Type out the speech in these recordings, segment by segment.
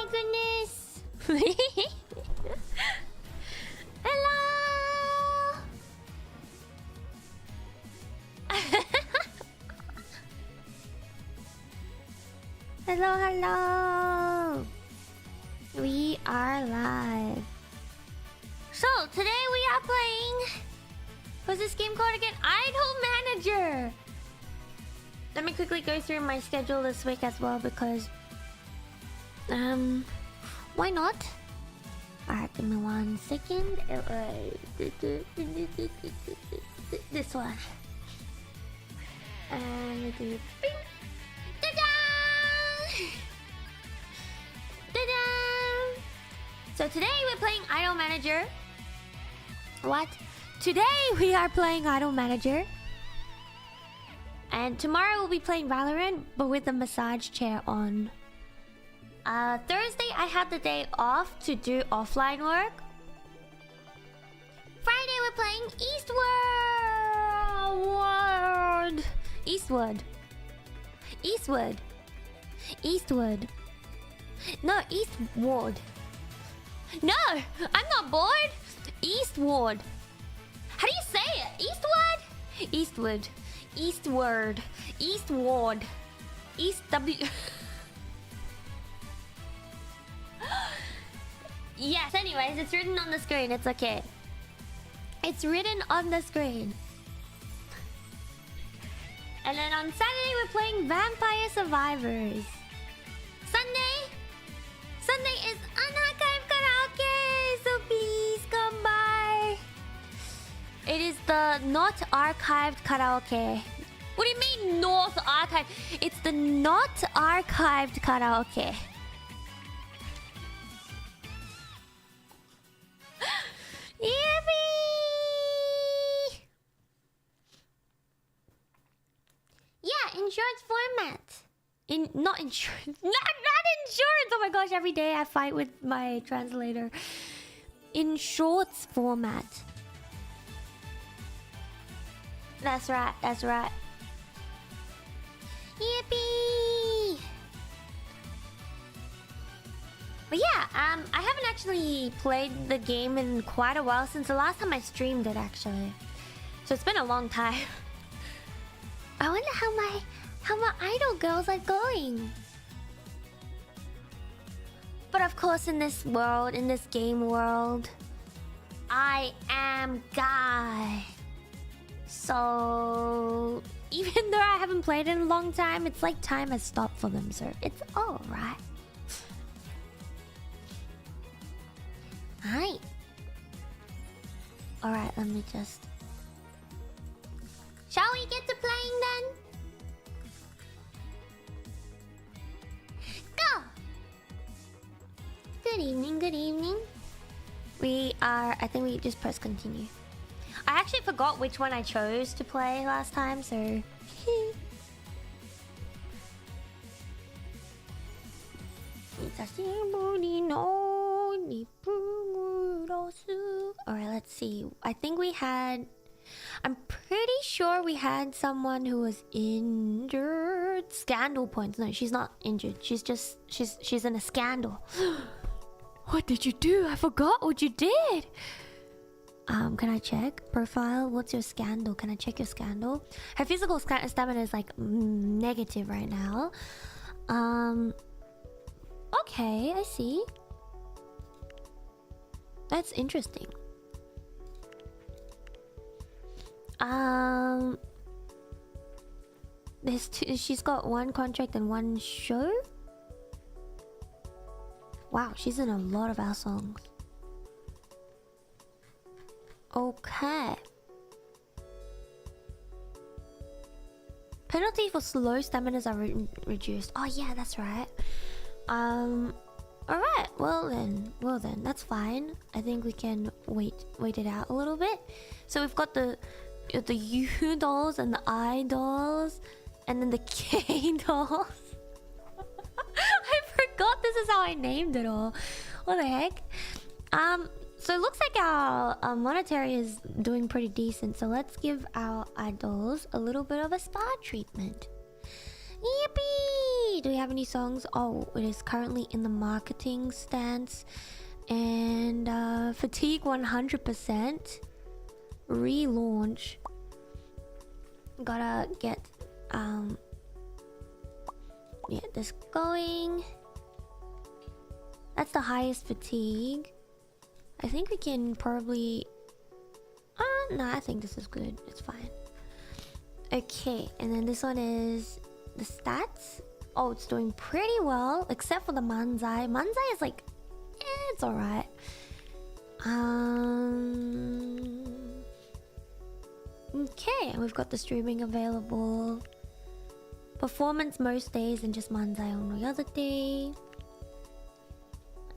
my goodness. Hello. Hello, hello. We are live. So today we are playing. What's this game called again? Idol Manager. Let me quickly go through my schedule this week as well because why not? Alright, give me 1 second. This one. And we do ta-da! Ta-da! So today we're playing Idol Manager. What? Today we are playing Idol Manager. And tomorrow we'll be playing Valorant, but with the massage chair on. Thursday I had the day off to do offline work. Friday we're playing Eastward. No, Eastward. No, I'm not bored. Eastward. How do you say it? Eastward. East W. Yes, anyways, it's written on the screen. It's okay. It's written on the screen. And then on Saturday, we're playing Vampire Survivors. Sunday is unarchived karaoke, so please come by. It is the not archived karaoke. What do you mean not archived? It's the not archived karaoke. Yippee! Yeah, insurance format. Not insurance. Not insurance. Oh my gosh, every day I fight with my translator. In shorts format. That's right. Yippee! But yeah, I haven't actually played the game in quite a while since the last time I streamed it actually. So it's been a long time. I wonder how my idol girls are going. But of course in this world, in this game world, I am Guy. So even though I haven't played in a long time, it's like time has stopped for them, so it's alright. Hi. Alright, let me just... Shall we get to playing then? Go! Good evening. I think we just press continue. I actually forgot which one I chose to play last time, so... Alright, let's see. I think we had... I'm pretty sure we had someone who was injured. Scandal points. No, she's not injured. She's just... She's in a scandal. What did you do? I forgot what you did. Can I check? Profile, what's your scandal? Can I check your scandal? Her physical stamina is like negative right now. Okay, I see. That's interesting. There's two. She's got one contract and one show. Wow, she's in a lot of our songs. Okay. Penalty for slow staminas are reduced. Oh yeah, that's right. Alright, well then, that's fine. I think we can wait it out a little bit. So we've got the U dolls and the I dolls, and then the K dolls. I forgot this is how I named it all. What the heck? So it looks like our monetary is doing pretty decent. So let's give our idols a little bit of a spa treatment. Yippee! Do we have any songs? Oh, it is currently in the marketing stance. And Fatigue 100% relaunch. Gotta get yeah, this going. That's the highest Fatigue. I think we can probably no, I think this is good. It's fine. Okay, and then this one is the stats. Oh, it's doing pretty well, except for the Manzai. Manzai is like, it's alright. Okay, and we've got the streaming available. Performance most days and just Manzai on the other day.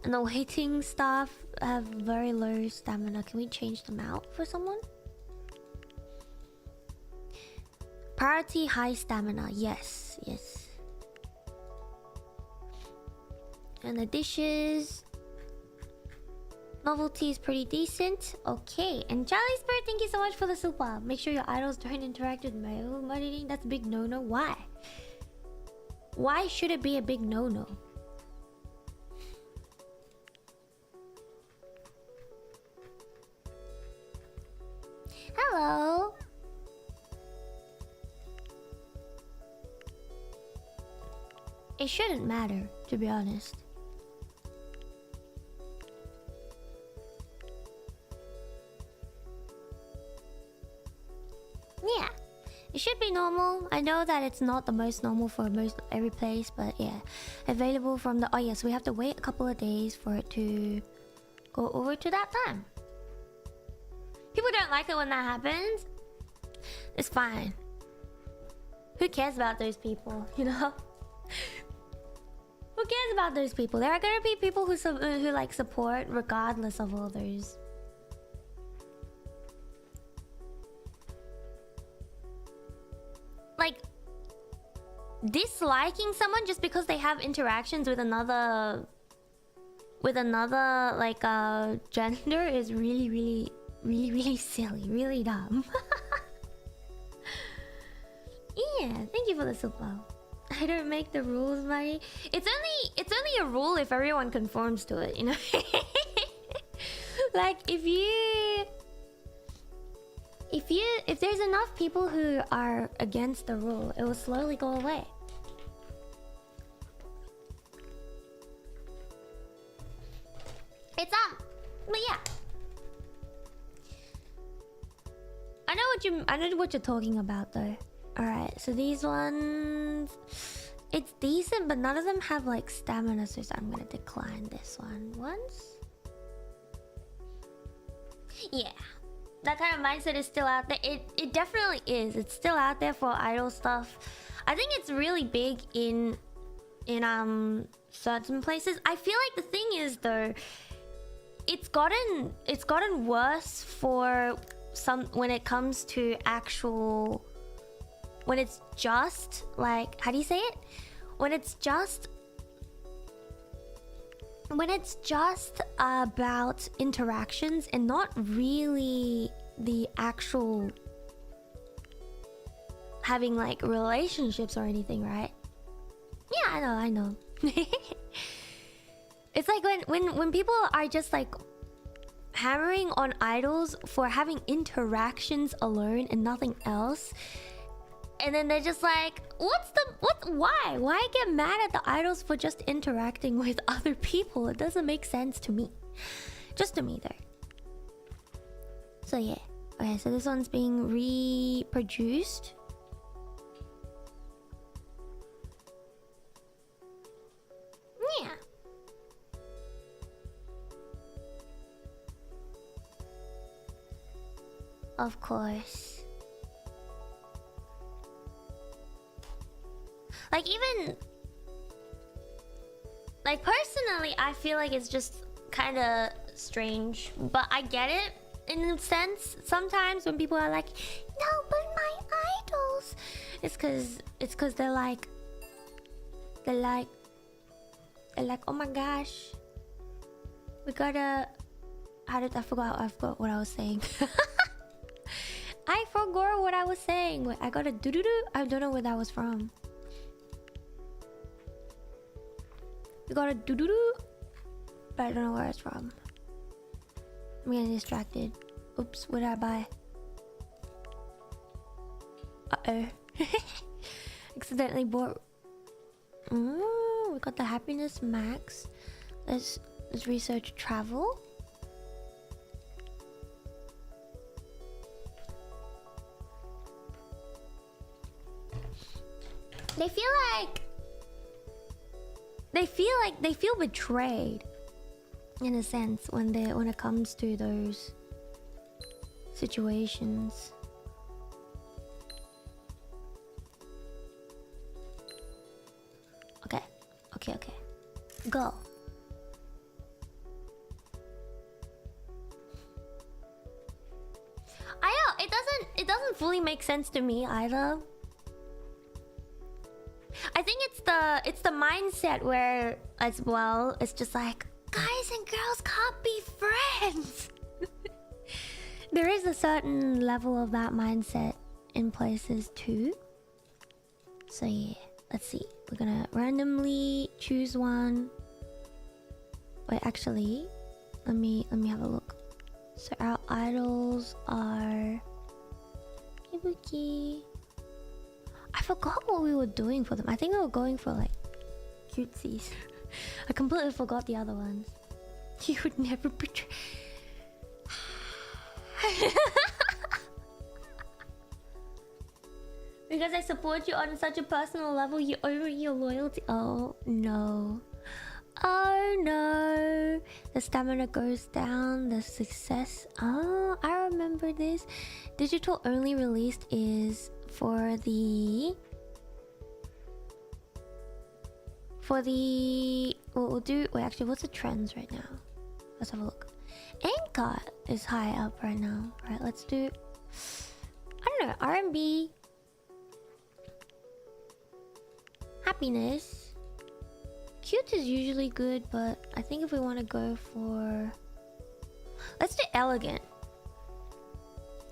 And the waiting staff have very low stamina. Can we change them out for someone? Priority high stamina. Yes, yes. And the dishes. Novelty is pretty decent. Okay. And Charlie Spirit, thank you so much for the super. Make sure your idols don't interact with male editing. That's a big no-no. Why? Why should it be a big no-no? Hello. It shouldn't matter, to be honest. Yeah, it should be normal. I know that it's not the most normal for most every place, but yeah, available from the... Oh yes, we have to wait a couple of days for it to go over to that time. People don't like it when that happens. It's fine. Who cares about those people, you know? Who cares about those people? There are gonna be people who like support regardless of all those. Like disliking someone just because they have interactions with another like gender is really silly, really dumb. Yeah, thank you for the super. I don't make the rules, Mari. It's only a rule if everyone conforms to it, you know. Like if there's enough people who are against the rule, it will slowly go away. It's but yeah. I know what you're talking about though. Alright, so these ones, it's decent, but none of them have like stamina, so I'm gonna decline this one once. Yeah, that kind of mindset is still out there. It definitely is. It's still out there for idol stuff. I think it's really big in certain places. I feel like the thing is though, it's gotten worse for some when it comes to actual. When it's just like, how do you say it? When it's just about interactions and not really the actual having like relationships or anything, right? Yeah, I know. It's like when people are just like hammering on idols for having interactions alone and nothing else. And then they're just like, why get mad at the idols for just interacting with other people? It doesn't make sense to me. Just to me though. So yeah. Okay, so this one's being reproduced. Yeah. Of course. Like even like personally I feel like it's just kind of strange, but I get it in a sense sometimes when people are like, no, but my idols, it's cause they're like oh my gosh, we gotta, I forgot what I was saying. I forgot what I was saying. I got a doo-doo-doo. I don't know where that was from. We got a doo-doo-doo. But I don't know where it's from. I'm getting distracted. Oops, what did I buy? Uh-oh. Accidentally bought... we got the happiness max. Let's research travel. They feel betrayed in a sense when it comes to those situations. Okay. Go. I know it doesn't fully make sense to me either. I think it's the mindset where as well it's just like guys and girls can't be friends. There is a certain level of that mindset in places too. So yeah, let's see. We're gonna randomly choose one. Wait, actually, let me have a look. So our idols are Ibuki. I forgot what we were doing for them. I think we were going for like cutesies. I completely forgot the other ones. You would never betray. Because I support you on such a personal level, you owe me your loyalty. Oh no. Oh no. The stamina goes down, the success. Oh, I remember this. Digital only released is for the what we'll do. Wait, actually, what's the trends right now? Let's have a look. Anchor is high up right now. Right, let's do, I don't know, R&B, happiness. Cute is usually good, but I think if we want to go for, let's do elegant.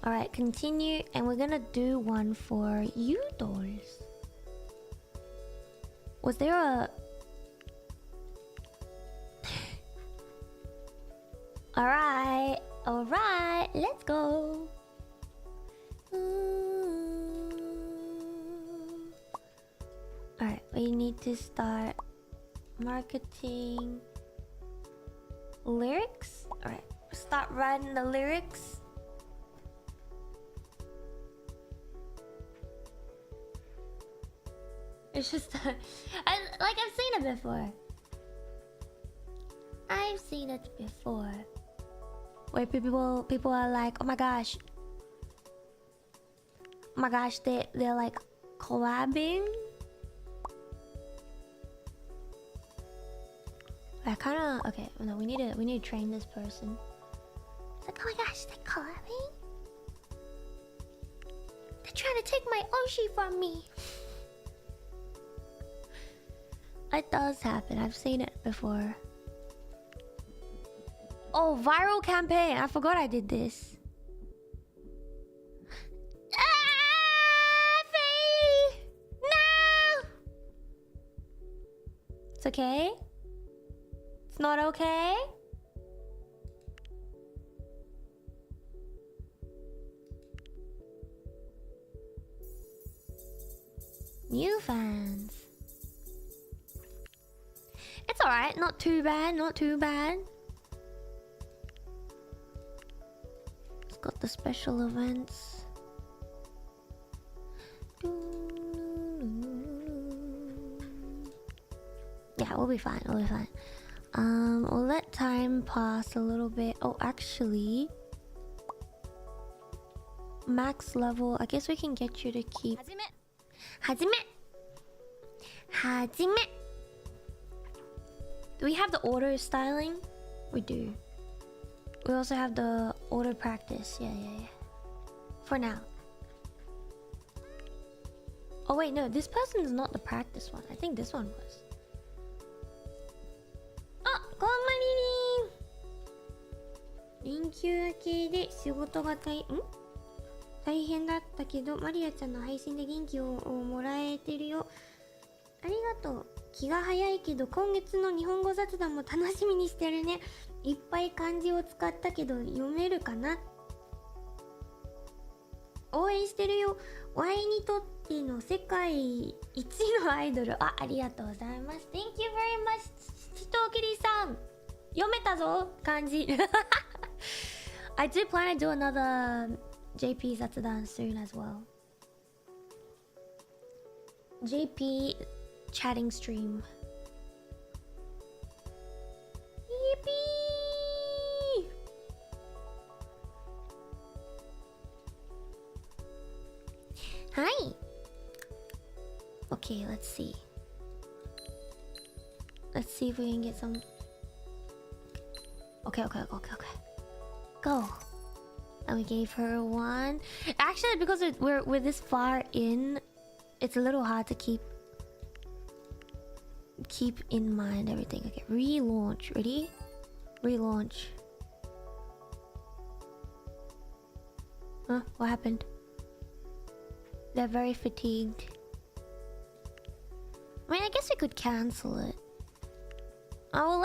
Alright, continue, and we're gonna do one for you dolls. Was there a... Alright, let's go. Alright, we need to start marketing lyrics. Alright, start writing the lyrics. It's just like I've seen it before. I've seen it before. Where people are like, oh my gosh, they're like collabing. I kind of, okay, no, we need to train this person. It's like, oh my gosh, they're collabing. They're trying to take my Oshi from me. It does happen. I've seen it before. Oh, viral campaign. I forgot I did this. Faye! No! It's okay. It's not okay. New fans. It's alright, not too bad, not too bad. It's got the special events. Yeah, we'll be fine, we'll be fine. We'll let time pass a little bit. Oh, actually, max level, I guess we can get you to keep Hajime. Do we have the order styling? We do. We also have the order practice. Yeah. For now. Oh wait, no, this person is not the practice one. I think this one was. Oh, こんまりに。連休明けで仕事が大変だったけど、マリアちゃんの配信で元気をもらえてるよ。ありがとう。気が早いけど今月の日本語雑談も楽しみにしてるね。いっぱい漢字を使ったけど読めるかな。応援してるよ。ワイにとっての世界一のアイドル。ありがとうございます。 Thank you very much。 チトキリさん読めたぞ漢字。I do plan to do another JP 雑談 soon as well. JP chatting stream. Yippee! Hi. Okay, let's see. Let's see if we can get some. Okay. Go. And we gave her one. Actually, because we're this far in, it's a little hard to keep in mind everything. Okay, relaunch. Ready? Relaunch. Huh? What happened? They're very fatigued. I mean, I guess we could cancel it. We'll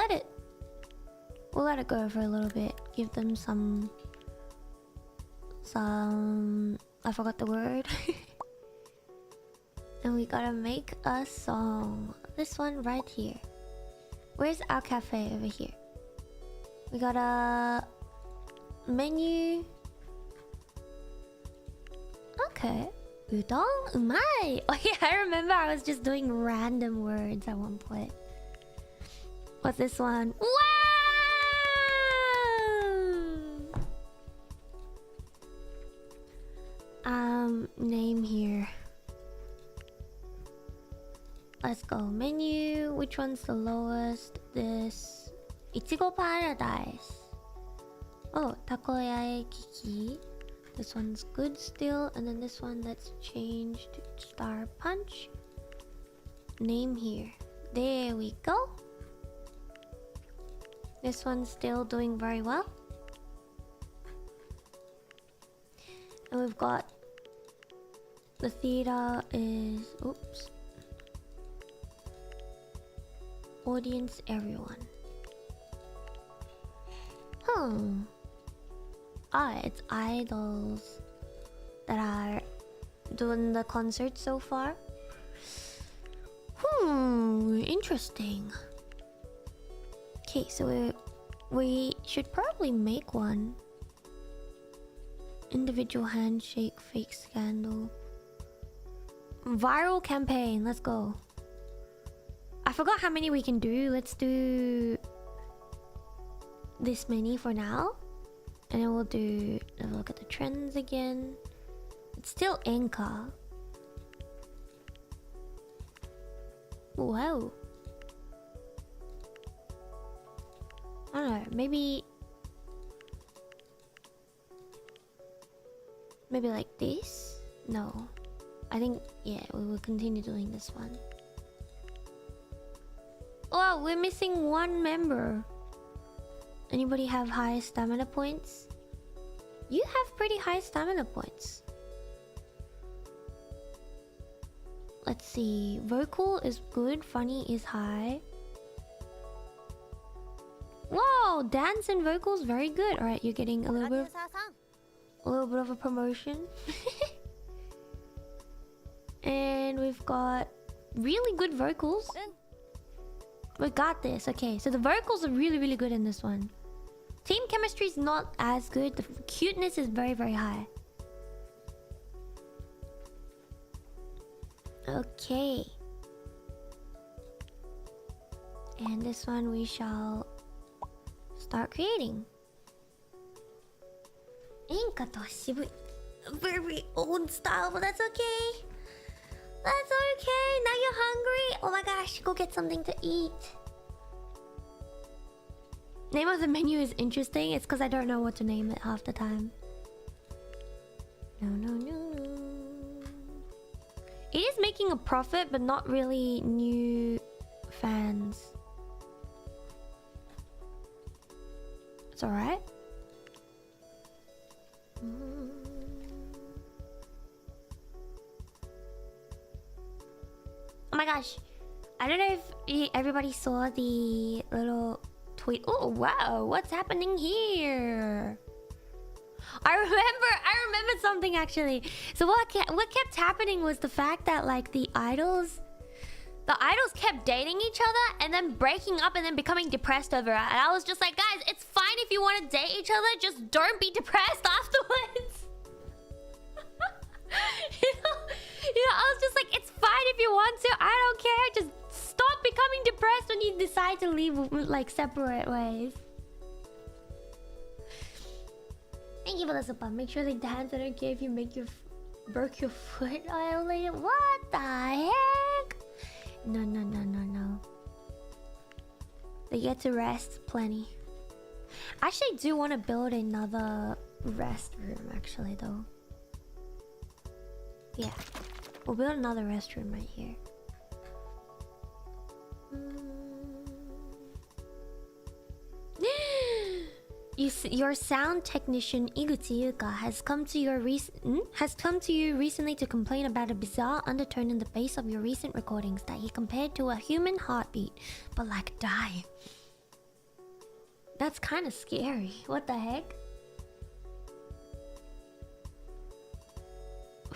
let it go for a little bit. Give them some I forgot the word. And we gotta make a song. This one right here. Where's our cafe? Over here. We got a menu. Okay. Udon umai. Oh yeah, I remember I was just doing random words at one point. What's this one? Wow! Name here. Let's go. Menu. Which one's the lowest? This. Ichigo Paradise. Oh, Takoyaki. This one's good still. And then this one that's changed to Star Punch. Name here. There we go. This one's still doing very well. And we've got the theater is audience everyone. It's idols that are doing the concert so far. Interesting. Okay, so we should probably make one. Individual handshake, fake scandal. Viral campaign, let's go. I forgot how many we can do. Let's do this many for now. And then we'll do a look at the trends again. It's still Enka. Wow. I don't know, maybe like this? No. I think, yeah, we will continue doing this one. Oh, we're missing one member. Anybody have high stamina points? You have pretty high stamina points. Let's see. Vocal is good. Funny is high. Whoa! Dance and vocals, very good. Alright, you're getting a little bit of a promotion. And we've got really good vocals. We got this. Okay, so the vocals are really, really good in this one. Team chemistry is not as good. The cuteness is very, very high. Okay. And this one we shall start creating. Inka to shibui. Very old style, but that's okay. That's okay. Now you're hungry. Oh my gosh, go get something to eat. Name of the menu is interesting. It's because I don't know what to name it half the time. No. It is making a profit, but not really new fans. It's alright. Oh my gosh. I don't know if everybody saw the little tweet. Oh wow, what's happening here? I remember something actually. So what kept happening was the fact that like the idols kept dating each other and then breaking up and then becoming depressed over it. And I was just like, guys, it's fine if you want to date each other, just don't be depressed afterwards. you know, I was just like, it's fine if you want to. I don't care. Just stop becoming depressed when you decide to leave like separate ways. Thank you for the support. Make sure they dance. I don't care if you break your foot. What the heck? No. They get to rest plenty. I actually do want to build another restroom actually though. Yeah. We'll build another restroom right here. Your sound technician Iguchi Yuka has come to you recently to complain about a bizarre undertone in the bass of your recent recordings that he compared to a human heartbeat, but like dying. That's kind of scary. What the heck?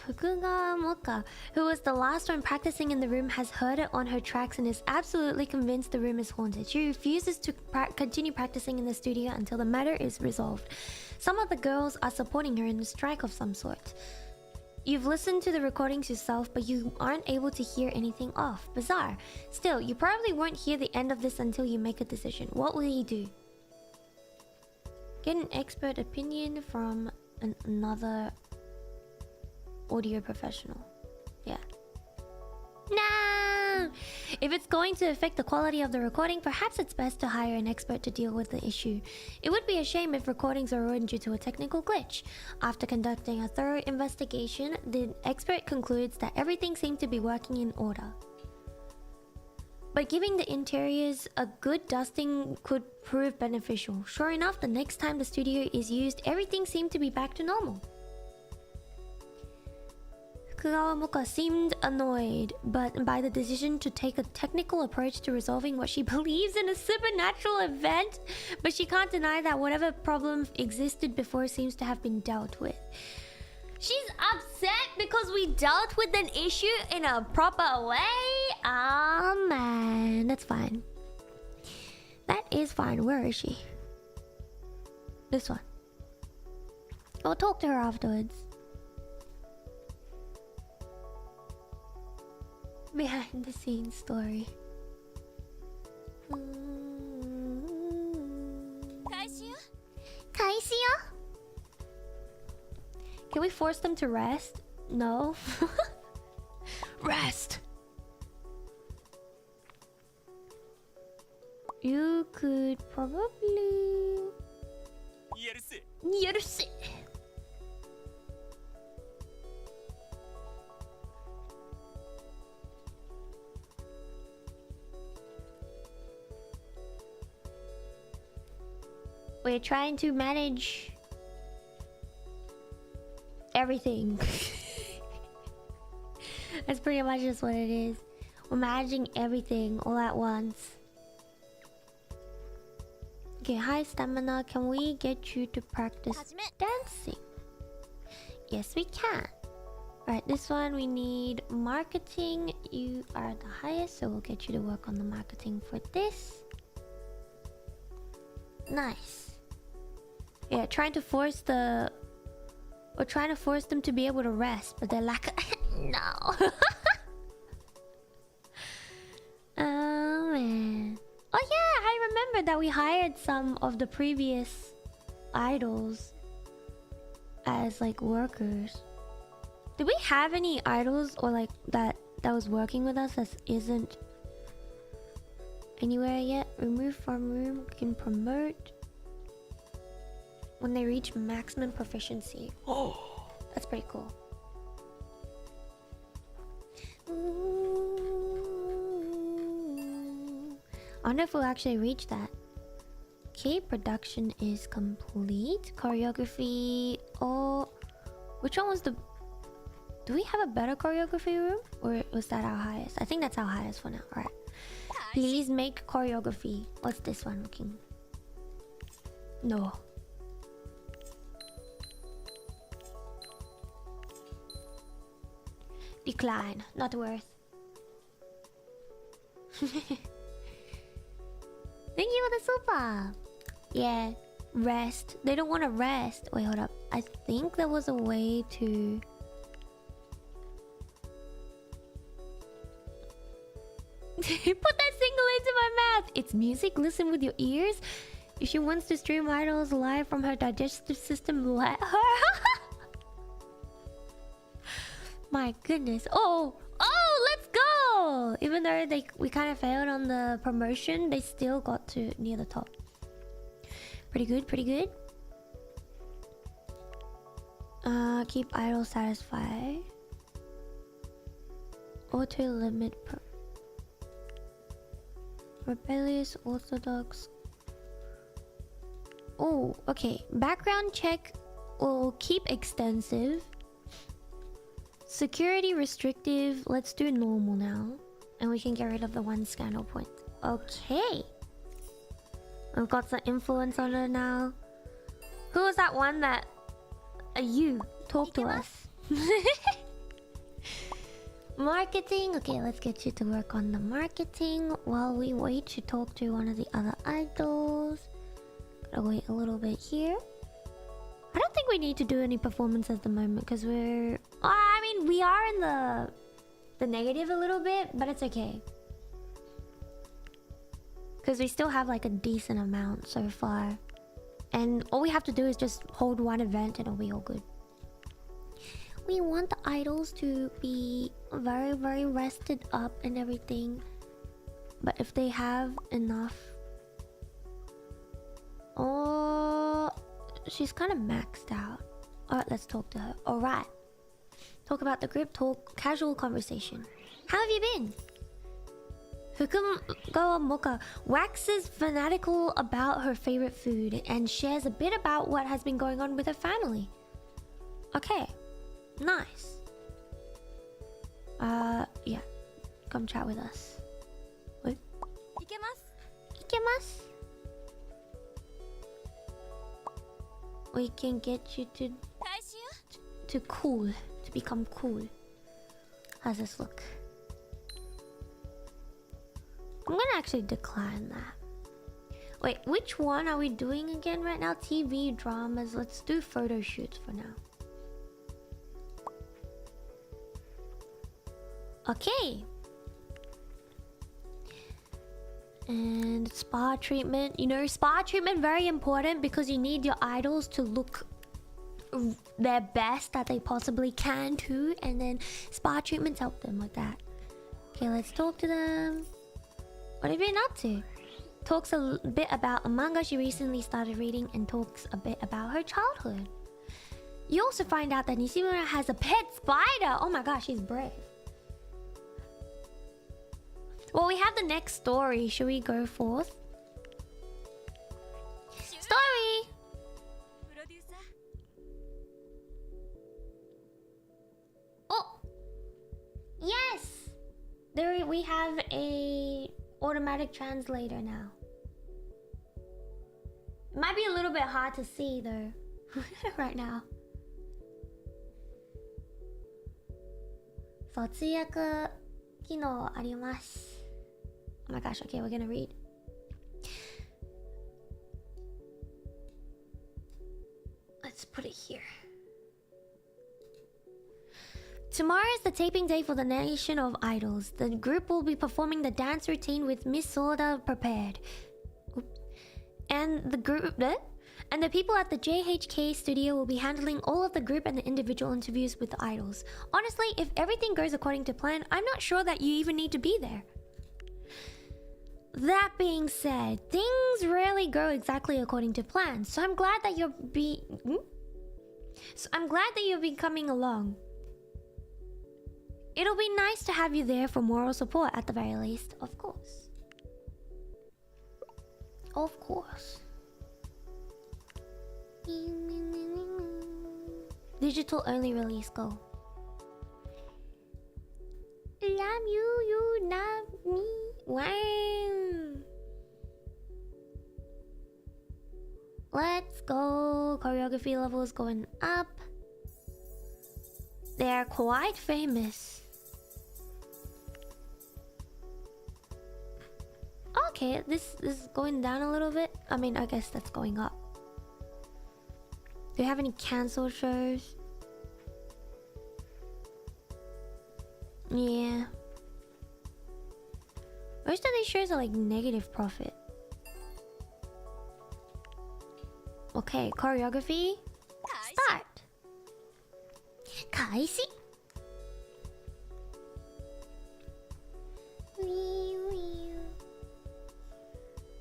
Fukuga Moka, who was the last one practicing in the room, has heard it on her tracks and is absolutely convinced the room is haunted. She refuses to continue practicing in the studio until the matter is resolved. Some of the girls are supporting her in a strike of some sort. You've listened to the recordings yourself, but you aren't able to hear anything off. Bizarre. Still, you probably won't hear the end of this until you make a decision. What will you do? Get an expert opinion from another audio professional. Yeah. No! If it's going to affect the quality of the recording, perhaps it's best to hire an expert to deal with the issue. It would be a shame if recordings are ruined due to a technical glitch. After conducting a thorough investigation, the expert concludes that everything seemed to be working in order. But giving the interiors a good dusting could prove beneficial. Sure enough, the next time the studio is used, everything seemed to be back to normal. Fukugawa Moka seemed annoyed by the decision to take a technical approach to resolving what she believes in a supernatural event, but she can't deny that whatever problem existed before seems to have been dealt with. She's upset because we dealt with an issue in a proper way? Oh man, that's fine. That is fine. Where is she? This one. I'll talk to her afterwards. Behind the scenes story. Can we force them to rest? No. Rest. You could probably. Yerse. We're trying to manage everything. That's pretty much just what it is. We're managing everything all at once. Okay, hi Stamina. Can we get you to practice dancing? Yes, we can. Alright, this one we need marketing. You are the highest, so we'll get you to work on the marketing for this. Nice. Yeah, trying to force them to be able to rest, but they're like, no. Oh man. Oh yeah, I remember that we hired some of the previous idols as like workers. Did we have any idols or like that was working with us that isn't anywhere yet? Remove from room, can promote when they reach maximum proficiency. Oh, that's pretty cool. I wonder if we'll actually reach that. Okay, production is complete. Choreography. Oh, which one was the... Do we have a better choreography room? Or was that our highest? I think that's our highest for now. Alright. Please make choreography. What's this one looking? No. Decline. Not worth. Thank you for the super. Yeah. Rest. They don't want to rest. Wait, hold up. I think there was a way to... Put that single into my mouth. It's music. Listen with your ears. If she wants to stream idols live from her digestive system, let her. My goodness. Oh, let's go. Even though we kind of failed on the promotion, they still got to near the top. Pretty good, pretty good. Keep idols satisfied. Auto limit. Rebellious, orthodox. Oh, okay. Background check will keep extensive. Security restrictive. Let's do normal now. And we can get rid of the one scandal point. Okay. I've got some influence on her now. Who was that one that... you. Talk to us. Marketing. Okay, let's get you to work on the marketing while we wait to talk to one of the other idols. Gotta wait a little bit here. I don't think we need to do any performance at the moment because we're... I mean, we are in the negative a little bit, but it's okay. Because we still have like a decent amount so far. And all we have to do is just hold one event and it'll be all good. We want the idols to be very, very rested up and everything. But if they have enough... Oh, she's kind of maxed out. Alright, let's talk to her. Alright. Talk about the group, talk, casual conversation. How have you been? Fukugawa Mocha waxes fanatical about her favorite food and shares a bit about what has been going on with her family. Okay. Nice. Yeah. Come chat with us. Wait. Ikemasu? We can get you to cool. To become cool. How's this look? I'm gonna actually decline that. Wait, which one are we doing again right now? TV, dramas. Let's do photo shoots for now. Okay. And spa treatment. You know, spa treatment very important because you need your idols to look their best that they possibly can too. And then spa treatments help them with that. Okay, let's talk to them. What have you been up to? Talks a bit about a manga she recently started reading and talks a bit about her childhood. You also find out that Nishimura has a pet spider. Oh my gosh, she's brave. Well, we have the next story. Should we go forth? Story! Oh! Yes! There we have a automatic translator now. It might be a little bit hard to see though. Right now. 通訳機能あります。Oh my gosh, okay, we're gonna read. Let's put it here. Tomorrow is the taping day for the Nation of Idols. The group will be performing the dance routine with Miss Soda prepared. And the group... And the people at the JHK studio will be handling all of the group and the individual interviews with the idols. Honestly, if everything goes according to plan, I'm not sure that you even need to be there. That being said, things rarely go exactly according to plan, so I'm glad that you'll be coming along. It'll be nice to have you there for moral support at the very least, of course. Of course. Digital only release, go. Love you, you love me. Wow. Let's go. Choreography level is going up. They're quite famous. Okay, this is going down a little bit. I mean, I guess that's going up. Do you have any cancelled shows? Yeah. Most of these shows are like negative profit. Okay, choreography. Start. Kaisi.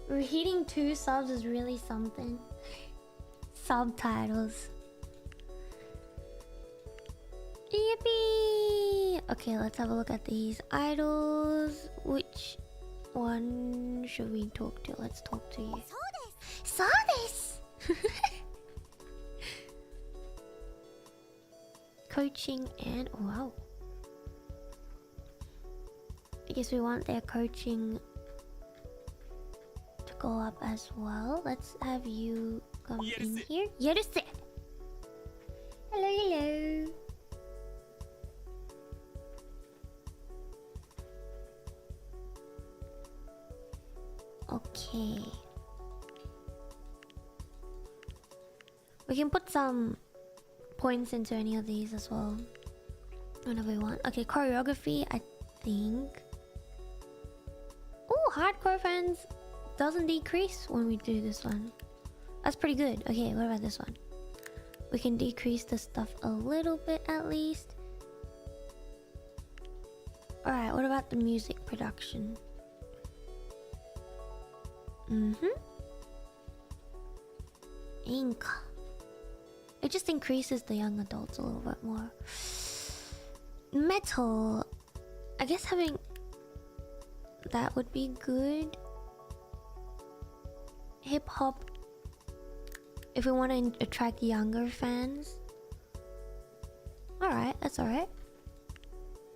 Reading 2 subs is really something. Subtitles. Yippee! Okay, let's have a look at these idols. Which one should we talk to? Let's talk to you. So this. Coaching and wow. I guess we want their coaching to go up as well. Let's have you come in here. Yeruse. Hello, hello. Okay. We can put some points into any of these as well. Whenever we want. Okay, choreography, I think. Oh, hardcore fans doesn't decrease when we do this one. That's pretty good. Okay, what about this one? We can decrease the stuff a little bit at least. Alright, what about the music production? Ink. It just increases the young adults a little bit more. Metal. I guess having that would be good. Hip hop. If we want to attract younger fans. Alright, that's alright.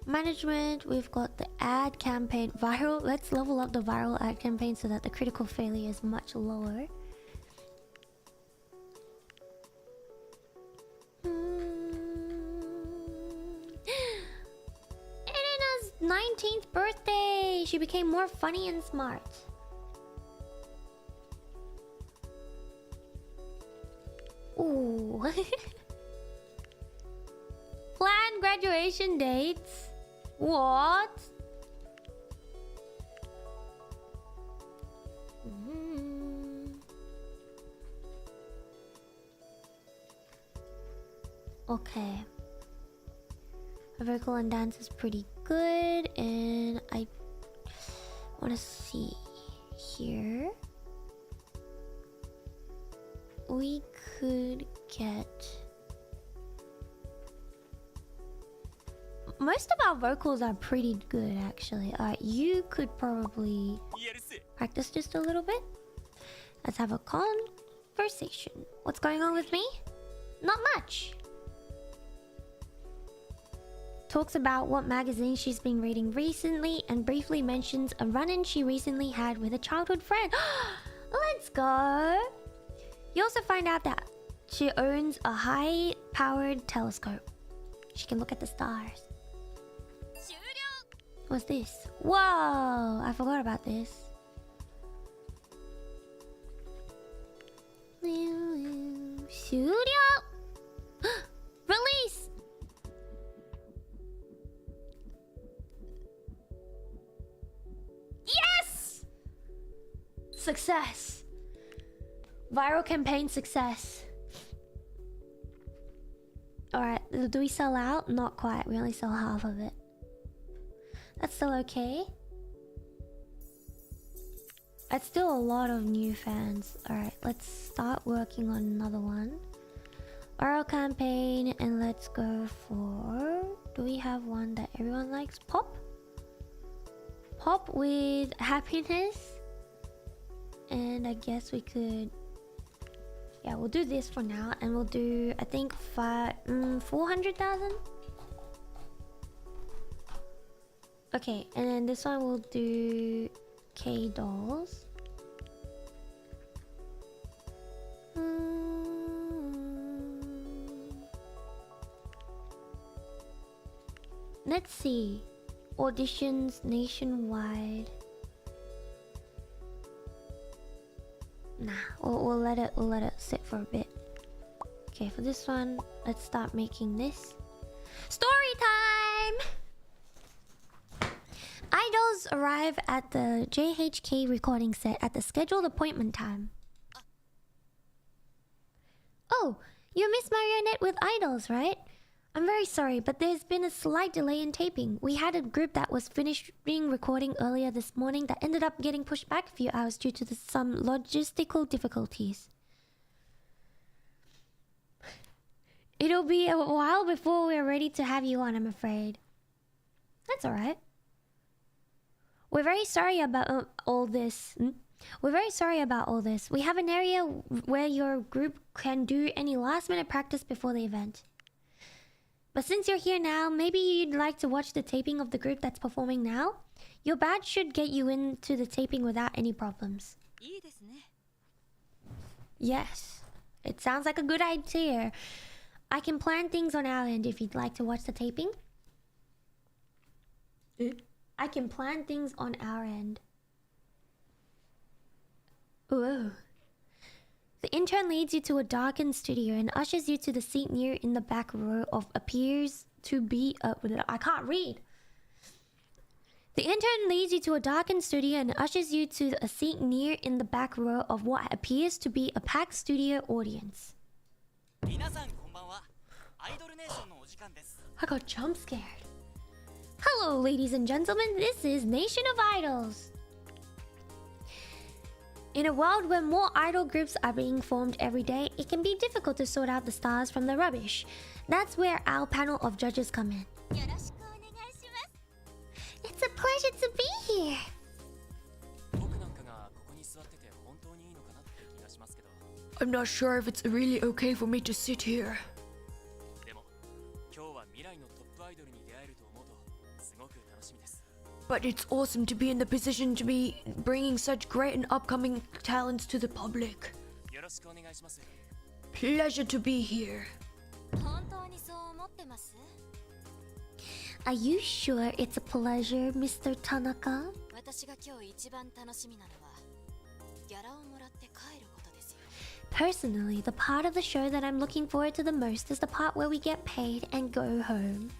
Management, we've got the ad campaign. Viral, let's level up the viral ad campaign so that the critical failure is much lower. Elena's 19th birthday! She became more funny and smart. Ooh. Planned graduation dates? What? Okay. Vocal and dance is pretty good, and I want to see here. We could get most of our vocals are pretty good actually. Alright, you could probably practice just a little bit. Let's have a conversation. What's going on with me? Not much. Talks about what magazine she's been reading recently and briefly mentions a run-in she recently had with a childhood friend. Let's go. You also find out that she owns a high-powered telescope. She can look at the stars. What's this? Whoa! I forgot about this. Studio! Release! Yes! Success! Viral campaign success. Alright, do we sell out? Not quite, we only sell half of it. That's still okay. That's still a lot of new fans. Alright, let's start working on another one. Oral campaign, and let's go for... Do we have one that everyone likes? Pop? Pop with happiness. And I guess we could... Yeah, we'll do this for now, and we'll do, I think, 400,000? Okay, and then this one we'll do K dolls. Let's see. Auditions nationwide. Nah, we'll let it sit for a bit. Okay, for this one, let's start making this. Story time! Idols arrive at the JHK recording set at the scheduled appointment time. Oh, you Miss Marionette with Idols, right? I'm very sorry, but there's been a slight delay in taping. We had a group that was finished being recording earlier this morning that ended up getting pushed back a few hours due to some logistical difficulties. It'll be a while before we're ready to have you on, I'm afraid. That's alright. We're very sorry about all this. We're very sorry about all this. We have an area where your group can do any last-minute practice before the event. But since you're here now, maybe you'd like to watch the taping of the group that's performing now? Your badge should get you into the taping without any problems. Yes, it sounds like a good idea. I can plan things on our end if you'd like to watch the taping. I can plan things on our end. Whoa. The intern leads you to a darkened studio and ushers you to the seat near in the back row of appears to be a... I can't read. The intern leads you to a darkened studio and ushers you to a seat near in the back row of what appears to be a packed studio audience. I got jump scared. Hello, ladies and gentlemen, this is Nation of Idols. In a world where more idol groups are being formed every day, it can be difficult to sort out the stars from the rubbish. That's where our panel of judges come in. It's a pleasure to be here. I'm not sure if it's really okay for me to sit here. But it's awesome to be in the position to be bringing such great and upcoming talents to the public. Pleasure to be here. Are you sure it's a pleasure, Mr. Tanaka? Personally, the part of the show that I'm looking forward to the most is the part where we get paid and go home.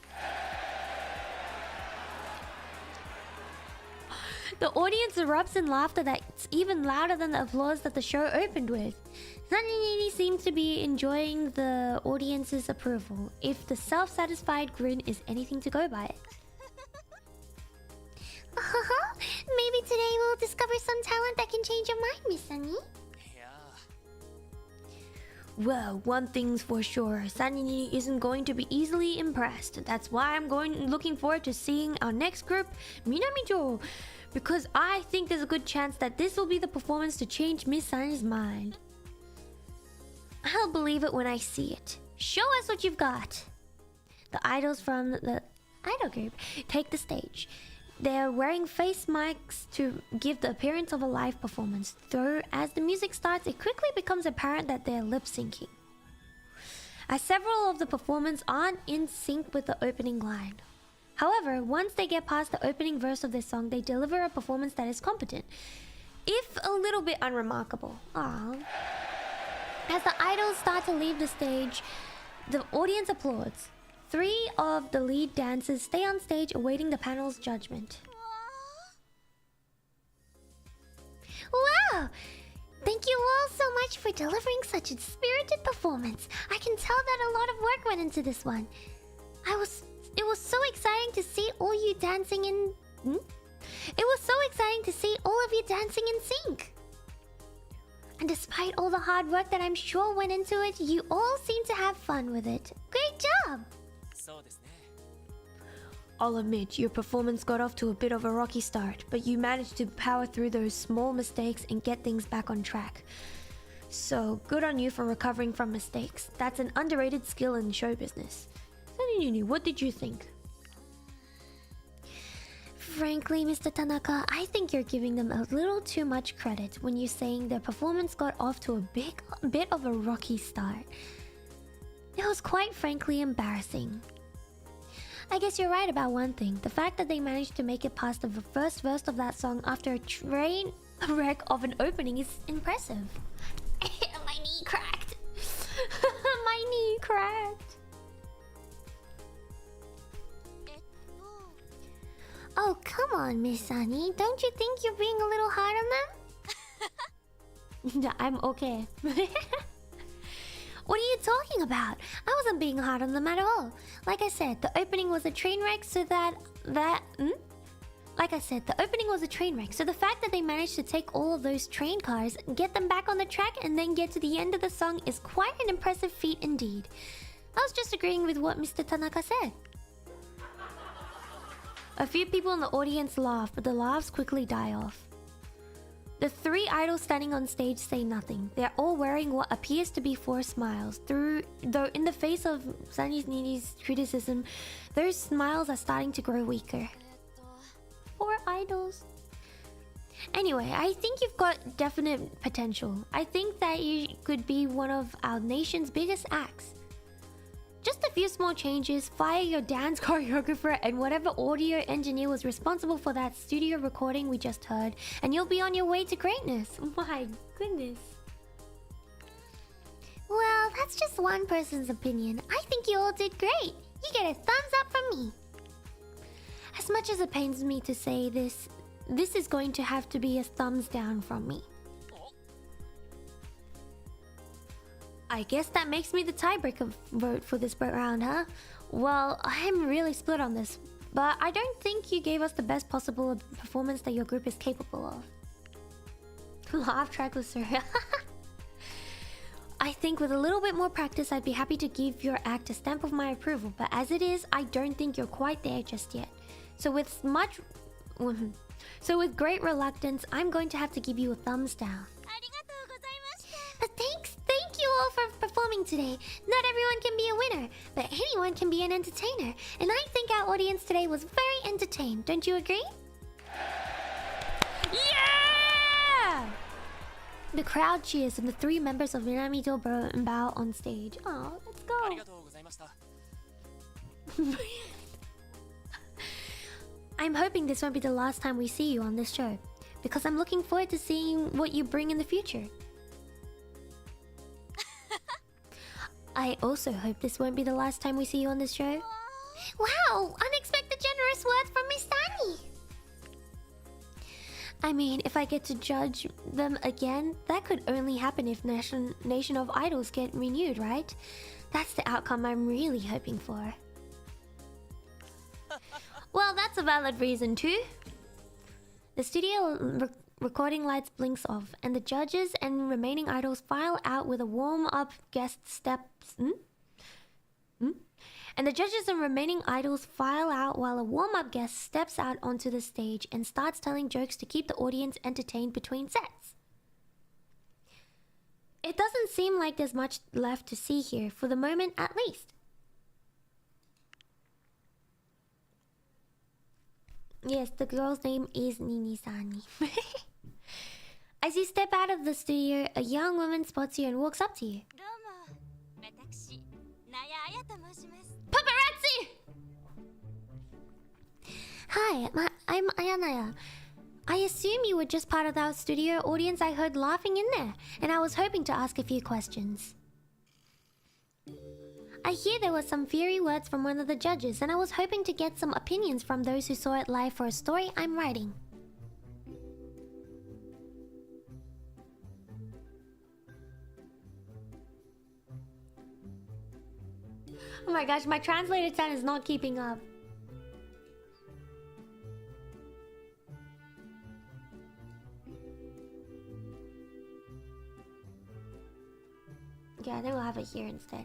The audience erupts in laughter that's even louder than the applause that the show opened with. Sanini seems to be enjoying the audience's approval, if the self-satisfied grin is anything to go by. Maybe today we'll discover some talent that can change your mind, Miss Sunny. Well, one thing's for sure, Sanini isn't going to be easily impressed. That's why I'm looking forward to seeing our next group, Minamijo. Because I think there's a good chance that this will be the performance to change Miss Sunny's mind. I'll believe it when I see it. Show us what you've got. The idols from the idol group take the stage. They're wearing face masks to give the appearance of a live performance. Though, as the music starts, it quickly becomes apparent that they're lip-syncing, as several of the performers aren't in sync with the opening line. However, once they get past the opening verse of their song, they deliver a performance that is competent, if a little bit unremarkable. Aww. As the idols start to leave the stage, the audience applauds. 3 of the lead dancers stay on stage awaiting the panel's judgment. Wow! Thank you all so much for delivering such a spirited performance. I can tell that a lot of work went into this one. It was so exciting to see all you dancing in... It was so exciting to see all of you dancing in sync. And despite all the hard work that I'm sure went into it, you all seem to have fun with it. Great job! I'll admit, your performance got off to a bit of a rocky start, but you managed to power through those small mistakes and get things back on track. So, good on you for recovering from mistakes. That's an underrated skill in show business. What did you think? Frankly, Mr. Tanaka, I think you're giving them a little too much credit when you're saying their performance got off to a bit of a rocky start. It was quite frankly embarrassing. I guess you're right about one thing. The fact that they managed to make it past the first verse of that song after a train wreck of an opening is impressive. My knee cracked. My knee cracked. Oh, come on, Miss Sunny. Don't you think you're being a little hard on them? I'm okay. What are you talking about? I wasn't being hard on them at all. Like I said, the opening was a train wreck, so Like I said, the opening was a train wreck, so the fact that they managed to take all of those train cars, get them back on the track, and then get to the end of the song is quite an impressive feat indeed. I was just agreeing with what Mr. Tanaka said. A few people in the audience laugh, but the laughs quickly die off. The three idols standing on stage say nothing. They're all wearing what appears to be forced smiles. Though in the face of Sanji's Nini's criticism, those smiles are starting to grow weaker. Poor idols. Anyway, I think you've got definite potential. I think that you could be one of our nation's biggest acts. Just a few small changes, fire your dance choreographer and whatever audio engineer was responsible for that studio recording we just heard, and you'll be on your way to greatness. My goodness. Well, that's just one person's opinion. I think you all did great. You get a thumbs up from me. As much as it pains me to say this, this is going to have to be a thumbs down from me. I guess that makes me the tiebreaker vote for this round, huh? Well, I'm really split on this, but I don't think you gave us the best possible performance that your group is capable of. Laugh track was so... I think with a little bit more practice, I'd be happy to give your act a stamp of my approval, but as it is, I don't think you're quite there just yet. So with great reluctance, I'm going to have to give you a thumbs down. But thank you all for performing today. Not everyone can be a winner, but anyone can be an entertainer. And I think our audience today was very entertained. Don't you agree? Yeah! The crowd cheers and the three members of Minamito bow on stage. Oh, let's go. I'm hoping this won't be the last time we see you on this show, because I'm looking forward to seeing what you bring in the future. I also hope this won't be the last time we see you on this show. Wow! Unexpected generous words from Miss Sunny! I mean, if I get to judge them again, that could only happen if Nation of Idols get renewed, right? That's the outcome I'm really hoping for. Well, that's a valid reason too. The studio recording lights blinks off, and the judges and remaining idols file out with a warm-up guest steps. And the judges and remaining idols file out while a warm-up guest steps out onto the stage and starts telling jokes to keep the audience entertained between sets. It doesn't seem like there's much left to see here, for the moment at least. Yes, the girl's name is NIJISANJI. As you step out of the studio, a young woman spots you and walks up to you. Paparazzi! Hi, I'm Aia. I assume you were just part of our studio audience I heard laughing in there, and I was hoping to ask a few questions. I hear there were some fiery words from one of the judges, and I was hoping to get some opinions from those who saw it live for a story I'm writing. Oh my gosh, my translated sound is not keeping up. Okay, I think we'll have it here instead.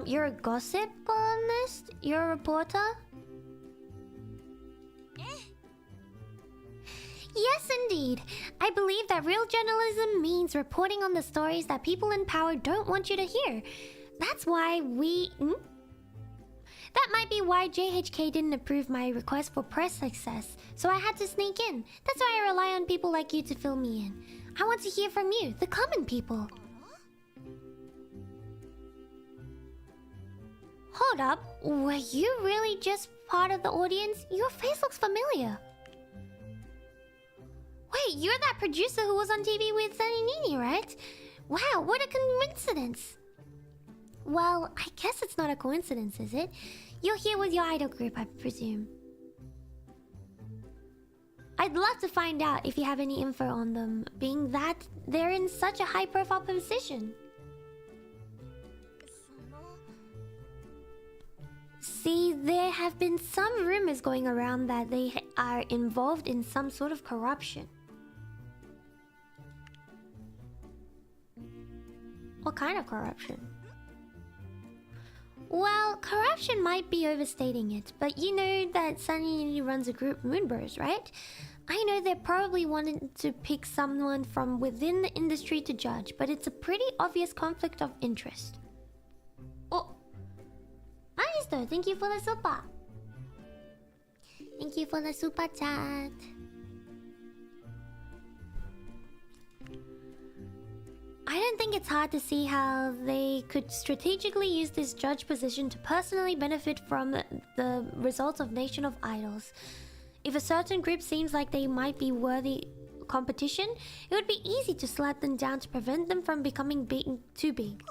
You're a gossip columnist? You're a reporter? Yes, indeed. I believe that real journalism means reporting on the stories that people in power don't want you to hear. That's why That might be why JHK didn't approve my request for press success, so I had to sneak in. That's why I rely on people like you to fill me in. I want to hear from you, the common people. Hold up, were you really just part of the audience? Your face looks familiar. Wait, you're that producer who was on TV with Sunny Nini, right? Wow, what a coincidence. Well, I guess it's not a coincidence, is it? You're here with your idol group, I presume. I'd love to find out if you have any info on them, being that they're in such a high-profile position. See, there have been some rumors going around that they are involved in some sort of corruption. What kind of corruption? Well, corruption might be overstating it, but you know that Sunny runs a group, Moonburst, right? I know they probably wanted to pick someone from within the industry to judge, but it's a pretty obvious conflict of interest. Oh, Magister, thank you for the super. Thank you for the super chat. I don't think it's hard to see how they could strategically use this judge position to personally benefit from the results of Nation of Idols. If a certain group seems like they might be worthy competition, it would be easy to slap them down to prevent them from becoming too big.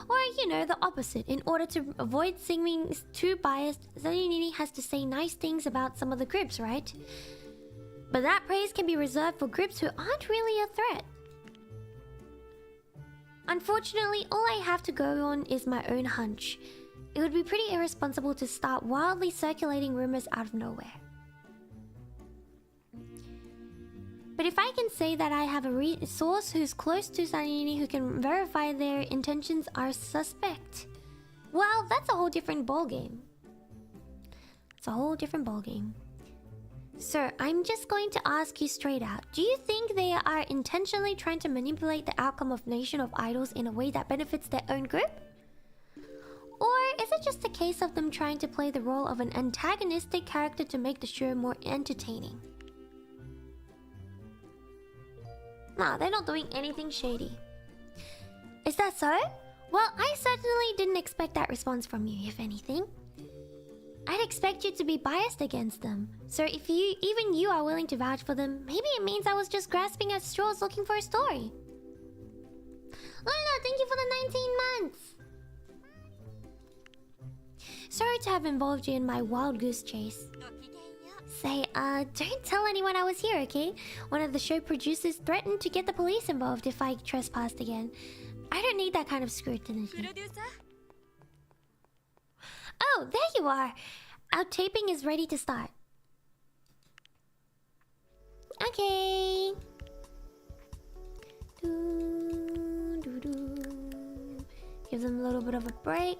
Or, you know, the opposite. In order to avoid seeming too biased, Zanini has to say nice things about some of the groups, right? But that praise can be reserved for groups who aren't really a threat. Unfortunately, all I have to go on is my own hunch. It would be pretty irresponsible to start wildly circulating rumors out of nowhere. But if I can say that I have a source who's close to Sanini who can verify their intentions are suspect, well, that's a whole different ballgame. It's a whole different ballgame. Sir, I'm just going to ask you straight out. Do you think they are intentionally trying to manipulate the outcome of Nation of Idols in a way that benefits their own group? Or is it just a case of them trying to play the role of an antagonistic character to make the show more entertaining? Nah, they're not doing anything shady. Is that so? Well, I certainly didn't expect that response from you, if anything. I'd expect you to be biased against them. So if even you are willing to vouch for them, maybe it means I was just grasping at straws looking for a story. Lola, thank you for the 19 months! Sorry to have involved you in my wild goose chase. Say, don't tell anyone I was here, okay? One of the show producers threatened to get the police involved if I trespassed again. I don't need that kind of scrutiny. Oh, there you are! Our taping is ready to start. Okay. Give them a little bit of a break.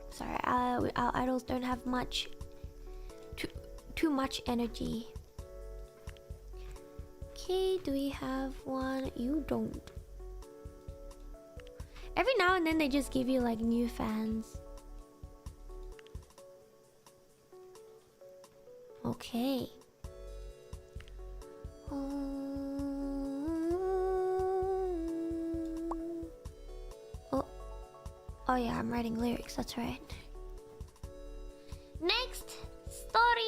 Sorry, our idols don't have much... Too much energy. Okay, do we have one? You don't. Every now and then they just give you like new fans. Okay. Oh yeah, I'm writing lyrics, that's right. Next story.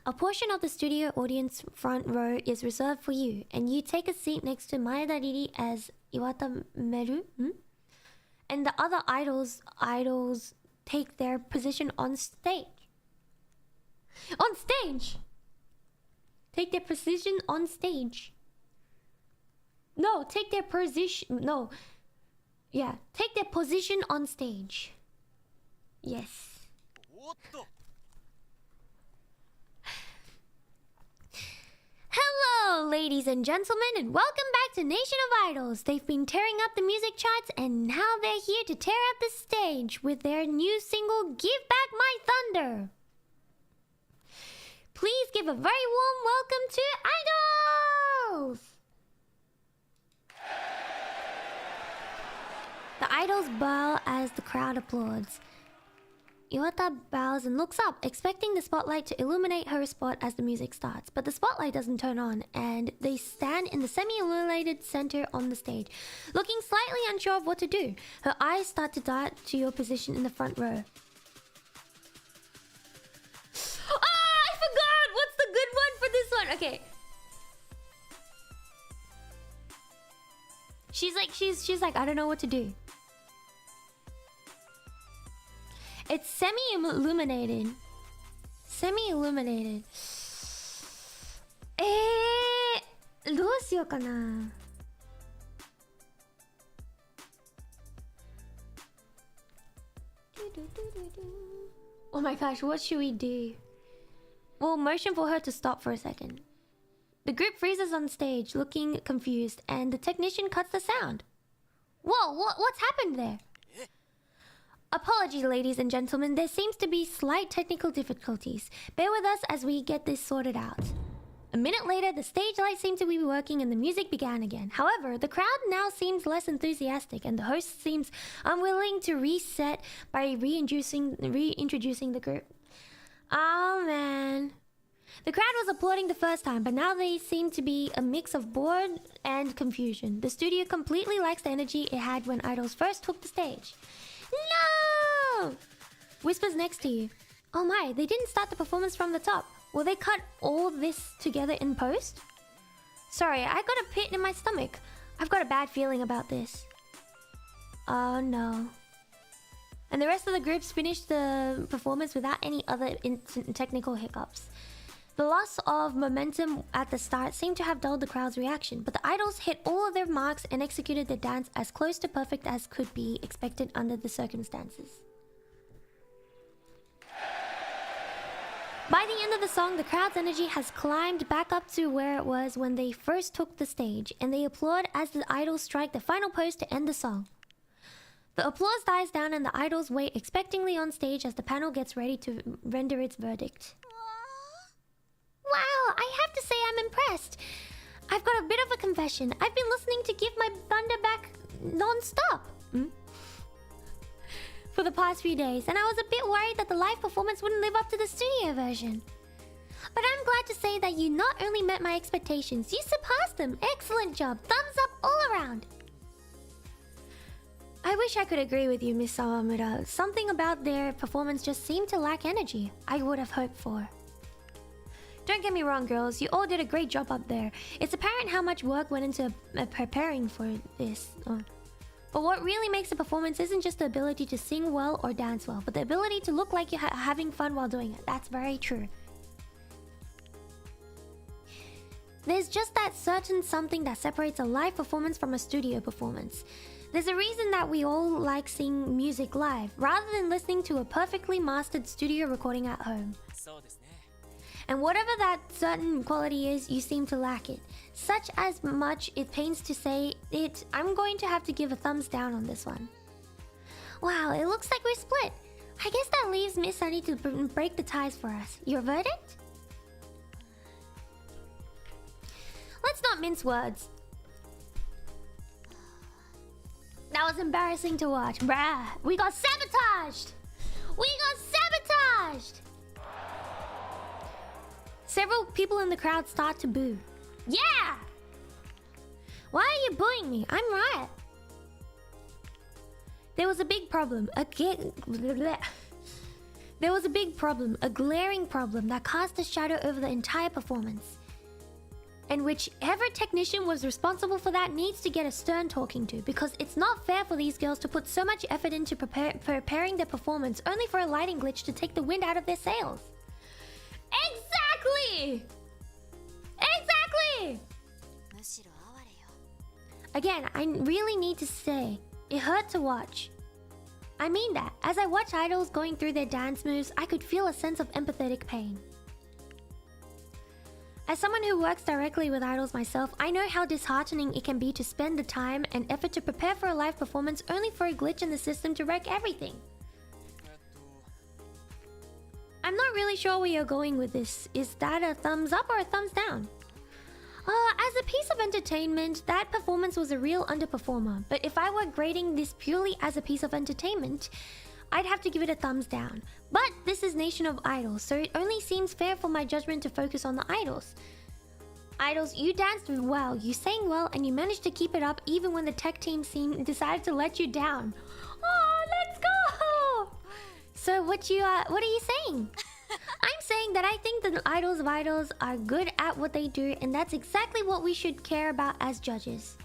A portion of the studio audience front row is reserved for you, and you take a seat next to Maeda Riri as Iwata Meru. And the other idols take their position on stage. On stage! Take their position on stage. No, take their position. No. Yeah, take their position on stage. Yes. Hello, ladies and gentlemen, and welcome back to Nation of Idols. They've been tearing up the music charts, and now they're here to tear up the stage with their new single, Give Back My Thunder. Please give a very warm welcome to Idols! The idols bow as the crowd applauds. Iwata bows and looks up, expecting the spotlight to illuminate her spot as the music starts. But the spotlight doesn't turn on, and they stand in the semi-illuminated center on the stage, looking slightly unsure of what to do. Her eyes start to dart to your position in the front row. Ah, I forgot! What's the good one for this one? Okay. She's like, I don't know what to do. It's semi-illuminated. Semi-illuminated. どうしようかな。Oh my gosh, what should we do? We'll motion for her to stop for a second. The group freezes on stage, looking confused, and the technician cuts the sound. Whoa, what's happened there? Apologies, ladies and gentlemen, there seems to be slight technical difficulties. Bear with us as we get this sorted out. A minute later, the stage lights seemed to be working and the music began again. However, the crowd now seems less enthusiastic and the host seems unwilling to reset by reintroducing the group. Oh man. The crowd was applauding the first time, but now they seem to be a mix of bored and confusion. The studio completely lacks the energy it had when idols first took the stage. No! Whispers next to you. Oh my, they didn't start the performance from the top. Will they cut all this together in post? Sorry, I got a pit in my stomach. I've got a bad feeling about this. Oh no. And the rest of the groups finished the performance without any other technical hiccups. The loss of momentum at the start seemed to have dulled the crowd's reaction, but the idols hit all of their marks and executed their dance as close to perfect as could be expected under the circumstances. By the end of the song, the crowd's energy has climbed back up to where it was when they first took the stage, and they applaud as the idols strike the final pose to end the song. The applause dies down and the idols wait expectantly on stage as the panel gets ready to render its verdict. Wow, I have to say I'm impressed. I've got a bit of a confession. I've been listening to Give My Thunder Back non-stop for the past few days, and I was a bit worried that the live performance wouldn't live up to the studio version. But I'm glad to say that you not only met my expectations, you surpassed them. Excellent job. Thumbs up all around. I wish I could agree with you, Miss Sawamura. Something about their performance just seemed to lack energy I would have hoped for. Don't get me wrong, girls. You all did a great job up there. It's apparent how much work went into preparing for this. But what really makes a performance isn't just the ability to sing well or dance well, but the ability to look like you're having fun while doing it. That's very true. There's just that certain something that separates a live performance from a studio performance. There's a reason that we all like seeing music live, rather than listening to a perfectly mastered studio recording at home. And whatever that certain quality is, you seem to lack it. Such as much it pains to say it, I'm going to have to give a thumbs down on this one. Wow, it looks like we're split. I guess that leaves Miss Sunny to break the ties for us. Your verdict? Let's not mince words. That was embarrassing to watch. Bruh, we got sabotaged! We got sabotaged! Several people in the crowd start to boo. Yeah! Why are you booing me? I'm right. There was a big problem. There was a big problem, a glaring problem that cast a shadow over the entire performance. And whichever technician was responsible for that needs to get a stern talking to, because it's not fair for these girls to put so much effort into preparing their performance only for a lighting glitch to take the wind out of their sails. Exactly! Exactly! Again, I really need to say, it hurt to watch. I mean that. As I watch idols going through their dance moves, I could feel a sense of empathetic pain. As someone who works directly with idols myself, I know how disheartening it can be to spend the time and effort to prepare for a live performance only for a glitch in the system to wreck everything. I'm not really sure where you're going with this. Is that a thumbs up or a thumbs down? As a piece of entertainment, that performance was a real underperformer. But if I were grading this purely as a piece of entertainment, I'd have to give it a thumbs down. But this is Nation of Idols, so it only seems fair for my judgment to focus on the idols. Idols, you danced well, you sang well, and you managed to keep it up even when the tech team decided to let you down. Oh, let's go! So what are you saying? I'm saying that I think the idols of idols are good at what they do, and that's exactly what we should care about as judges.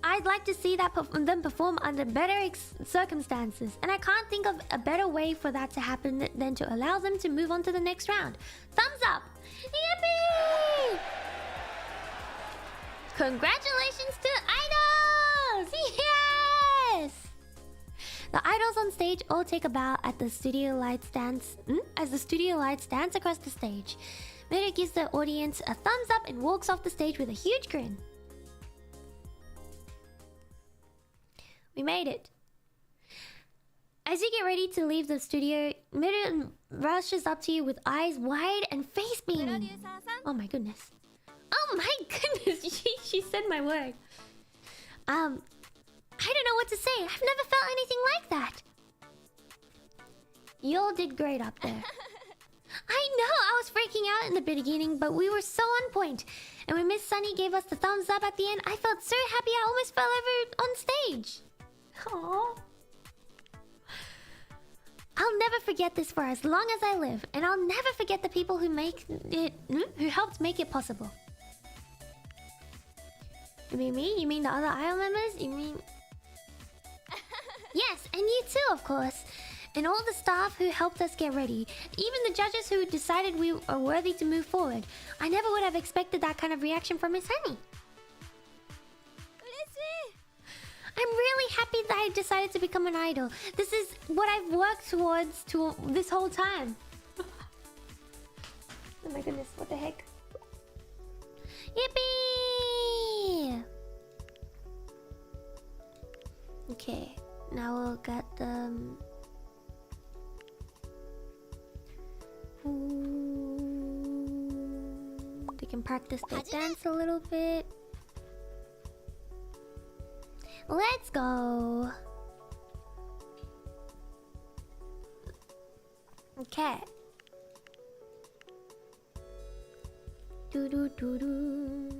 I'd like to see them perform under better circumstances, and I can't think of a better way for that to happen than to allow them to move on to the next round. Thumbs up! Yippee! Congratulations to idols! Yes! The idols on stage all take a bow at the studio lights dance as the studio lights dance across the stage. Miru gives the audience a thumbs up and walks off the stage with a huge grin. We made it. As you get ready to leave the studio, Miru rushes up to you with eyes wide and face beaming. Oh my goodness. Oh my goodness, she said my word. I don't know what to say. I've never felt anything like that. You all did great up there. I know, I was freaking out in the beginning, but we were so on point. And when Miss Sunny gave us the thumbs up at the end, I felt so happy I almost fell over on stage. Aww. I'll never forget this for as long as I live, and I'll never forget the people who who helped make it possible. You mean me? You mean the other ILUNA members? You mean... Yes, and you too, of course. And all the staff who helped us get ready. Even the judges who decided we are worthy to move forward. I never would have expected that kind of reaction from Miss Honey. I'm really happy that I decided to become an idol. This is what I've worked towards this whole time. Oh my goodness, what the heck? Yippee! Okay, now we'll get them. They can practice their dance a little bit. Let's go. Okay. Do do do do.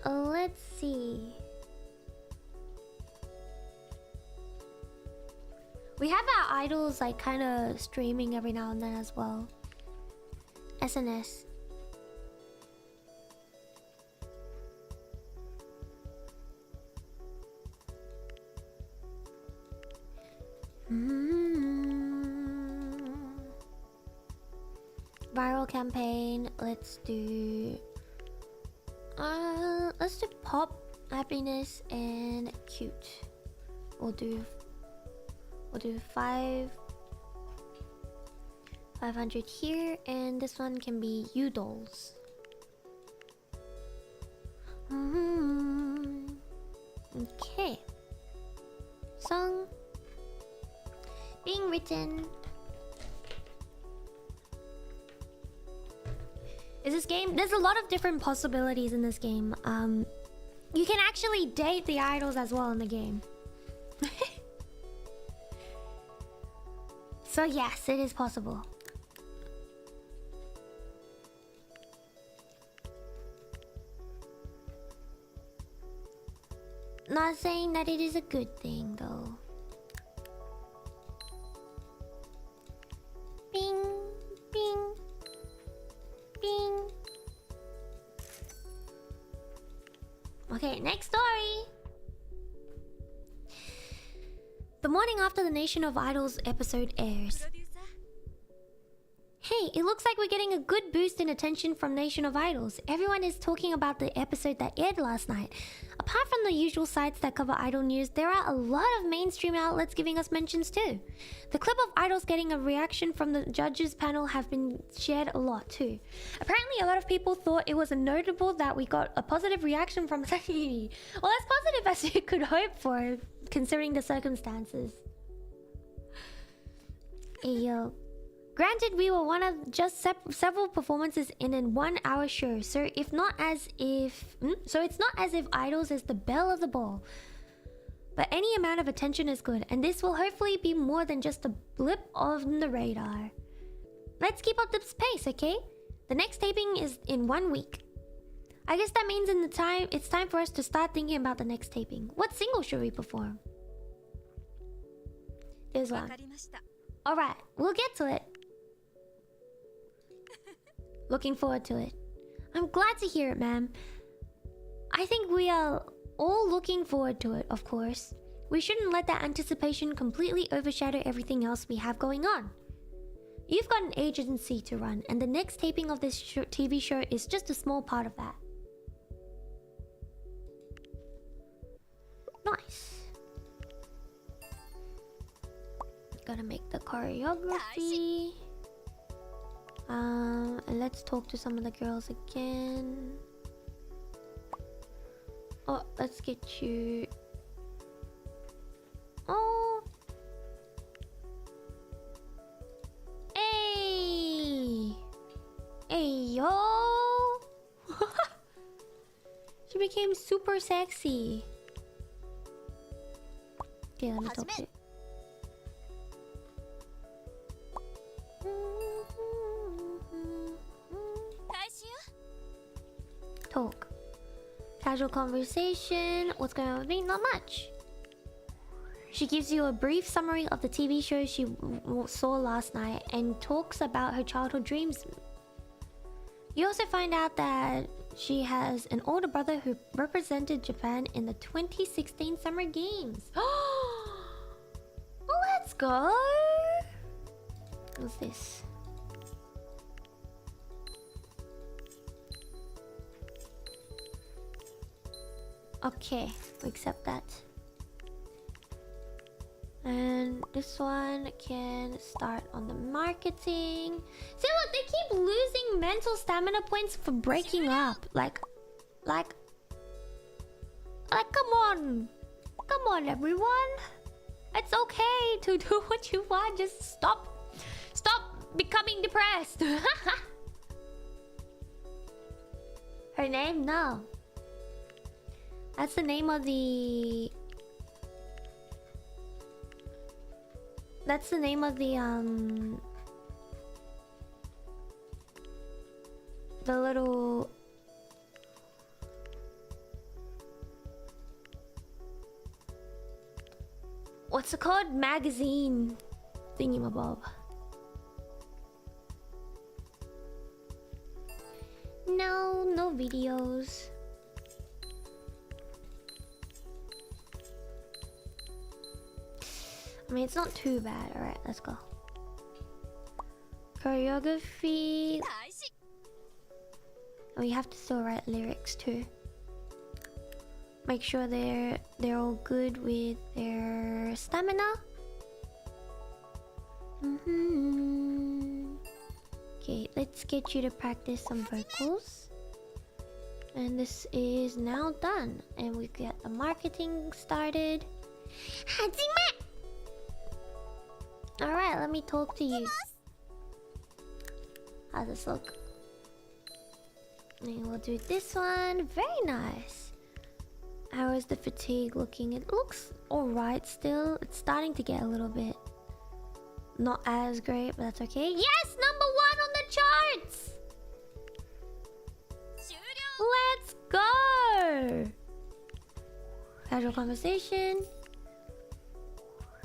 Let's see. We have our idols like kind of streaming every now and then as well. SNS. Viral campaign. Let's do pop, happiness, and cute. We'll do 500 here, and this one can be you dolls. Okay. Song being written. Is this game? There's a lot of different possibilities in this game. You can actually date the idols as well in the game. So yes, it is possible. Not saying that it is a good thing though. Bing, bing, bing. Okay, next story. The morning after the Nation of Idols episode airs. Hey, it looks like we're getting a good boost in attention from Nation of Idols. Everyone is talking about the episode that aired last night. Apart from the usual sites that cover idol news, there are a lot of mainstream outlets giving us mentions too. The clip of idols getting a reaction from the judges panel have been shared a lot too. Apparently a lot of people thought it was notable that we got a positive reaction from Sanji. Well, as positive as you could hope for, considering the circumstances. Hey yo. Granted, we were one of just several performances in a 1 hour show, so it's not as if idols is the belle of the ball. But any amount of attention is good, and this will hopefully be more than just a blip on the radar. Let's keep up this pace, okay? The next taping is in 1 week. I guess that means it's time for us to start thinking about the next taping. What single should we perform? There's one. Alright, we'll get to it. Looking forward to it. I'm glad to hear it, ma'am. I think we are all looking forward to it, of course. We shouldn't let that anticipation completely overshadow everything else we have going on. You've got an agency to run, and the next taping of this TV show is just a small part of that. Nice. Gotta make the choreography. And let's talk to some of the girls again. Oh, let's get you. Oh. Hey. Hey, yo. She became super sexy. Okay, let me talk to you. Talk. Casual conversation. What's going on with me? Not much. She gives you a brief summary of the TV show she saw last night and talks about her childhood dreams. You also find out that she has an older brother who represented Japan in the 2016 Summer Games. Let's go! What's this? Okay, we accept that. And this one can start on the marketing. See, look, they keep losing mental stamina points for breaking up. Like, come on. Come on, everyone. It's okay to do what you want. Just stop becoming depressed. Her name? No. That's the name of the... That's the name of the little... What's it called? Magazine thingamabob. No videos. I mean, it's not too bad. Alright, let's go. Choreography. Oh, you have to still write lyrics too. Make sure they're all good with their stamina. Okay, let's get you to practice some vocals. And this is now done. And we get the marketing started. Hajime! Alright, let me talk to you. How's this look? And we'll do this one. Very nice. How is the fatigue looking? It looks alright still. It's starting to get a little bit not as great, but that's okay. Yes! #1 on the charts! Let's go! Casual conversation.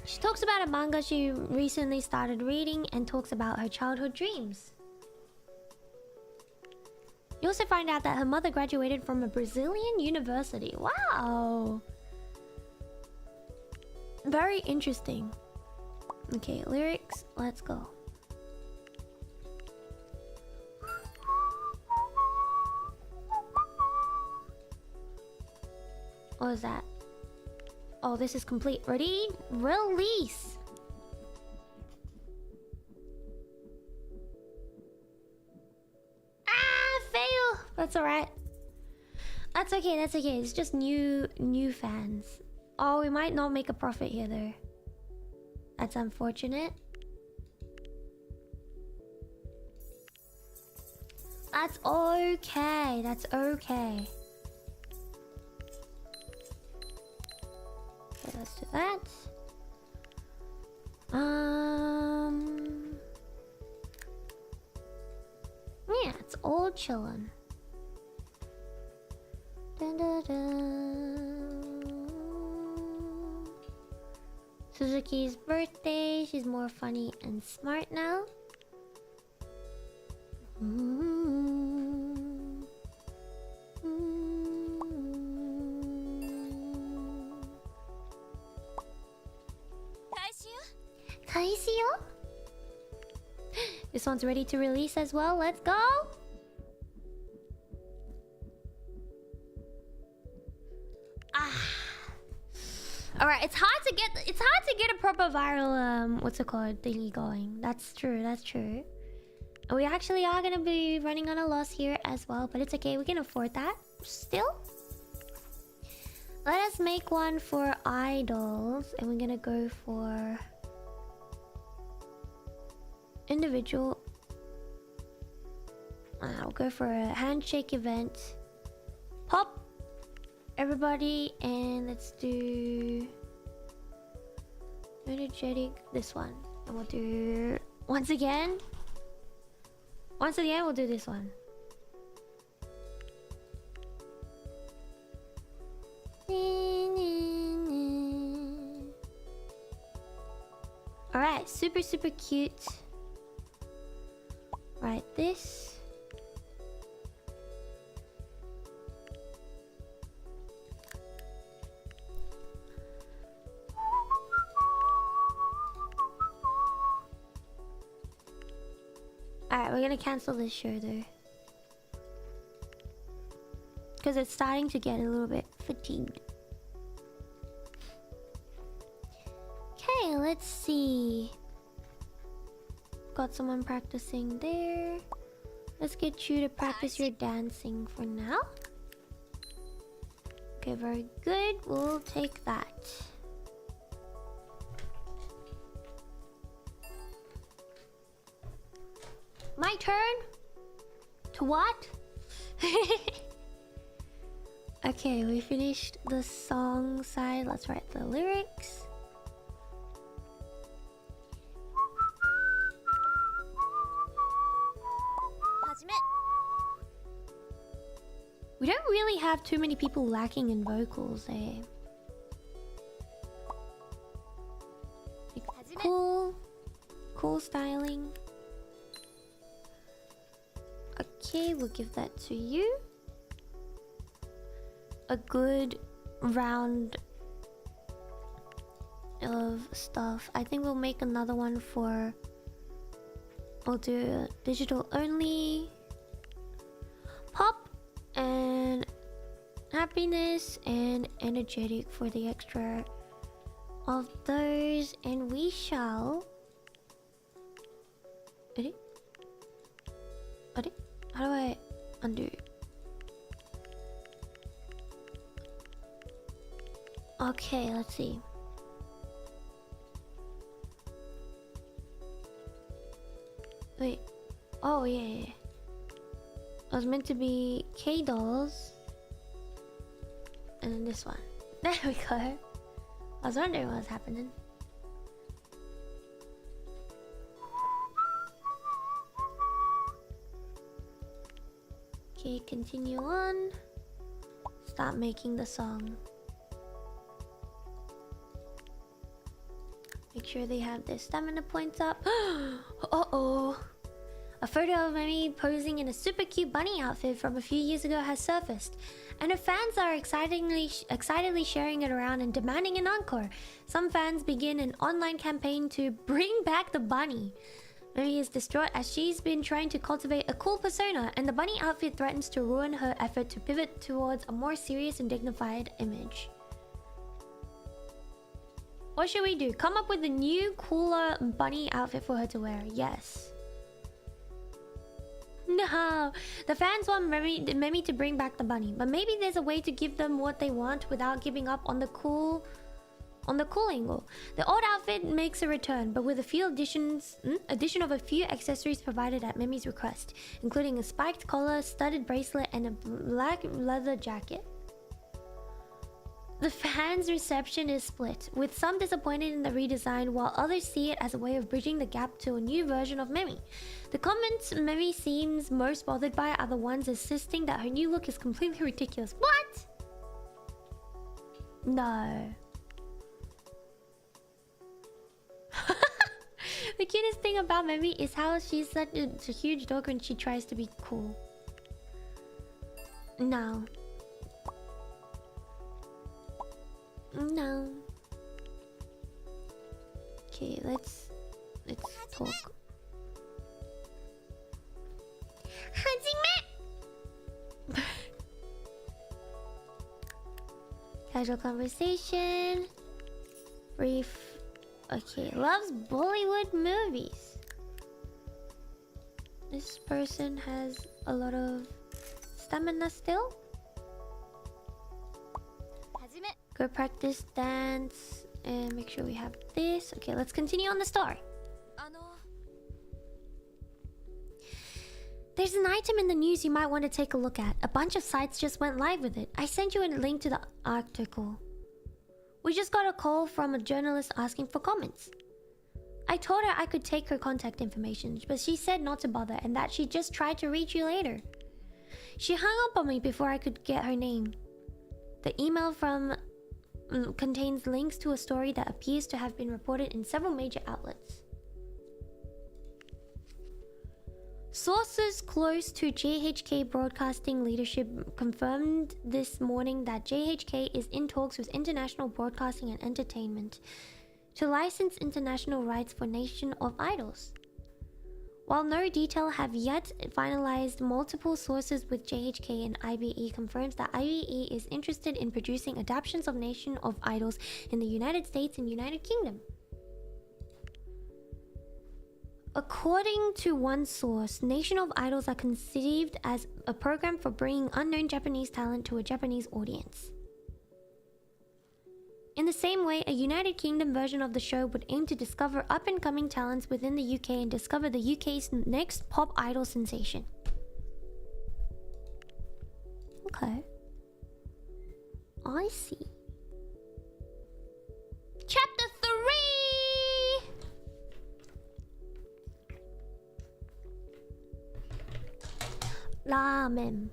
She talks about a manga she recently started reading and talks about her childhood dreams. You also find out that her mother graduated from a Brazilian university. Wow! Very interesting. Okay, lyrics. Let's go. What was that? Oh, this is complete. Ready? Release! Ah, fail! That's alright. That's okay, that's okay. It's just new fans. Oh, we might not make a profit here though. That's unfortunate. That's okay. That's okay. Okay, let's do that. Yeah, it's all chillin'. Dun, dun, dun. Suzuki's birthday. She's more funny and smart now. Kaisio? This one's ready to release as well. Let's go. Alright, it's hard to get a proper viral what's it called thingy going. That's true, that's true. And we actually are gonna be running on a loss here as well, but it's okay, we can afford that still. Let us make one for idols, and we're gonna go for individual. I'll go for a handshake event. Pop everybody, and let's do energetic this one, and we'll do once again we'll do this one. All right, super cute. Right, this. Alright, we're gonna cancel this show though, because it's starting to get a little bit fatigued. Okay, let's see. Got someone practicing there. Let's get you to practice your dancing for now. Okay, very good. We'll take that. My turn? To what? Okay, we finished the song side. Let's write the lyrics. We don't really have too many people lacking in vocals, eh? Cool styling. Okay, we'll give that to you. A good round of stuff. I think we'll make another one for... We'll do digital only. Pop and happiness and energetic for the extra of those. And we shall... Ready? Ready? How do I undo? Okay, let's see. Wait. Oh, yeah. It was meant to be K dolls. And then this one. There we go. I was wondering what was happening. Okay, continue on. Stop making the song. Make sure they have their stamina points up. Uh-oh. A photo of me posing in a super cute bunny outfit from a few years ago has surfaced, and her fans are excitedly sharing it around and demanding an encore. Some fans begin an online campaign to bring back the bunny. Mimi is distraught as she's been trying to cultivate a cool persona, and the bunny outfit threatens to ruin her effort to pivot towards a more serious and dignified image. What should we do? Come up with a new, cooler bunny outfit for her to wear. Yes. No, the fans want Mimi to bring back the bunny, but maybe there's a way to give them what they want without giving up on the cool angle. The old outfit makes a return, but with a few addition of a few accessories provided at Mimi's request, including a spiked collar, studded bracelet, and a black leather jacket. The fans' reception is split, with some disappointed in the redesign, while others see it as a way of bridging the gap to a new version of Mimi. The comments Mimi seems most bothered by are the ones insisting that her new look is completely ridiculous. What? No. The cutest thing about Mimi is how she's such a huge dog when she tries to be cool. No. No. Okay, let's talk. Hajime! Casual conversation. Brief. Okay, loves Bollywood movies. This person has a lot of stamina still. Go practice dance and make sure we have this. Okay, let's continue on the story. There's an item in the news you might want to take a look at. A bunch of sites just went live with it. I sent you a link to the article. We just got a call from a journalist asking for comments. I told her I could take her contact information, but she said not to bother and that she'd just try to reach you later. She hung up on me before I could get her name. The email contains links to a story that appears to have been reported in several major outlets. Sources close to JHK Broadcasting leadership confirmed this morning that JHK is in talks with International Broadcasting and Entertainment to license international rights for Nation of Idols. While no detail have yet finalized, multiple sources with JHK and IBE confirms that IBE is interested in producing adaptations of Nation of Idols in the United States and United Kingdom. According to one source, Nation of Idols are conceived as a program for bringing unknown Japanese talent to a Japanese audience. In the same way, a United Kingdom version of the show would aim to discover up-and-coming talents within the UK and discover the UK's next pop idol sensation. Okay. I see. Chapter 3! Ramen.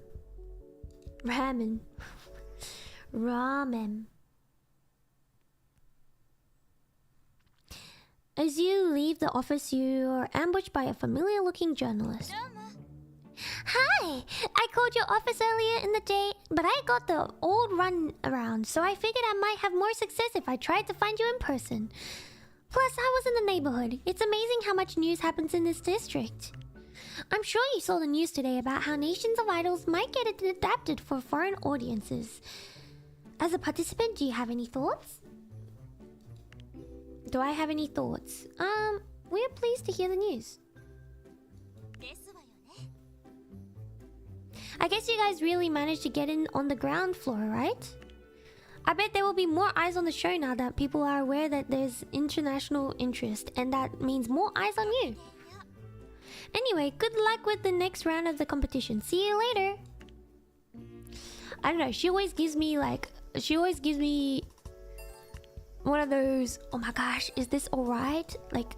As you leave the office, you are ambushed by a familiar-looking journalist. Hi! I called your office earlier in the day, but I got the old run around, so I figured I might have more success if I tried to find you in person. Plus, I was in the neighborhood. It's amazing how much news happens in this district. I'm sure you saw the news today about how Nations of Idols might get it adapted for foreign audiences. As a participant, do you have any thoughts? Do I have any thoughts? We are pleased to hear the news. I guess you guys really managed to get in on the ground floor, right? I bet there will be more eyes on the show now that people are aware that there's international interest, and that means more eyes on you. Anyway, good luck with the next round of the competition. See you later. I don't know, she always gives me one of those, oh my gosh, is this alright? Like,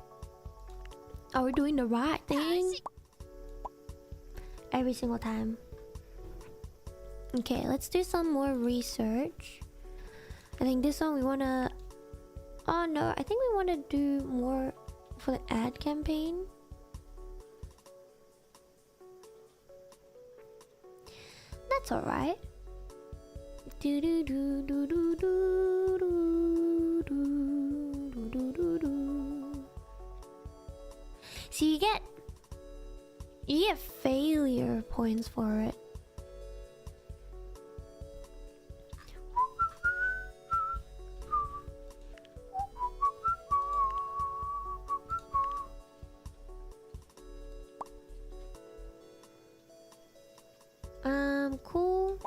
are we doing the right thing? Every single time. Okay, let's do some more research. I think this one we wanna... Oh no, I think we wanna do more for the ad campaign. That's alright. So you get failure points for it. Cool.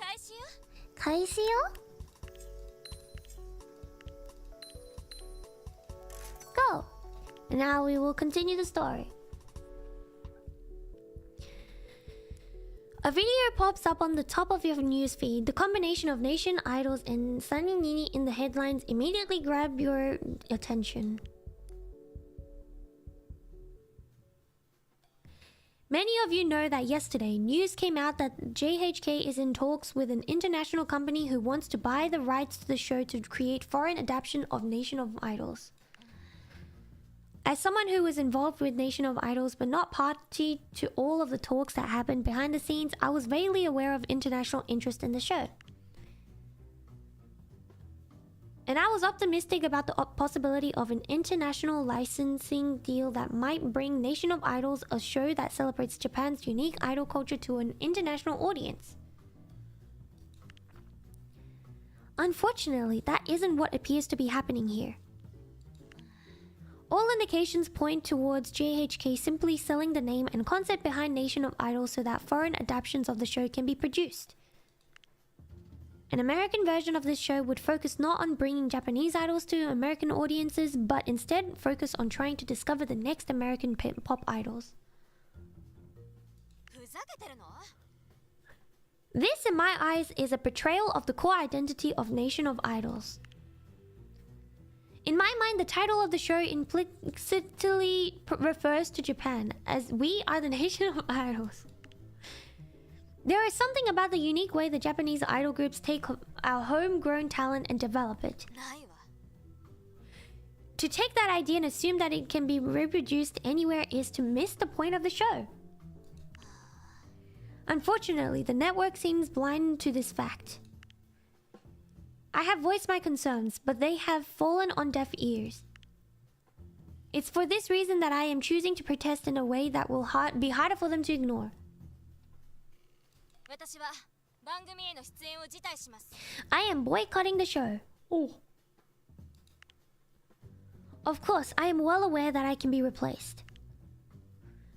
開始よ? Go. Now we will continue the story. A video pops up on the top of your newsfeed. The combination of nation idols and Sunny Nini in the headlines immediately grab your attention. Many of you know that yesterday, news came out that JHK is in talks with an international company who wants to buy the rights to the show to create foreign adaptation of Nation of Idols. As someone who was involved with Nation of Idols but not party to all of the talks that happened behind the scenes, I was vaguely aware of international interest in the show. And I was optimistic about the possibility of an international licensing deal that might bring Nation of Idols, a show that celebrates Japan's unique idol culture, to an international audience. Unfortunately, that isn't what appears to be happening here. All indications point towards JHK simply selling the name and concept behind Nation of Idols so that foreign adaptations of the show can be produced. An American version of this show would focus not on bringing Japanese idols to American audiences, but instead focus on trying to discover the next American pop idols. This, in my eyes, is a betrayal of the core identity of Nation of Idols. In my mind, the title of the show implicitly refers to Japan, as we are the Nation of Idols. There is something about the unique way the Japanese idol groups take our homegrown talent and develop it. To take that idea and assume that it can be reproduced anywhere is to miss the point of the show. Unfortunately, the network seems blind to this fact. I have voiced my concerns, but they have fallen on deaf ears. It's for this reason that I am choosing to protest in a way that will be harder for them to ignore. I am boycotting the show. Oh. Of course, I am well aware that I can be replaced.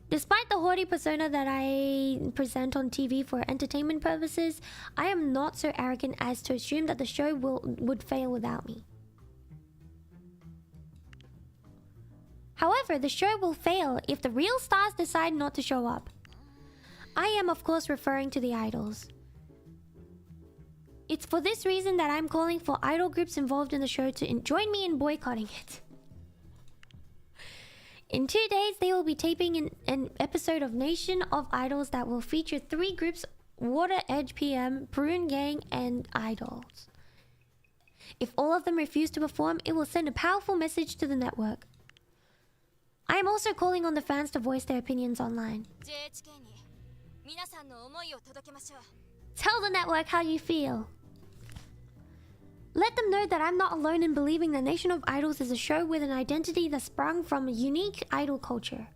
Despite the haughty persona that I present on TV for entertainment purposes, I am not so arrogant as to assume that the show would fail without me. However, the show will fail if the real stars decide not to show up. I am, of course, referring to the idols. It's for this reason that I'm calling for idol groups involved in the show to join me in boycotting it. In 2 days, they will be taping an episode of Nation of Idols that will feature 3 groups: Water Edge PM, Prune Gang, and Idols. If all of them refuse to perform, it will send a powerful message to the network. I am also calling on the fans to voice their opinions online. Tell the network how you feel. Let them know that I'm not alone in believing that Nation of Idols is a show with an identity that sprung from a unique idol culture.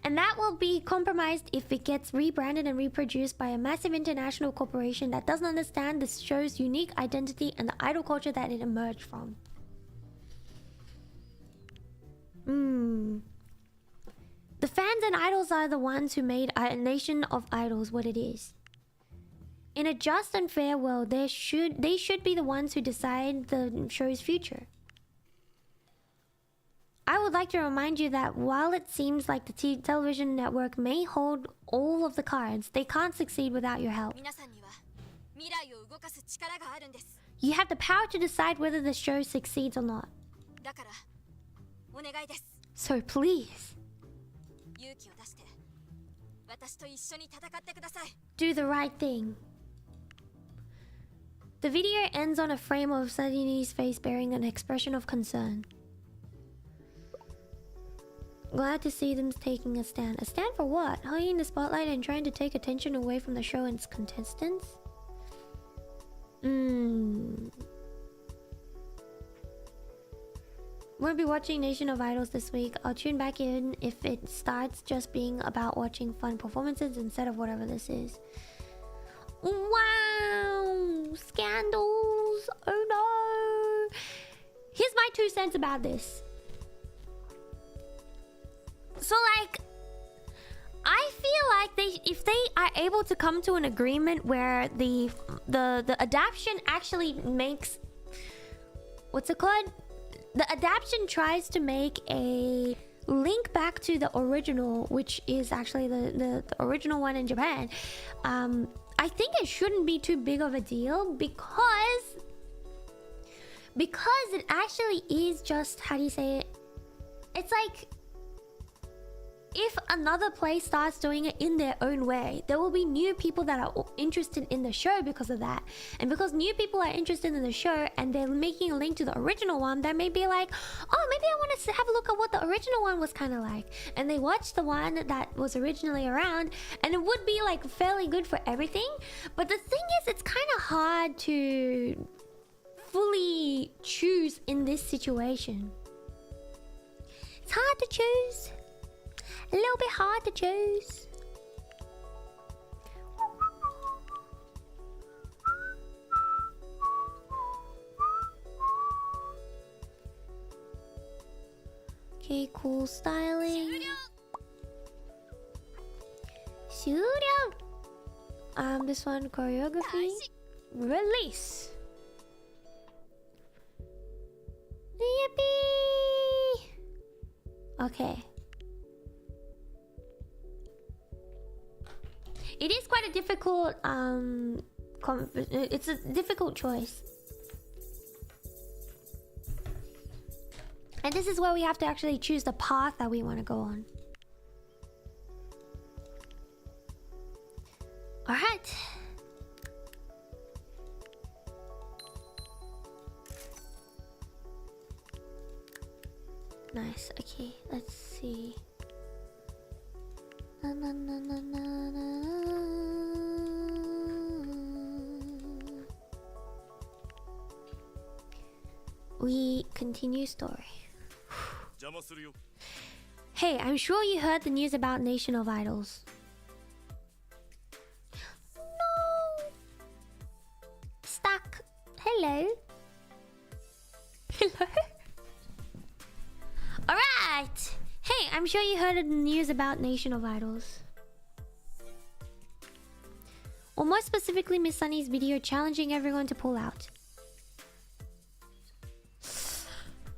And that will be compromised if it gets rebranded and reproduced by a massive international corporation that doesn't understand the show's unique identity and the idol culture that it emerged from. The fans and idols are the ones who made Nation of Idols what it is. In a just and fair world, they should be the ones who decide the show's future. I would like to remind you that while it seems like the television network may hold all of the cards, they can't succeed without your help. You have the power to decide whether the show succeeds or not. So please, do the right thing. The video ends on a frame of Sadini's face bearing an expression of concern. Glad to see them taking a stand. A stand for what? Hogging the spotlight and trying to take attention away from the show and its contestants? Won't be watching Nation of Idols this week. I'll tune back in if it starts just being about watching fun performances instead of whatever this is. Wow! Scandals! Oh no! Here's my 2 cents about this. So like, I feel like if they are able to come to an agreement where the adaptation actually makes, what's it called? The adaptation tries to make a link back to the original, which is actually the original one in Japan. I think it shouldn't be too big of a deal because it actually is just, how do you say it? It's like, if another place starts doing it in their own way, there will be new people that are interested in the show because of that. And because new people are interested in the show and they're making a link to the original one, they may be like, oh, maybe I want to have a look at what the original one was kind of like. And they watch the one that was originally around, and it would be like fairly good for everything. But the thing is, it's kind of hard to fully choose in this situation. It's hard to choose. A little bit hard to choose. Okay, cool styling. Studio. This one, choreography. Release. Yippee! Okay. It is quite a difficult, it's a difficult choice. And this is where we have to actually choose the path that we want to go on. Alright. Nice, okay, let's see. Na, na, na, na, na, na. We continue story. Hey, I'm sure you heard the news about Nation of Idols. No. Stuck. Hello. Hello. All right. Hey, I'm sure you heard of the news about Nation of Idols. Or more specifically, Miss Sunny's video challenging everyone to pull out.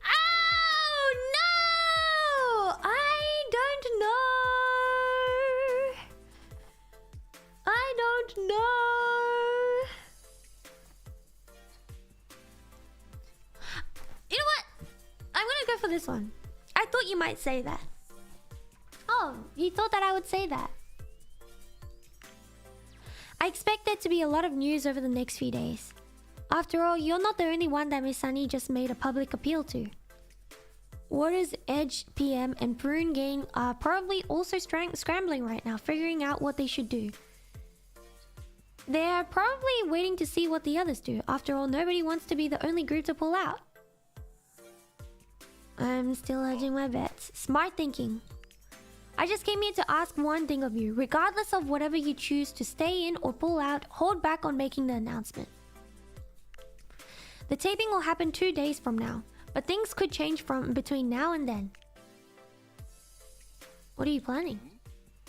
Oh no! I don't know. I don't know. You know what? I'm gonna go for this one. I thought you might say that. Oh, you thought that I would say that. I expect there to be a lot of news over the next few days. After all, you're not the only one that Miss Sunny just made a public appeal to. Waters, Edge, PM, and Prune Gang are probably also scrambling right now, figuring out what they should do. They're probably waiting to see what the others do. After all, nobody wants to be the only group to pull out. I'm still hedging my bets. Smart thinking. I just came here to ask one thing of you. Regardless of whatever you choose to stay in or pull out, hold back on making the announcement. The taping will happen 2 days from now, but things could change from between now and then. What are you planning?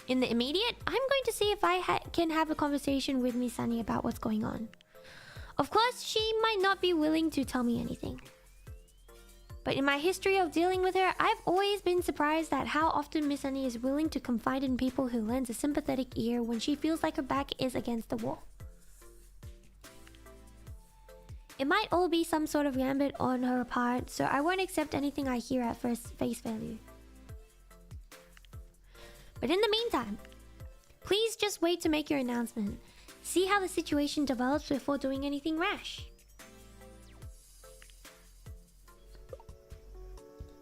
In the immediate, I'm going to see if I can have a conversation with Miss Sunny about what's going on. Of course, she might not be willing to tell me anything. But in my history of dealing with her, I've always been surprised at how often Miss Sunny is willing to confide in people who lends a sympathetic ear when she feels like her back is against the wall. It might all be some sort of gambit on her part, so I won't accept anything I hear at face value. But in the meantime, please just wait to make your announcement. See how the situation develops before doing anything rash.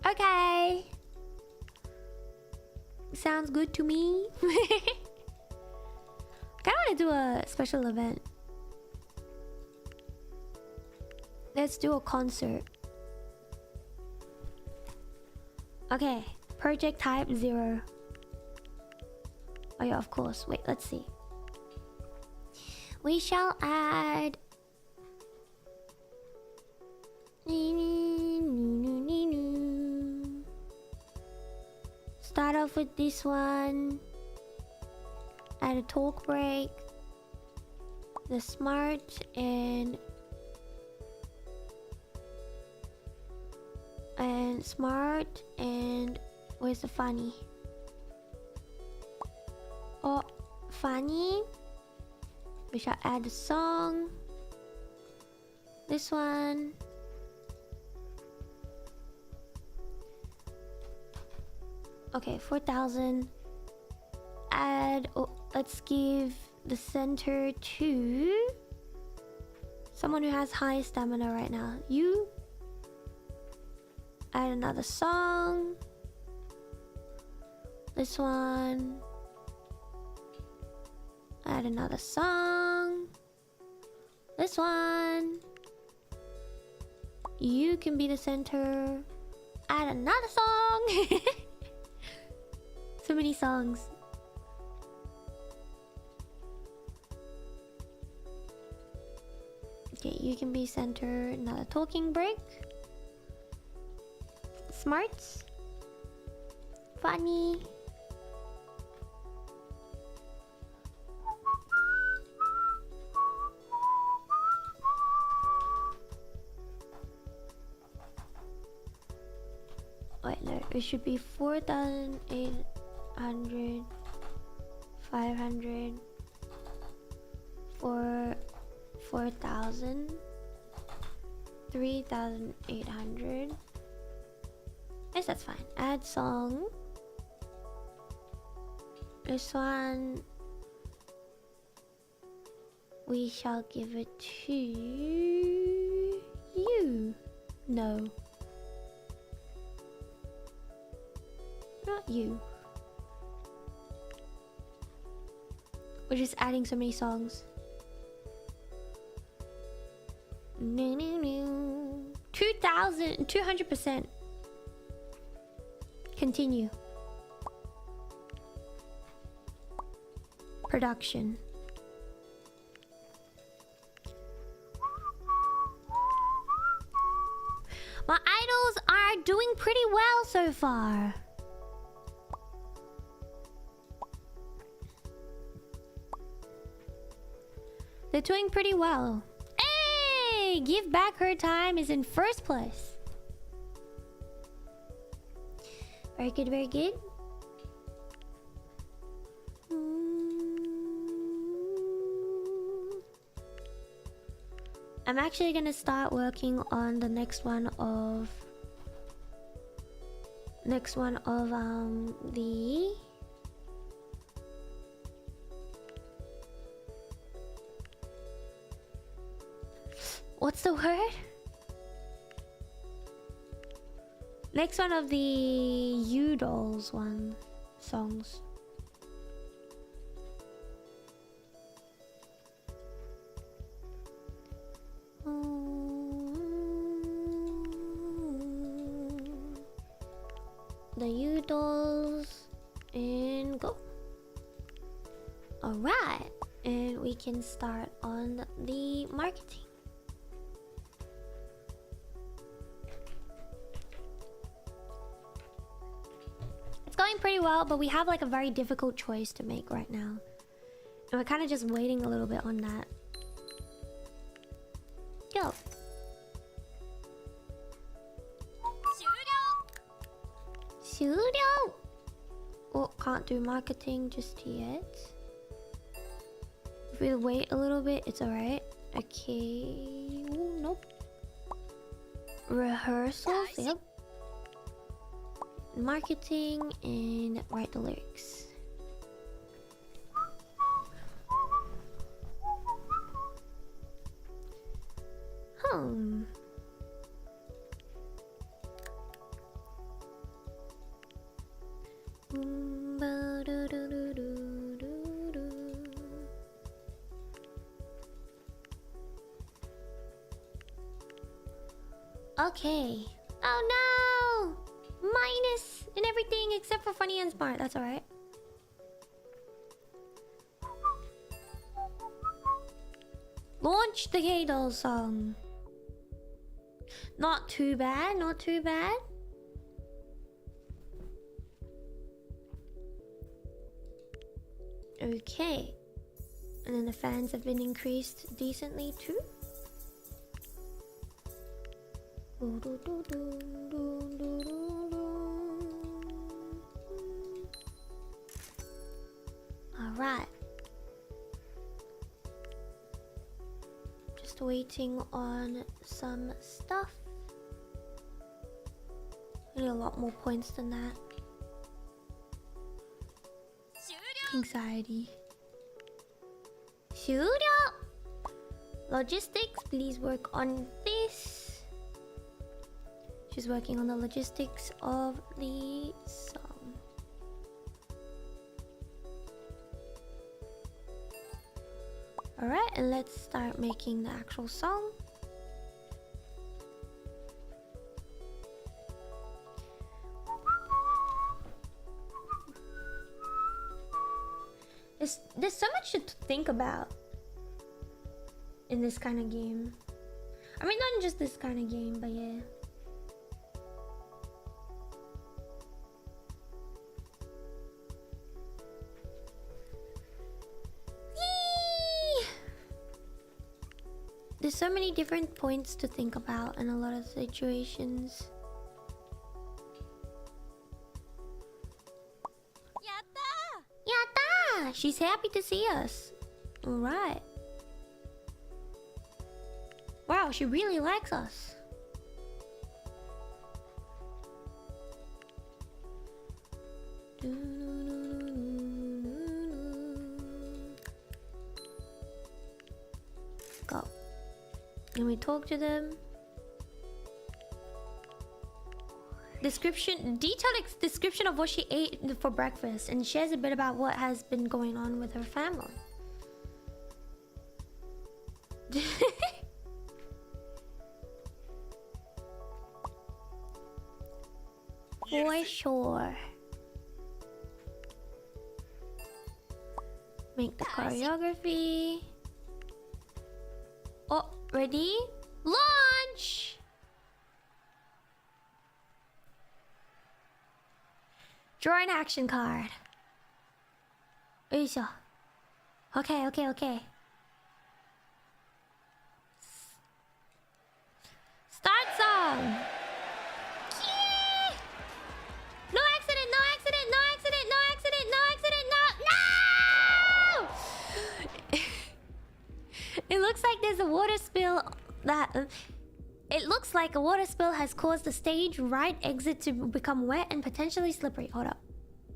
Okay. Sounds good to me. I kinda wanna do a special event. Let's do a concert. Okay, project type 0. Oh yeah, of course. Wait, let's see. We shall add... Start off with this one. Add a talk break. The smart and smart and where's the funny? Oh, funny. We shall add a song. This one. Okay, 4,000. Add. Oh, let's give the center to someone who has high stamina right now. You. Add another song. This one. Add another song. This one. You can be the center. Add another song. So many songs. Okay, you can be center. Another talking break. Smarts. Funny. Wait, no, it should be 4,800, 500, 4,000, 3,800. Yes, that's fine. Add song. This one we shall give it to you. No. Not you. We're just adding so many songs. No, no, no. 2,000, 200%. Continue. Production. My idols are doing pretty well so far. They're doing pretty well. Hey! Give Back Her Time is in first place. Very good, very good. I'm actually gonna start working on the next one of the what's the word? Next one of the You Dolls songs. The You Dolls and go. Alright, and we can start on the marketing. Going pretty well, but we have like a very difficult choice to make right now, and we're kind of just waiting a little bit on that. Go. Studio. Oh, can't do marketing just yet. If we wait a little bit, it's alright. Okay. Ooh, nope. Rehearsals. Yep. Marketing and write the lyrics. Okay. Oh no! Minus except for funny and smart. That's alright. Launch the K-Doll song. Not too bad, not too bad. Okay. And then the fans have been increased decently too. Alright. Just waiting on some stuff. I need a lot more points than that. Anxiety. 終了! Logistics, please work on this. She's working on the logistics of the song. Alright, and let's start making the actual song. There's so much to think about in this kind of game. I mean, not in just this kind of game, but yeah. Yee! There's so many different points to think about in a lot of situations. Yatta! She's happy to see us. Alright. Wow, she really likes us. Go. And we talk to them. Detailed description of what she ate for breakfast, and shares a bit about what has been going on with her family. For sure. Make the choreography. Oh, ready? Launch! Draw an action card. Okay. Start song! Yee! No accident, no accident, no accident, no accident, no accident, no... It looks like there's a water spill that... It looks like a water spill has caused the stage right exit to become wet and potentially slippery. Hold up.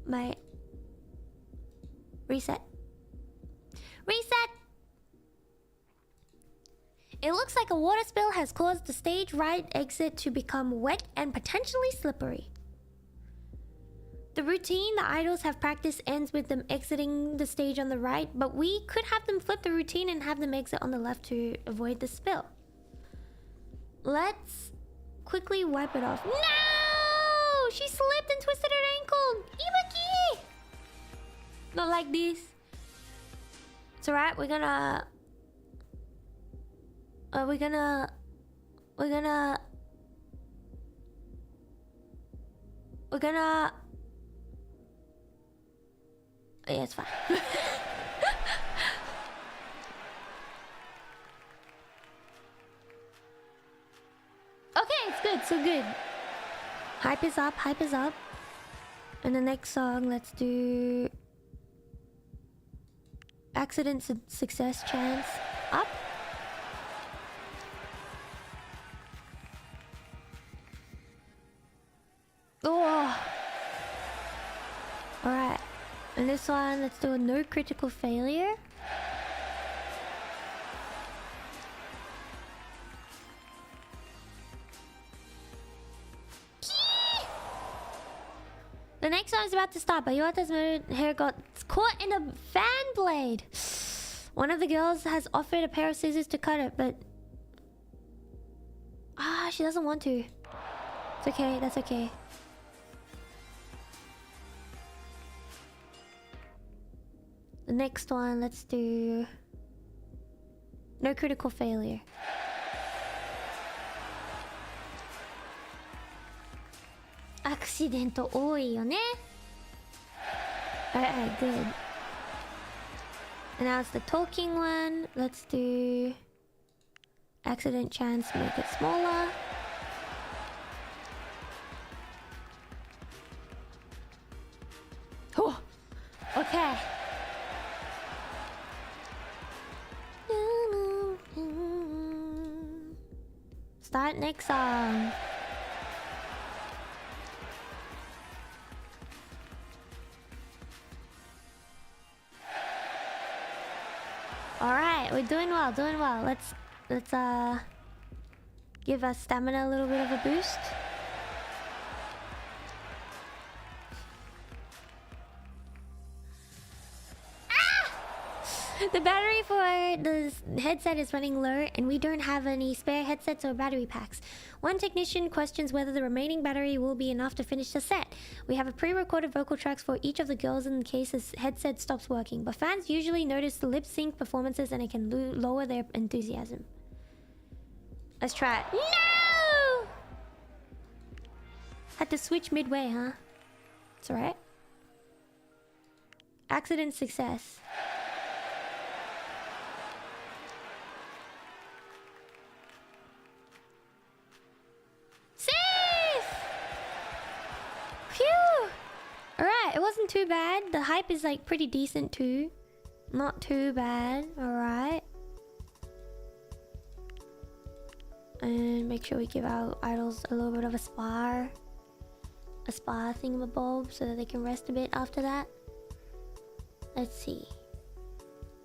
My... Reset. It looks like a water spill has caused the stage right exit to become wet and potentially slippery. The routine the idols have practiced ends with them exiting the stage on the right, but we could have them flip the routine and have them exit on the left to avoid the spill. Let's quickly wipe it off. No! She slipped and twisted her ankle! Ibaki! Not like this. It's alright, we're gonna... We're gonna... Yeah, it's fine. Okay, it's good, so good. Hype is up, hype is up. And the next song, let's do... Accident success chance up. Oh! Alright. And this one, let's do a no critical failure. The next one is about to start, but Yuata's hair got caught in a fan blade. One of the girls has offered a pair of scissors to cut it, but... she doesn't want to. It's okay, that's okay. The next one, let's do... No critical failure. Accident 多いよね. Alright, good. And now it's the talking one. Let's do... Accident chance, make it smaller. Oh! Okay. Start next song. Alright, we're doing well, doing well. Let's give our stamina a little bit of a boost. The battery for the headset is running low, and we don't have any spare headsets or battery packs. One technician questions whether the remaining battery will be enough to finish the set. We have a pre-recorded vocal tracks for each of the girls in case the headset stops working, but fans usually notice the lip-sync performances and it can lower their enthusiasm. Let's try it. No! Had to switch midway, huh? It's alright. Accident success. Alright, it wasn't too bad. The hype is like pretty decent too. Not too bad. Alright. And make sure we give our idols a little bit of a spa. A spa thingamabob so that they can rest a bit after that. Let's see.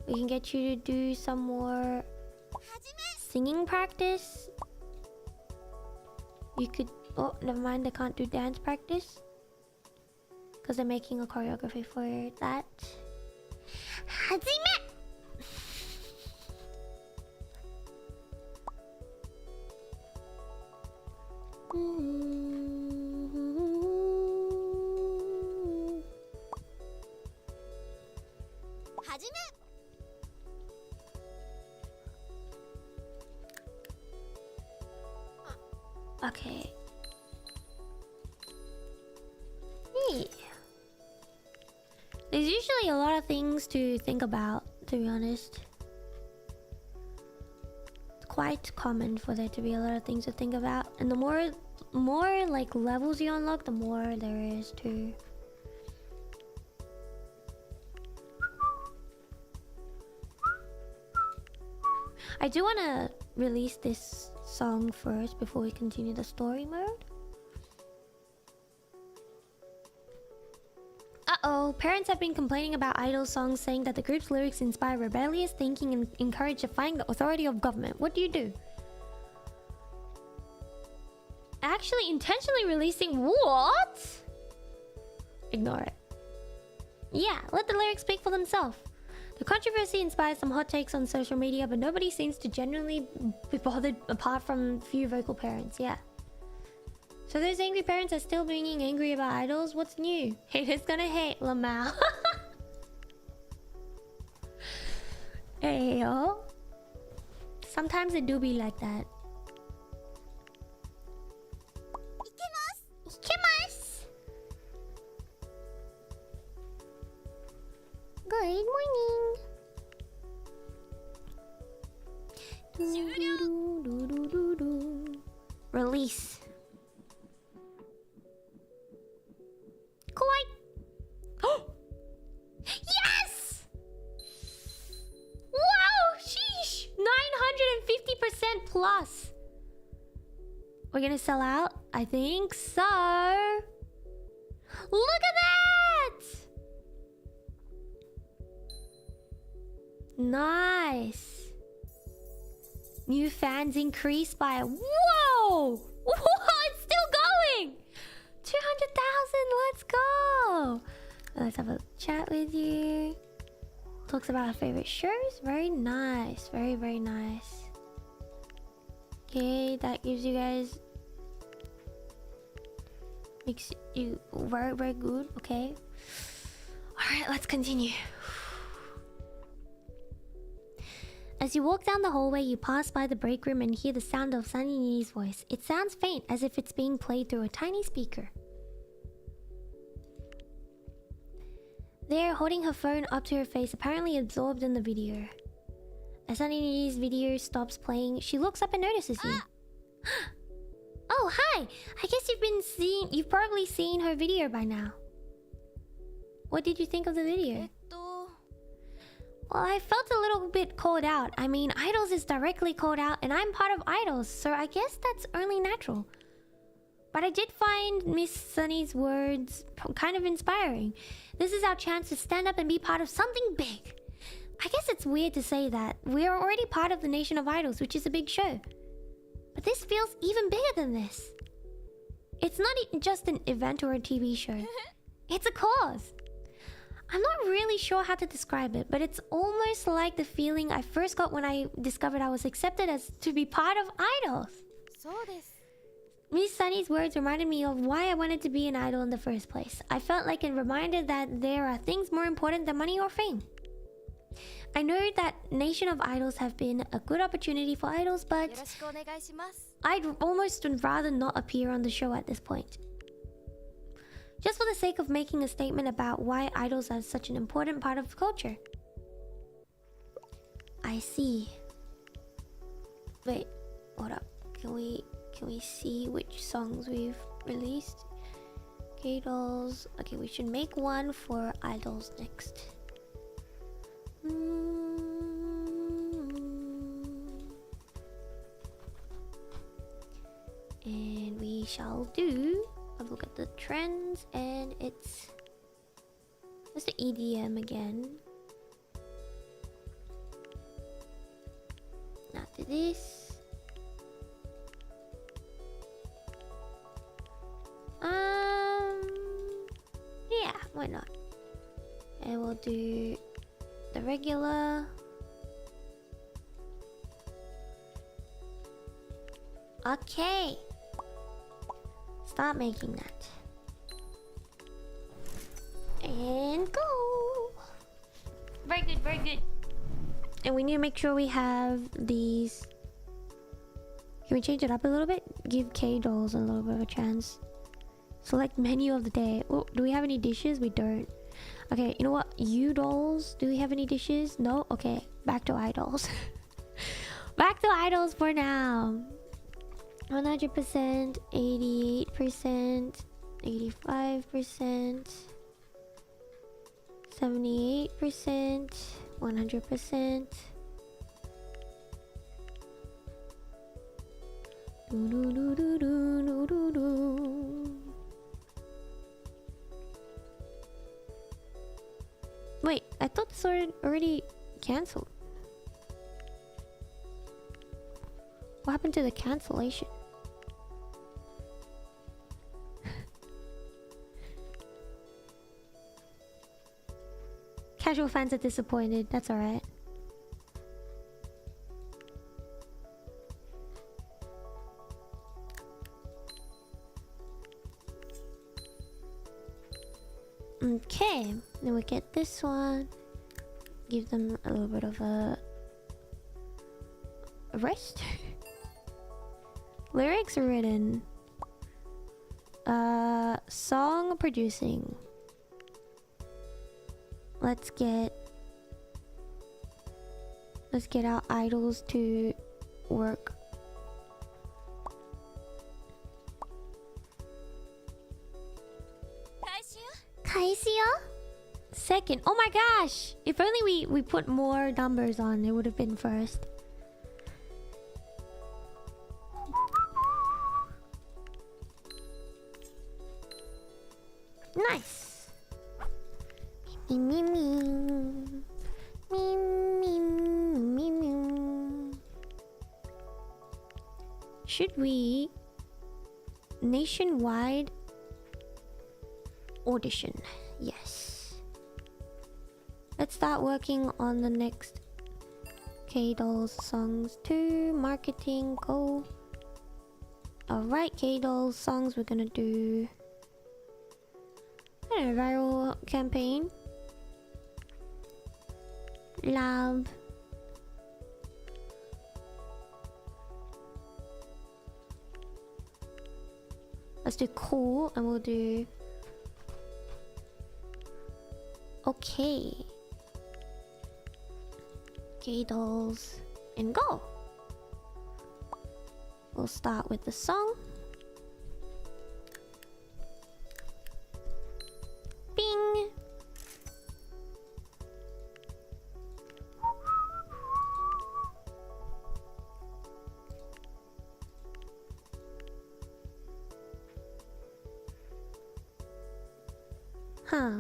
We can get you to do some more singing practice. You could... Oh, never mind. I can't do dance practice. Because I'm making a choreography for that. Hajime! Hajime! Okay. Yeah. There's usually a lot of things to think about, to be honest. It's quite common for there to be a lot of things to think about. And the more like levels you unlock, the more there is too. I do want to release this song first before we continue the story mode. Uh-oh, parents have been complaining about idol songs, saying that the group's lyrics inspire rebellious thinking and encourage defying the authority of government. What do? Actually intentionally releasing what? Ignore it. Yeah, let the lyrics speak for themselves. The controversy inspires some hot takes on social media, but nobody seems to genuinely be bothered apart from few vocal parents, yeah. So those angry parents are still being angry about idols? What's new? Haters gonna hate, Lamau. Hey yo. Sometimes it do be like that. Ikemasu! Good morning. Release. Yes! Wow! Sheesh! 950% plus. We're gonna sell out? I think so. Look at that! Nice. New fans increased by... Whoa! Whoa! It's still going! 200,000! Let's go! Let's have a chat with you. Talks about our favorite shows. Very nice. Very, very nice. Okay, that gives you guys... Makes you very, very good. Okay. Alright, let's continue. As you walk down the hallway, you pass by the break room and hear the sound of Sanini's voice. It sounds faint, as if it's being played through a tiny speaker. There, holding her phone up to her face, apparently absorbed in the video. As Sanini's video stops playing, she looks up and notices you. Oh, hi! I guess you've probably seen her video by now. What did you think of the video? Well, I felt a little bit called out. I mean, Idols is directly called out, and I'm part of Idols, so I guess that's only natural. But I did find Miss Sunny's words kind of inspiring. This is our chance to stand up and be part of something big. I guess it's weird to say that. We are already part of the Nation of Idols, which is a big show. But this feels even bigger than this. It's not just an event or a TV show. It's a cause. I'm not really sure how to describe it, but it's almost like the feeling I first got when I discovered I was accepted as to be part of Idols. Miss Sunny's words reminded me of why I wanted to be an idol in the first place. I felt like a reminder that there are things more important than money or fame. I know that Nation of Idols have been a good opportunity for idols, but I'd almost rather not appear on the show at this point. Just for the sake of making a statement about why idols are such an important part of culture. I see. Wait, hold up. Can we see which songs we've released? K-Dolls. Okay, we should make one for idols next. And we shall do a look at the trends, and it's the EDM again. After this, yeah, why not? And we'll do the regular. Okay. Start making that. And go. Very good, very good. And we need to make sure we have these. Can we change it up a little bit? Give K-Dolls a little bit of a chance. Select menu of the day. Oh, do we have any dishes? We don't. Okay, you know what? U-Dolls, do we have any dishes? No? Okay, back to idols. Back to idols for now. 100%, 88%, 85%, 78%, 100%. Do do do do do do do. Wait, I thought this already cancelled. What happened to the cancellation? Casual fans are disappointed. That's alright. Okay, then we get this one. Give them a little bit of a rest. Lyrics written. Song producing. Let's get our idols to work. Kaisiyo? Second. Oh my gosh! If only we put more numbers on, it would have been first. Nice. Me me me me me me me. Should we nationwide audition? Yes. Let's start working on the next K-Dolls songs too. Marketing, go. Alright, K-Dolls songs, we're gonna do a viral campaign. Love. Let's do cool, and we'll do... Okay. Gay dolls. And go. We'll start with the song. Bing. Huh.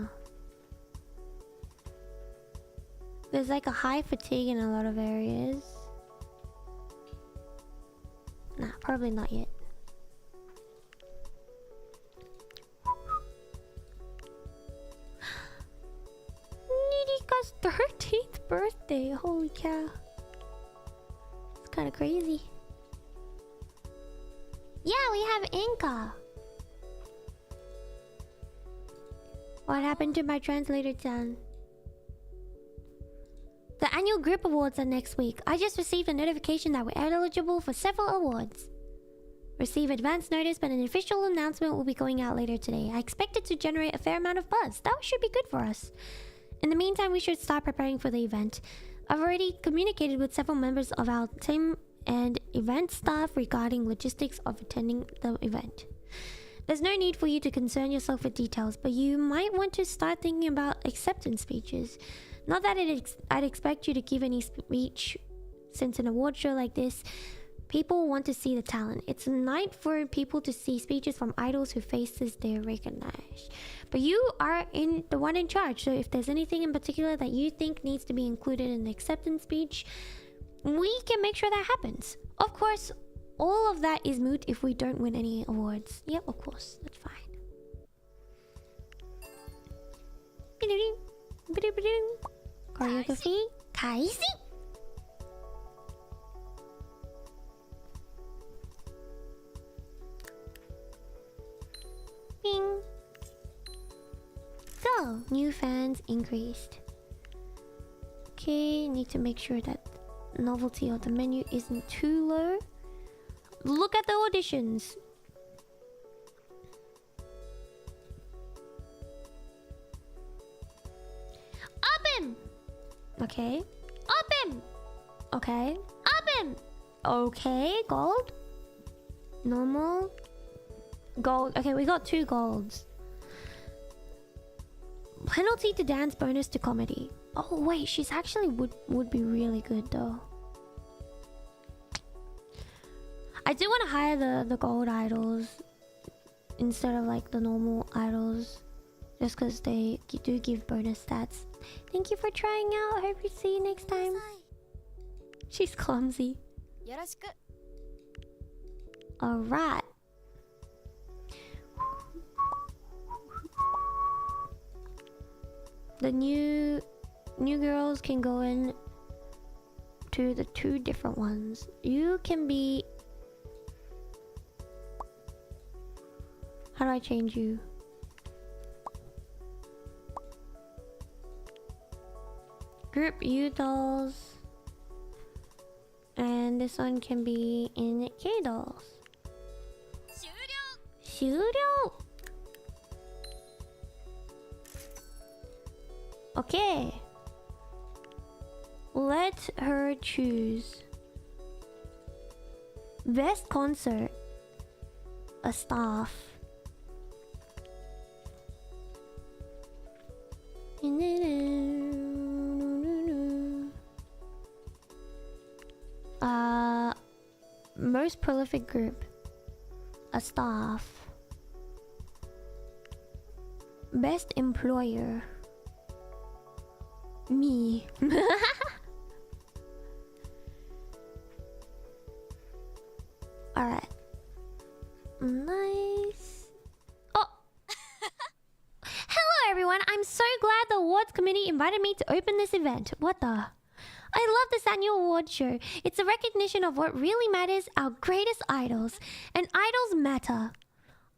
There's like a high fatigue in a lot of areas. Nah, probably not yet. Nidika's 13th birthday. Holy cow. It's kind of crazy. Yeah, we have Inca. What happened to my translator-chan? The annual group awards are next week. I just received a notification that we're eligible for several awards. Receive advance notice, but an official announcement will be going out later today. I expect it to generate a fair amount of buzz. That should be good for us. In the meantime, we should start preparing for the event. I've already communicated with several members of our team and event staff regarding logistics of attending the event. There's no need for you to concern yourself with details, but you might want to start thinking about acceptance speeches. Not that I'd expect you to give any speech, since an award show like this, people want to see the talent. It's a night for people to see speeches from idols whose faces they recognize. But you are the one in charge, so if there's anything in particular that you think needs to be included in the acceptance speech, we can make sure that happens. Of course, all of that is moot if we don't win any awards. Yep, of course, that's fine. Choreography, kaisi. Bing. Go. New fans increased. Okay, need to make sure that novelty of the menu isn't too low. Look at the auditions. Up him. Okay. Up him. Okay. Up him. Okay. Gold. Normal. Gold. Okay, we got 2 golds. Penalty to dance, bonus to comedy. Oh wait, she's actually would be really good though. I do want to hire the gold idols instead of like the normal idols, just because they do give bonus stats. Thank you for trying out. I hope we see you next time. She's clumsy. Alright. The new girls can go in to the 2 different ones. You can be... How do I change you? Group U dolls. And this one can be in K dolls. 終了! Okay. Let her choose. Best concert. A staff. Most prolific group. A staff. Best employer. Me. Alright. Nice. Oh! Hello everyone! I'm so glad the awards committee invited me to open this event. What the? I love this annual award show. It's a recognition of what really matters, our greatest idols. And idols matter.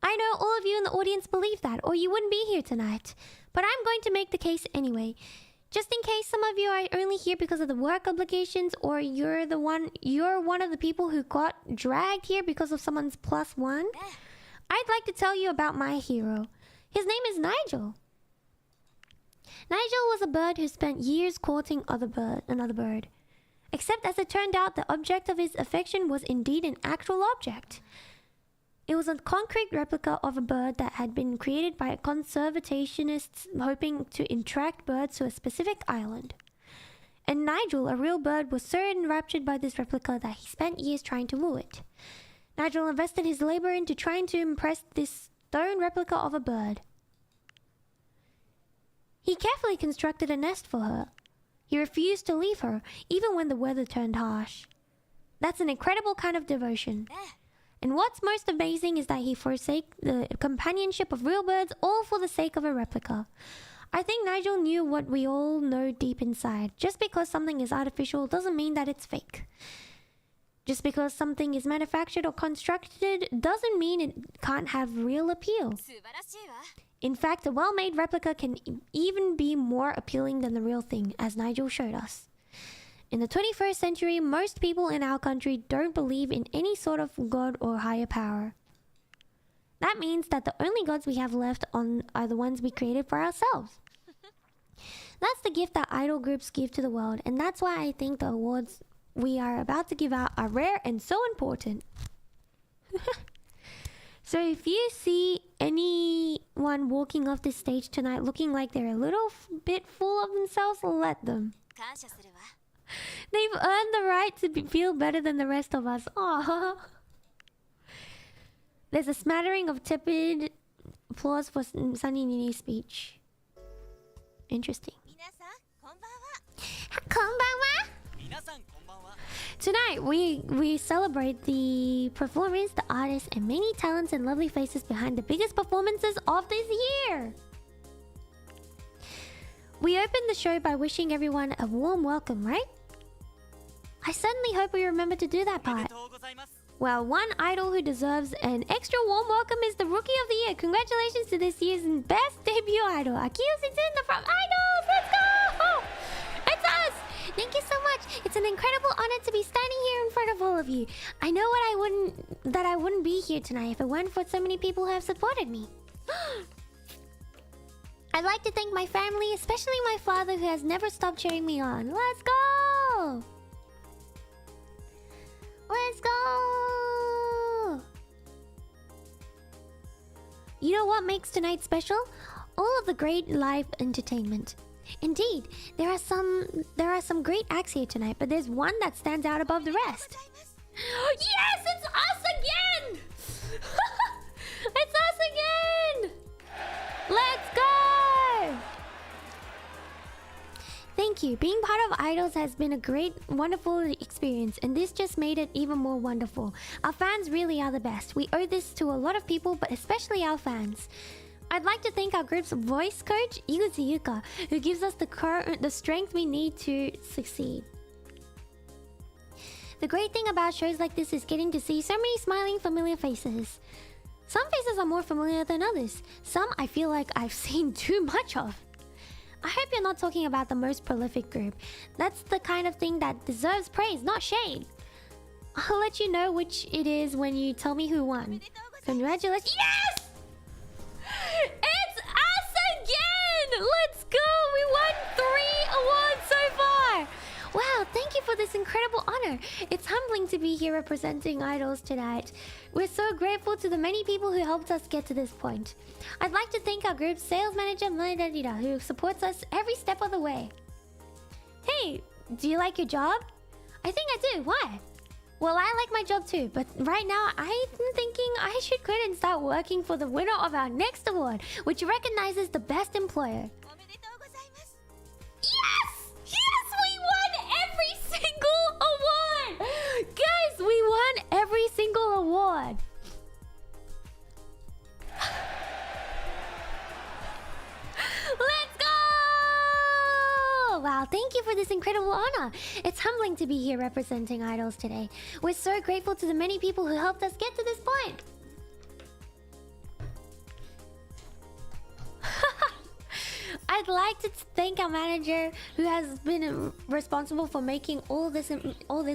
I know all of you in the audience believe that, or you wouldn't be here tonight. But I'm going to make the case anyway. Just in case some of you are only here because of the work obligations, or you're one of the people who got dragged here because of someone's +1. I'd like to tell you about my hero. His name is Nigel. Nigel was a bird who spent years courting another bird. Except as it turned out, the object of his affection was indeed an actual object. It was a concrete replica of a bird that had been created by conservationists hoping to attract birds to a specific island. And Nigel, a real bird, was so enraptured by this replica that he spent years trying to woo it. Nigel invested his labor into trying to impress this stone replica of a bird. He carefully constructed a nest for her. He refused to leave her, even when the weather turned harsh. That's an incredible kind of devotion. And what's most amazing is that he forsake the companionship of real birds all for the sake of a replica. I think Nigel knew what we all know deep inside. Just because something is artificial doesn't mean that it's fake. Just because something is manufactured or constructed doesn't mean it can't have real appeal. In fact, a well-made replica can even be more appealing than the real thing, as Nigel showed us. In the 21st century, most people in our country don't believe in any sort of god or higher power. That means that the only gods we have left on are the ones we created for ourselves. That's the gift that idol groups give to the world, and that's why I think the awards we are about to give out are rare and so important. So if you see anyone walking off this stage tonight looking like they're a little bit full of themselves, let them. They've earned the right to feel better than the rest of us. Aww. There's a smattering of tepid applause for Sunny Nini's speech. Interesting. Konbanwa! Tonight, we celebrate the performers, the artists, and many talents and lovely faces behind the biggest performances of this year. We opened the show by wishing everyone a warm welcome, right? I certainly hope we remember to do that part. Well, one idol who deserves an extra warm welcome is the Rookie of the Year. Congratulations to this year's best debut idol, Akio Setsuna from Idols! Let's go! It's us! Thank you so much. It's an incredible honor to be standing here in front of all of you. I know I wouldn't be here tonight if it weren't for so many people who have supported me. I'd like to thank my family, especially my father who has never stopped cheering me on. Let's go! Let's go! You know what makes tonight special? All of the great live entertainment. Indeed, there are some great acts here tonight, but there's one that stands out above the rest. Yes, it's us again! It's us again! Let's go! Thank you. Being part of Idols has been a great, wonderful experience, and this just made it even more wonderful. Our fans really are the best. We owe this to a lot of people, but especially our fans. I'd like to thank our group's voice coach, Iguchi Yuka, who gives us the strength we need to succeed. The great thing about shows like this is getting to see so many smiling, familiar faces. Some faces are more familiar than others. Some I feel like I've seen too much of. I hope you're not talking about the most prolific group. That's the kind of thing that deserves praise, not shade. I'll let you know which it is when you tell me who won. Congratulations. Yes! It's us again! Let's go! We won 3 awards so far! Wow, thank you for this incredible honor. It's humbling to be here representing Idols tonight. We're so grateful to the many people who helped us get to this point. I'd like to thank our group's sales manager, Maeda, who supports us every step of the way. Hey, do you like your job? I think I do. Why? Well, I like my job too, but right now I'm thinking I should quit and start working for the winner of our next award, which recognizes the best employer. Yes! Yes, we won every single award! Guys, we won every single award! Let's go! Wow, thank you for this incredible honor. It's humbling to be here representing Idols today. We're so grateful to the many people who helped us get to this point. I'd like to thank our manager who has been responsible for making all this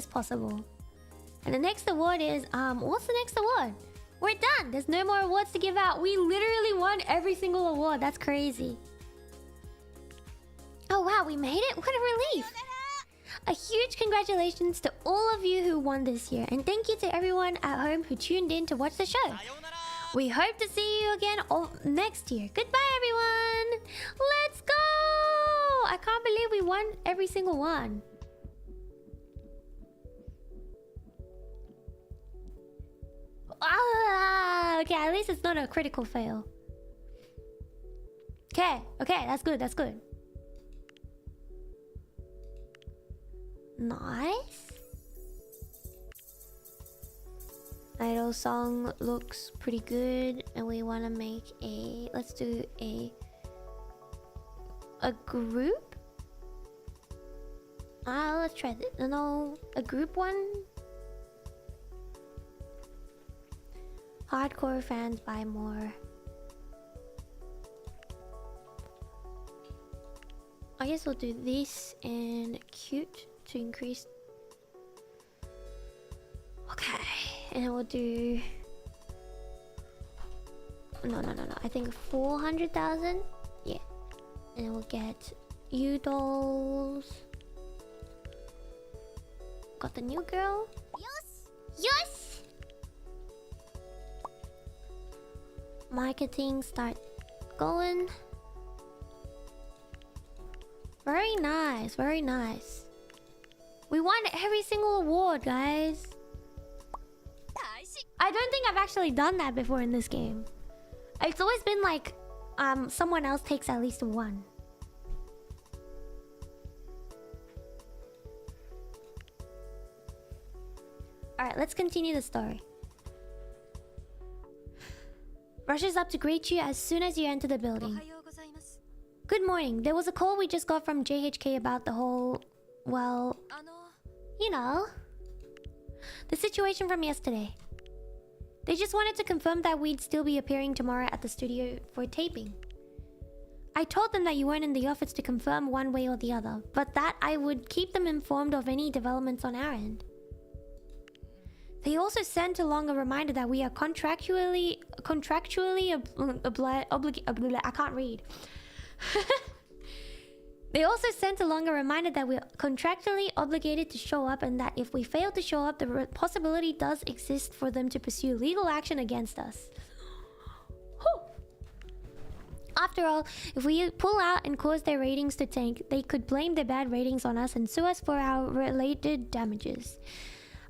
possible. And the next award is what's the next award? We're done. There's no more awards to give out. We literally won every single award. That's crazy. Oh wow, we made it? What a relief. A huge congratulations to all of you who won this year. And thank you to everyone at home who tuned in to watch the show. We hope to see you again next year. Goodbye, everyone. Let's go. I can't believe we won every single one. Okay, at least it's not a critical fail. Okay, that's good, that's good. Nice. Idol song looks pretty good, and we want to make a... Let's do a group? Let's try this. No, a group one? Hardcore fans buy more. I guess we'll do this and cute to increase. Okay, and then we'll do... No. I think 400,000. Yeah, and then we'll get you dolls. Got the new girl. Yes. Marketing start going. Very nice, very nice. We won every single award, guys. I don't think I've actually done that before in this game. It's always been like someone else takes at least one. Alright, let's continue the story. Rushes up to greet you as soon as you enter the building. Good morning. There was a call we just got from JHK about the whole... Well... You know... The situation from yesterday. They just wanted to confirm that we'd still be appearing tomorrow at the studio for taping. I told them that you weren't in the office to confirm one way or the other, but that I would keep them informed of any developments on our end. They also sent along a reminder that we are contractually I can't read. They also sent along a reminder that we're contractually obligated to show up, and that if we fail to show up, the possibility does exist for them to pursue legal action against us. After all, if we pull out and cause their ratings to tank, they could blame their bad ratings on us and sue us for our related damages.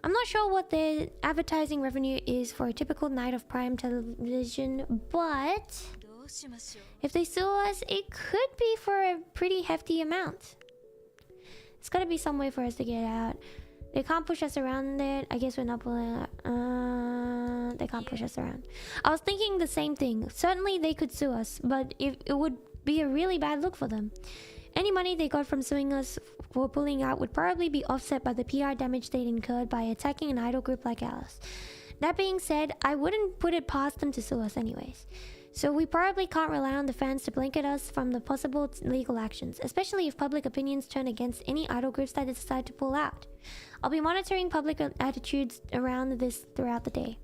I'm not sure what the advertising revenue is for a typical night of prime television, but if they sue us, it could be for a pretty hefty amount. It's gotta be some way for us to get out. They can't push us around it. I guess we're not pulling out. They can't push us around. I was thinking the same thing. Certainly they could sue us, but it would be a really bad look for them. Any money they got from suing us for pulling out would probably be offset by the PR damage they'd incurred by attacking an idol group like ours. That being said, I wouldn't put it past them to sue us anyways. So we probably can't rely on the fans to blanket us from the possible legal actions, especially if public opinions turn against any idol groups that decide to pull out. I'll be monitoring public attitudes around this throughout the day.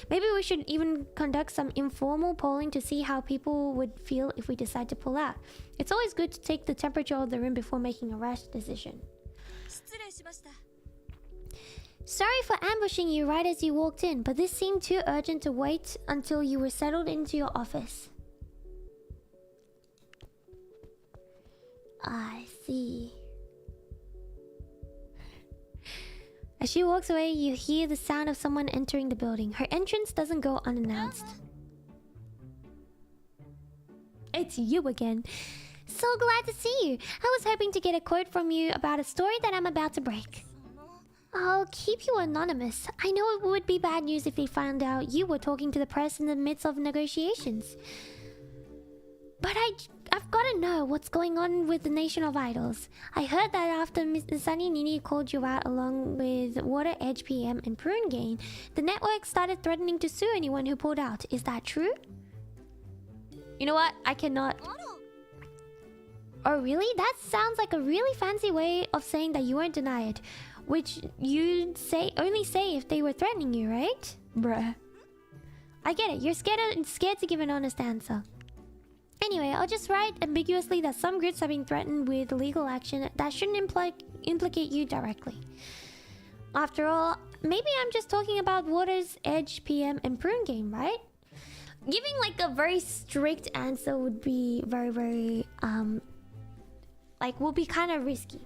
Maybe we should even conduct some informal polling to see how people would feel if we decide to pull out. It's always good to take the temperature of the room before making a rash decision. Sorry for ambushing you right as you walked in, but this seemed too urgent to wait until you were settled into your office. I see. As she walks away, you hear the sound of someone entering the building. Her entrance doesn't go unannounced. It's you again. So glad to see you. I was hoping to get a quote from you about a story that I'm about to break. I'll keep you anonymous. I know it would be bad news if they found out you were talking to the press in the midst of negotiations. But I've got to know what's going on with the Nation of Idols. I heard that after Sunny Nini called you out along with Water Edge PM and Prune Gain, the network started threatening to sue anyone who pulled out. Is that true? You know what? I cannot... Oh really? That sounds like a really fancy way of saying that you weren't denied. Which you'd only say if they were threatening you, right? Bruh. I get it. You're scared to give an honest answer. Anyway, I'll just write ambiguously that some groups have been threatened with legal action that shouldn't implicate you directly. After all, maybe I'm just talking about Water's Edge PM and Prune game, right? Giving like a very strict answer would be very will be kind of risky.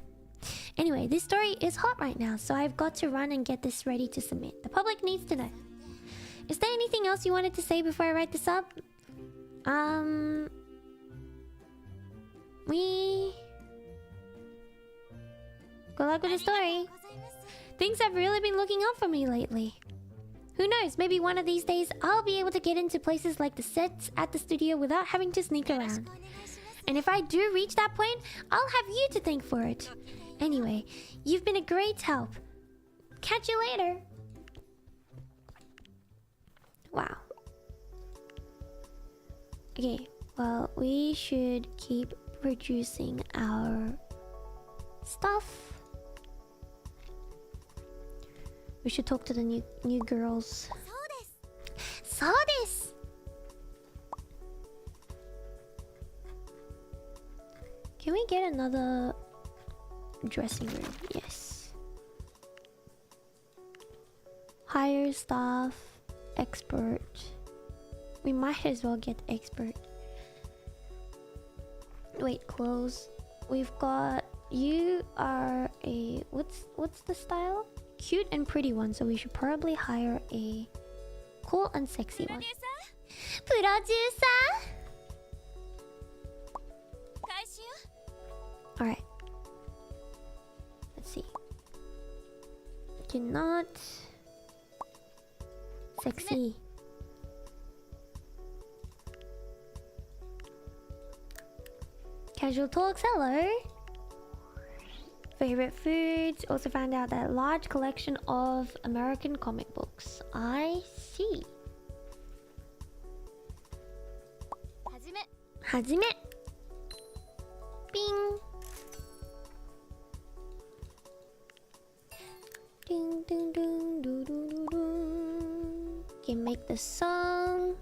Anyway, this story is hot right now, so I've got to run and get this ready to submit. The public needs to know. Is there anything else you wanted to say before I write this up? Good luck with the story. Things have really been looking up for me lately. Who knows, maybe one of these days I'll be able to get into places like the sets at the studio without having to sneak around. And if I do reach that point, I'll have you to thank for it. Anyway, you've been a great help. Catch you later. Wow. Okay, well, we should keep producing our stuff. We should talk to the new girls. So this. Can we get another dressing room? Yes. Hire staff, expert. We might as well get expert. Wait, clothes. We've got, you are a, what's the style? Cute and pretty one, so we should probably hire a cool and sexy one. Producer. Alright. Let's see. Cannot. Sexy. Casual talks, hello. Favorite foods. Also found out that large collection of American comic books. I see. Hajime. Bing. Ding ding ding doo doo doo doo. Can make the song.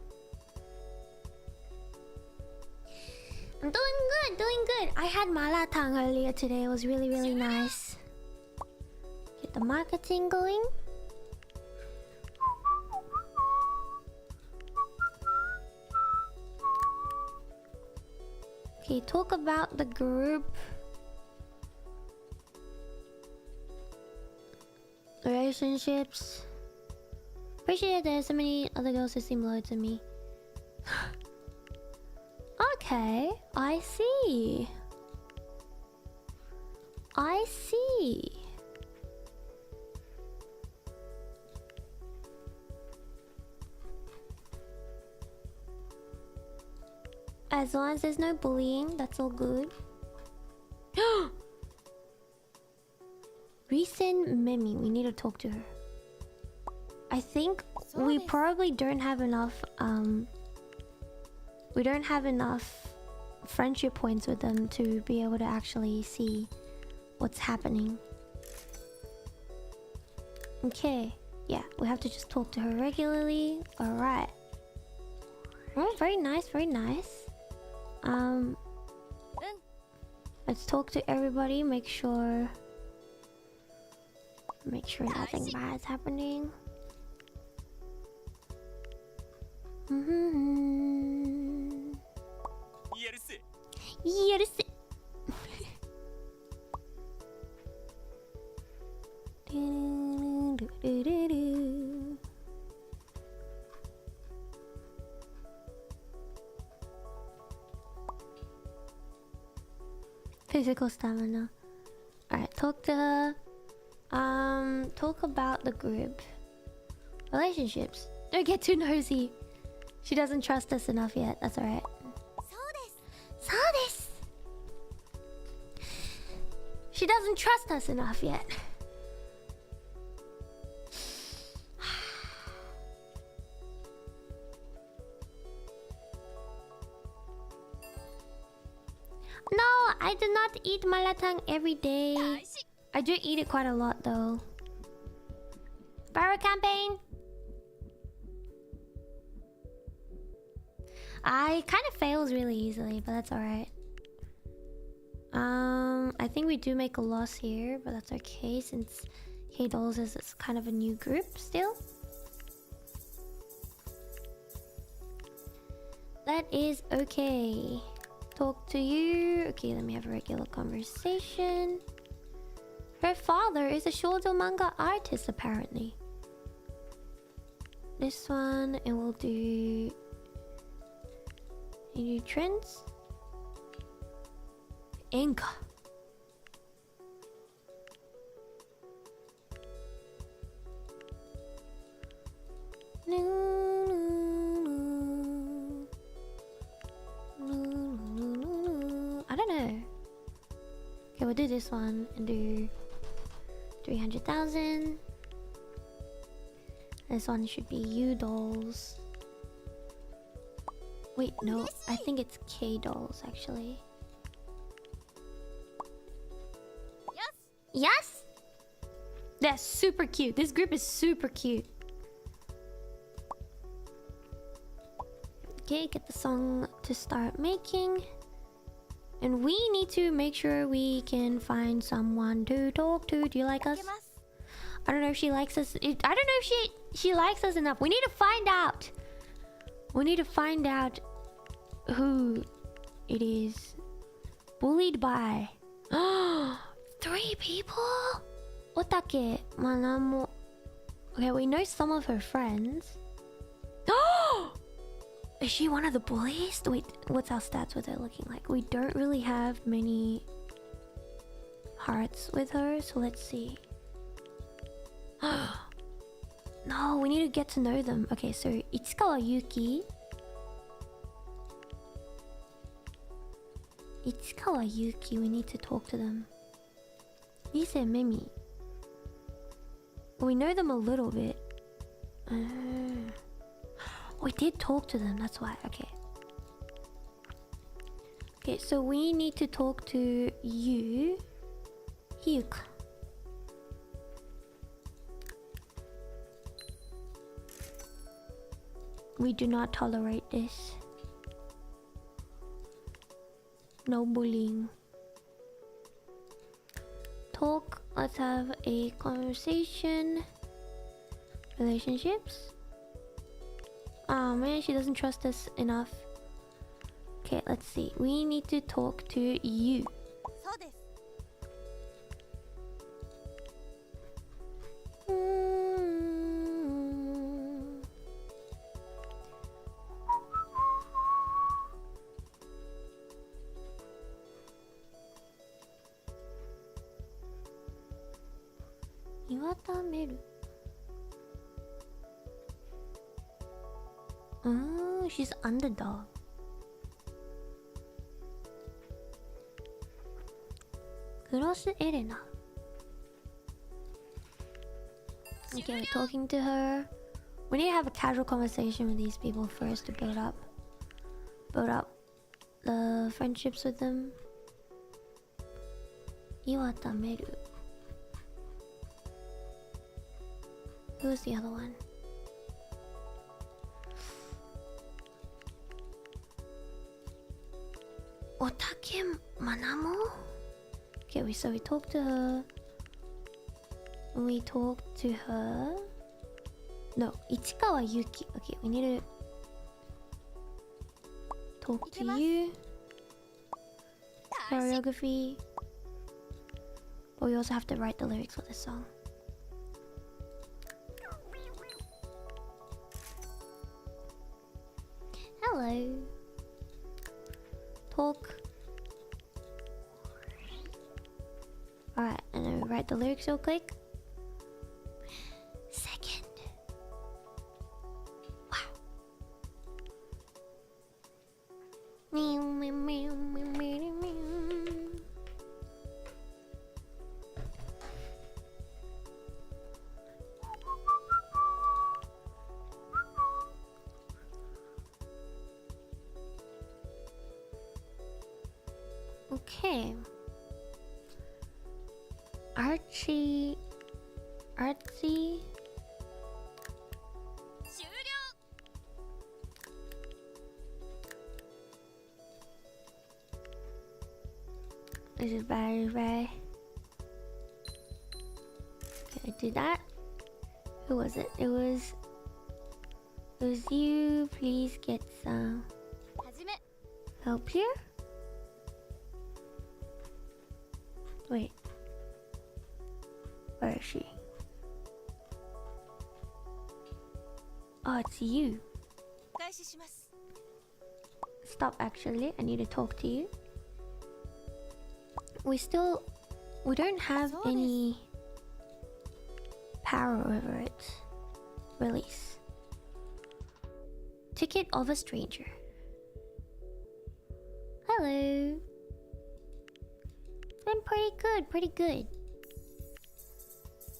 I'm doing good. I had malatang earlier today. It was really nice. Get the marketing going. Okay, talk about the group. Relationships. Appreciate there's so many other girls who seem loyal to me. Okay, I see. I see. As long as there's no bullying, that's all good. Recent Mimi, we need to talk to her. I think we probably don't have enough we don't have enough friendship points with them to be able to actually see what's happening. Okay, yeah, we have to just talk to her regularly. Alright. Oh, very nice, very nice. Let's talk to everybody, make sure nothing bad is happening. Yes. Physical stamina. Alright, talk to her. Talk about the group. Relationships. Don't get too nosy. She doesn't trust us enough yet. That's alright. So this. She doesn't trust us enough yet. No, I do not eat malatang every day. I do eat it quite a lot though. Barrow campaign. I kind of fails really easily, but that's alright. I think we do make a loss here, but that's okay since K-Dolls is kind of a new group still. That is okay. Talk to you. Okay, let me have a regular conversation. Her father is a shoujo manga artist, apparently. This one, and we'll do... Any trends? Enka. I don't know. Okay, we'll do this one and do 300,000. This one should be you dolls. Wait, no, I think it's K dolls actually. Yes? That's super cute. This group is super cute. Okay, get the song to start making. And we need to make sure we can find someone to talk to. Do you like us? I don't know if she likes us. I don't know if she likes us enough. We need to find out. We need to find out who it is. Bullied by 3 people? Otake, Manamo. Okay, we know some of her friends. Is she one of the bullies? Wait, what's our stats with her looking like? We don't really have many hearts with her, so let's see. No, we need to get to know them. Okay, so Ichikawa Yuki. Ichikawa Yuki, we need to talk to them. Ise Mimi. We know them a little bit. We did talk to them, that's why. Okay. Okay, so we need to talk to you. Hyuka. We do not tolerate this. No bullying. Talk. Let's have a conversation. Relationships. Oh man, she doesn't trust us enough. Okay, let's see. We need to talk to you. Iwatameru. Oh, she's underdog. Gross Elena. Okay, we're talking to her. We need to have a casual conversation with these people first to build up the friendships with them. Iwatameru. Who's the other one? Otake Manamo? Okay, so we talked to her. We talked to her. No, Ichikawa Yuki. Okay, we need to talk to you. Choreography. But we also have to write the lyrics for this song. Hello. Talk. Alright, and then we write the lyrics real quick. Second. Wow. Okay. Artsy. This is bad. Okay, I did that. Who was it? It was you. Please get some help here. Wait. Where is she? Oh, it's you. Stop, actually. I need to talk to you. We don't have any power over it. Release. Ticket of a stranger. Hello. It's been pretty good.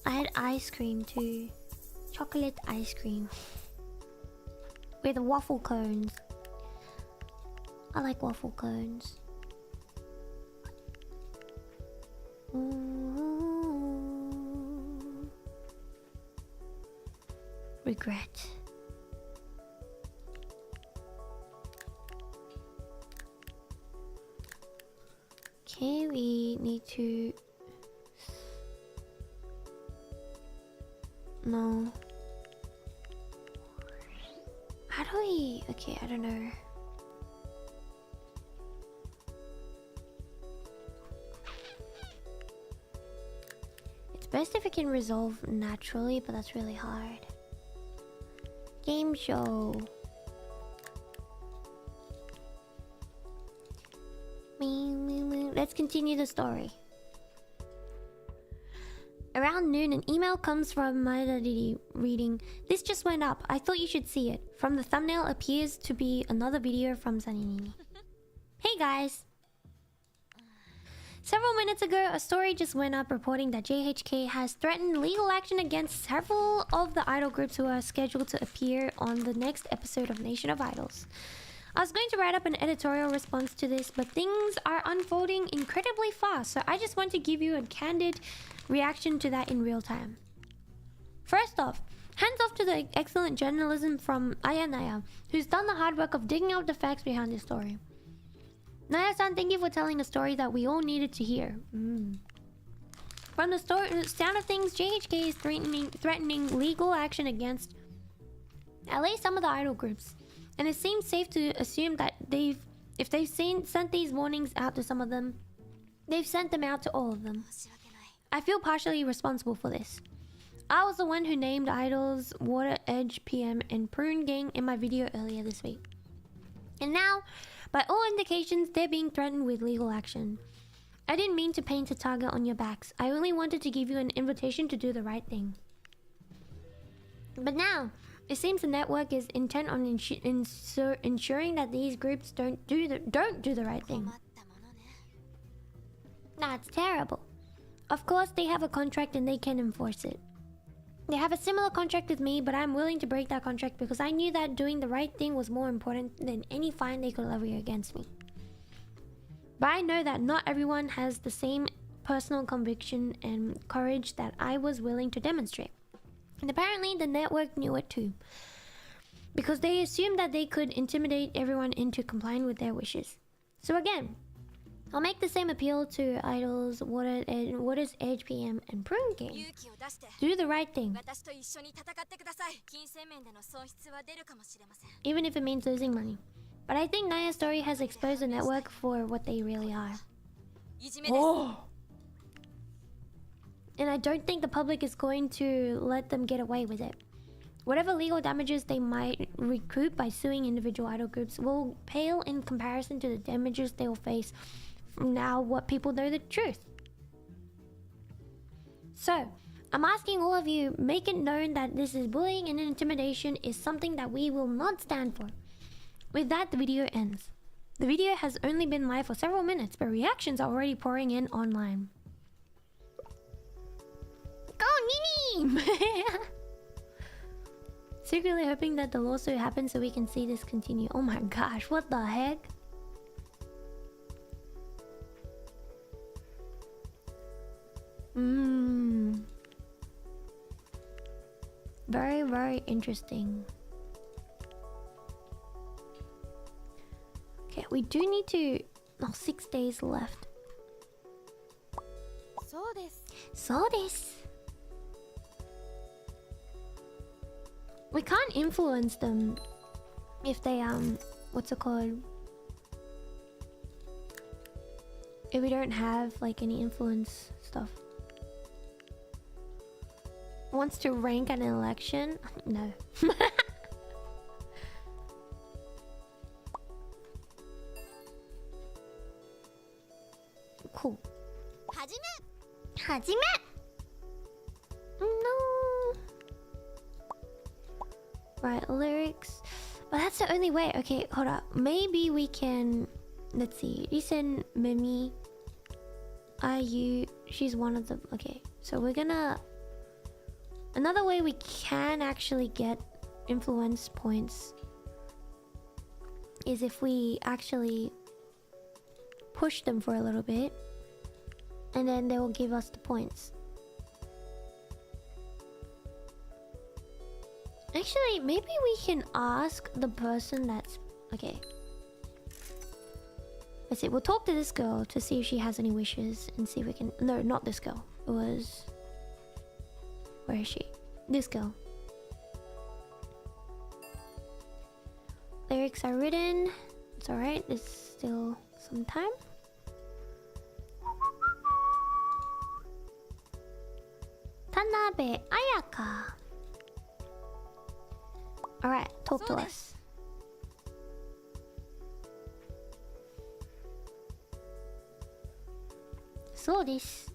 I had ice cream too. Chocolate ice cream. With waffle cones. I like waffle cones. Regret. Okay, we need to... No. How do we... Okay, I don't know. It's best if it can resolve naturally, but that's really hard. Game show. Let's continue the story. Around noon, an email comes from my daddy reading, "This just went up. I thought you should see it." From the thumbnail appears to be another video from Saninini. Hey guys! Several minutes ago, a story just went up reporting that JHK has threatened legal action against several of the idol groups who are scheduled to appear on the next episode of Nation of Idols. I was going to write up an editorial response to this, but things are unfolding incredibly fast, so I just want to give you a candid reaction to that in real time. First off, hands off to the excellent journalism from Aya, who's done the hard work of digging out the facts behind this story. Naya-san, thank you for telling a story that we all needed to hear. From the sound of things, JHK is threatening legal action against at least some of the idol groups. And it seems safe to assume that if they've sent these warnings out to some of them, they've sent them out to all of them. I feel partially responsible for this. I was the one who named idols Water Edge PM and Prune Gang in my video earlier this week. And now, by all indications, they're being threatened with legal action. I didn't mean to paint a target on your backs. I only wanted to give you an invitation to do the right thing. But now, it seems the network is intent on ensuring that these groups don't do the right thing. That's terrible. Of course, they have a contract and they can enforce it. They have a similar contract with me, but I'm willing to break that contract because I knew that doing the right thing was more important than any fine they could levy against me. But I know that not everyone has the same personal conviction and courage that I was willing to demonstrate. And apparently the network knew it too, because they assumed that they could intimidate everyone into complying with their wishes. So again, I'll make the same appeal to idols, Water's Edge PM and Prune Gang. Do the right thing. Even if it means losing money. But I think Naya's story has exposed the network for what they really are. Oh! And I don't think the public is going to let them get away with it. Whatever legal damages they might recoup by suing individual idol groups will pale in comparison to the damages they will face from now what people know the truth. So, I'm asking all of you, make it known that this is bullying and intimidation is something that we will not stand for. With that, the video ends. The video has only been live for several minutes, but reactions are already pouring in online. Go Nini! Secretly hoping that the lawsuit happens so we can see this continue. Oh my gosh, what the heck? Very, very interesting. Okay, we do need to... Oh, 6 days left. So this. We can't influence them if they what's it called? If we don't have like any influence stuff. Wants to rank an election? No. Cool. Hajime. No. Right, lyrics. But that's the only way. Okay, hold up. Maybe we can. Let's see. Listen, Mimi. IU. She's one of them. Okay, so we're gonna. Another way we can actually get influence points is if we actually push them for a little bit, and then they will give us the points. Actually, maybe we can ask the person that's... Okay. Let's see, we'll talk to this girl to see if she has any wishes and see if we can... No, not this girl. It was... Where is she? This girl. Lyrics are written. It's alright, there's still some time. Tanabe Ayaka. Alright, talk to us. So this.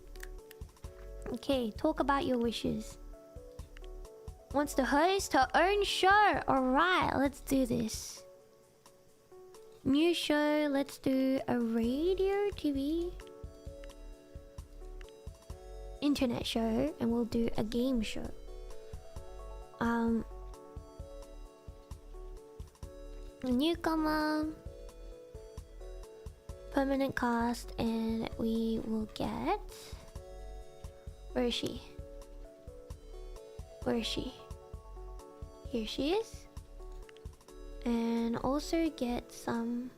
Okay, talk about your wishes. Wants to host her own show. Alright, let's do this. New show, let's do a radio, TV, internet show, and we'll do a game show. Newcomer, permanent cast, and we will get... Where is she? Where is she? Here she is. And also get some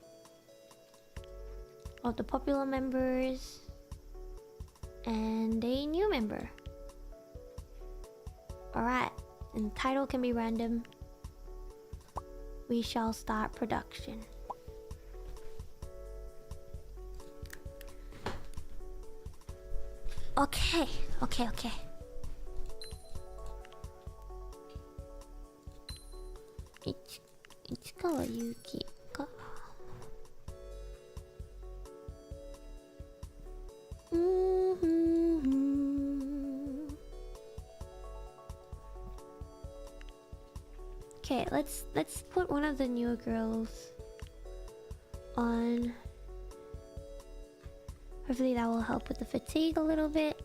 of the popular members and a new member. Alright, and title can be random. We shall start production. Okay. Ichikawa Yuki ka. Okay, let's put one of the newer girls on. Hopefully that will help with the fatigue a little bit.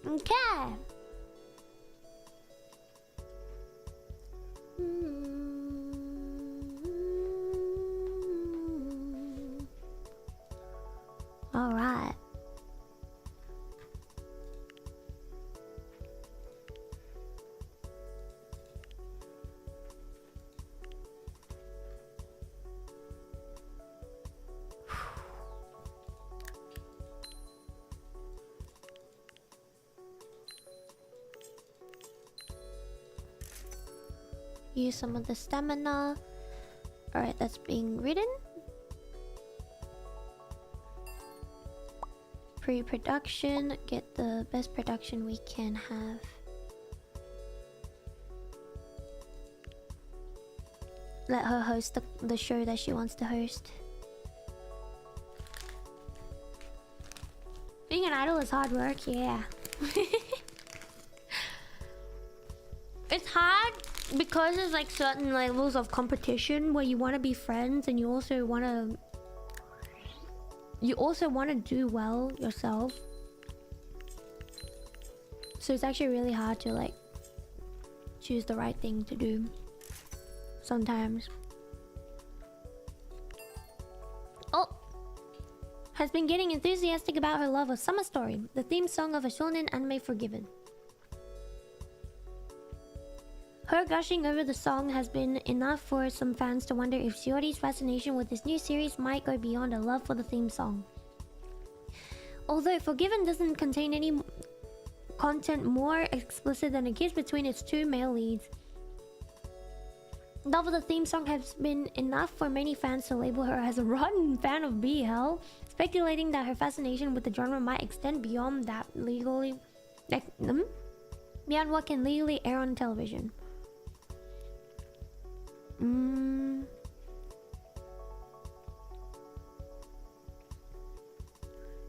Okay. All right. Use some of the stamina. Alright, that's being written. Pre-production. Get the best production we can have. Let her host the show that she wants to host. Being an idol is hard work, yeah. It's hard because there's like certain levels of competition where you want to be friends and you also want to do well yourself. So it's actually really hard to like choose the right thing to do sometimes. Oh, has been getting enthusiastic about her love of Summer Story, the theme song of a shonen anime Forgiven. Her gushing over the song has been enough for some fans to wonder if Shiori's fascination with this new series might go beyond a love for the theme song. Although Forgiven doesn't contain any content more explicit than a kiss between its two male leads, love of the theme song has been enough for many fans to label her as a rotten fan of BL, speculating that her fascination with the genre might extend beyond that beyond what can legally air on television.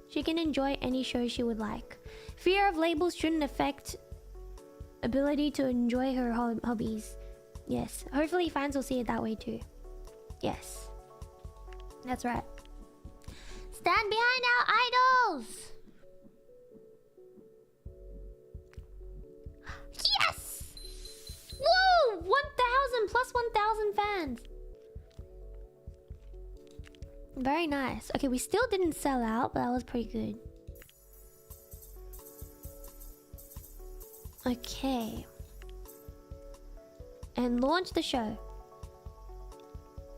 She can enjoy any show she would like. Fear of labels shouldn't affect ability to enjoy her hobbies. Yes, hopefully fans will see it that way too. Yes, that's right. Stand behind our idols! Yes! Whoa! 1,000 plus 1,000 fans! Very nice. Okay, we still didn't sell out, but that was pretty good. Okay. And launch the show.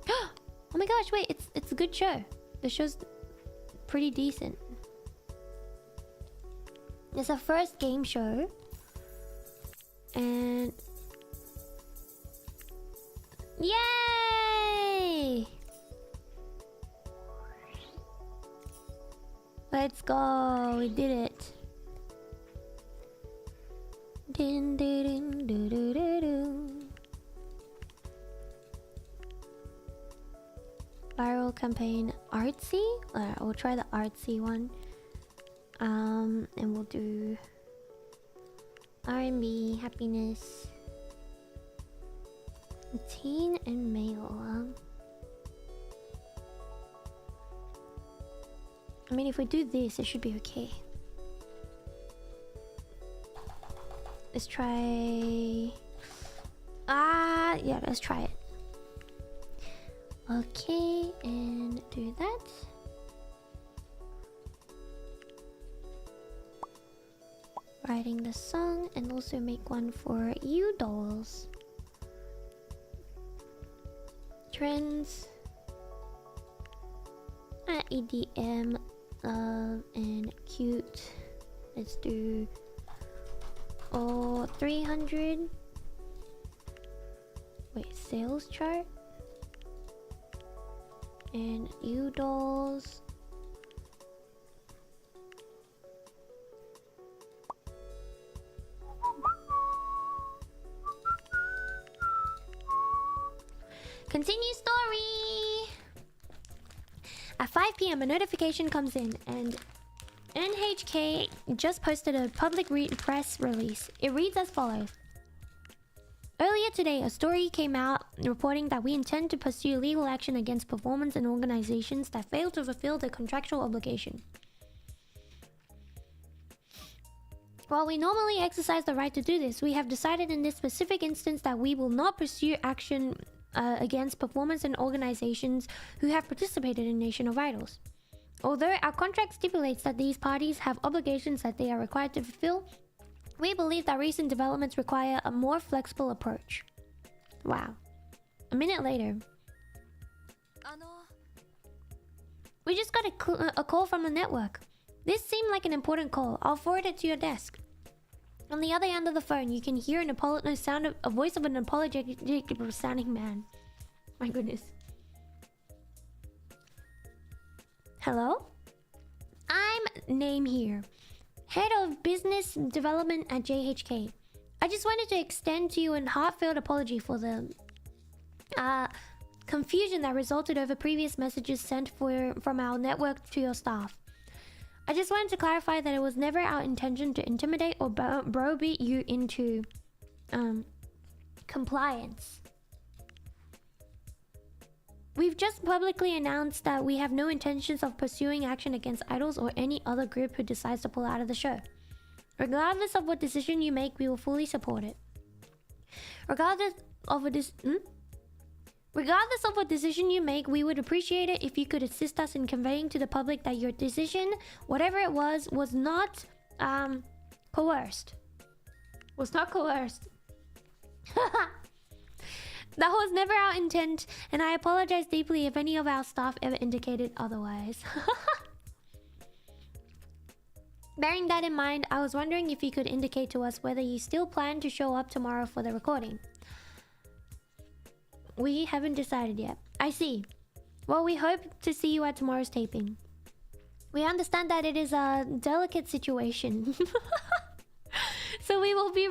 Oh my gosh, wait, it's a good show. The show's pretty decent. It's our first game show. And yay! Let's go, we did it. Din, din, do, do, do, do. Viral campaign artsy. We'll try the artsy one. And we'll do R&B, happiness, teen and male. I mean, if we do this, it should be okay. Let's try. Yeah, let's try it. Okay, and do that. Writing the song, and also make one for you dolls. Trends. EDM, love, and cute. Let's do 300. Wait, sales chart. And you dolls. Continue story. At 5 p.m. a notification comes in, and NHK just posted a public press release. It reads as follows. Earlier today, a story came out reporting that we intend to pursue legal action against performers and organizations that fail to fulfill their contractual obligation. While we normally exercise the right to do this, we have decided in this specific instance that we will not pursue action against performers and organizations who have participated in Nation of Idols. Although our contract stipulates that these parties have obligations that they are required to fulfill, we believe that recent developments require a more flexible approach. Wow. A minute later. We just got a call from the network. This seemed like an important call. I'll forward it to your desk. On the other end of the phone, you can hear a voice of an apologetic sounding man. My goodness. Hello? I'm Name here, Head of Business Development at JHK. I just wanted to extend to you a heartfelt apology for the confusion that resulted over previous messages sent from our network to your staff. I just wanted to clarify that it was never our intention to intimidate or browbeat you into compliance. We've just publicly announced that we have no intentions of pursuing action against idols or any other group who decides to pull out of the show. Regardless of what decision you make, we will fully support it. Regardless of what decision you make, we would appreciate it if you could assist us in conveying to the public that your decision, whatever it was not coerced. Was not coerced. That was never our intent, and I apologize deeply if any of our staff ever indicated otherwise. Bearing that in mind, I was wondering if you could indicate to us whether you still plan to show up tomorrow for the recording. We haven't decided yet. I see. Well, we hope to see you at tomorrow's taping. We understand that it is a delicate situation. So we will be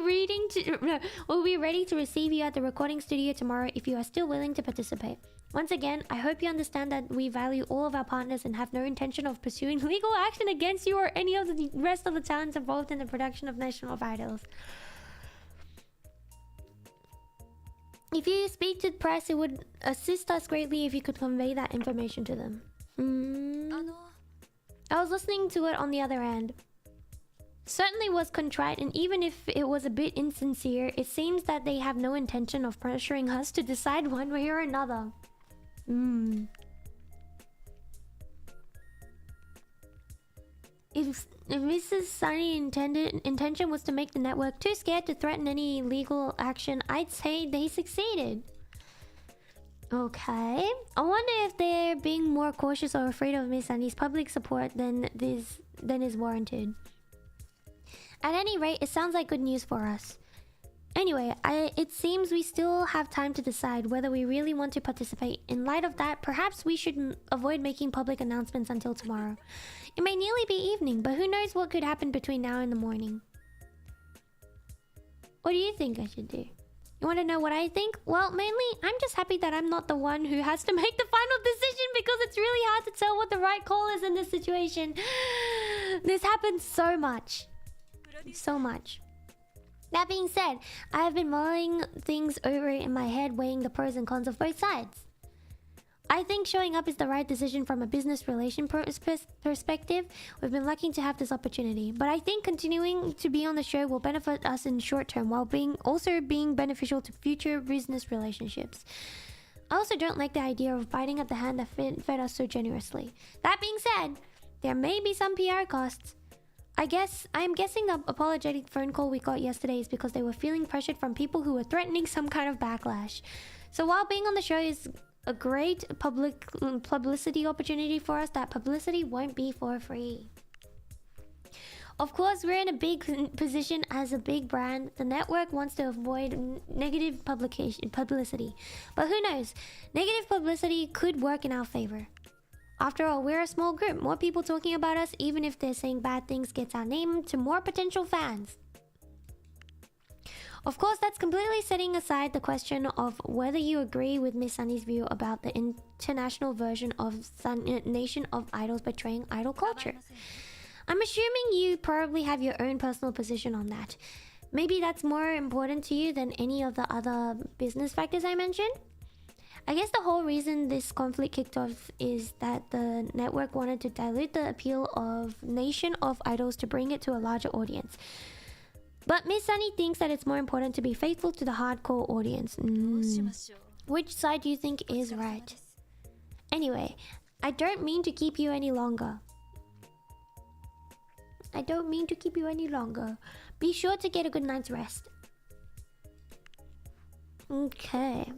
we'll be ready to receive you at the recording studio tomorrow if you are still willing to participate. Once again, I hope you understand that we value all of our partners and have no intention of pursuing legal action against you or any of the rest of the talents involved in the production of National Idols. If you speak to the press, it would assist us greatly if you could convey that information to them. I was listening to it on the other end. Certainly was contrite, and even if it was a bit insincere, it seems that they have no intention of pressuring us to decide one way or another. If Mrs. Sunny's intention was to make the network too scared to threaten any legal action, I'd say they succeeded. Okay. I wonder if they're being more cautious or afraid of Miss Sunny's public support than is warranted. At any rate, it sounds like good news for us. Anyway, it seems we still have time to decide whether we really want to participate. In light of that, perhaps we should avoid making public announcements until tomorrow. It may nearly be evening, but who knows what could happen between now and the morning. What do you think I should do? You want to know what I think? Well, mainly, I'm just happy that I'm not the one who has to make the final decision, because it's really hard to tell what the right call is in this situation. This happens so much. So much. That being said, I have been mulling things over in my head, weighing the pros and cons of both sides. I think showing up is the right decision from a business relation perspective. We've been lucky to have this opportunity, but I think continuing to be on the show will benefit us in short term, while also being beneficial to future business relationships. I also don't like the idea of biting at the hand that fed us so generously. That being said, there may be some PR costs. I'm guessing the apologetic phone call we got yesterday is because they were feeling pressured from people who were threatening some kind of backlash. So while being on the show is a great publicity opportunity for us, that publicity won't be for free. Of course, we're in a big position as a big brand. The network wants to avoid negative publicity. But who knows? Negative publicity could work in our favor. After all, we're a small group. More people talking about us, even if they're saying bad things, gets our name to more potential fans. Of course, that's completely setting aside the question of whether you agree with Miss Sunny's view about the international version of Nation of Idols betraying idol culture. I'm assuming you probably have your own personal position on that. Maybe that's more important to you than any of the other business factors I mentioned? I guess the whole reason this conflict kicked off is that the network wanted to dilute the appeal of Nation of Idols to bring it to a larger audience. But Miss Sunny thinks that it's more important to be faithful to the hardcore audience. Which side do you think is right? Anyway, I don't mean to keep you any longer. Be sure to get a good night's rest. Okay.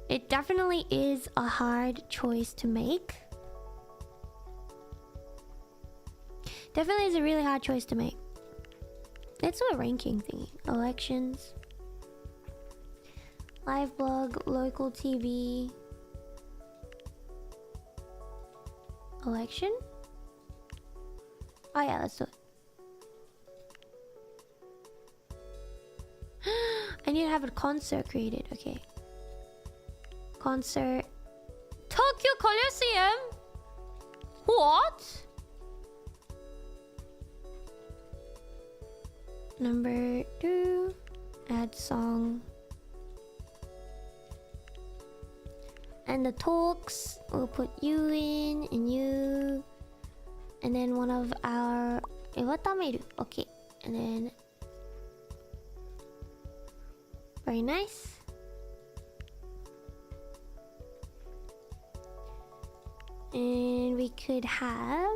It definitely is a hard choice to make. Definitely is a really hard choice to make. Let's do a ranking thingy. Elections. Live blog, local TV. Election? Oh yeah, let's do it. I need to have a concert created. Okay. Concert. Tokyo Coliseum? What? Number 2. Add song. And the talks, we'll put you in and you. And then one of our Iwatameru. Okay. And then very nice. And we could have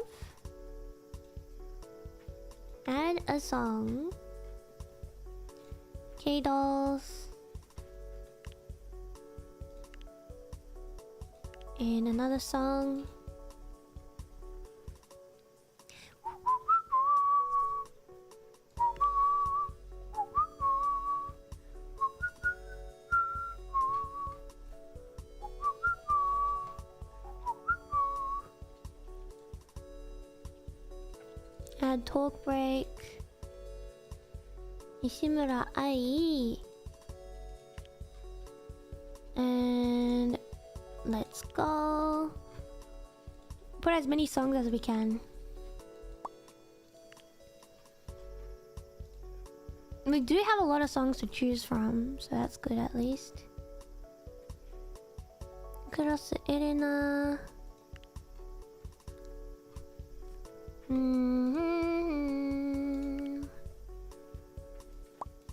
add a song K dolls. And another song. Add talk break. Ishimura Ai. And let's go. Put as many songs as we can. We do have a lot of songs to choose from, so that's good at least. Kurosu Irina.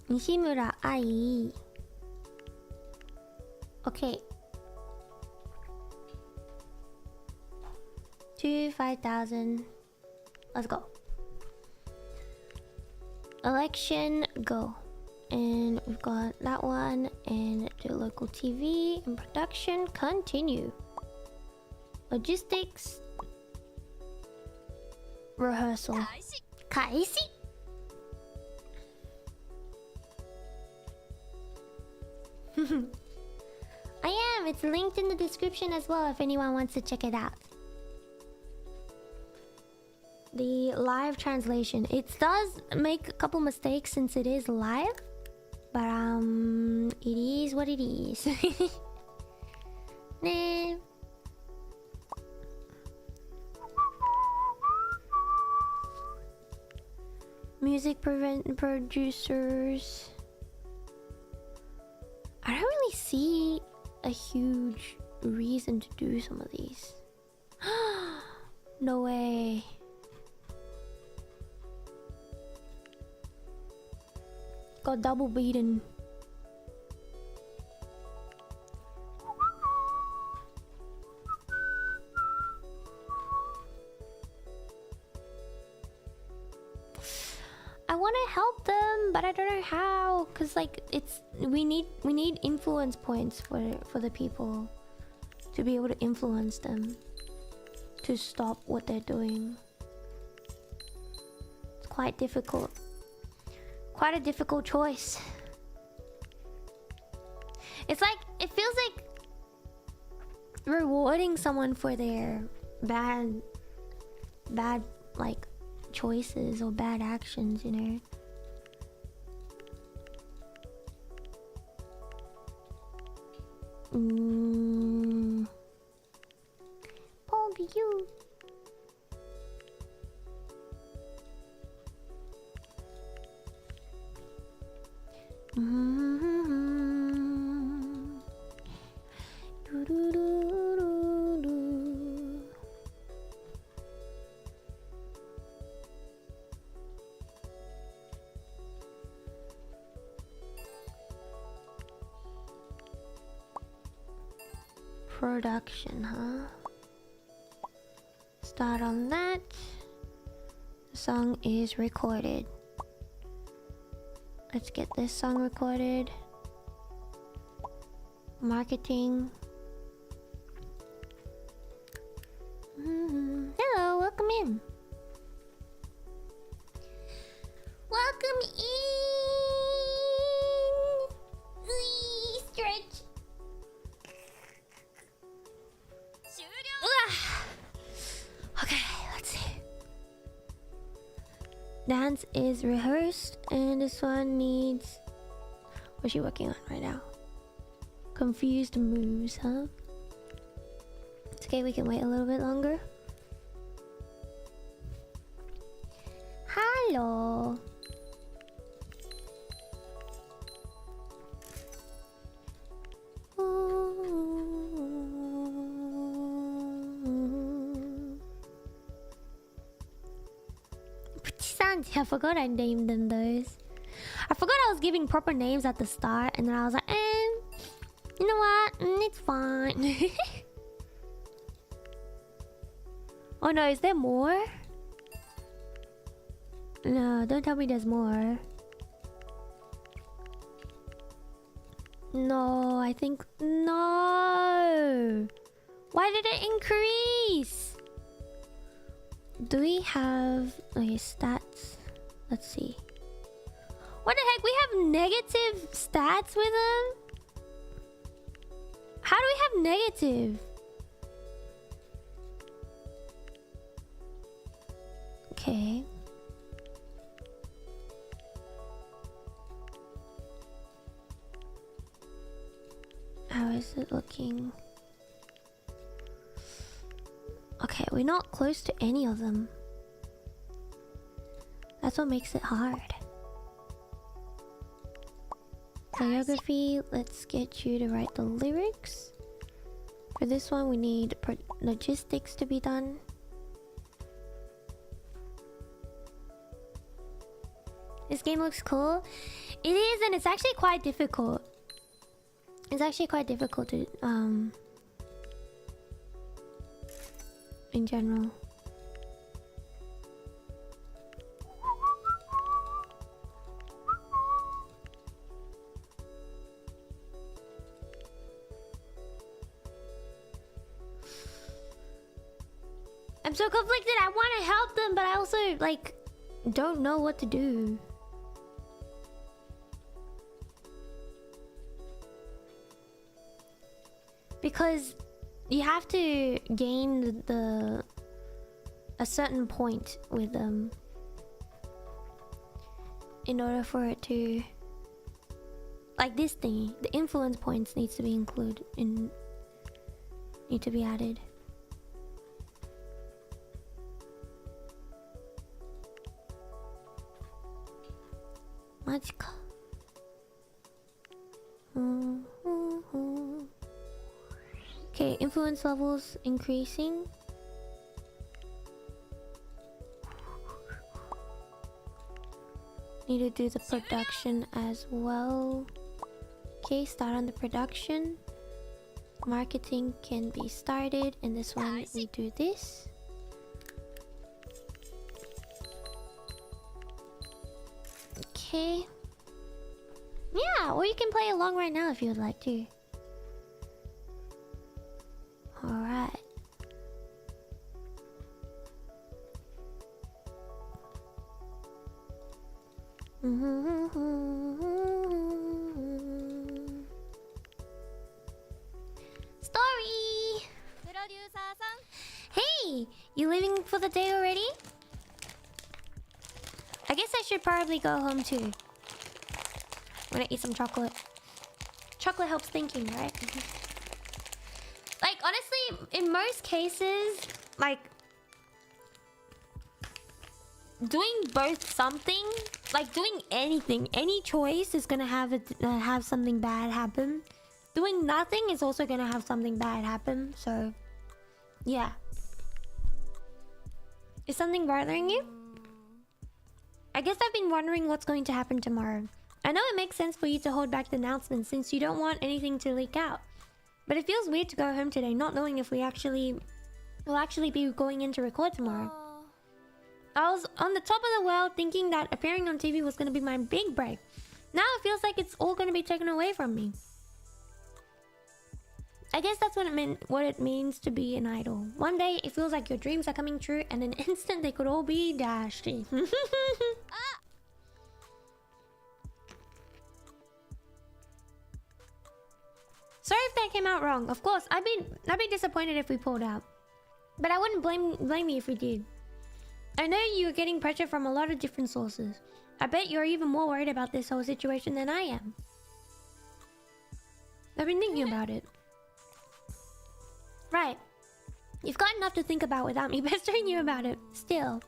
Nishimura Ai. Okay. 5,000. Let's go. Election, go. And we've got that one. And do local TV and production, continue. Logistics. Rehearsal. Kaisi. I am. It's linked in the description as well if anyone wants to check it out. The live translation. It does make a couple mistakes since it is live, but it is what it is. Nah. Music producers. I don't really see a huge reason to do some of these. No way. Got double beaten. I want to help them, but I don't know how. Cause like we need influence points for the people to be able to influence them to stop what they're doing. It's quite difficult. Quite a difficult choice. It's like, it feels like rewarding someone for their bad like choices or bad actions, you know. Pog you. Production, huh? Start on that. The song is recorded. Let's get this song recorded. Marketing. Hello, welcome in. Welcome in. Stretch. Okay, let's see. Dance is rehearsed, and this one needs... What's she working on right now? Confused moves, huh? It's okay, we can wait a little bit longer. Hello. I forgot I named them those. I forgot I was giving proper names at the start, and then I was like, you know what? It's fine. Oh no, is there more? No, don't tell me there's more. No, I think... No! Why did it increase? Do we have... Okay, stats. Let's see. What the heck? We have negative stats with them? How do we have negative? Okay. How is it looking? Okay, we're not close to any of them. That's what makes it hard. Choreography, let's get you to write the lyrics. For this one, we need logistics to be done. This game looks cool. It is, and it's actually quite difficult. It's actually quite difficult to, in general. I'm so conflicted. I want to help them, but I also, like, don't know what to do. Because you have to gain a certain point with them in order for it to, like this thing, the influence points needs to be need to be added. Magica. Okay, influence levels increasing. Need to do the production as well. Okay, start on the production. Marketing can be started. And this one, we do this. Okay. Yeah, or you can play along right now if you would like to. Alright. Story! Hey! You leaving for the day already? I guess I should probably go home too. I'm gonna eat some chocolate. Chocolate helps thinking, right? Like, honestly, in most cases, like, doing both something, like doing anything, any choice is gonna have something bad happen. Doing nothing is also gonna have something bad happen. So, yeah. Is something bothering you? I guess I've been wondering what's going to happen tomorrow. I know it makes sense for you to hold back the announcement since you don't want anything to leak out. But it feels weird to go home today not knowing if we'll actually be going in to record tomorrow. I was on the top of the world thinking that appearing on TV was going to be my big break. Now it feels like it's all going to be taken away from me. I guess that's what it means to be an idol. One day it feels like your dreams are coming true and in an instant they could all be dashed. Sorry if that came out wrong. Of course, I'd be disappointed if we pulled out. But I wouldn't blame you if we did. I know you're getting pressure from a lot of different sources. I bet you're even more worried about this whole situation than I am. I've been thinking about it. Right. You've got enough to think about without me pestering you about it. Still.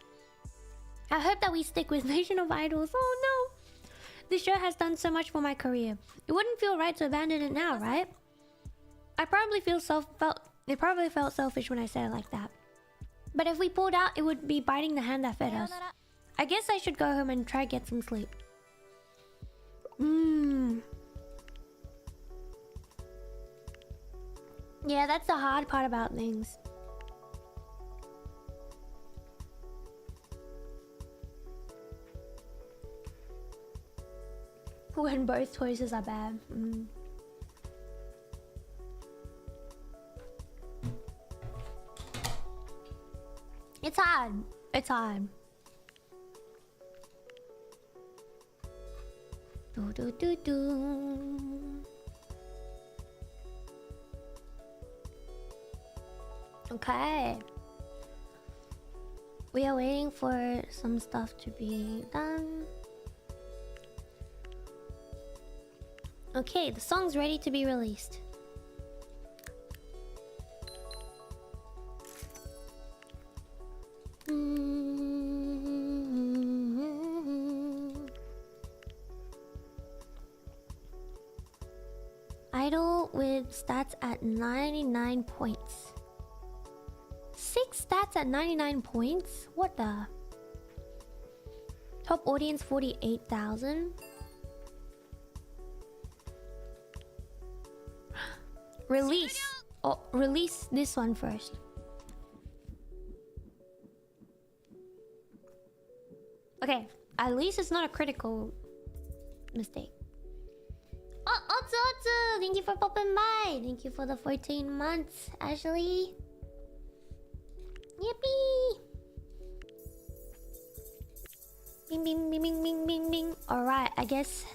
I hope that we stick with Nation of Idols. Oh no! This show has done so much for my career. It wouldn't feel right to abandon it now, right? It probably felt selfish when I said it like that. But if we pulled out, it would be biting the hand that fed us. I guess I should go home and try to get some sleep. Yeah, that's the hard part about things. When both choices are bad. It's hard. It's hard. Do do do do. Okay. We are waiting for some stuff to be done. Okay, the song's ready to be released. Idol with stats at 99 points. 6 stats at 99 points? What the? Top audience 48,000. Release. Oh, release this one first. Okay, at least it's not a critical mistake. Oh, Otsu! Thank you for popping by. Thank you for the 14 months, Ashley. Yippee! Bing, bing, bing, bing, bing, bing, bing. Alright, I guess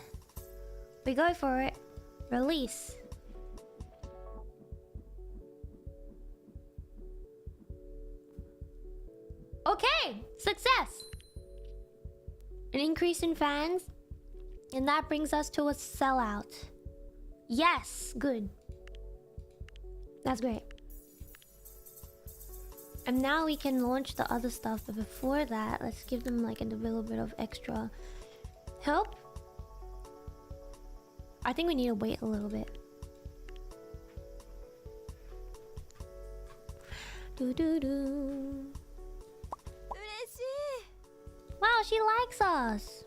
we go for it. Release. Okay! Success! An increase in fans. And that brings us to a sellout. Yes! Good. That's great. And now we can launch the other stuff, but before that, let's give them like a little bit of extra help. I think we need to wait a little bit. Do do do. Wow, she likes us.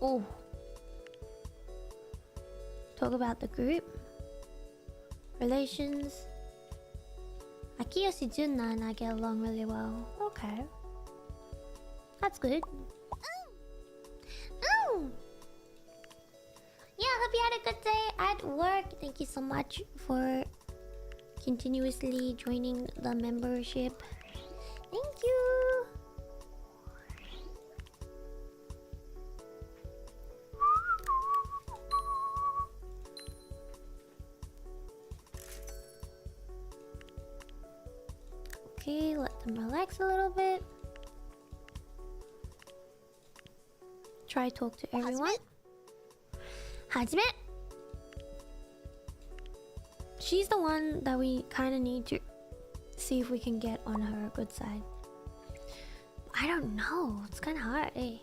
Oh. Talk about the group. Relations. Akiyoshi, Junna and I get along really well. Okay. That's good. Yeah, hope you had a good day at work. Thank you so much for continuously joining the membership. Thank you. Okay, let them relax a little bit. Try talk to everyone. Hajime! She's the one that we kind of need to see if we can get on her good side. I don't know. It's kind of hard, eh?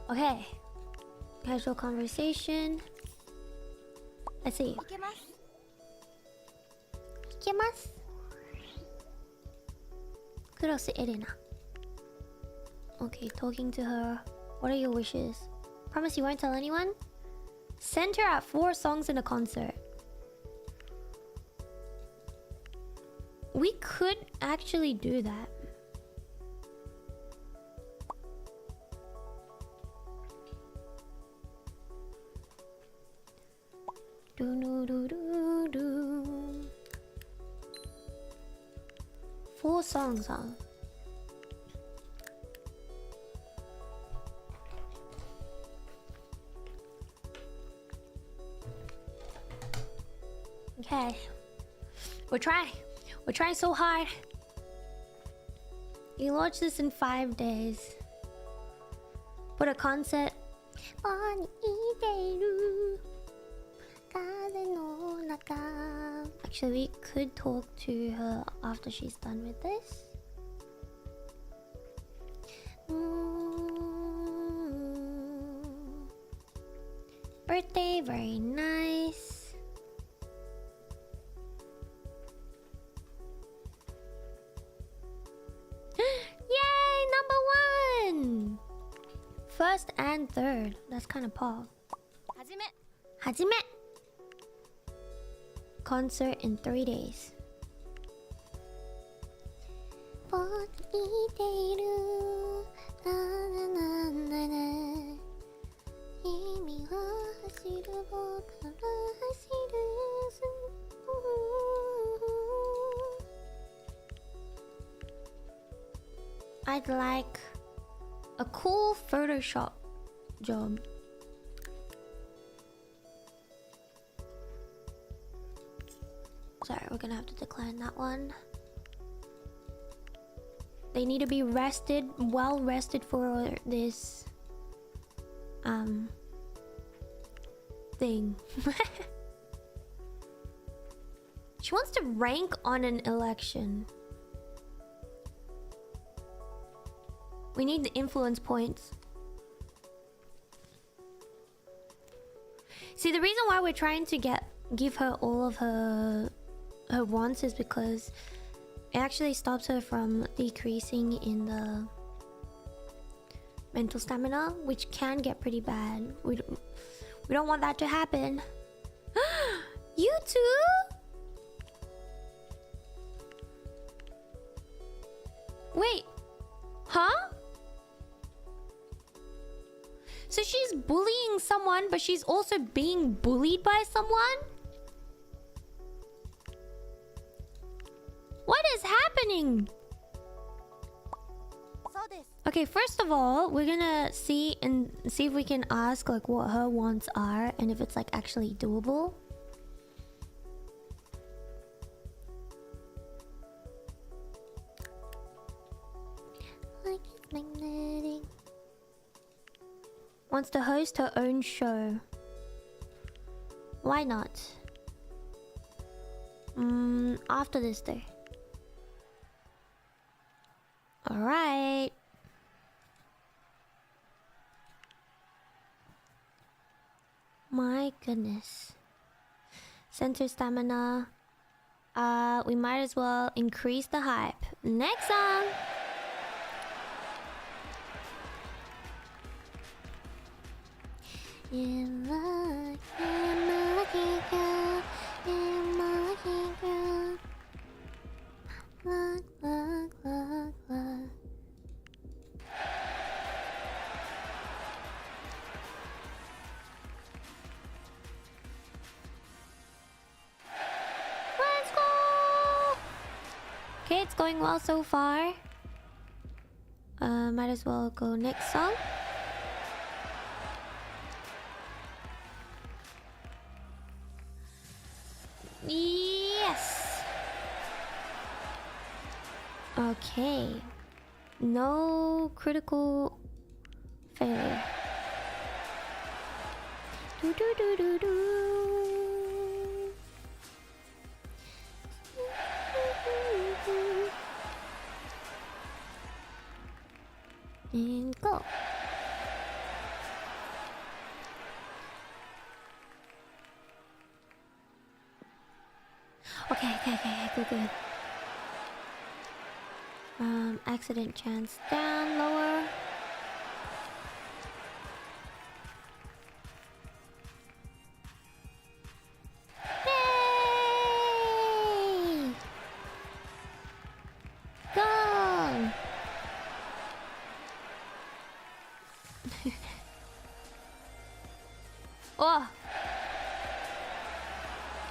Okay. Casual conversation. Let's see. いけます。クロスエレナ。Okay, talking to her. What are your wishes? Promise you won't tell anyone? Send her out 4 songs in a concert. We could actually do that. Do do do do do. 4 songs, huh? Okay. We're trying so hard. You launch this in 5 days. Put a concert. Actually, we could talk to her after she's done with this. Birthday, very nice. Yay, number first and third. That's kind of Paul. Hajime. Concert in 3 days. I'd like a cool Photoshop job. Sorry, we're gonna have to decline that one. They need to be rested, well rested for this thing. She wants to rank on an election. We need the influence points. See, the reason why we're trying to give her all of her wants is because it actually stops her from decreasing in the mental stamina, which can get pretty bad. We don't want that to happen. You too? Wait. Huh? So she's bullying someone, but she's also being bullied by someone? What is happening? Okay, first of all, we're gonna see if we can ask like what her wants are and if it's like actually doable. Like it's magnetic. Wants to host her own show. Why not? After this day. Alright. My goodness. Center stamina. We might as well increase the hype. Next song. You're my lucky girl. You're my lucky girl. Luck, luck, luck, luck. Let's go! Okay, it's going well so far. Might as well go next song. Yes. Okay. No critical failure. Do do do do do. And go. Okay, good. Accident chance down, lower. Yay! Go! Oh!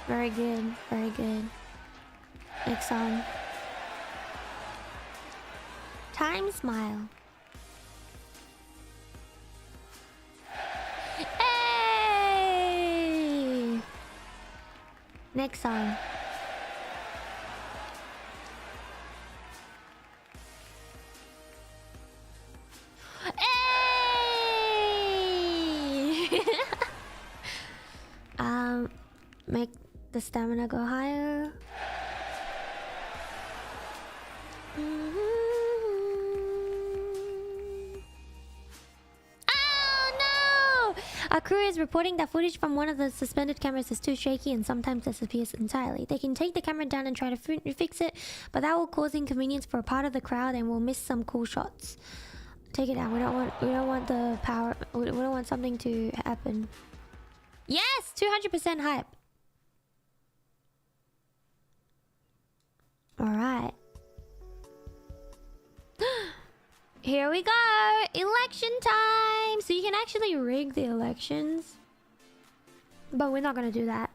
Very good, very good. Next song. Time smile. Hey! Next song. Hey! Make the stamina go higher. Our crew is reporting that footage from one of the suspended cameras is too shaky and sometimes disappears entirely. They can take the camera down and try to fix it, but that will cause inconvenience for a part of the crowd and will miss some cool shots. Take it down. We don't want the power. We don't want something to happen. Yes, 200% hype. All right. Here we go. Election time. So you can actually rig the elections, but we're not gonna do that.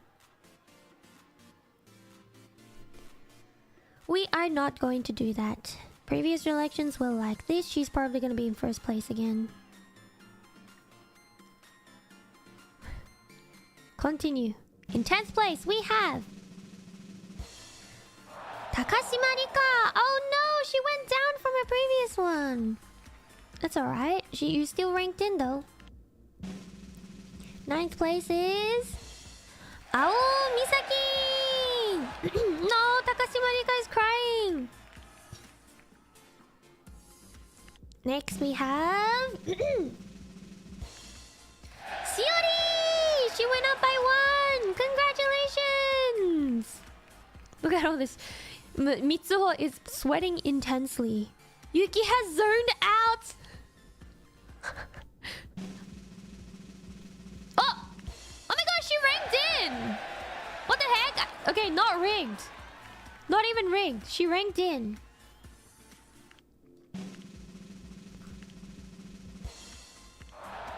We are not going to do that. Previous elections were like this. She's probably gonna be in first place again. Continue. In 10th place, we have Takashima Rika. Oh no, she went down from her previous one. That's alright. You still ranked in though. 9th place is Ao Misaki. No, Takashima Rika is crying. Next we have Shiori. She went up by 1. Congratulations. Look at all this. Mitsuho is sweating intensely. Yuki has zoned out. Oh my gosh, she ranked in. What the heck? Okay, not rigged. Not even rigged. She ranked in.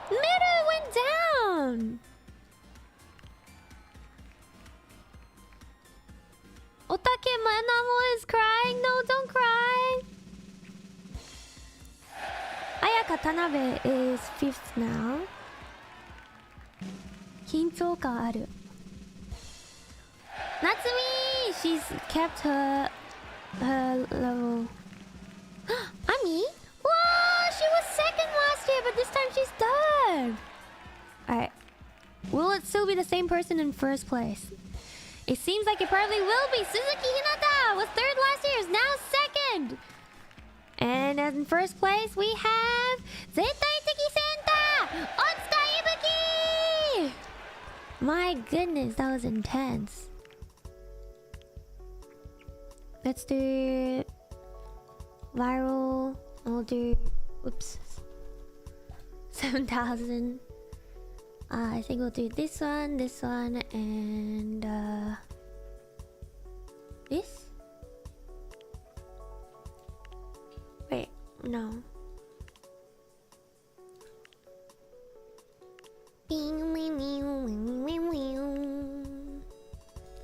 Miru went down. Otake Manamo is crying. No, don't cry. Ayaka Tanabe is 5th now. Kintouka aru. Natsumi! She's kept her level. Ami? Whoa! She was 2nd last year, but this time she's 3rd. Alright. Will it still be the same person in 1st place? It seems like it probably will be. Suzuki Hinata was 3rd last year, is now 2nd. And in 1st place, we have Zettai Teki Senta! Otsuka Ibuki! My goodness, that was intense. Let's do viral. We'll do, oops, 7,000. I think we'll do this one, and this. Wait, no.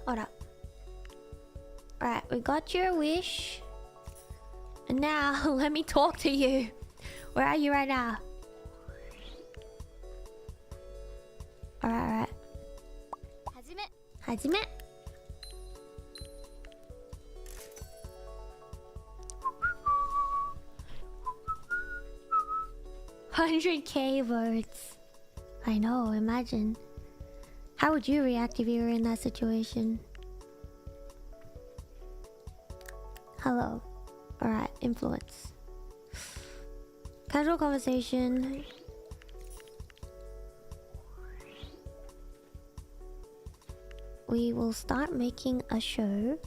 Hold up. Alright, we got your wish. And now, let me talk to you. Where are you right now? Alright. Hajime. 100k votes. I know, imagine. How would you react if you were in that situation? Hello. Alright, influence. Casual conversation. We will start making a show.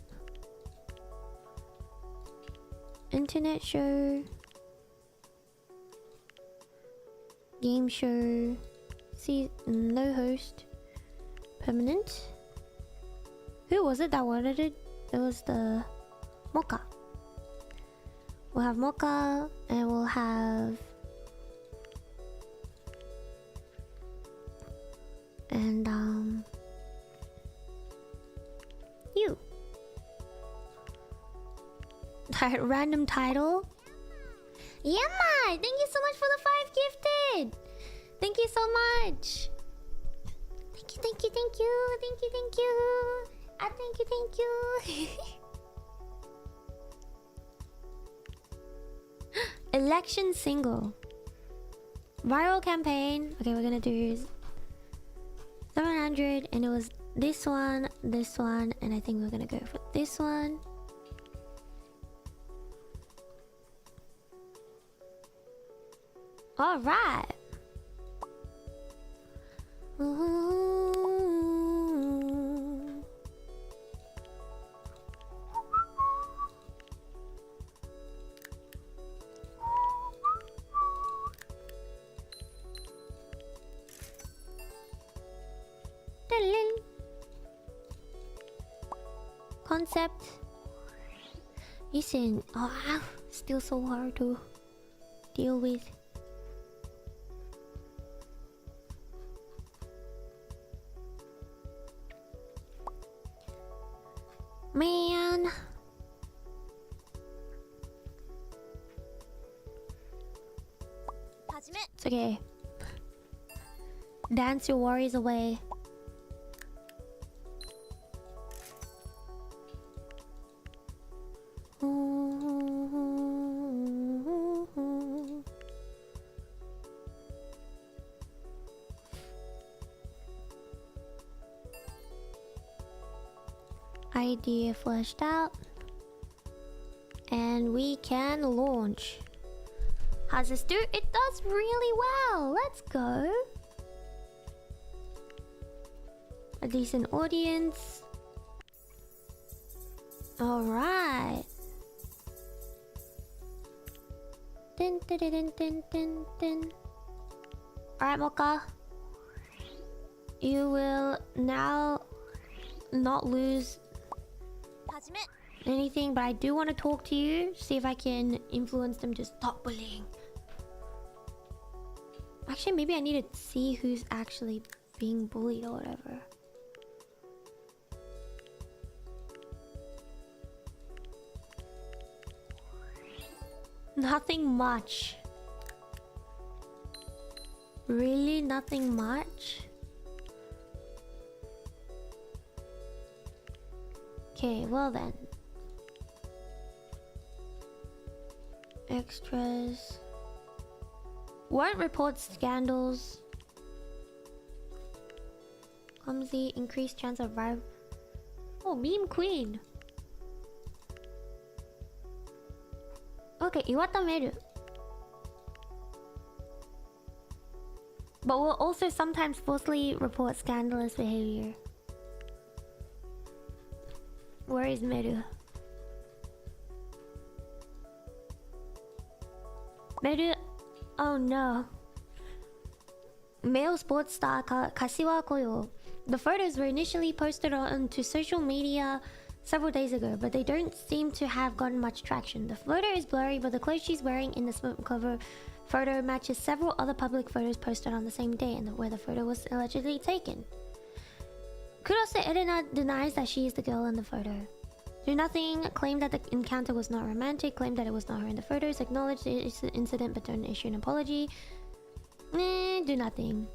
Internet show. Game show. See, no host. Permanent. Who was it that wanted it? It was the Mocha. We'll have Mocha and we'll have you. Random title. Yama! Thank you so much for the 5 gifted! Thank you so much! Thank you. Thank you. Election single. Viral campaign. Okay, we're gonna do 700 and it was this one, and I think we're gonna go for this one. Alright. concept. Listen, still so hard to deal with. Man. It's okay. Dance your worries away. Idea fleshed out. And we can launch. How's this do? It does really well. Let's go. A decent audience. Alright. Din, din, din, din, din, din. Alright, Mocha. You will now not lose anything, but I do want to talk to you. See if I can influence them to stop bullying. Actually, maybe I need to see who's actually being bullied or whatever. Nothing much. Really, nothing much? Okay, well then. Extras. Won't report scandals. Clumsy, increased chance of rival. Oh, meme queen. Okay, Iwatameru. But will also sometimes falsely report scandalous behavior. Where is Meru? Meru... Oh no. Male sports star Kashiwa Koyo. The photos were initially posted onto social media several days ago, but they don't seem to have gotten much traction. The photo is blurry, but the clothes she's wearing in the cover photo matches several other public photos posted on the same day and where the photo was allegedly taken. Kurose Erina denies that she is the girl in the photo. Do nothing, claimed that the encounter was not romantic, claimed that it was not her in the photos, acknowledged the incident but don't issue an apology. Do nothing.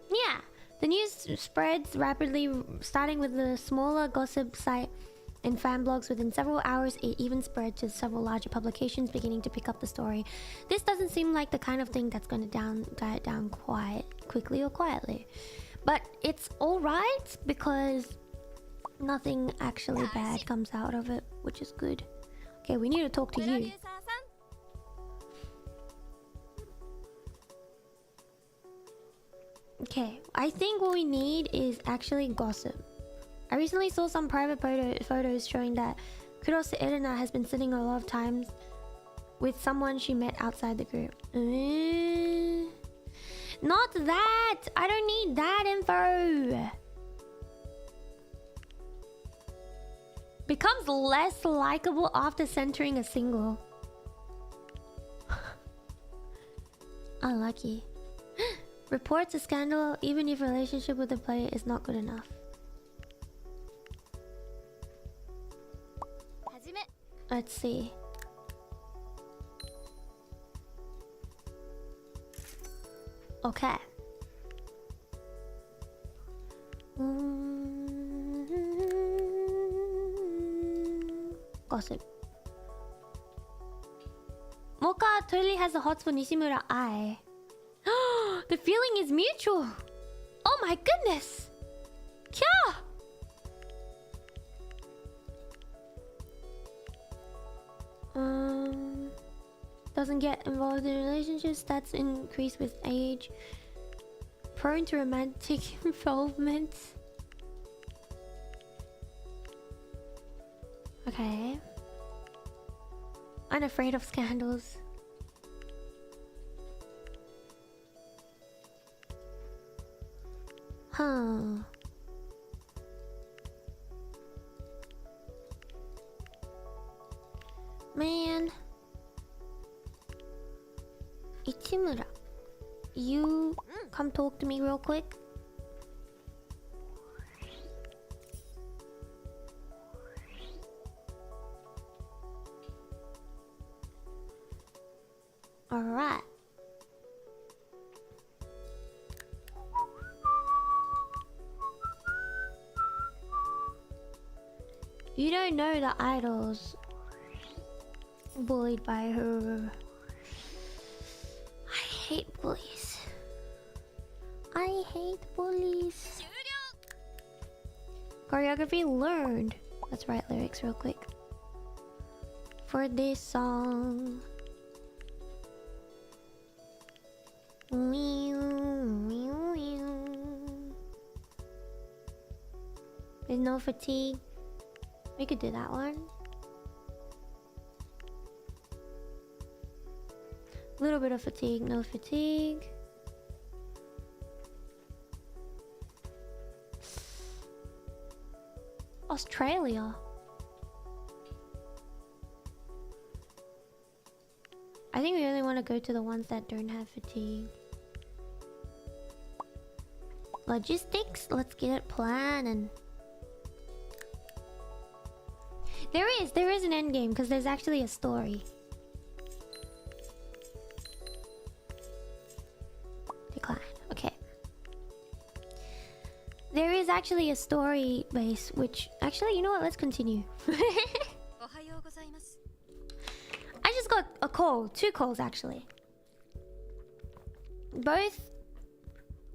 Yeah, the news spreads rapidly, starting with the smaller gossip site and fan blogs. Within several hours, it even spread to several larger publications beginning to pick up the story. This doesn't seem like the kind of thing that's going to die it down quickly or quietly. But it's alright because nothing actually bad comes out of it, which is good. Okay, we need to talk to you. Okay, I think what we need is actually gossip. I recently saw some private photos showing that Kurose Erina has been sitting a lot of times with someone she met outside the group. Not that! I don't need that info! Becomes less likable after centering a single. Unlucky. Reports a scandal even if relationship with the player is not good enough. Let's see. Okay. Gossip. Mocha totally has a hot for Nishimura Ai. The feeling is mutual. Oh my goodness. Kya? Doesn't get involved in relationships. Stats increase with age. Prone to romantic involvement. Okay. Unafraid of scandals. Huh. Omura, you come talk to me real quick. Alright. You don't know the idols bullied by her. I hate bullies. I hate bullies. Choreography learned. Let's write lyrics real quick for this song. There's no fatigue. We could do that one. A little bit of fatigue, no fatigue. Australia. I think we only want to go to the ones that don't have fatigue. Logistics, let's get it planning. There is an end game because there's actually a story. Decline. Okay. There is actually a story base, which actually, you know what? Let's continue. I just got a call, 2 calls actually. Both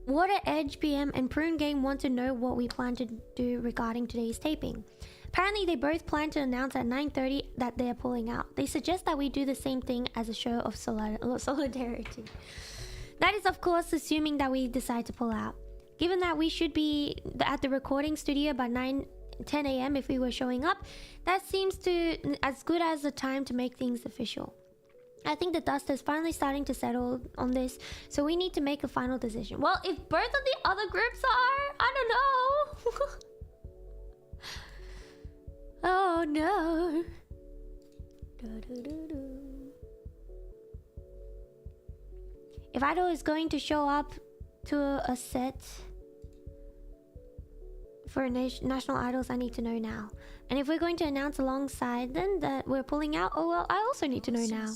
Water Edge PM and Prune Game want to know what we plan to do regarding today's taping. Apparently, they both plan to announce at 9:30 that they're pulling out. They suggest that we do the same thing as a show of solidarity. That is, of course, assuming that we decide to pull out. Given that we should be at the recording studio by 10 a.m. if we were showing up, that seems to as good as a time to make things official. I think the dust is finally starting to settle on this, so we need to make a final decision. Well, if both of the other groups are, I don't know. Oh no. If Idol is going to show up to a set for national idols, I need to know now. And if we're going to announce alongside them that we're pulling out, oh well, I also need to know now.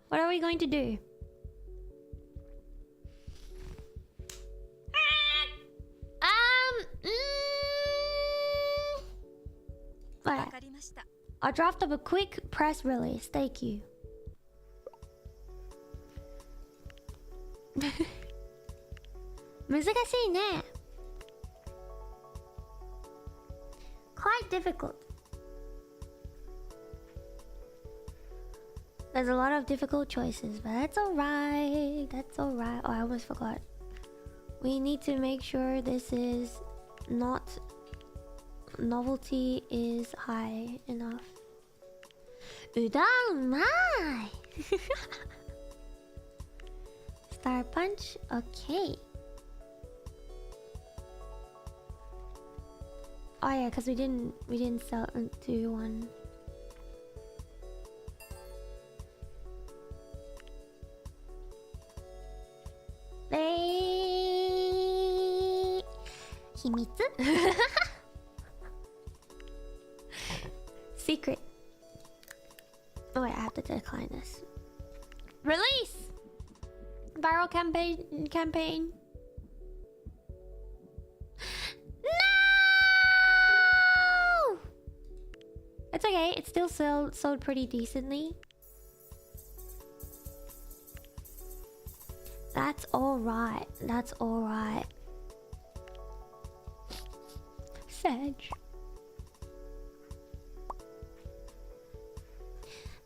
What are we going to do? Alright. I'll draft up a quick press release. Thank you. Quite difficult. There's a lot of difficult choices, but that's alright. That's alright. Oh, I almost forgot. We need to make sure this is not... Novelty is high enough. Udon umai! Star Punch? Okay. Oh yeah, because we didn't sell into one. Himitsu? Secret. Oh wait, I have to decline this. Release! Viral campaign. No! It's okay, it still sold pretty decently. That's alright. That's alright. Sedge.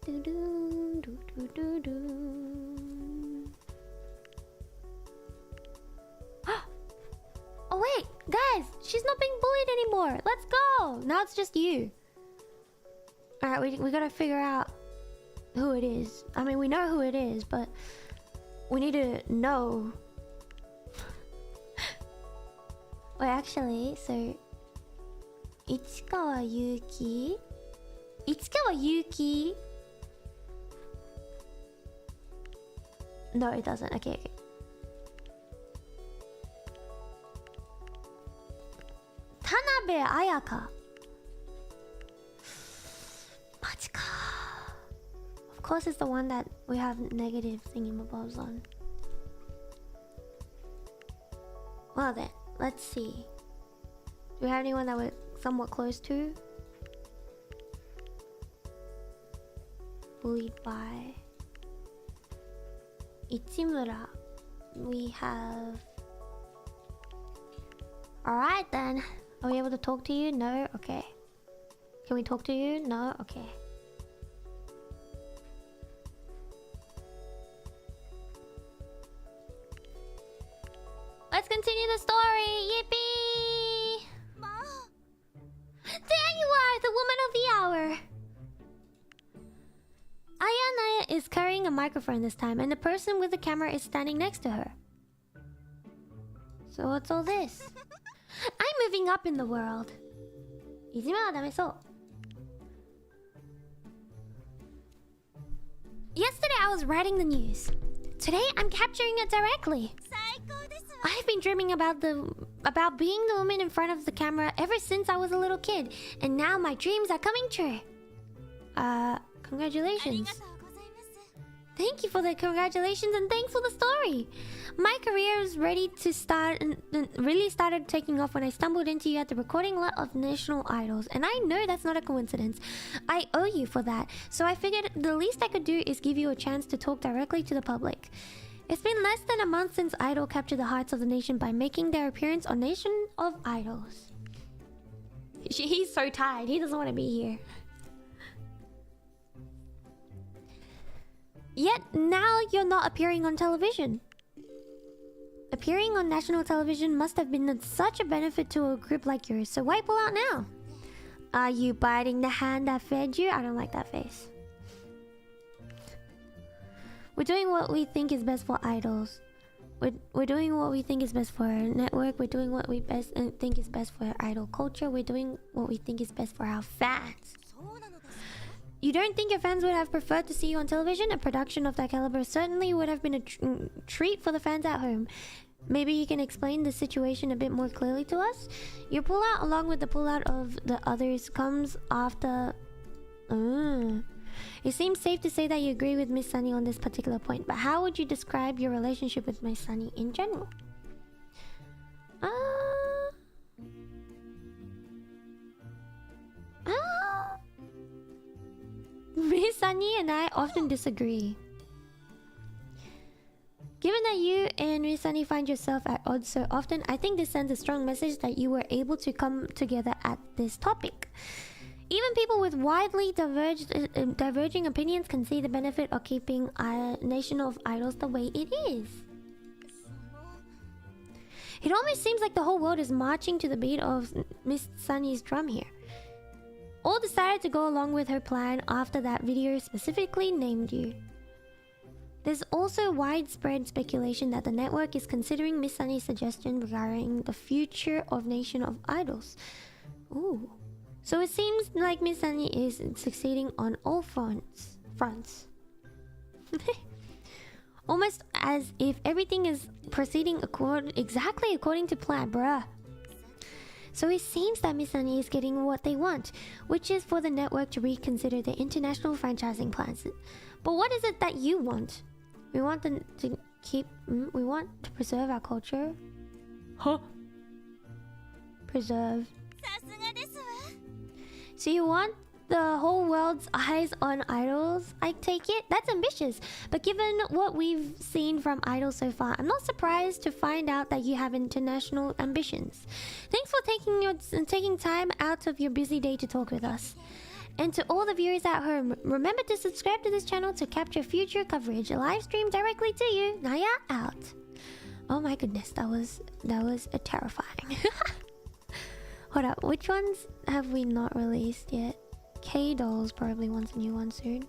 Do do do do do do. Oh wait, guys, she's not being bullied anymore. Let's go. Now it's just you. All right, we gotta figure out who it is. I mean, we know who it is, but we need to know. Wait, actually, so Ichikawa Yuki. No, it doesn't. Okay, okay. Tanabe Ayaka. Machika. Of course, it's the one that we have negative thingamabobs on. Well then, let's see. Do we have anyone that we're somewhat close to? Bullied by Ichimura. We have... Alright then. Are we able to talk to you? No? Okay. Can we talk to you? No? Okay. Let's continue the story! Yippee! There you are, the woman of the hour! Aya is carrying a microphone this time, and the person with the camera is standing next to her. So what's all this? I'm moving up in the world. Yesterday I was writing the news. Today I'm capturing it directly. I've been dreaming about being the woman in front of the camera ever since I was a little kid, and now my dreams are coming true. Congratulations. Thank you for the congratulations and thanks for the story. My career is ready to start and really started taking off when I stumbled into you at the recording lot of National Idols, and I know that's not a coincidence. I owe you for that, so I figured the least I could do is give you a chance to talk directly to the public. It's been less than a month since Idol captured the hearts of the nation by making their appearance on Nation of Idols. He's so tired, he doesn't want to be here. Yet now you're not appearing on television. Appearing on national television must have been such a benefit to a group like yours, so why pull out now? Are you biting the hand that fed you? I don't like that face. We're doing what we think is best for idols. We're doing what we think is best for our network. We're doing what we think is best for our idol culture. We're doing what we think is best for our fans. You don't think your fans would have preferred to see you on television? A production of that caliber certainly would have been a treat for the fans at home. Maybe you can explain the situation a bit more clearly to us? Your pullout, along with the pullout of the others, comes after... It seems safe to say that you agree with Miss Sunny on this particular point, but how would you describe your relationship with Miss Sunny in general? Miss Sunny and I often disagree. Given that you and Miss Sunny find yourself at odds so often, I think this sends a strong message that you were able to come together at this topic. Even people with widely diverging opinions can see the benefit of keeping Nation of Idols the way it is. It almost seems like the whole world is marching to the beat of Miss Sunny's drum here. All decided to go along with her plan after that video specifically named you. There's also widespread speculation that the network is considering Miss Sunny's suggestion regarding the future of Nation of Idols. Ooh. So it seems like Miss Sunny is succeeding on all fronts. Almost as if everything is proceeding exactly according to plan, bruh. So it seems that Miss Sunny is getting what they want, which is for the network to reconsider their international franchising plans. But what is it that you want? We want them to we want to preserve our culture? Huh? Preserve. So you want the whole world's eyes on idols, I take it? That's ambitious. But given what we've seen from idols so far, I'm not surprised to find out that you have international ambitions. Thanks for taking time out of your busy day to talk with us. And to all the viewers at home, remember to subscribe to this channel to capture future coverage, live stream directly to you. Naya out. Oh my goodness, that was terrifying. Hold up, which ones have we not released yet? K-Dolls probably wants a new one soon.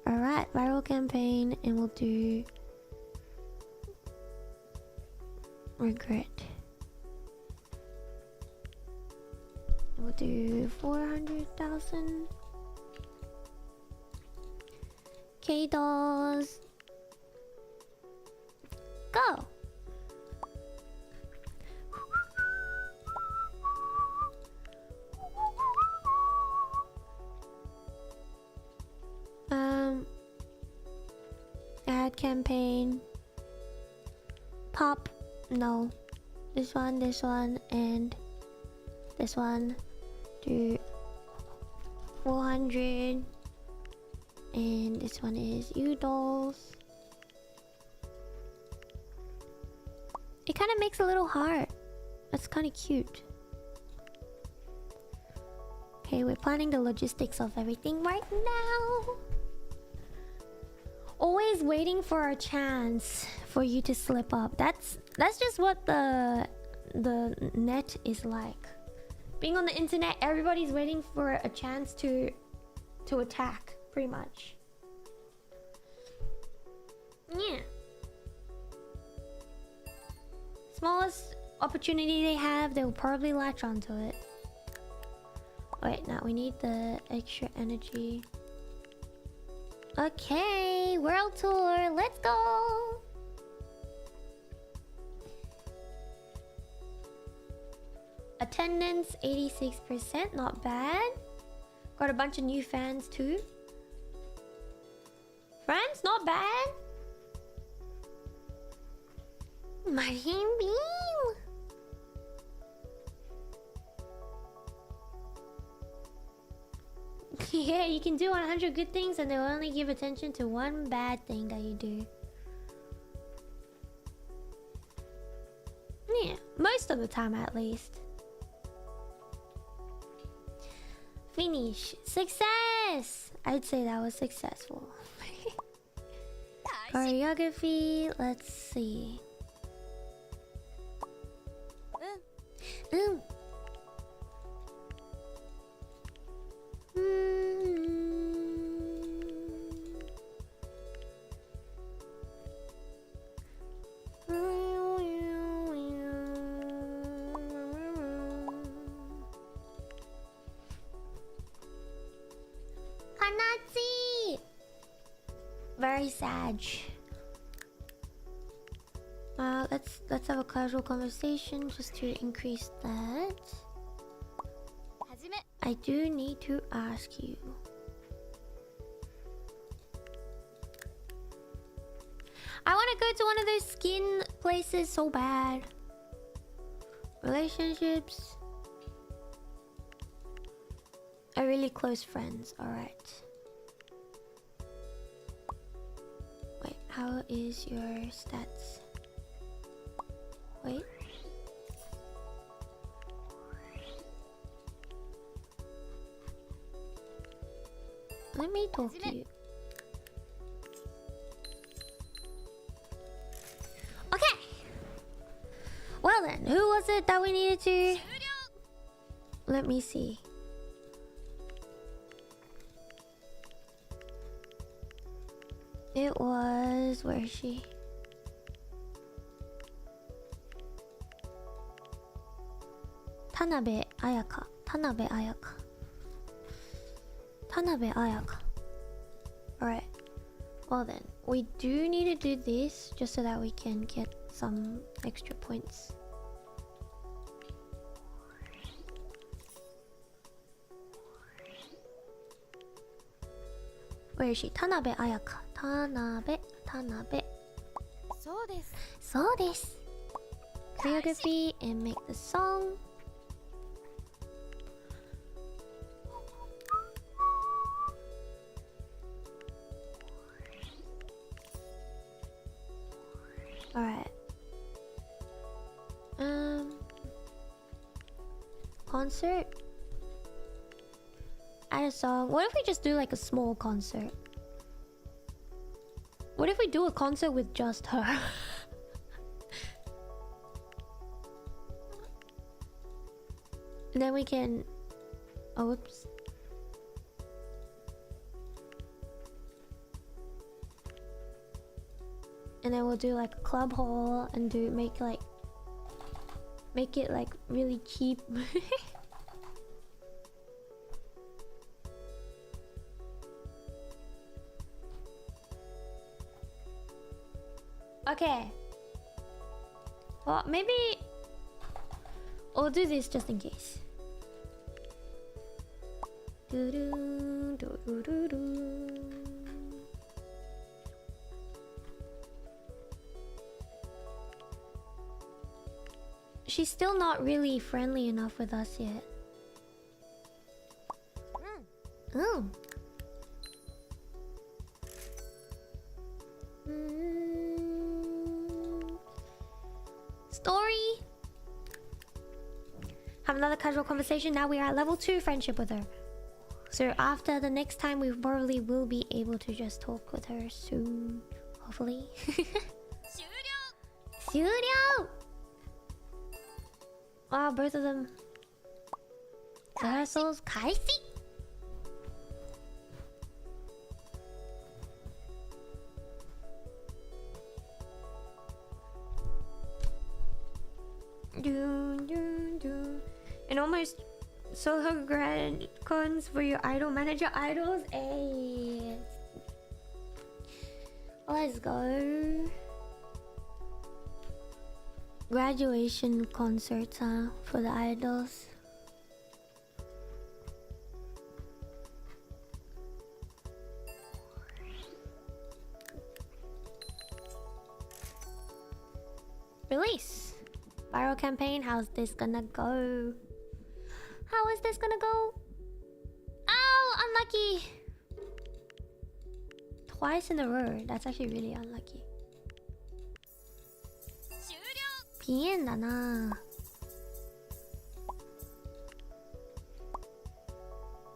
Alright, viral campaign, and we'll do... Regret. We'll do 400,000. K-Dolls. go. Ad campaign. Pop. No. This one, and this one. Do 400. And this one is you dolls. It kind of makes a little heart. That's kind of cute. Okay, we're planning the logistics of everything right now. Always waiting for a chance for you to slip up. That's just what the net is like. Being on the internet, everybody's waiting for a chance to attack, pretty much. Yeah. Smallest opportunity they have, they'll probably latch onto it. Wait, now we need the extra energy. Okay, world tour, let's go! Attendance 86%, not bad. Got a bunch of new fans too. Friends, not bad. Marine Beam. Yeah, you can do 100 good things and they'll only give attention to one bad thing that you do. Yeah, most of the time at least. Finish. Success! I'd say that was successful. Choreography, let's see. Kanatsi! Very sad. Let's have a casual conversation just to increase that. I do need to ask you. I want to go to one of those skin places so bad. Relationships. Are really close friends, alright. Wait, how is your stats? Wait. Let me talk to you. Okay! Well then, who was it that we needed to... Let me see. It was... Where is she? Tanabe Ayaka. Tanabe Ayaka. Tanabe Ayaka. Alright. Well then, we do need to do this just so that we can get some extra points. Where is she? Tanabe Ayaka. Tanabe. So desu. Choreography and make the song. Alright. Concert. Add a song. What if we just do like a small concert? What if we do a concert with just her? And then we can... Oh, oops. And then we'll do like a club hall and make it like really cheap. Okay. Well, maybe we'll do this just in case. She's still not really friendly enough with us yet. Oh. Story. Have another casual conversation. Now we are at level 2 friendship with her. So after the next time, we probably will be able to just talk with her soon. Hopefully. 終了! Wow, both of them. Rehearsals 開始! And almost solo grad cons for your idol manager idols. Hey, let's go. Graduation concerts, huh? For the idols. Release. Viral campaign, how's this gonna go? How is this gonna go? Oh, unlucky! Twice in a row. That's actually really unlucky. PN だな.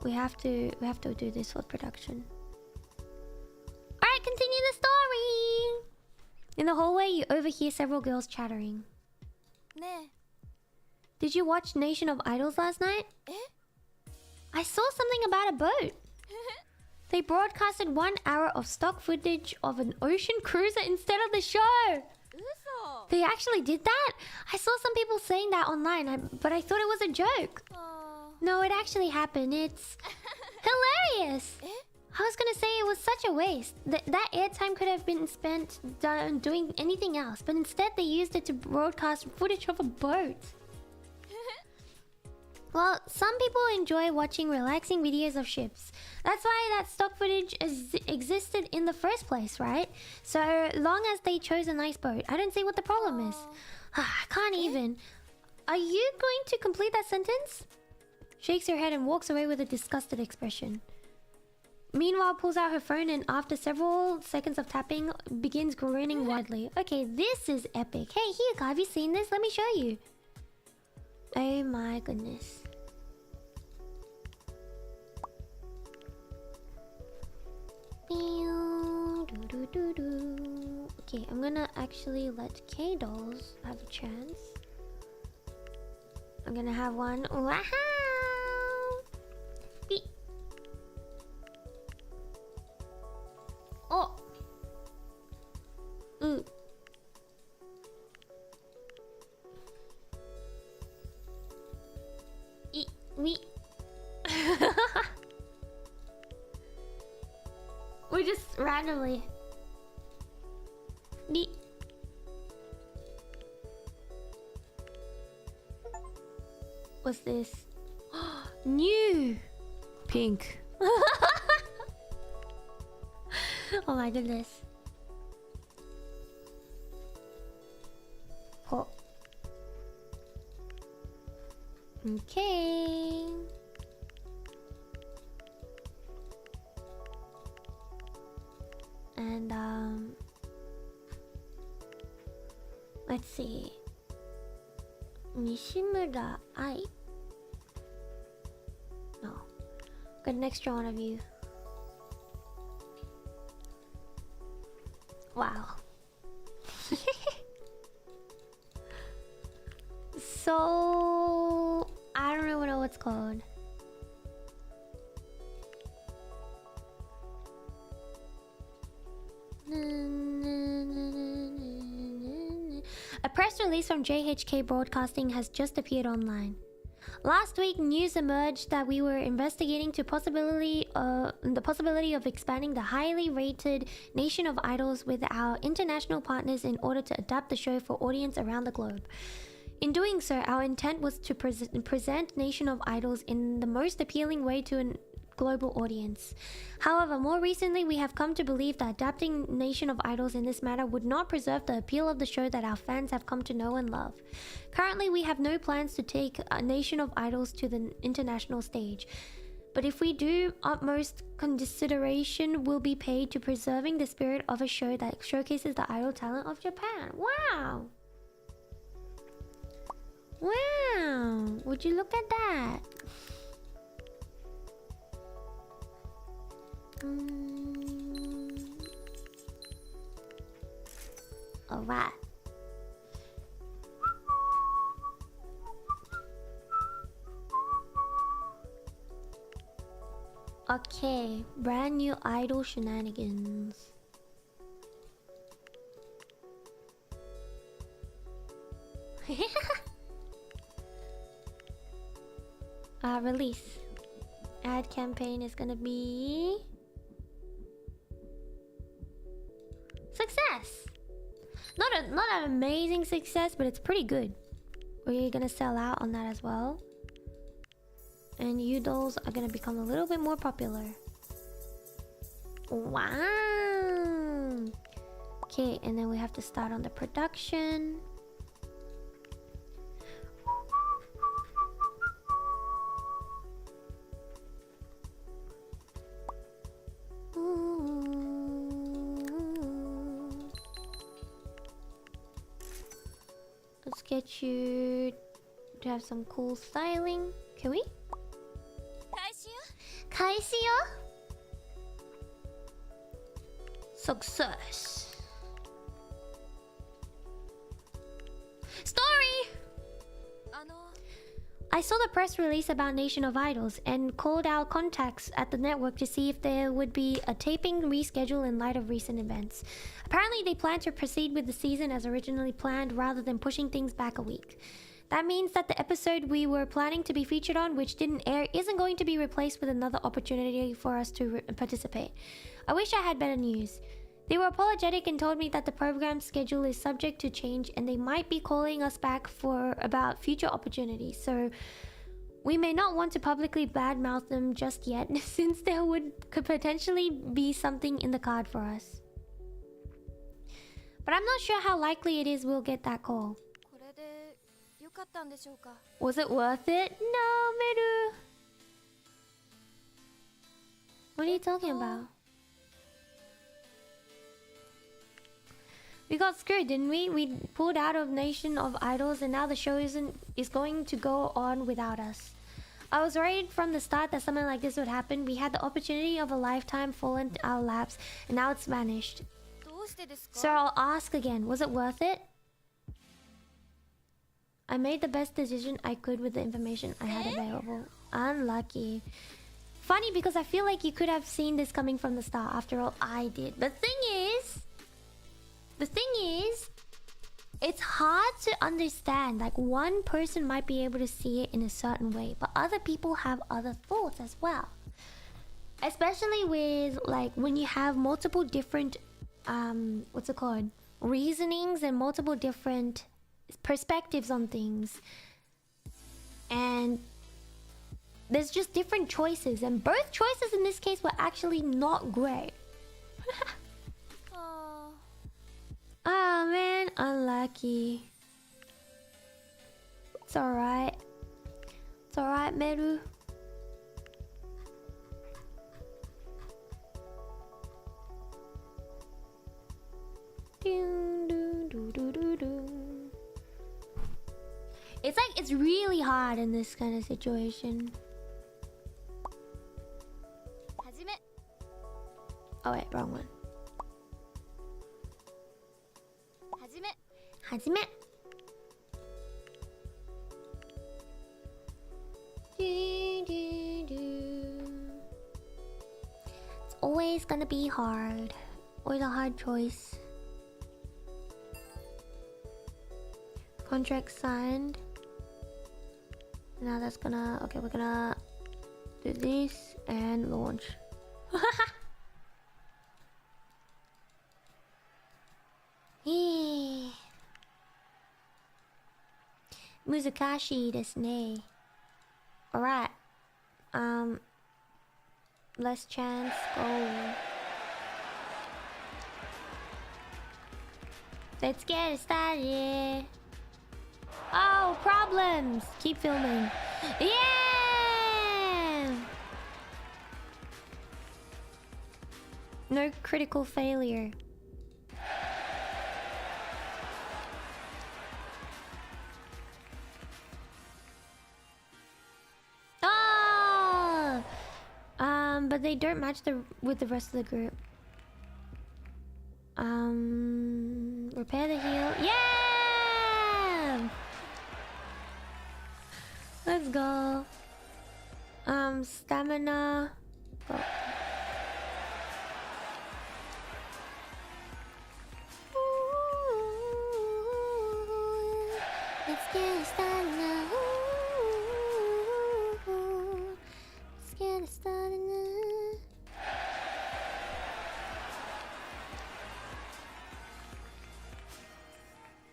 We have to do this for production. Alright, continue the story! In the hallway, you overhear several girls chattering. Did you watch Nation of Idols last night? I saw something about a boat. They broadcasted 1 hour of stock footage of an ocean cruiser instead of the show. They actually did that? I saw some people saying that online, but I thought it was a joke. No, it actually happened. It's hilarious. I was gonna say it was such a waste. That airtime could have been spent doing anything else, but instead they used it to broadcast footage of a boat. Well, some people enjoy watching relaxing videos of ships. That's why that stock footage existed in the first place, right? So long as they chose a nice boat, I don't see what the problem is. I can't even. Are you going to complete that sentence? Shakes her head and walks away with a disgusted expression. Meanwhile, pulls out her phone and after several seconds of tapping, begins grinning widely. Okay, this is epic. Hey, Hiyuka, have you seen this? Let me show you. Oh my goodness. Okay, I'm gonna actually let K-Dolls have a chance. I'm gonna have one. Wow! Beep. Oh! Ooh. We just randomly. What's this? New pink. Oh my goodness. Oh. Okay. And let's see. Nishimura Ai. No. Got an extra one of you. Wow. So I don't know what it's called. A press release from JHK Broadcasting has just appeared online. Last week, news emerged that we were investigating the possibility of expanding the highly rated Nation of Idols with our international partners in order to adapt the show for audience around the globe. In doing so, our intent was to present Nation of Idols in the most appealing way to an global audience. However, more recently we have come to believe that adapting Nation of Idols in this manner would not preserve the appeal of the show that our fans have come to know and love. Currently, we have no plans to take a Nation of Idols to the international stage. But if we do, utmost consideration will be paid to preserving the spirit of a show that showcases the idol talent of Japan. Wow! Wow! Would you look at that? Alright. Okay, brand new idol shenanigans. Release. Ad campaign is gonna be success. Not an amazing success, but it's pretty good. We're gonna sell out on that as well. And you dolls are gonna become a little bit more popular. Wow. Okay, and then we have to start on the production. Let's get you to have some cool styling. Can we? Kaishiyo? Success. Story! I saw the press release about Nation of Idols and called our contacts at the network to see if there would be a taping reschedule in light of recent events. Apparently, they plan to proceed with the season as originally planned rather than pushing things back a week. That means that the episode we were planning to be featured on, which didn't air, isn't going to be replaced with another opportunity for us to participate. I wish I had better news. They were apologetic and told me that the program schedule is subject to change and they might be calling us back for about future opportunities. So we may not want to publicly badmouth them just yet, since there could potentially be something in the card for us. But I'm not sure how likely it is we'll get that call. Was it worth it? No, Meru. What are you talking about? We got screwed, didn't we? We pulled out of Nation of Idols and now the show is going to go on without us. I was worried from the start that something like this would happen. We had the opportunity of a lifetime fall into our laps and now it's vanished. So I'll ask again, was it worth it? I made the best decision I could with the information I had available. Unlucky. Funny because I feel like you could have seen this coming from the start. After all, I did. The thing is, it's hard to understand. Like, one person might be able to see it in a certain way, but other people have other thoughts as well. Especially with, like, when you have multiple different, what's it called? Reasonings and multiple different perspectives on things. And there's just different choices. And both choices in this case were actually not great. Oh man, unlucky. It's alright. It's alright, Meru. It's like, it's really hard in this kind of situation. Oh wait, wrong one. Hajime. It's always gonna be hard. Always a hard choice. Contract signed. Now that's gonna... Okay, we're gonna do this and launch. Yeah. Muzukashi desu ne. Alright. Less chance. Go. Let's get it started. Oh, problems. Keep filming. Yeah. No critical failure. Oh! But they don't match with the rest of the group. Repair the heal. Yeah! Let's go. Stamina. Go. Let's get started now. Let's get started now.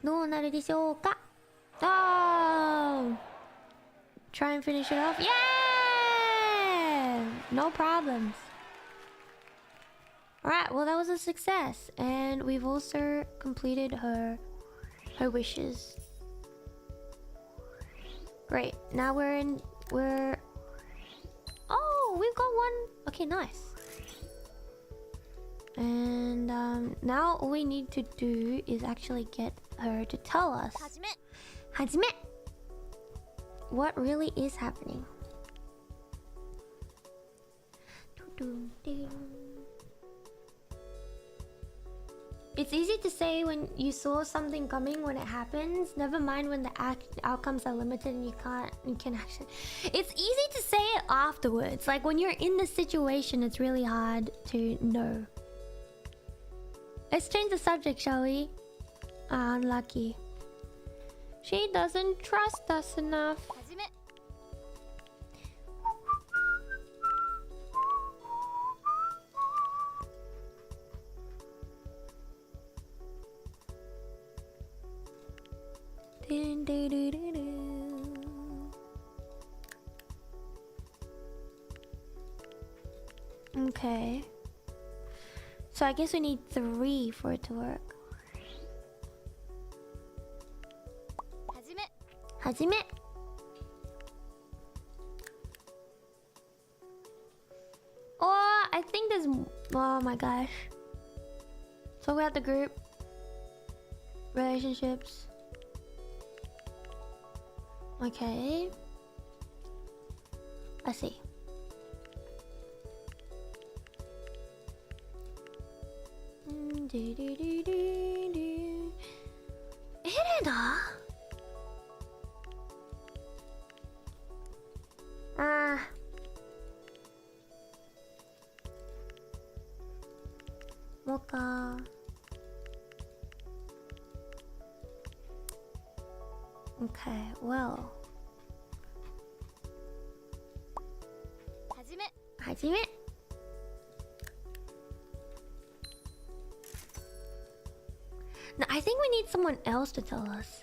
Do you de shou ka? Oh! Try and finish it off. Yeah! No problems. Alright, well that was a success. And we've also completed her wishes. Great. Now we're... Oh, we've got one. Okay, nice. And now all we need to do is actually get her to tell us Hajime, what really is happening. It's easy to say when you saw something coming when it happens. Never mind when the outcomes are limited and you can actually... It's easy to say it afterwards. Like when you're in the situation, it's really hard to know. Let's change the subject, shall we? Unlucky. She doesn't trust us enough. Okay. So I guess we need 3 for it to work. Hajime. Oh, I think there's... Oh my gosh. So we have the group. Relationships. Okay. I see. Elena? Mocha. Okay, well. Hajime. No, I think we need someone else to tell us.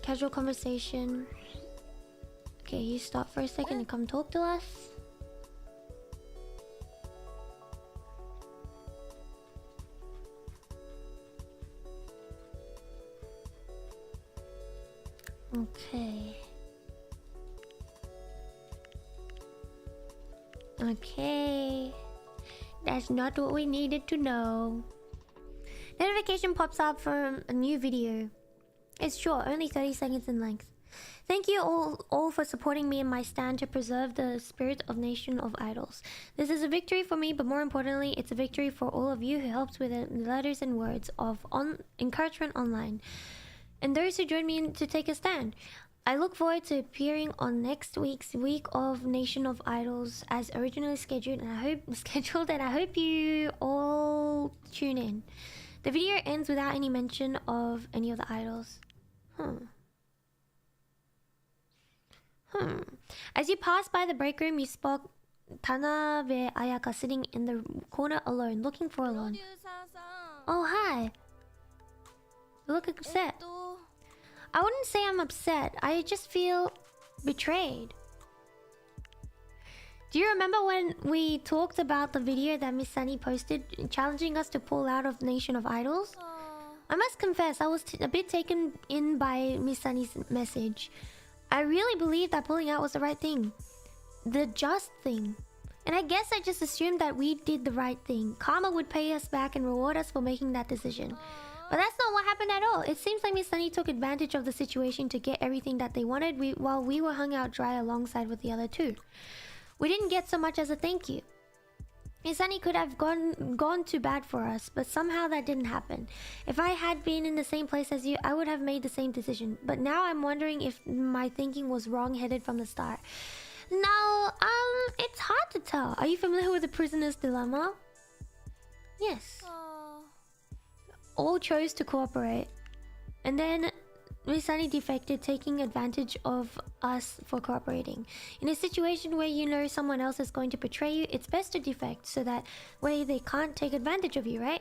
Casual conversation. Okay, you stop for a second and come talk to us. Okay. Okay. That's not what we needed to know. Notification pops up from a new video. It's short, only 30 seconds in length. Thank you all for supporting me in my stand to preserve the spirit of Nation of Idols. This is a victory for me, but more importantly, it's a victory for all of you who helped with the letters and words of encouragement online, and those who joined me to take a stand. I look forward to appearing on next week's Week of Nation of Idols as originally scheduled, and I hope you all tune in. The video ends without any mention of any of the idols. As you pass by the break room, you spot Tanabe Ayaka sitting in the corner alone, looking forlorn. Oh, hi. You look upset. I wouldn't say I'm upset. I just feel betrayed. Do you remember when we talked about the video that Miss Sunny posted challenging us to pull out of Nation of Idols? I must confess, I was a bit taken in by Miss Sunny's message. I really believed that pulling out was the right thing. The just thing. And I guess I just assumed that we did the right thing. Karma would pay us back and reward us for making that decision. But that's not what happened at all. It seems like Miss Sunny took advantage of the situation to get everything that they wanted while we were hung out dry alongside with the other two. We didn't get so much as a thank you. Miss Sunny could have gone too bad for us, but somehow that didn't happen. If I had been in the same place as you, I would have made the same decision. But now I'm wondering if my thinking was wrong-headed from the start. Now, it's hard to tell. Are you familiar with the prisoner's dilemma? Yes. All chose to cooperate. And then Miss Sunny defected, taking advantage of us for cooperating. In a situation where you know someone else is going to betray you, it's best to defect so that way they can't take advantage of you, right?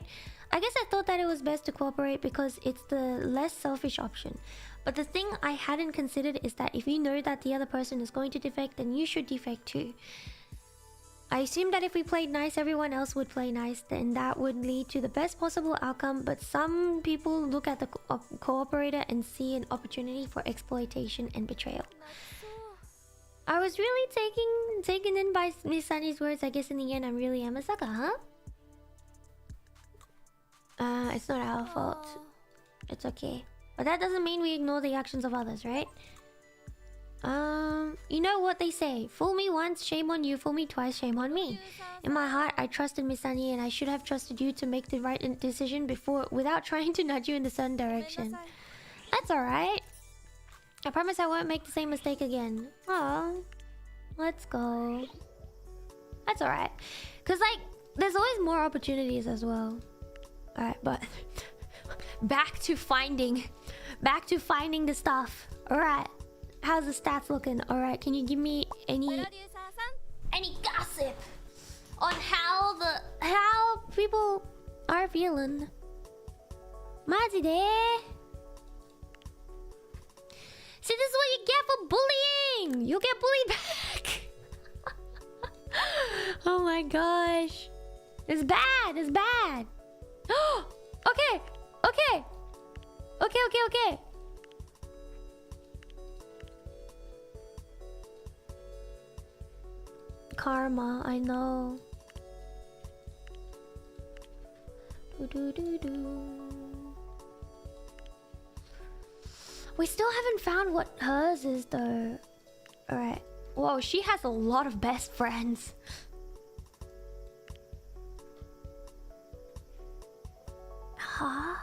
I guess I thought that it was best to cooperate because it's the less selfish option. But the thing I hadn't considered is that if you know that the other person is going to defect, then you should defect too. I assumed that if we played nice, everyone else would play nice, then that would lead to the best possible outcome, but some people look at the cooperator and see an opportunity for exploitation and betrayal. I was really taken in by Miss Sunny's words. I guess in the end, I really am a sucker, huh? It's not our fault. It's okay. But that doesn't mean we ignore the actions of others, right? You know what they say. Fool me once, shame on you. Fool me twice, shame on me. In my heart, I trusted Miss Sunny, and I should have trusted you to make the right decision without trying to nudge you in the certain direction. That's alright. I promise I won't make the same mistake again. Oh, let's go. That's alright. Cause like, there's always more opportunities as well. Alright, but back to finding the stuff. Alright. How's the stats looking? Alright, can you give me any gossip on how people are feeling? Maji de? See, this is what you get for bullying! You get bullied back! Oh my gosh. It's bad, it's bad. Okay. Karma, I know. We still haven't found what hers is though. Alright. Whoa, she has a lot of best friends. Huh?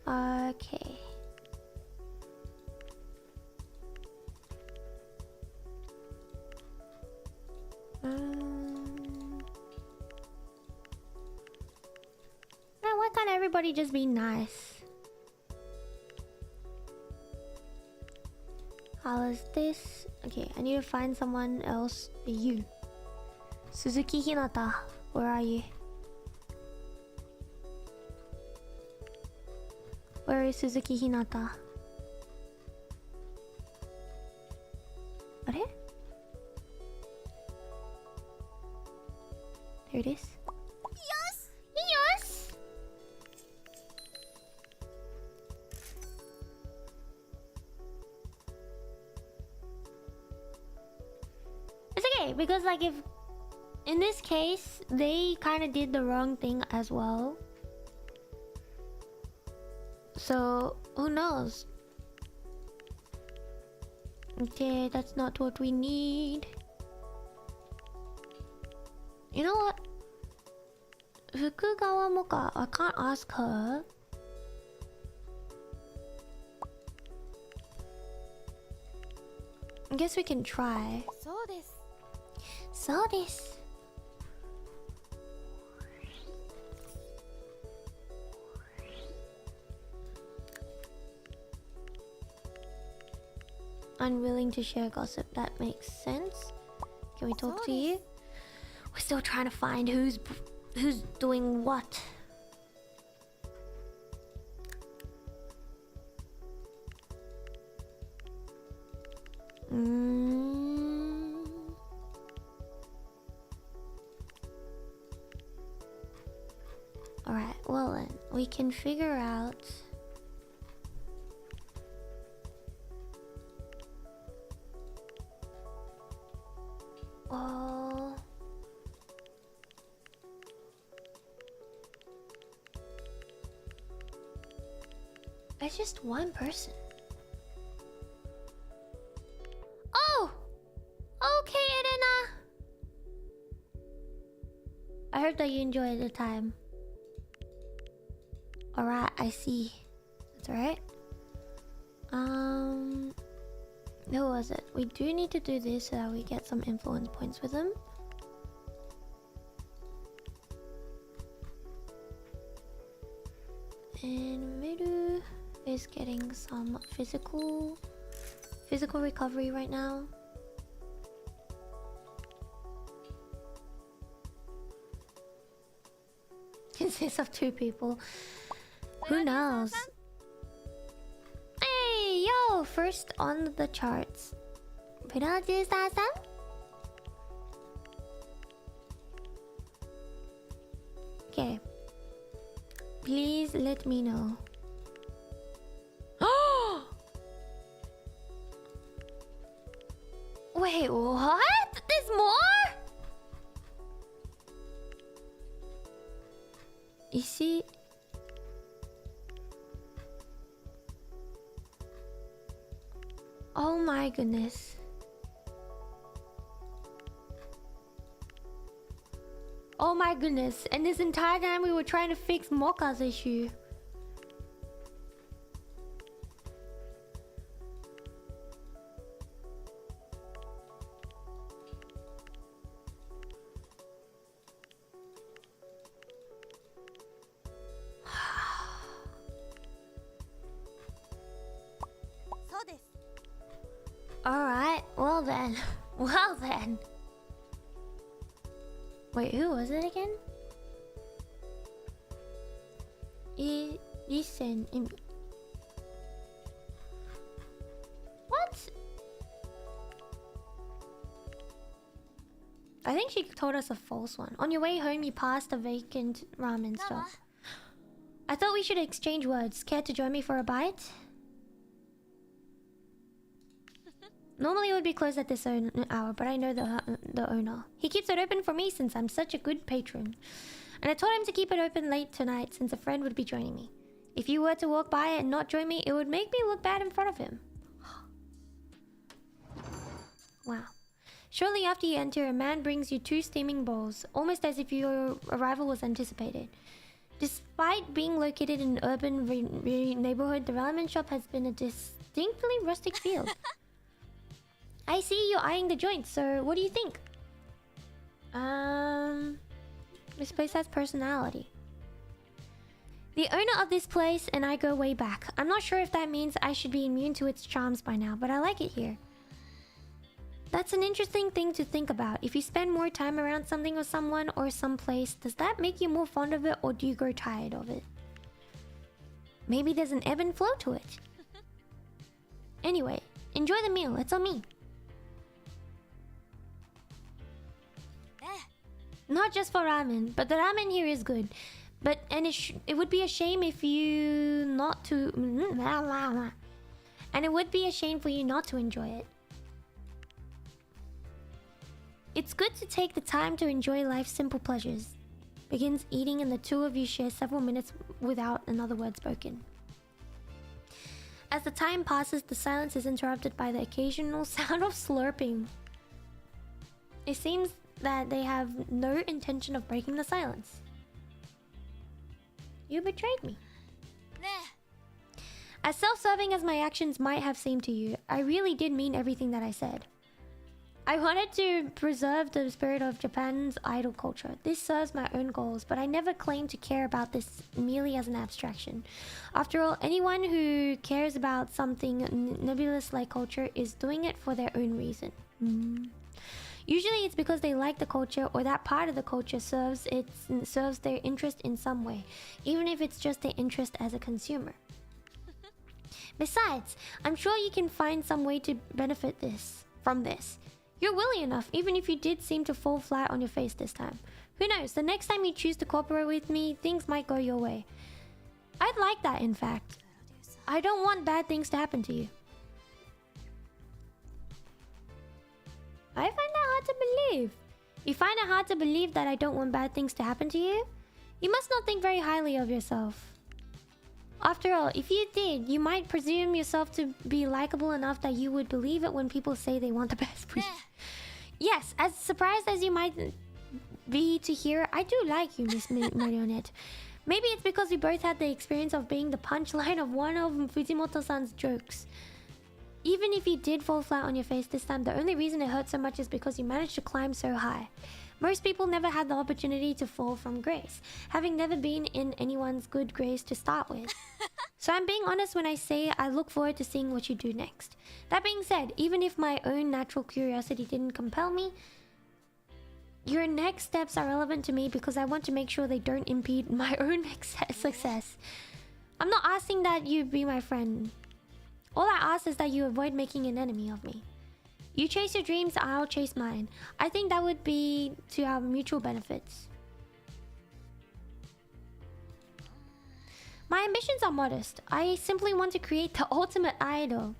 Okay. Man, why can't everybody just be nice? How is this? Okay, I need to find someone else. You. Suzuki Hinata, where are you? Where is Suzuki Hinata? Are? There it is. Yes! Yes! It's okay, because like if... in this case, they kind of did the wrong thing as well. So, who knows? Okay, that's not what we need. You know what? Fukugawa Moka, I can't ask her. I guess we can try. So this. unwilling to share gossip. That makes sense. Can we talk to you? We're still trying to find who's doing what. Alright, well then, we can figure out... Oh... It's just one person. Oh! Okay, Elena! I heard that you enjoyed the time. Alright, I see. That's alright. Who was it? We do need to do this so that we get some influence points with them. And Miru is getting some physical recovery right now. Consists of 2 people. Who knows? Hey, yo! First on the charts. Finalizing? Okay. Please let me know. Wait, what? There's more? You see? Oh my goodness. Oh my goodness. And this entire time we were trying to fix Mocha's issue. Alright, well then. Well then. Wait, who was it again? Listen. What? I think she told us a false one. On your way home, you passed a vacant ramen stall. I thought we should exchange words. Care to join me for a bite? Normally it would be closed at this hour, but I know the owner. He keeps it open for me since I'm such a good patron. And I told him to keep it open late tonight since a friend would be joining me. If you were to walk by and not join me, it would make me look bad in front of him. Wow. Shortly after you enter, a man brings you 2 steaming bowls, almost as if your arrival was anticipated. Despite being located in an urban neighborhood, the ramen shop has been a distinctly rustic feel. I see you're eyeing the joint, so what do you think? This place has personality. The owner of this place and I go way back. I'm not sure if that means I should be immune to its charms by now, but I like it here. That's an interesting thing to think about. If you spend more time around something or someone or someplace, does that make you more fond of it or do you grow tired of it? Maybe there's an ebb and flow to it. Anyway, enjoy the meal. It's on me. Not just for ramen, but the ramen here is good. And it would be a shame if you not to... And it would be a shame for you not to enjoy it. It's good to take the time to enjoy life's simple pleasures. Begins eating and the 2 of you share several minutes without another word spoken. As the time passes, the silence is interrupted by the occasional sound of slurping. It seems that they have no intention of breaking the silence. You betrayed me. As self-serving as my actions might have seemed to you, I really did mean everything that I said. I wanted to preserve the spirit of Japan's idol culture. This serves my own goals, but I never claimed to care about this merely as an abstraction. After all, anyone who cares about something nebulous like culture is doing it for their own reason. Usually it's because they like the culture, or that part of the culture serves their interest in some way, even if it's just their interest as a consumer. Besides, I'm sure you can find some way to benefit from this. You're willing enough, even if you did seem to fall flat on your face this time. Who knows, the next time you choose to cooperate with me, things might go your way. I'd like that, in fact. I don't want bad things to happen to you. I find that hard to believe. You find it hard to believe that I don't want bad things to happen to you? You must not think very highly of yourself. After all, if you did, you might presume yourself to be likable enough that you would believe it when people say they want the best for you. Yes, as surprised as you might be to hear, I do like you, Miss Marionette. Maybe it's because we both had the experience of being the punchline of one of Fujimoto-san's jokes. Even if you did fall flat on your face this time, the only reason it hurt so much is because you managed to climb so high. Most people never had the opportunity to fall from grace, having never been in anyone's good grace to start with. So I'm being honest when I say I look forward to seeing what you do next. That being said, even if my own natural curiosity didn't compel me, your next steps are relevant to me because I want to make sure they don't impede my own success. I'm not asking that you be my friend. All I ask is that you avoid making an enemy of me. You chase your dreams, I'll chase mine. I think that would be to our mutual benefits. My ambitions are modest. I simply want to create the ultimate idol.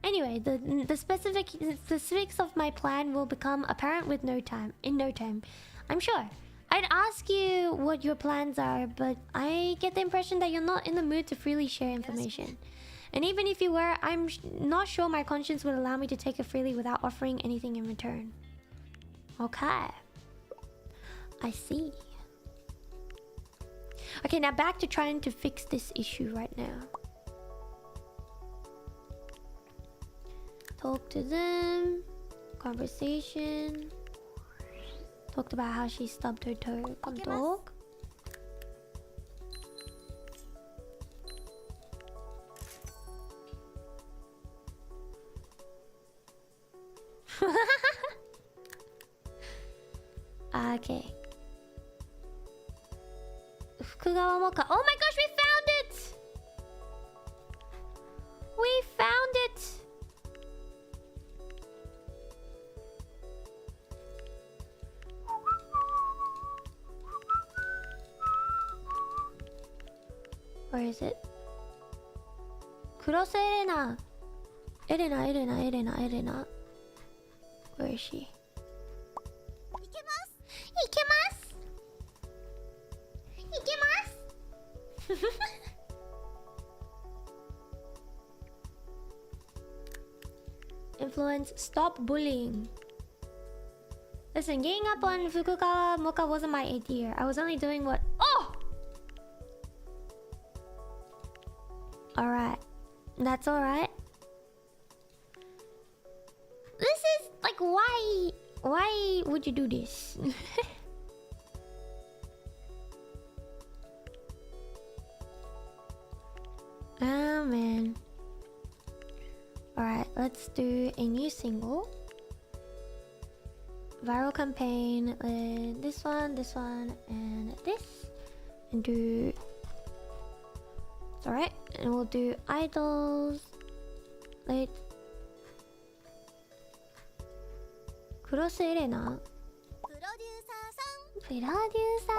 Anyway, the specifics of my plan will become apparent in no time. I'm sure. I'd ask you what your plans are, but I get the impression that you're not in the mood to freely share information. And even if you were, I'm not sure my conscience would allow me to take it freely without offering anything in return. Okay. I see. Okay, now back to trying to fix this issue right now. Talk to them. Conversation. Talked about how she stubbed her toe. Come talk. Okay. Fukugawa Mocha. Oh my gosh, we found it! We found it! Where is it? Kurose Elena. Elena. Where is she? Influence, stop bullying. Listen, getting up on Fukugawa Mocha wasn't my idea. I was only doing what... Oh! Alright. That's alright. This is like, why would you do this? Oh man. Alright, let's do a new single. Viral campaign. This one, and this. And do... It's alright. And we'll do idols. Late. Kurose Elena. Producer-san.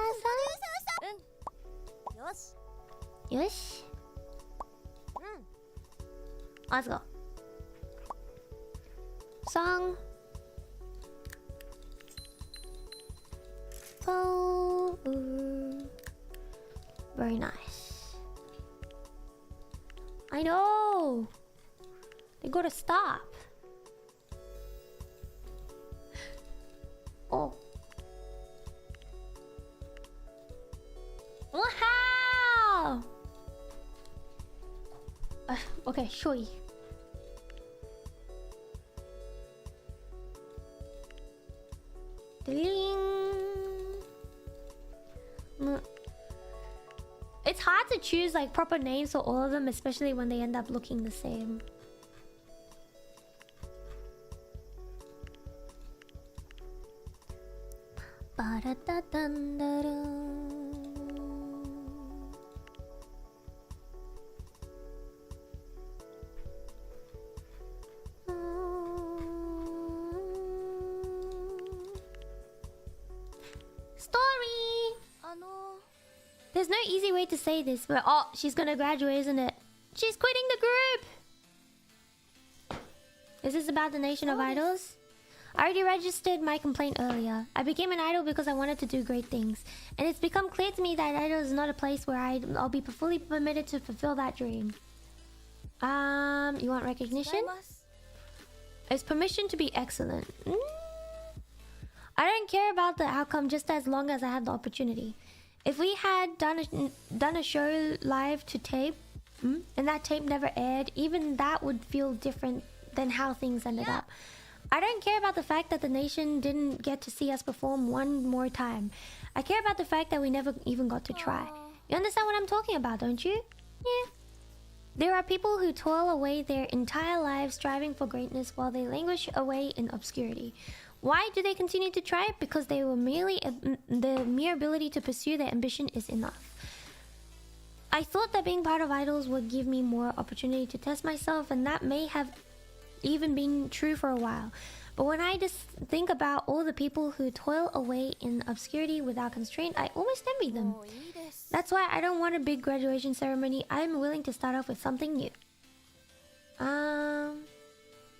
Yosh. Let's go. Song. Oh, very nice. I know. They gotta stop. Okay, shui. It's hard to choose like proper names for all of them, especially when they end up looking the same. There's no easy way to say this, but oh, she's gonna graduate, isn't it? She's quitting the group! Is this about the Nation of Idols? I already registered my complaint earlier. I became an idol because I wanted to do great things. And it's become clear to me that idol is not a place where I'll be fully permitted to fulfill that dream. You want recognition? It's permission to be excellent. I don't care about the outcome just as long as I have the opportunity. If we had done a show live to tape, and that tape never aired, even that would feel different than how things ended up. I don't care about the fact that the nation didn't get to see us perform one more time. I care about the fact that we never even got to try. You understand what I'm talking about, don't you? Yeah. There are people who toil away their entire lives striving for greatness while they languish away in obscurity. Why do they continue to try? Because they were the mere ability to pursue their ambition is enough. I thought that being part of idols would give me more opportunity to test myself, and that may have even been true for a while. But when I just think about all the people who toil away in obscurity without constraint, I almost envy them. That's why I don't want a big graduation ceremony. I'm willing to start off with something new. What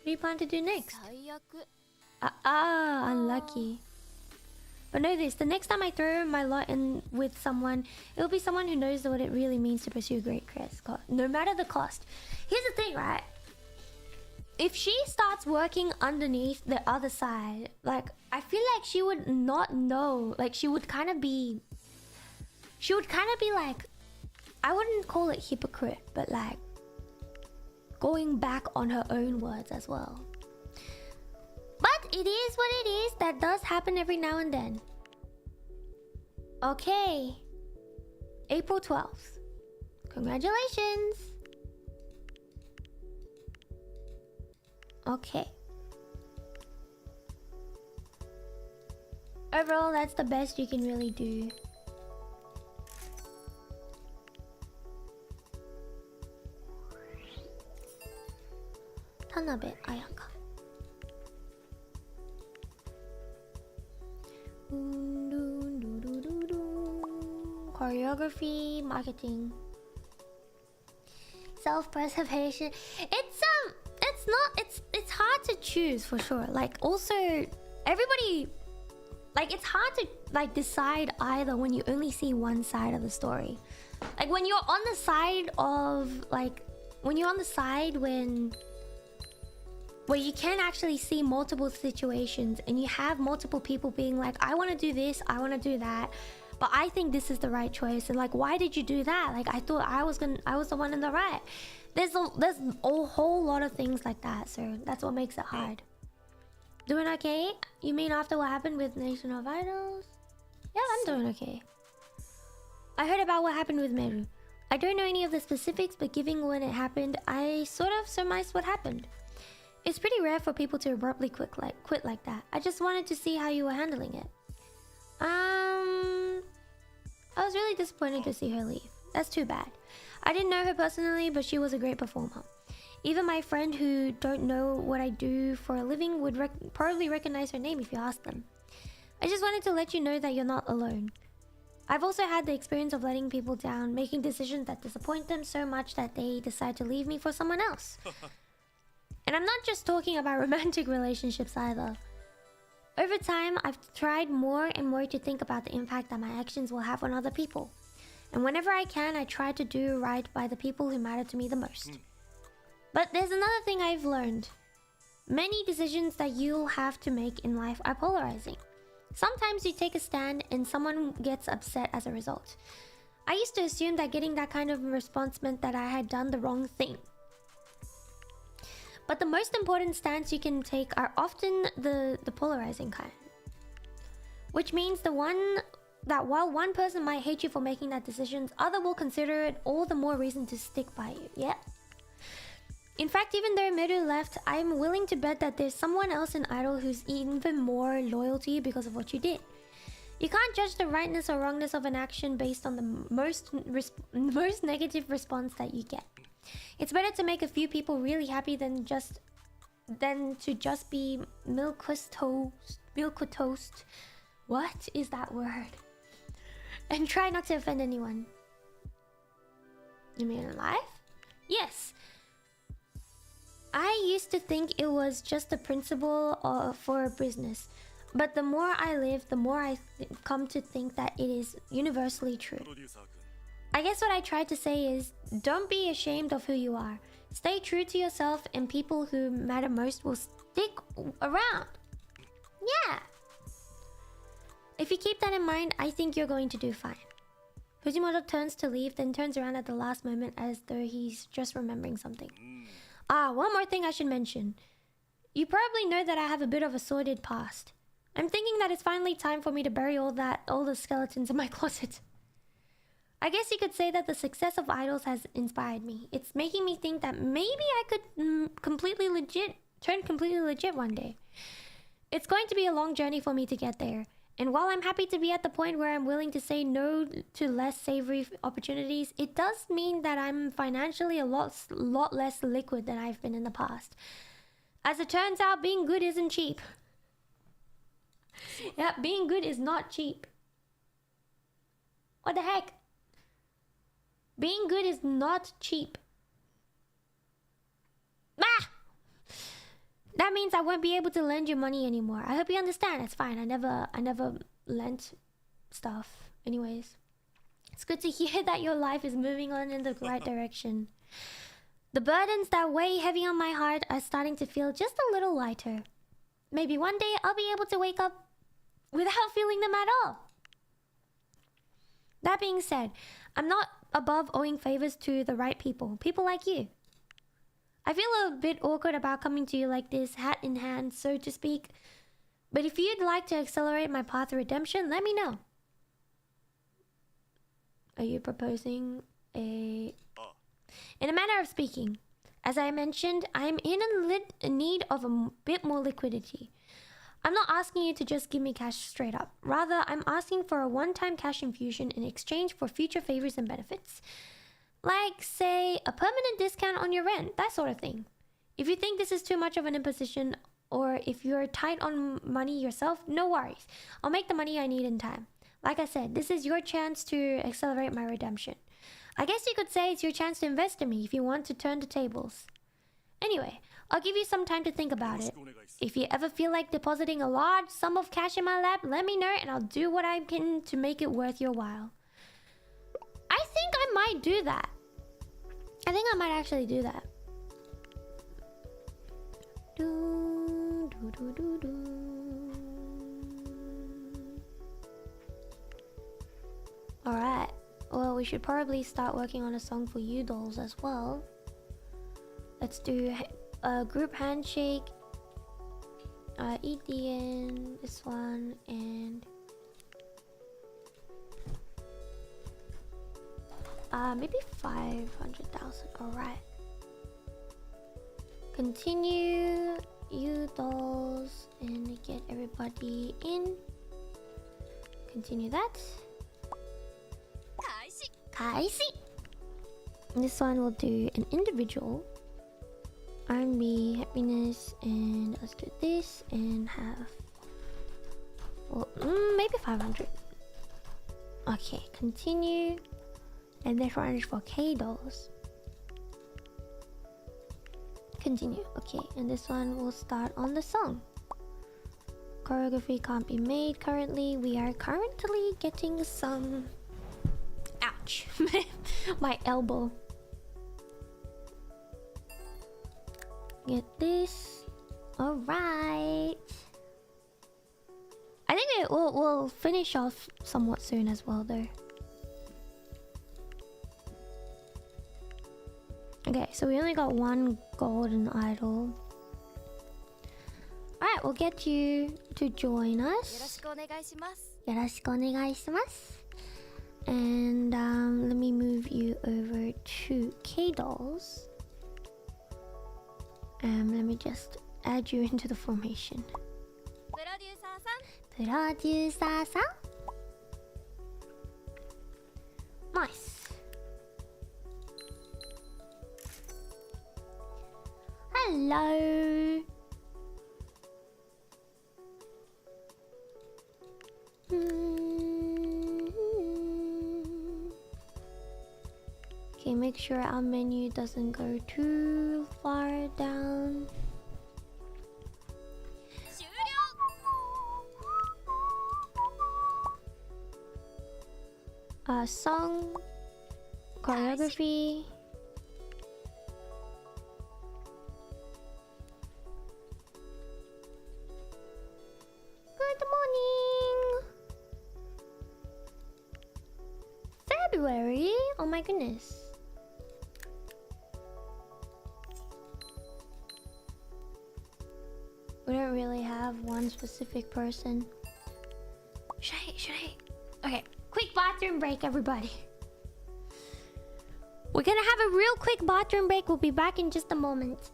do you plan to do next? Unlucky. But know this, the next time I throw my lot in with someone, it'll be someone who knows what it really means to pursue great careers, no matter the cost. Here's the thing, right? If she starts working underneath the other side, like, I feel like she would not know. Like, she would kind of be like, I wouldn't call it hypocrite, but like, going back on her own words as well. But it is what it is. That does happen every now and then. Okay. April 12th. Congratulations. Okay. Overall, that's the best you can really do. Tanabe Ayaka. Choreography, marketing, self-preservation. It's hard to choose for sure. Like, also, everybody, like, it's hard to like decide either when you only see one side of the story. Like, when you're on the side of where you can actually see multiple situations and you have multiple people being like, I want to do this, I want to do that, but I think this is the right choice, and like, why did you do that? Like, I thought I was the one in the right. There's a whole lot of things like that, so that's what makes it hard. Doing okay? You mean after what happened with Nation of Idols? Yeah, I'm doing okay. I heard about what happened with Meru. I don't know any of the specifics, but given when it happened, I sort of surmised what happened. It's pretty rare for people to abruptly quit like that. I just wanted to see how you were handling it. I was really disappointed to see her leave. That's too bad. I didn't know her personally, but she was a great performer. Even my friend who don't know what I do for a living would probably recognize her name if you asked them. I just wanted to let you know that you're not alone. I've also had the experience of letting people down, making decisions that disappoint them so much that they decide to leave me for someone else. And I'm not just talking about romantic relationships either. Over time, I've tried more and more to think about the impact that my actions will have on other people. And whenever I can, I try to do right by the people who matter to me the most. But there's another thing I've learned. Many decisions that you'll have to make in life are polarizing. Sometimes you take a stand and someone gets upset as a result. I used to assume that getting that kind of response meant that I had done the wrong thing. But the most important stance you can take are often the polarizing kind. Which means the one that while one person might hate you for making that decision, other will consider it all the more reason to stick by you. Yeah. In fact, even though Miru left, I'm willing to bet that there's someone else in Idol who's even more loyal to you because of what you did. You can't judge the rightness or wrongness of an action based on the most negative response that you get. It's better to make a few people really happy than to just be milquetoast. What is that word? And try not to offend anyone. You mean in life? Yes. I used to think it was just a principle for a business. But the more I live, the more I come to think that it is universally true. I guess what I tried to say is, don't be ashamed of who you are. Stay true to yourself and people who matter most will stick around. Yeah. If you keep that in mind, I think you're going to do fine. Fujimoto turns to leave, then turns around at the last moment as though he's just remembering something. One more thing I should mention. You probably know that I have a bit of a sordid past. I'm thinking that it's finally time for me to bury all the skeletons in my closet. I guess you could say that the success of Idols has inspired me. It's making me think that maybe I could turn completely legit one day. It's going to be a long journey for me to get there. And while I'm happy to be at the point where I'm willing to say no to less savory opportunities, it does mean that I'm financially a lot less liquid than I've been in the past. As it turns out, being good isn't cheap. Yeah, being good is not cheap. What the heck? Being good is not cheap. Ah! That means I won't be able to lend you money anymore. I hope you understand. It's fine. I never lent stuff. Anyways, it's good to hear that your life is moving on in the right direction. The burdens that weigh heavy on my heart are starting to feel just a little lighter. Maybe one day I'll be able to wake up without feeling them at all. That being said, I'm not above owing favors to the right people. People like you. I feel a bit awkward about coming to you like this, hat in hand, so to speak. But if you'd like to accelerate my path to redemption, let me know. Are you proposing a... In a manner of speaking, as I mentioned, I'm in need of a bit more liquidity. I'm not asking you to just give me cash straight up. Rather, I'm asking for a one-time cash infusion in exchange for future favors and benefits. Like, say, a permanent discount on your rent, that sort of thing. If you think this is too much of an imposition, or if you're tight on money yourself, no worries. I'll make the money I need in time. Like I said, this is your chance to accelerate my redemption. I guess you could say it's your chance to invest in me if you want to turn the tables. Anyway, I'll give you some time to think about it. If you ever feel like depositing a large sum of cash in my lap, let me know and I'll do what I can to make it worth your while. I think I might do that. I think I might actually do that. Alright. Well, we should probably start working on a song for you dolls as well. Let's do a group handshake. EDN, this one, and... maybe 500,000. Alright. Continue, you dolls, and get everybody in. Continue that. Kaisi. This one will do an individual. R&B, happiness, and let's do this and have... Well, maybe 500. Okay, continue. And this one is for K dolls. Continue. Okay, and this one will start on the song. Choreography can't be made currently. We are currently getting some... Ouch. My elbow. Get this. Alright. I think we'll finish off somewhat soon as well though. Okay, so we only got one golden idol. Alright, we'll get you to join us. Yoroshiku onegaishimasu. And let me move you over to K-Dolls. Let me just add you into the formation. Producer-san. Nice. Hello. Okay, make sure our menu doesn't go too far down. Song, choreography. Good morning. February? Oh my goodness. We don't really have one specific person. Should I? Okay, quick bathroom break, everybody. We're gonna have a real quick bathroom break. We'll be back in just a moment.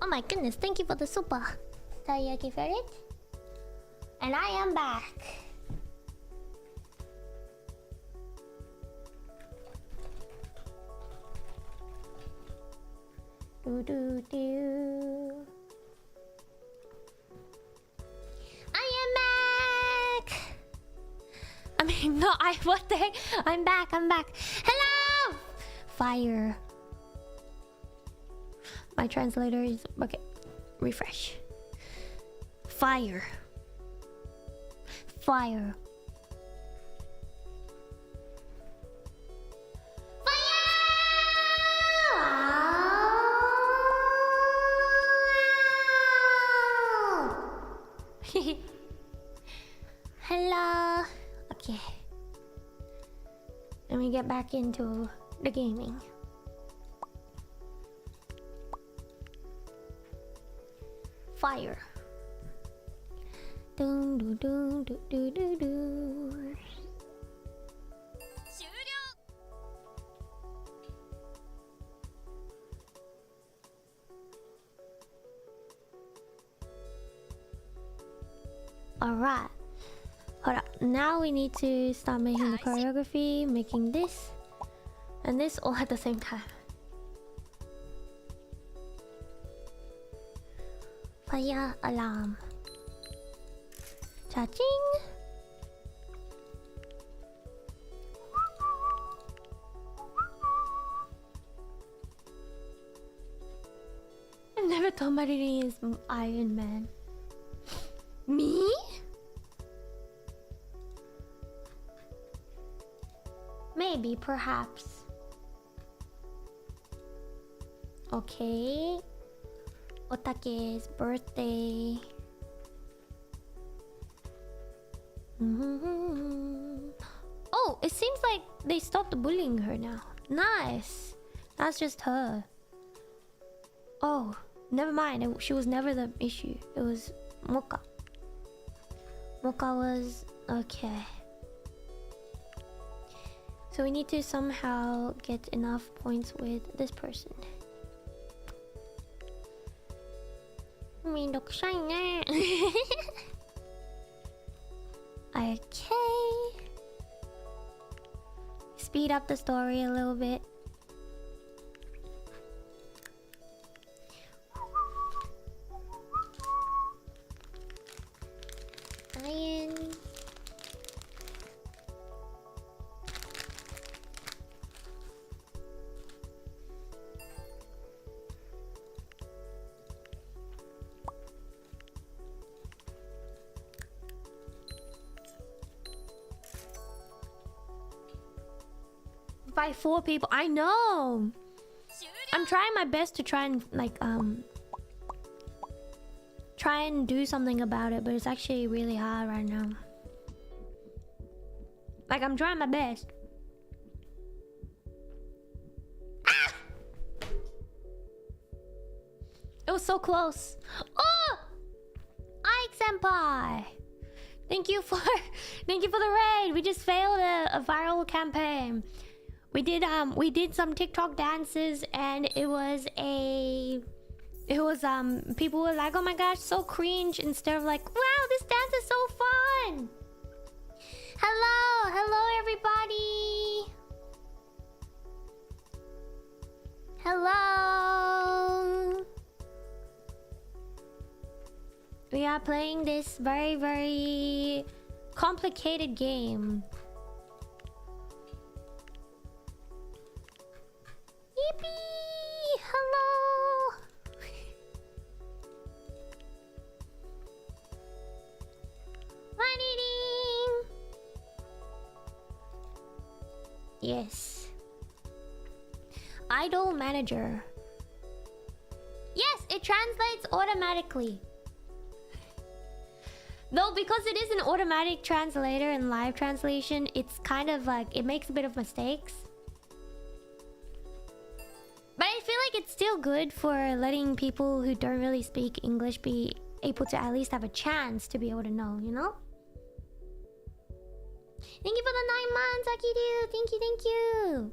Oh my goodness, thank you for the super. Teriyaki for it. And I am back. Do do do. I am back. I mean, no, what the heck? I'm back. Hello! Fire. My translator is... Okay. Refresh. Fire. Fire. Fire! me get back into the gaming. Fire. Dun, dun, dun, dun, dun, dun, dun. Alright. Hold up. Now we need to start making the choreography, making this and this all at the same time. Fire alarm. Cha-ching! I never thought my reading is Iron Man. Me? Maybe, perhaps. Okay. Otake's birthday. Oh, it seems like they stopped bullying her now. Nice. That's just her. Oh, never mind. She was never the issue. It was Mocha. Mocha was... okay. So we need to somehow get enough points with this person. We look shiny. Okay. Speed up the story a little bit. Iron. By 4 people. I know. I'm trying my best to try and like try and do something about it, but it's actually really hard right now. Like, I'm trying my best. Ah! It was so close. Oh! Ike Senpai! Thank you for the raid. We just failed a viral campaign. We did some TikTok dances, and people were like, oh my gosh, so cringe, instead of like, wow, this dance is so fun. Hello everybody. Hello. We are playing this very, very complicated game. Yippee! Hello! Fun eating! Yes. Idol manager. Yes, it translates automatically. Though, because it is an automatic translator and live translation, it's kind of like, it makes a bit of mistakes. But I feel like it's still good for letting people who don't really speak English be able to at least have a chance to be able to know, you know? Thank you for the 9 months, Akidu! Thank you!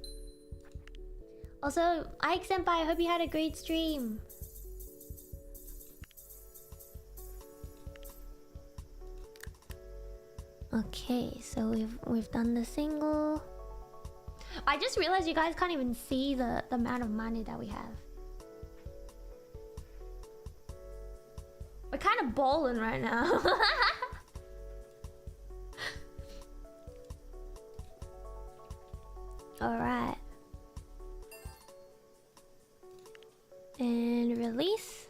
Also, Ike Senpai, I hope you had a great stream. Okay, so we've done the single. I just realized you guys can't even see the amount of money that we have. We're kind of balling right now. Alright. And release.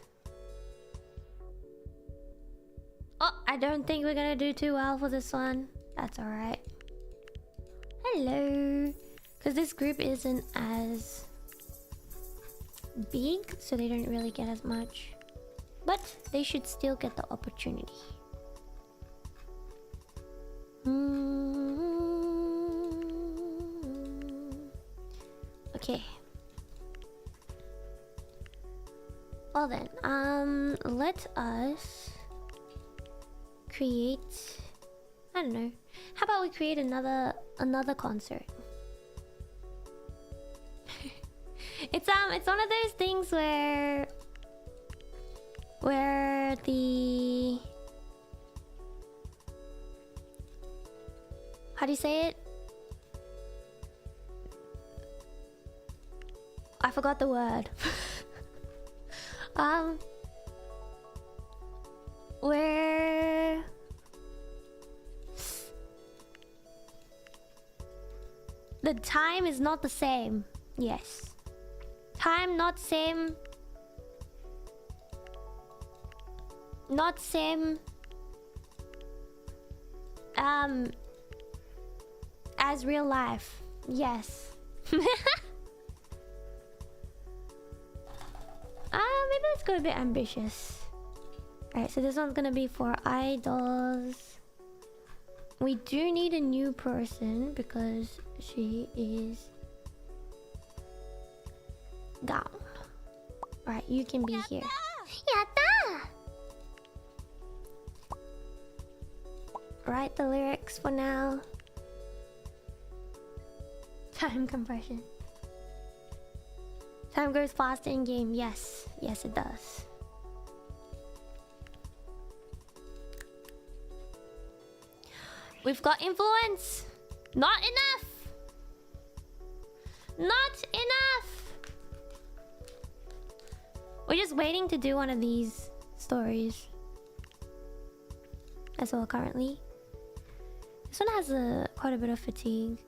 Oh, I don't think we're gonna do too well for this one. That's alright. Hello. Because this group isn't as big, so they don't really get as much. But they should still get the opportunity. Okay. Well then, let us create, I don't know. How about we create another concert? It's one of those things where the, how do you say it? I forgot the word. Where the time is not the same. Yes. Time not same. Not same. As real life. Yes. Maybe let's go a bit ambitious. Alright, so this one's gonna be for idols. We do need a new person because she is gone. Alright, you can be here. Yatta! Write the lyrics for now. Time compression. Time goes faster in game. Yes. Yes, it does. We've got influence. Not enough. Not enough. We're just waiting to do one of these stories as well currently. This one has quite a bit of fatigue.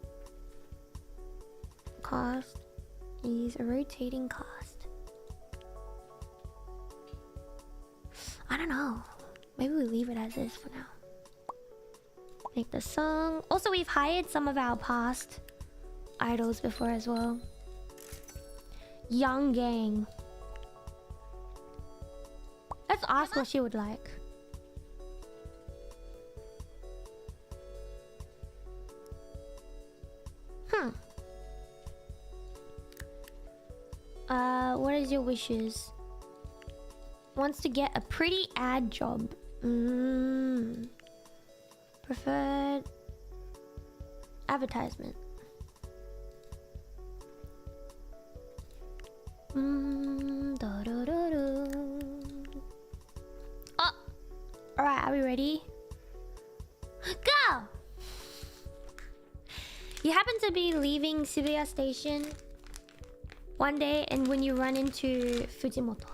Cost is a rotating cost. I don't know. Maybe we leave it as is for now. Make the song. Also, we've hired some of our past idols before as well. Young gang. Let's ask what she would like. What is your wishes? Wants to get a pretty ad job. Preferred advertisement. Oh! Alright, are we ready? Go! You happen to be leaving Shibuya Station one day, and when you run into Fujimoto.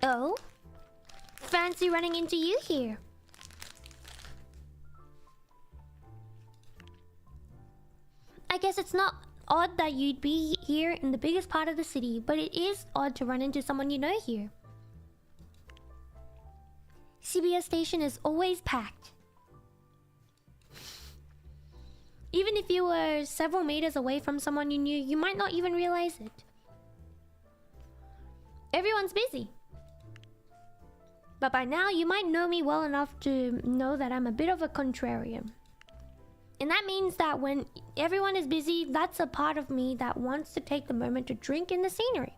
Oh? Fancy running into you here. I guess it's not odd that you'd be here in the biggest part of the city, but it is odd to run into someone you know here. Shibuya Station is always packed. Even if you were several meters away from someone you knew, you might not even realize it. Everyone's busy. But by now, you might know me well enough to know that I'm a bit of a contrarian. And that means that when everyone is busy, that's a part of me that wants to take the moment to drink in the scenery.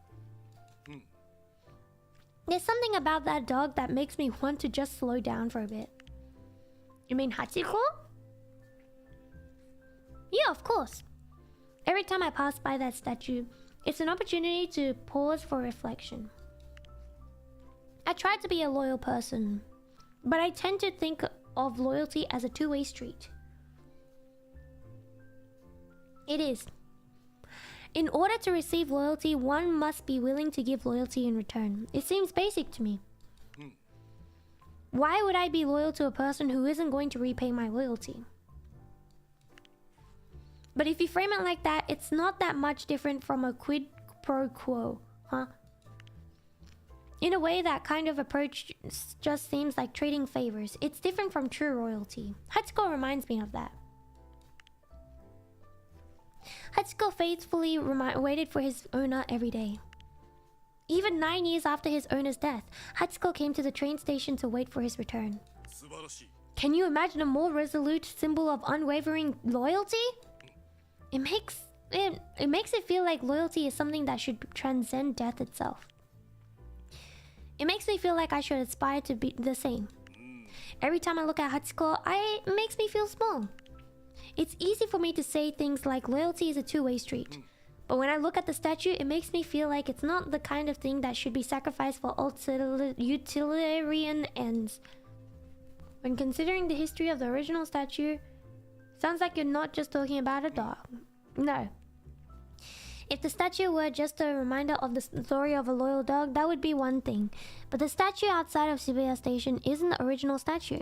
There's something about that dog that makes me want to just slow down for a bit. You mean Hachiko? Yeah, of course. Every time I pass by that statue, it's an opportunity to pause for reflection. I try to be a loyal person, but I tend to think of loyalty as a two-way street. It is. In order to receive loyalty, one must be willing to give loyalty in return. It seems basic to me. Why would I be loyal to a person who isn't going to repay my loyalty? But if you frame it like that, it's not that much different from a quid pro quo, huh? In a way, that kind of approach just seems like trading favors. It's different from true royalty. Hachiko reminds me of that. Hachiko faithfully waited for his owner every day. Even 9 years after his owner's death, Hachiko came to the train station to wait for his return. Can you imagine a more resolute symbol of unwavering loyalty? it makes it feel like loyalty is something that should transcend death itself. It makes me feel like I should aspire to be the same. Every time I look at Hachiko, it makes me feel small. It's easy for me to say things like loyalty is a two-way street. But when I look at the statue, it makes me feel like it's not the kind of thing that should be sacrificed for utilitarian ends. When considering the history of the original statue, sounds like you're not just talking about a dog. No. If the statue were just a reminder of the story of a loyal dog, that would be one thing. But the statue outside of Shibuya Station isn't the original statue.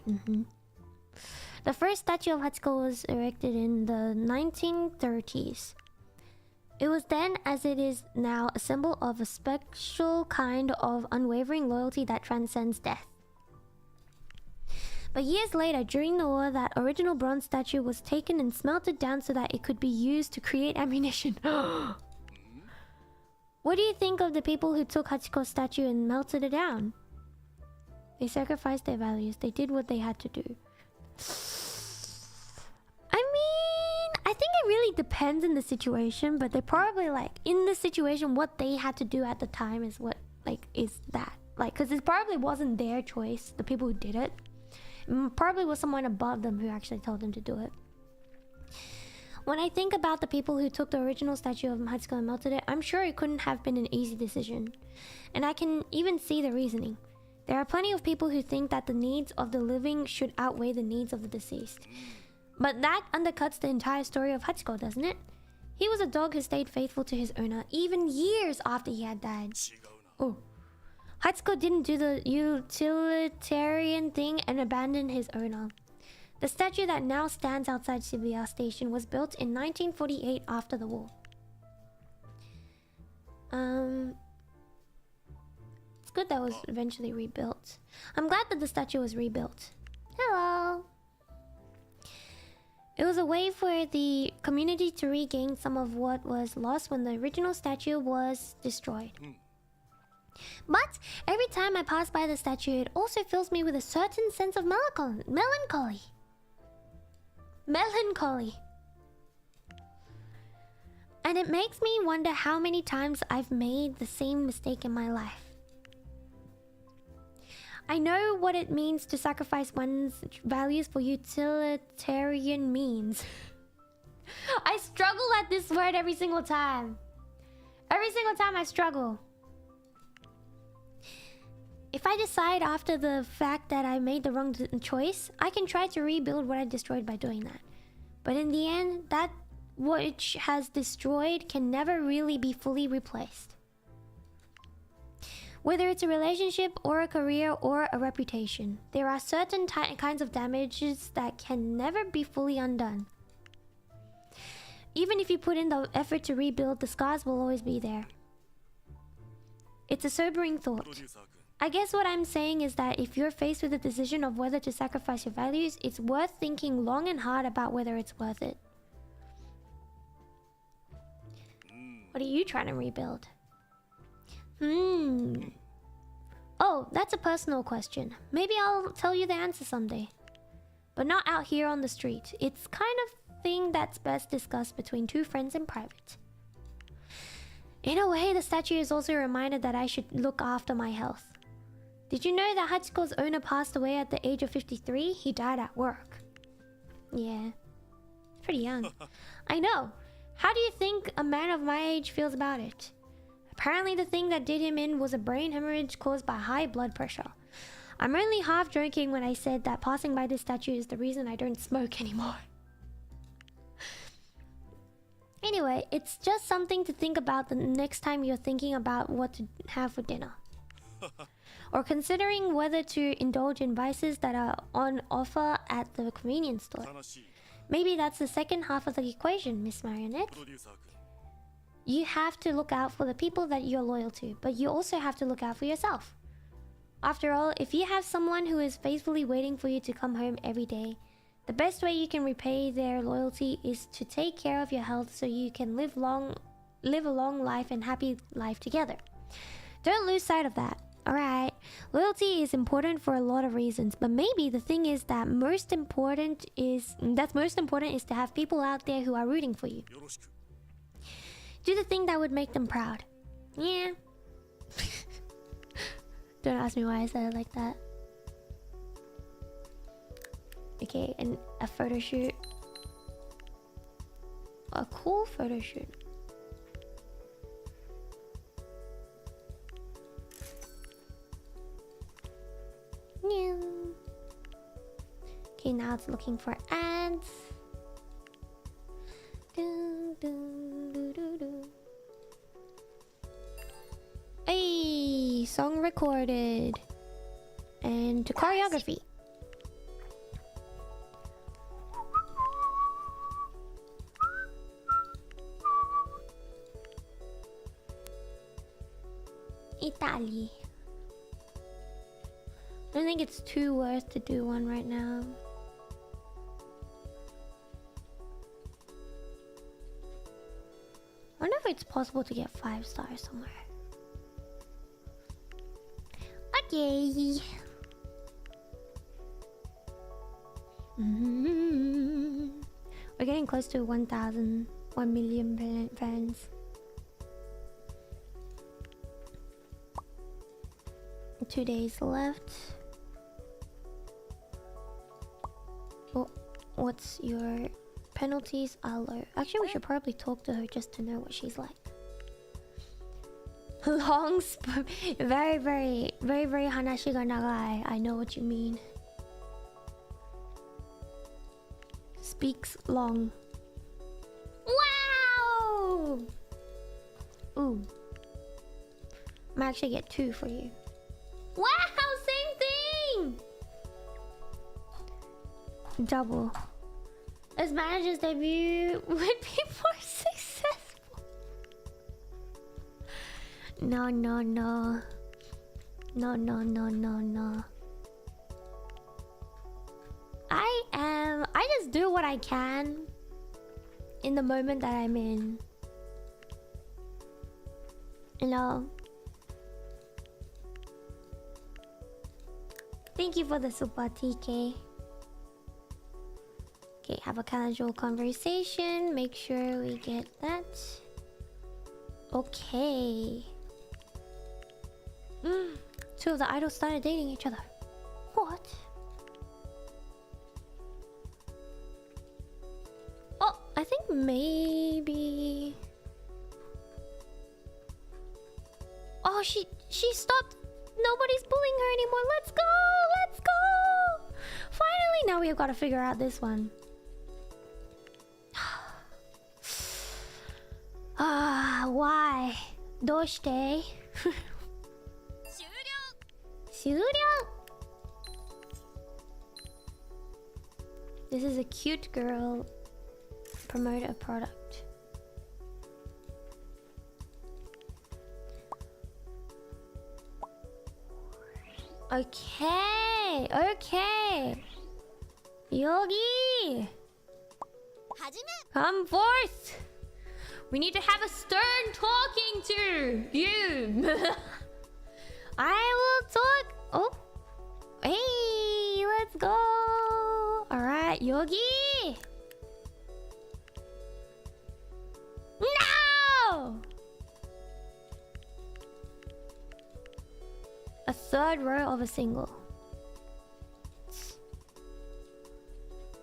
The first statue of Hachiko was erected in the 1930s. It was then, as it is now, a symbol of a special kind of unwavering loyalty that transcends death. But years later, during the war, that original bronze statue was taken and smelted down so that it could be used to create ammunition. What do you think of the people who took Hachiko's statue and melted it down? They sacrificed their values. They did what they had to do. I mean, I think it really depends on the situation, but they're probably like, in the situation, what they had to do at the time is what, like, is that. Like, because it probably wasn't their choice, the people who did it. It probably was someone above them who actually told them to do it. When I think about the people who took the original statue of Hachiko and melted it, I'm sure it couldn't have been an easy decision. And I can even see the reasoning. There are plenty of people who think that the needs of the living should outweigh the needs of the deceased. But that undercuts the entire story of Hachiko, doesn't it? He was a dog who stayed faithful to his owner even years after he had died. Oh. Hachiko didn't do the utilitarian thing and abandon his owner. The statue that now stands outside Shibuya Station was built in 1948 after the war. It's good that it was eventually rebuilt. I'm glad that the statue was rebuilt. Hello! It was a way for the community to regain some of what was lost when the original statue was destroyed. But every time I pass by the statue, it also fills me with a certain sense of melancholy. And it makes me wonder how many times I've made the same mistake in my life. I know what it means to sacrifice one's values for utilitarian means. I struggle at this word every single time. Every single time I struggle. If I decide after the fact that I made the wrong choice, I can try to rebuild what I destroyed by doing that. But in the end, that which has destroyed can never really be fully replaced. Whether it's a relationship or a career or a reputation, there are certain kinds of damages that can never be fully undone. Even if you put in the effort to rebuild, the scars will always be there. It's a sobering thought. I guess what I'm saying is that if you're faced with the decision of whether to sacrifice your values, it's worth thinking long and hard about whether it's worth it. What are you trying to rebuild? Oh, that's a personal question. Maybe I'll tell you the answer someday. But not out here on the street. It's kind of thing that's best discussed between two friends in private. In a way, the statue is also a reminder that I should look after my health. Did you know that Hachiko's owner passed away at the age of 53? He died at work. Yeah. Pretty young. I know. How do you think a man of my age feels about it? Apparently the thing that did him in was a brain hemorrhage caused by high blood pressure. I'm only half joking when I said that passing by this statue is the reason I don't smoke anymore. Anyway, it's just something to think about the next time you're thinking about what to have for dinner. Or considering whether to indulge in vices that are on offer at the convenience store. Maybe that's the second half of the equation, Miss Marionette. You have to look out for the people that you're loyal to, but you also have to look out for yourself. After all, if you have someone who is faithfully waiting for you to come home every day, the best way you can repay their loyalty is to take care of your health so you can live a long life and happy life together. Don't lose sight of that. Alright. Loyalty is important for a lot of reasons, but maybe the thing is that most important is to have people out there who are rooting for you. Do the thing that would make them proud. Yeah. Don't ask me why I said it like that. Okay, and a photo shoot. A cool photo shoot. New. Okay, now it's looking for ads. Dun, dun, doo, doo, doo. Hey, song recorded. And to choreography. Italy. I don't think it's too worth to do one right now. I wonder if it's possible to get 5 stars somewhere. Okay. We're getting close to 1,000, 1 million fans. 2 days left. Oh, what's your penalties are low. Actually, we should probably talk to her just to know what she's like. Very, very hanashi ga nagai. I know what you mean. Speaks long. Wow! Ooh. I might actually get 2 for you. Wow! Same thing! Double. As managers debut would be more successful. No. No. I just do what I can in the moment that I'm in. You know. Thank you for the super TK. Okay, have a casual conversation. Make sure we get that. Okay. 2 of the idols started dating each other. What? Oh, I think maybe... Oh, she stopped. Nobody's bullying her anymore. Let's go! Let's go! Finally, now we've got to figure out this one. Why? Doshite? 終了. This is a cute girl. Promote a product. Okay. Yogi! Come forth! We need to have a stern talking to you! I will talk... Oh! Hey! Let's go! Alright, Yogi! No! A third row of a single.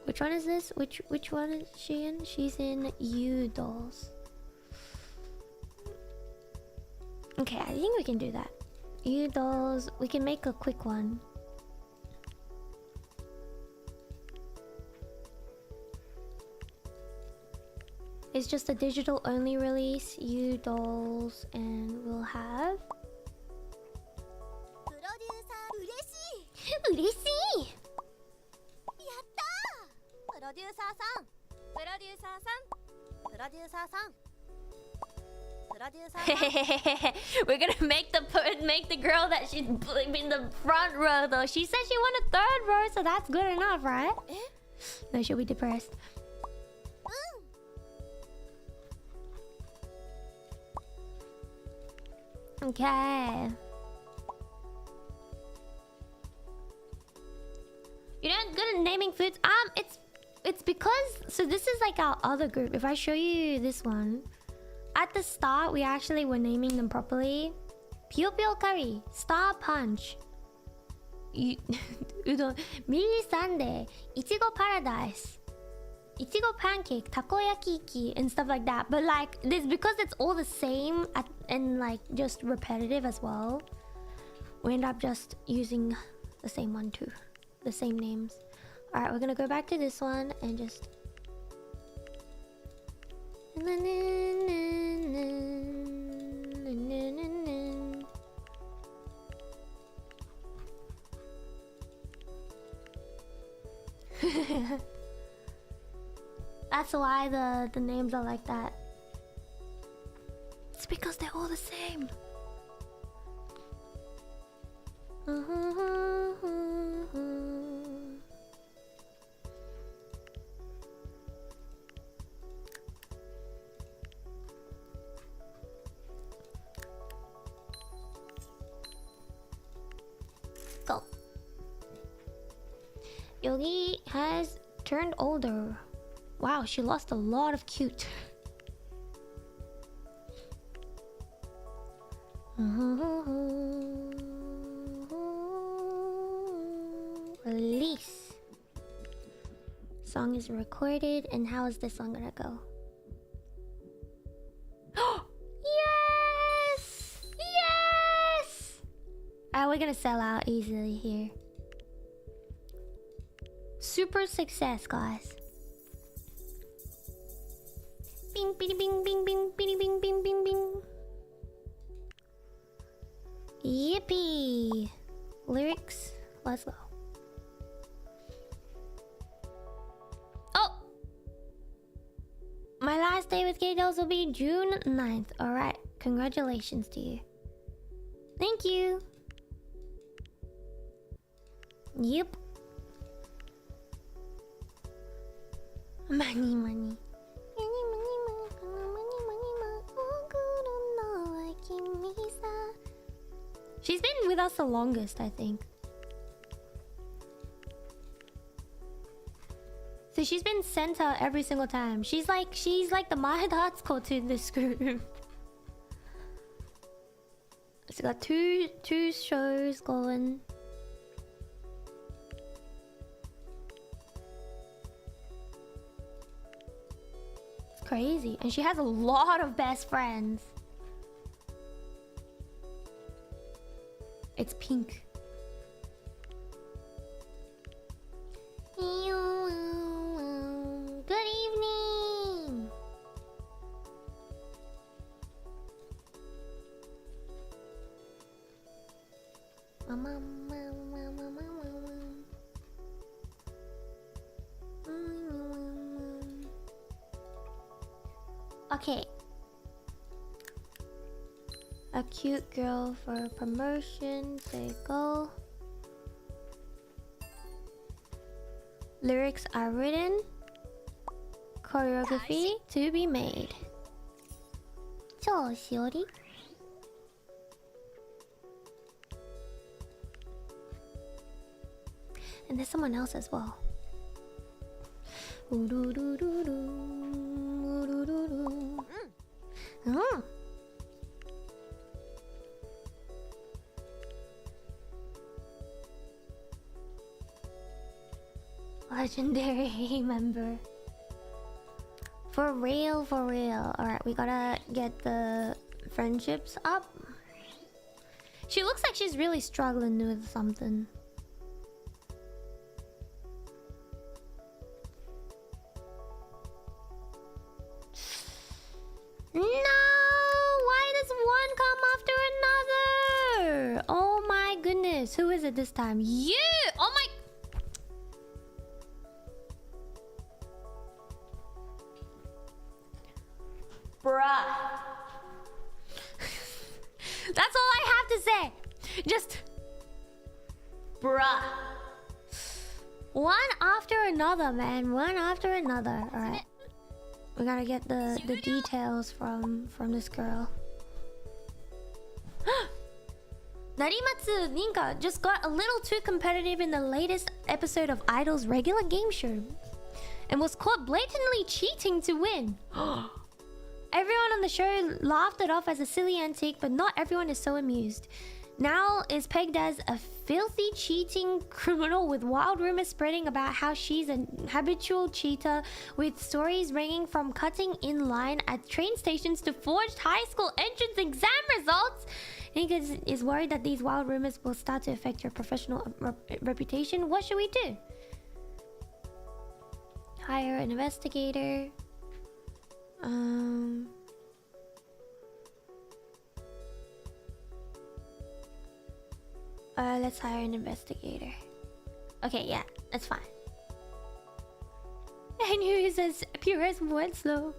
Which one is this? Which one is she in? She's in U Dolls. Okay, I think we can do that. U Dolls. We can make a quick one. It's just a digital only release. U Dolls, and we'll have. 嬉しい。やったー。プロデューサーさん。プロデューサーさん。プロデューサーさん。プロデューサーさん。We're gonna make the girl that she's in the front row though. She said she wanted third row, so that's good enough, right? No, she'll be depressed. Okay. You're not good at naming foods. It's because this is like our other group. If I show you this one, at the start we actually were naming them properly. Pio Pio Curry, Star Punch, Udon, Mini Sundae, Ichigo Paradise, Ichigo Pancake, Takoyaki, and stuff like that. But like this, because it's all the same and like just repetitive as well, we end up just using the same one too, the same names. All right, we're gonna go back to this one and just. That's why the names are like that. It's because they're all the same. Go. Yogi has turned older. Wow, she lost a lot of cute. Release. Song is recorded, and how is this song gonna go? Yes! Yes! We're gonna sell out easily here. Super success, guys. Bing, bing, bing, bing, bing, bing, bing, bing, bing, bing. Yippee! Lyrics, let's go. Oh! My last day with K-Dolls will be June 9th. Alright, congratulations to you. Thank you. Yep. Money, money. She's been with us the longest, I think. So she's been sent out every single time. She's like the Mahadatsuko to this group. She's got two shows going. It's crazy. And she has a lot of best friends. It's pink. Good evening. Okay. A cute girl for promotion. There you go. Lyrics are written. Choreography to be made. 超しおり. And there's someone else as well. Legendary member. For real, for real. Alright, we gotta get the friendships up. She looks like she's really struggling with something. No! Why does one come after another? Oh my goodness. Who is it this time? You! Oh my... Bruh. That's all I have to say. Just... Bruh. One after another, man. One after another. Alright. We gotta get the details from this girl. Narimatsu Ninka just got a little too competitive in the latest episode of Idol's regular game show and was caught blatantly cheating to win. Everyone on the show laughed it off as a silly antic, but not everyone is so amused. Now is pegged as a filthy cheating criminal with wild rumors spreading about how she's an habitual cheater, with stories ranging from cutting in line at train stations to forged high school entrance exam results. Nika is worried that these wild rumors will start to affect her professional reputation. What should we do? Hire an investigator. Let's hire an investigator. Okay, yeah, that's fine. And who is as pure as Winslow?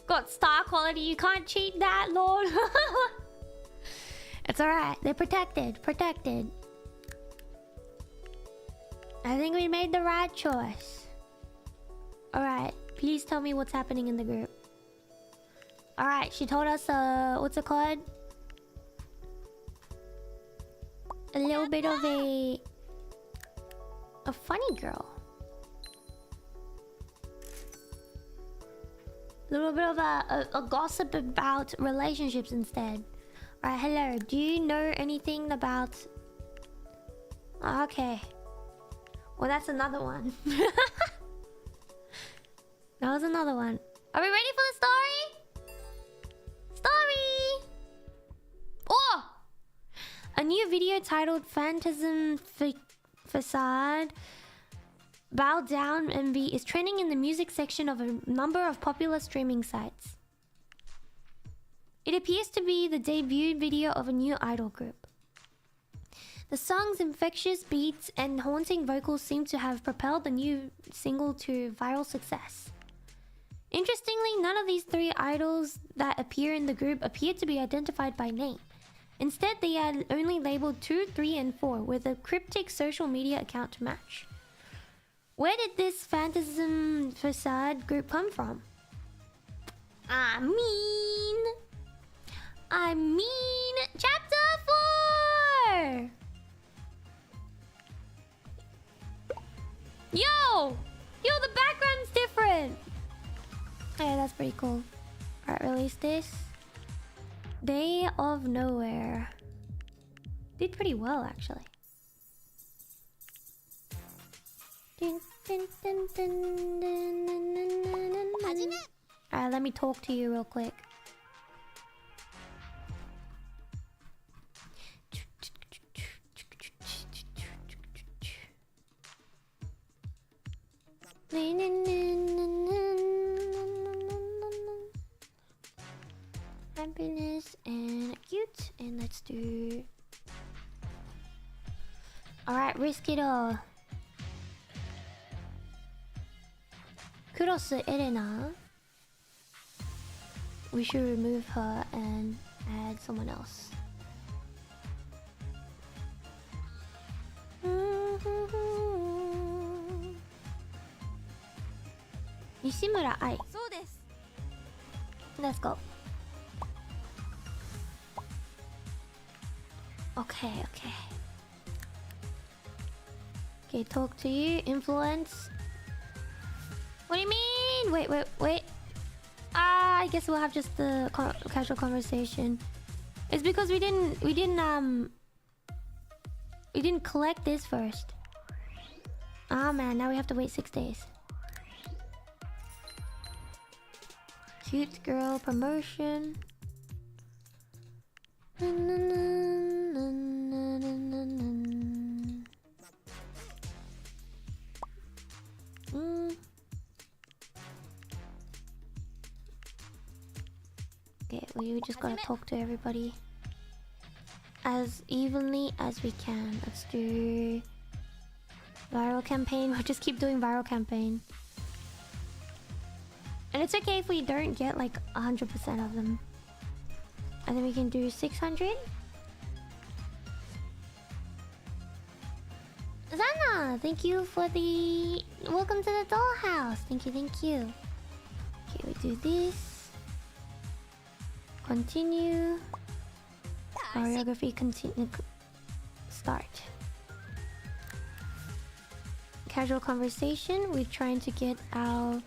Got star quality, you can't cheat that, Lord. It's alright, they're protected. I think we made the right choice. Alright, please tell me what's happening in the group. Alright, she told us, what's it called? A little bit of a funny girl. A little bit of a gossip about relationships instead. Alright, hello. Do you know anything about... Okay. Well, that's another one. That was another one. Are we ready for the story? Story! Oh! A new video titled Phantasm Facade Bow Down MV is trending in the music section of a number of popular streaming sites. It appears to be the debut video of a new idol group. The song's infectious beats and haunting vocals seem to have propelled the new single to viral success. Interestingly, none of these three idols that appear in the group appear to be identified by name. Instead, they are only labeled 2, 3, and 4 with a cryptic social media account to match. Where did this Phantasm Facade group come from? I mean, Chapter 4! Yo, the background's different. Yeah, that's pretty cool. Alright, release this. Day of Nowhere. Did pretty well, actually. Alright, let me talk to you real quick. Happiness and cute, and let's do... Alright, risk it all. Kuros Elena. We should remove her and add someone else. Nishimura Ai. Let's go. Okay. Okay, talk to you. Influence. What do you mean? Wait. I guess we'll have just the casual conversation. It's because we didn't collect this first. Ah man, now we have to wait 6 days. Cute girl promotion. Okay, we just gotta talk to everybody as evenly as we can. Let's do viral campaign. We'll just keep doing viral campaign. And it's okay if we don't get like 100% of them. And then we can do 600. Zana, thank you for the... Welcome to the dollhouse. Thank you. Okay, we do this. Continue. Choreography continue. Start. Casual conversation. We're trying to get our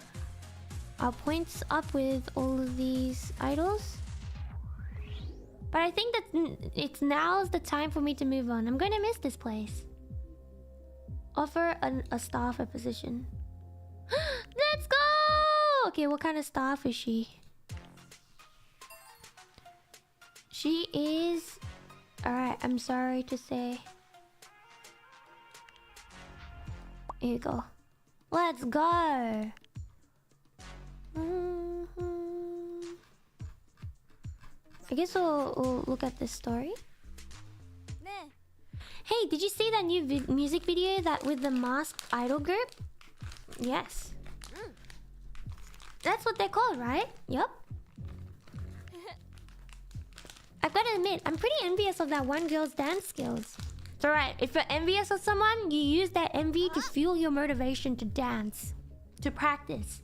points up with all of these idols. But I think that it's now's the time for me to move on. I'm gonna miss this place. Offer a staff a position. Let's go! Okay, what kind of staff is she? She is... Alright, I'm sorry to say. Here you go. Let's go! I guess we'll look at this story. Hey, did you see that new music video that with the masked idol group? Yes. That's what they're called, right? Yup. I've got to admit, I'm pretty envious of that one girl's dance skills. It's alright, if you're envious of someone, you use that envy to fuel your motivation to dance. To practice.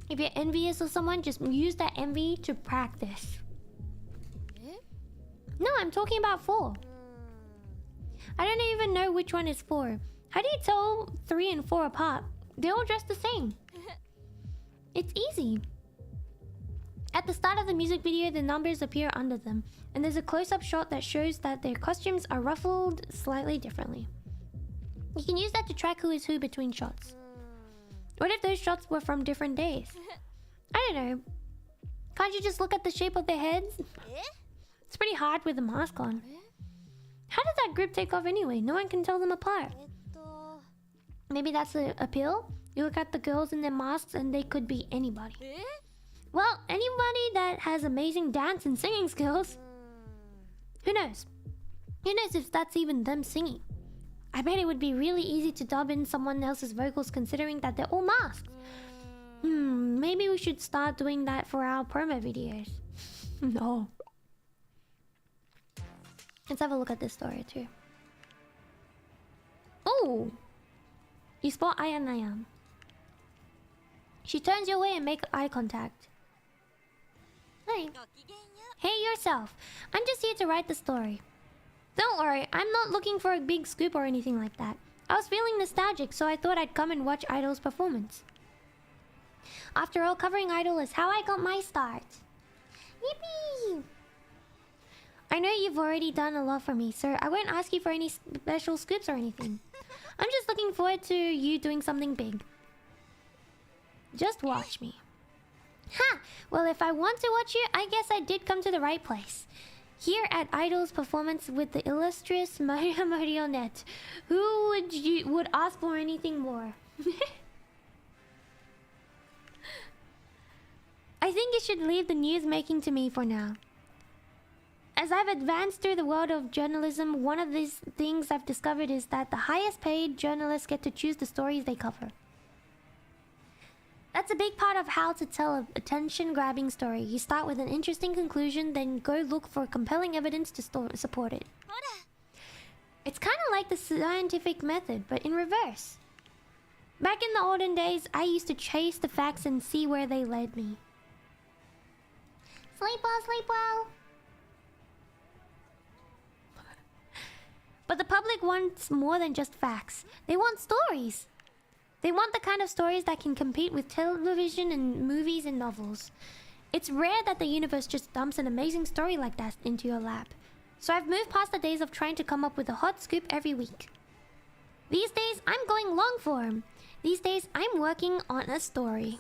If you're envious of someone, just use that envy to practice. No, I'm talking about 4. I don't even know which one is 4. How do you tell 3 and 4 apart? They're all dressed the same. It's easy. At the start of the music video, the numbers appear under them, and there's a close-up shot that shows that their costumes are ruffled slightly differently. You can use that to track who is who between shots. What if those shots were from different days? I don't know. Can't you just look at the shape of their heads? It's pretty hard with a mask on. How did that group take off anyway? No one can tell them apart. Maybe that's the appeal? You look at the girls in their masks and they could be anybody. Well, anybody that has amazing dance and singing skills. Who knows? Who knows if that's even them singing? I bet it would be really easy to dub in someone else's vocals considering that they're all masked. Maybe we should start doing that for our promo videos. No. Let's have a look at this story too. Oh! You spot Aia Amare. She turns your way and makes eye contact. Hi. Hey yourself. I'm just here to write the story. Don't worry, I'm not looking for a big scoop or anything like that. I was feeling nostalgic, so I thought I'd come and watch Idol's performance. After all, covering Idol is how I got my start. Yippee! I know you've already done a lot for me, so I won't ask you for any special scoops or anything. I'm just looking forward to you doing something big. Just watch me. Ha! Well, if I want to watch you, I guess I did come to the right place. Here at Idol's performance with the illustrious Marionette. Who would ask for anything more? I think you should leave the news making to me for now. As I've advanced through the world of journalism, one of these things I've discovered is that the highest paid journalists get to choose the stories they cover. That's a big part of how to tell an attention-grabbing story. You start with an interesting conclusion, then go look for compelling evidence to support it. It's kind of like the scientific method, but in reverse. Back in the olden days, I used to chase the facts and see where they led me. Sleep well, sleep well. But the public wants more than just facts. They want stories. They want the kind of stories that can compete with television and movies and novels. It's rare that the universe just dumps an amazing story like that into your lap. So I've moved past the days of trying to come up with a hot scoop every week. These days, I'm going long form. These days, I'm working on a story.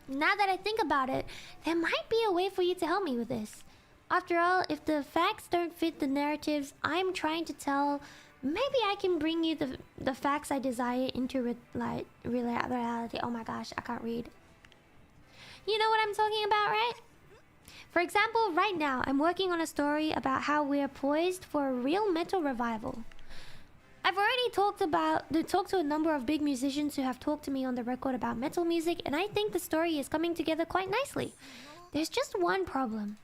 Now that I think about it, there might be a way for you to help me with this. After all, if the facts don't fit the narratives I'm trying to tell, maybe I can bring you the facts I desire into reality. Oh my gosh, I can't read. You know what I'm talking about, right? For example, right now, I'm working on a story about how we're poised for a real metal revival. I've already talked to a number of big musicians who have talked to me on the record about metal music, and I think the story is coming together quite nicely. There's just one problem.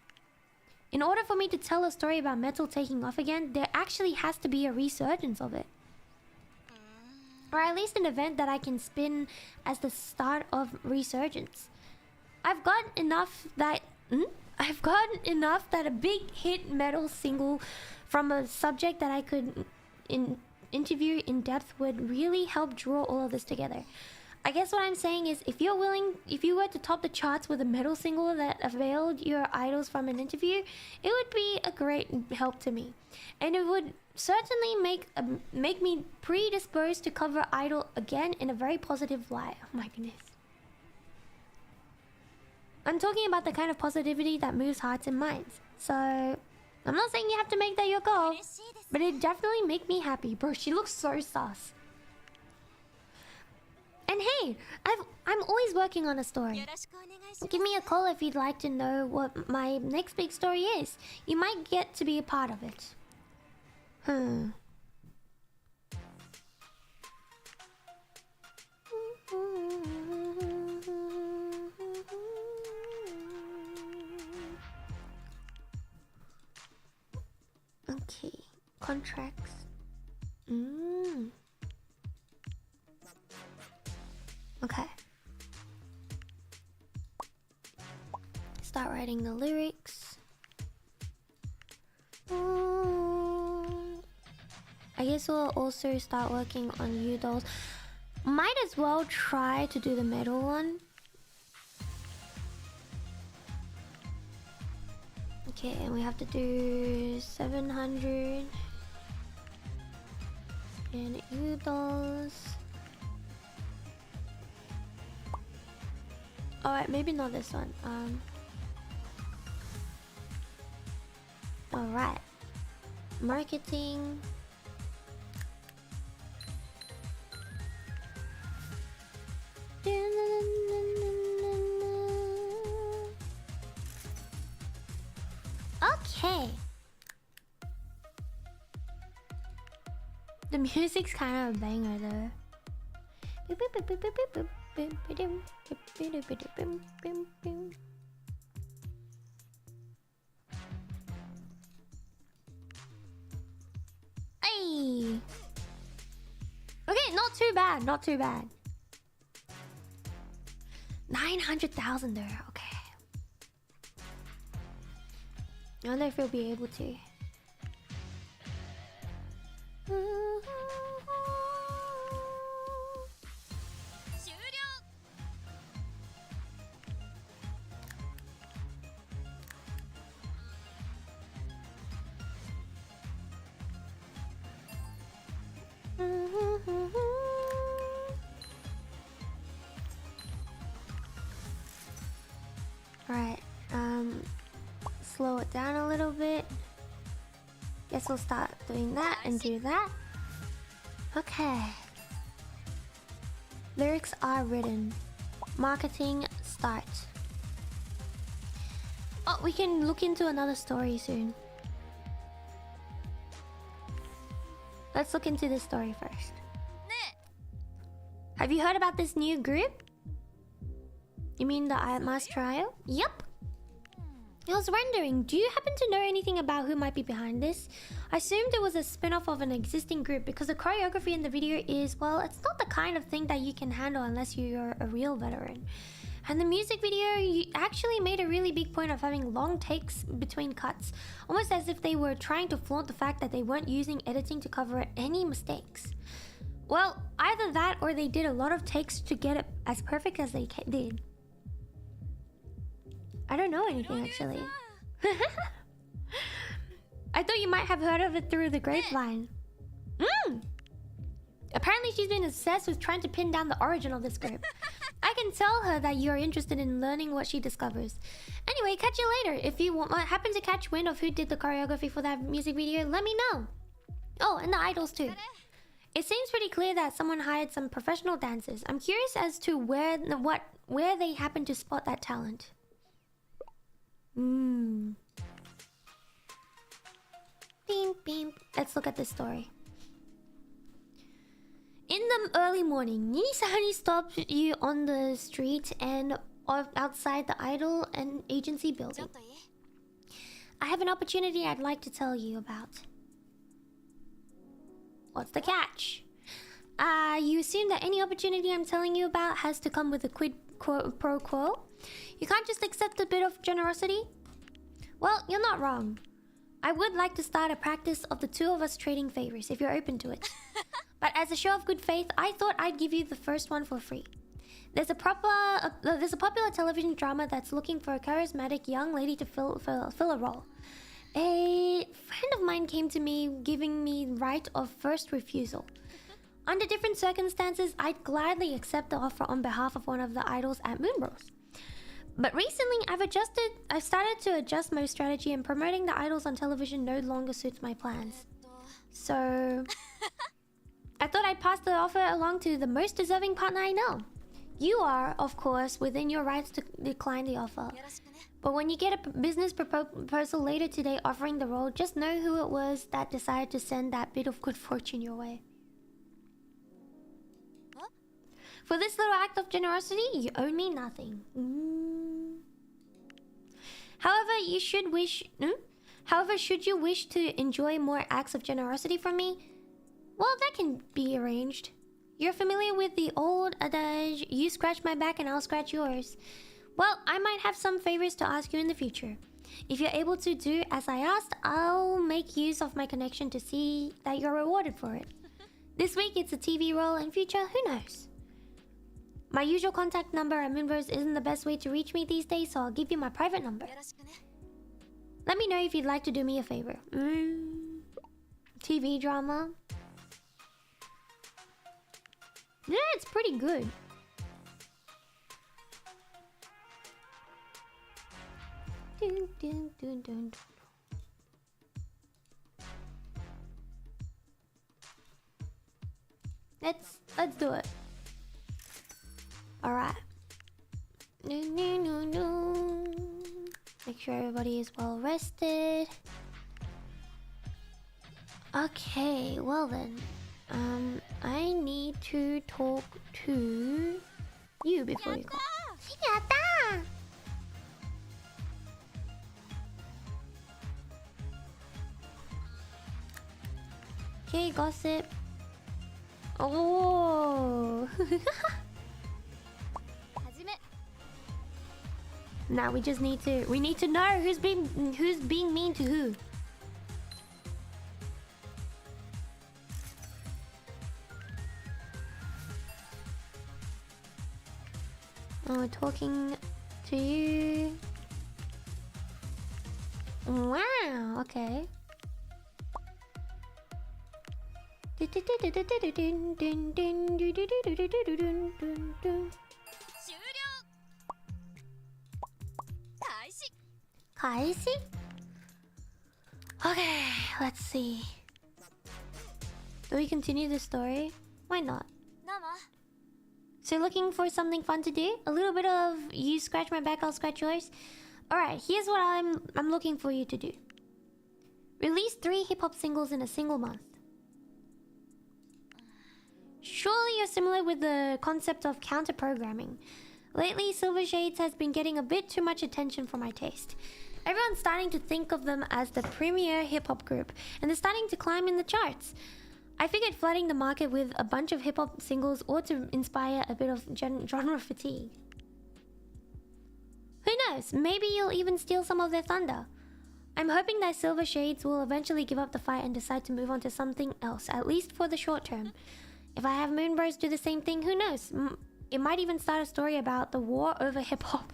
In order for me to tell a story about metal taking off again, there actually has to be a resurgence of it. Or at least an event that I can spin as the start of resurgence. I've got enough I've gotten enough that a big hit metal single from a subject that I could interview in depth would really help draw all of this together. I guess what I'm saying is, if you're willing, if you were to top the charts with a metal single that availed your idols from an interview, it would be a great help to me, and it would certainly make me predisposed to cover idol again in a very positive light. Oh my goodness. I'm talking about the kind of positivity that moves hearts and minds. So I'm not saying you have to make that your goal, but it definitely make me happy. Bro, she looks so sus. And hey, I'm always working on a story. Give me a call if you'd like to know what my next big story is. You might get to be a part of it. Okay, contracts. Okay. Start writing the lyrics. I guess we'll also start working on U-dolls. Might as well try to do the metal one. Okay, and we have to do 700 and U-dolls. Alright, maybe not this one. Alright. Marketing. Okay. The music's kind of a banger though. Hey. Okay, not too bad, not too bad. 900,000 there, okay. I wonder if we'll be able to. Alright, slow it down a little bit. Guess we'll start doing that and do that. Okay. Lyrics are written. Marketing, start. Oh, we can look into another story soon. Let's look into this story first. Have you heard about this new group? You mean the mass trial? Yup. I was wondering, do you happen to know anything about who might be behind this? I assumed it was a spin-off of an existing group because the choreography in the video is, well, it's not the kind of thing that you can handle unless you're a real veteran. And the music video, you actually made a really big point of having long takes between cuts, almost as if they were trying to flaunt the fact that they weren't using editing to cover any mistakes. Well, either that or they did a lot of takes to get it as perfect as they did. I don't know anything actually. I thought you might have heard of it through the grapevine. Apparently she's been obsessed with trying to pin down the origin of this group. I can tell her that you're interested in learning what she discovers. Anyway, catch you later. If you happen to catch wind of who did the choreography for that music video, let me know. Oh, and the idols too. It seems pretty clear that someone hired some professional dancers. I'm curious as to where they happen to spot that talent. Beep, beep. Let's look at this story. In the early morning, NIJISANJI stopped you on the street and outside the idol and agency building. I have an opportunity I'd like to tell you about. What's the catch? You assume that any opportunity I'm telling you about has to come with a quid pro quo? You can't just accept a bit of generosity? Well, you're not wrong. I would like to start a practice of the two of us trading favors if you're open to it. But as a show of good faith, I thought I'd give you the first one for free. There's a popular television drama that's looking for a charismatic young lady to fill a role. A friend of mine came to me giving me right of first refusal. Under different circumstances, I'd gladly accept the offer on behalf of one of the idols at Moonbros. But recently, I've started to adjust my strategy, and promoting the idols on television no longer suits my plans. So I thought I'd pass the offer along to the most deserving partner I know. You are, of course, within your rights to decline the offer. But when you get a business proposal later today offering the role, just know who it was that decided to send that bit of good fortune your way. For this little act of generosity, you owe me nothing. However, should you wish to enjoy more acts of generosity from me, well, that can be arranged. You're familiar with the old adage, you scratch my back and I'll scratch yours. Well, I might have some favors to ask you in the future. If you're able to do as I asked, I'll make use of my connection to see that you're rewarded for it. This week it's a TV role, and future, who knows? My usual contact number at Members isn't the best way to reach me these days, so I'll give you my private number. Let me know if you'd like to do me a favor. TV drama. Yeah, it's pretty good. Dun, dun, dun, dun. Let's do it. All right. No. Make sure everybody is well rested. Okay, well then. I need to talk to you before you go. Okay, gossip. Oh. Now we just need to know who's being mean to who. Oh, we're talking to you. Wow, okay. Kaisi? Okay, let's see. Do we continue the story? Why not? So looking for something fun to do? A little bit of you scratch my back, I'll scratch yours? Alright, here's what I'm looking for you to do. Release 3 hip-hop singles in a single month. Surely you're familiar with the concept of counter-programming. Lately, Silver Shades has been getting a bit too much attention for my taste. Everyone's starting to think of them as the premier hip-hop group, and they're starting to climb in the charts. I figured flooding the market with a bunch of hip-hop singles ought to inspire a bit of genre fatigue. Who knows, maybe you'll even steal some of their thunder. I'm hoping that Silver Shades will eventually give up the fight and decide to move on to something else, at least for the short term. If I have Moonbros do the same thing, who knows? It might even start a story about the war over hip-hop.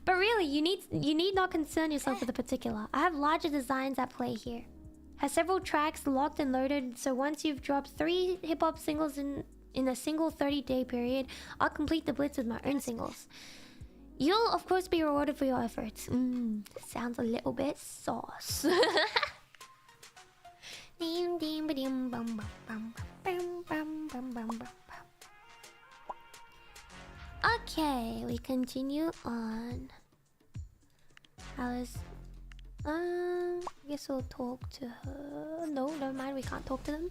But really, you need not concern yourself with the particular. I have larger designs at play here. Has several tracks locked and loaded, so once you've dropped 3 hip-hop singles in a single 30-day period, I'll complete the blitz with my own singles. You'll of course be rewarded for your efforts. Sounds a little bit sauce. Okay, we continue on. I guess we'll talk to her. No, never mind, we can't talk to them.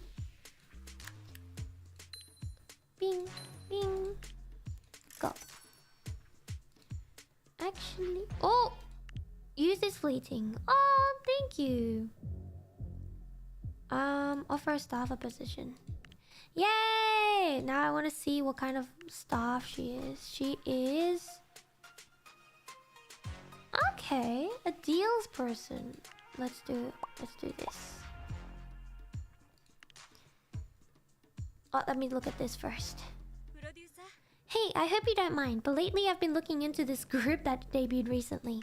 Bing, bing. Go. Actually... Oh! Use is fleeting. Oh, thank you. Offer a staff a position. Yay! Now I want to see what kind of staff she is. She is... Okay, a deals person. Let's do this. Oh, let me look at this first. Hey, I hope you don't mind, but lately I've been looking into this group that debuted recently.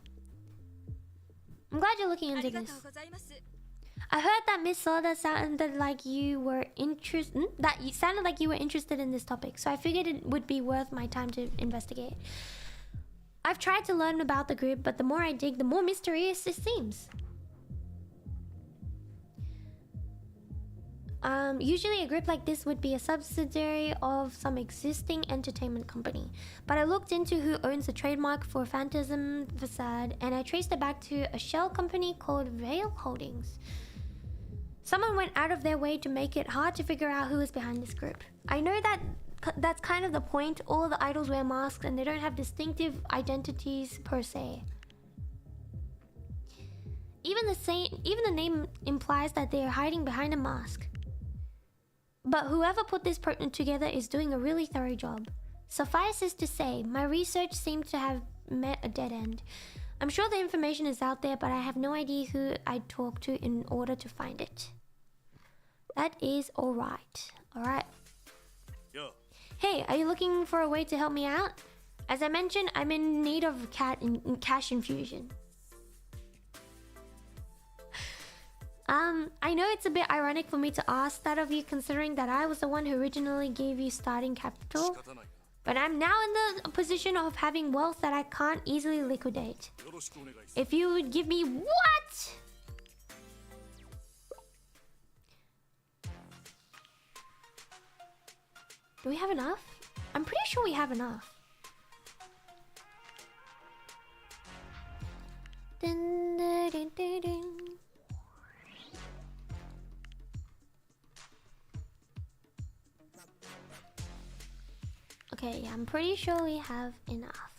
I'm glad you're looking into this. I heard that Miss Soda sounded like you were interested. That you sounded like you were interested in this topic, so I figured it would be worth my time to investigate. I've tried to learn about the group, but the more I dig, the more mysterious it seems. Usually a group like this would be a subsidiary of some existing entertainment company. But I looked into who owns the trademark for Phantasm Facade, and I traced it back to a shell company called Veil Holdings. Someone went out of their way to make it hard to figure out who is behind this group. I know that that's kind of the point. All the idols wear masks and they don't have distinctive identities per se. Even the name implies that they are hiding behind a mask. But whoever put this together is doing a really thorough job. Suffice it to say, my research seemed to have met a dead end. I'm sure the information is out there, but I have no idea who I'd talk to in order to find it. That is alright. Alright. Yeah. Hey, are you looking for a way to help me out? As I mentioned, I'm in need of cash infusion. I know it's a bit ironic for me to ask that of you, considering that I was the one who originally gave you starting capital. But I'm now in the position of having wealth that I can't easily liquidate. If you would give me what? Do we have enough? I'm pretty sure we have enough. Dun, dun, dun, dun, dun. Okay, yeah, I'm pretty sure we have enough.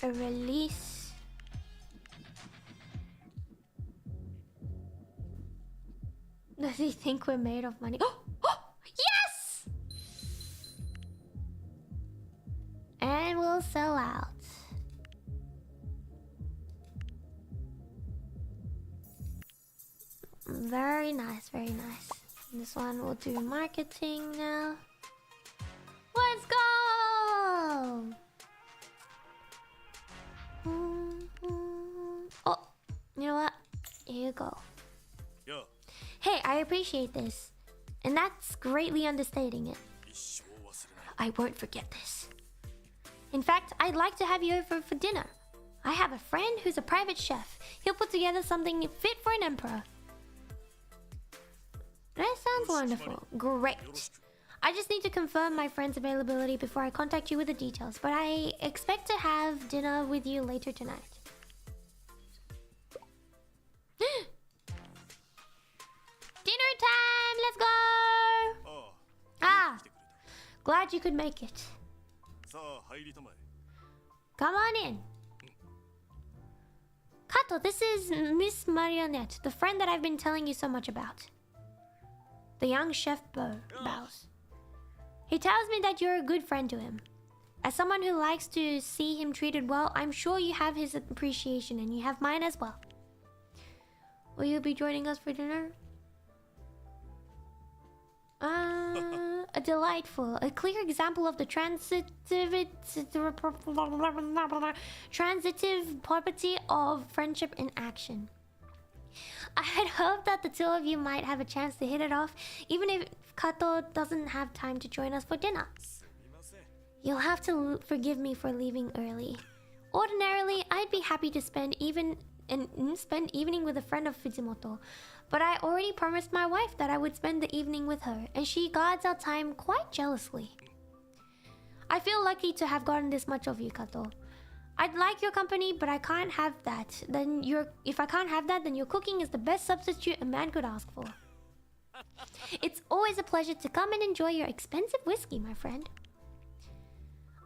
A release. Does he think we're made of money? Oh! Yes! And we'll sell out. Very nice, very nice. This one will do marketing now. Let's go! Oh, you know what? Here you go. Yeah. Hey, I appreciate this. And that's greatly understating it. I won't forget this. In fact, I'd like to have you over for dinner. I have a friend who's a private chef. He'll put together something fit for an emperor. That sounds wonderful. Great. I just need to confirm my friend's availability before I contact you with the details, but I expect to have dinner with you later tonight. Dinner time! Let's go! Ah! Glad you could make it. Come on in. Kato, this is Miss Marionette, the friend that I've been telling you so much about. The young chef bows. He tells me that you're a good friend to him. As someone who likes to see him treated well, I'm sure you have his appreciation and you have mine as well. Will you be joining us for dinner? A delightful, a clear example of the transitive property of friendship in action. I had hoped that the two of you might have a chance to hit it off, even if Kato doesn't have time to join us for dinner. You'll have to forgive me for leaving early. Ordinarily, I'd be happy to spend evening with a friend of Fujimoto, but I already promised my wife that I would spend the evening with her, and she guards our time quite jealously. I feel lucky to have gotten this much of you, Kato. I'd like your company, but I can't have that. If I can't have that, then your cooking is the best substitute a man could ask for. It's always a pleasure to come and enjoy your expensive whiskey, my friend.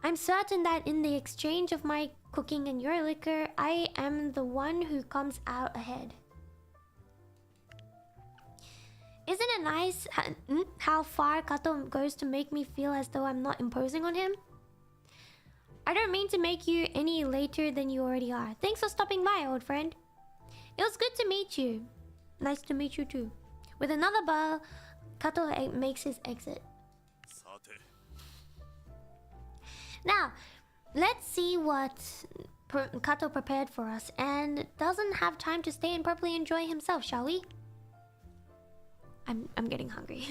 I'm certain that in the exchange of my cooking and your liquor, I am the one who comes out ahead. Isn't it nice how far Kato goes to make me feel as though I'm not imposing on him? I don't mean to make you any later than you already are. Thanks for stopping by, old friend. It was good to meet you. Nice to meet you too. With another bow, Kato makes his exit. Now, let's see what Kato prepared for us and doesn't have time to stay and properly enjoy himself, shall we? I'm getting hungry.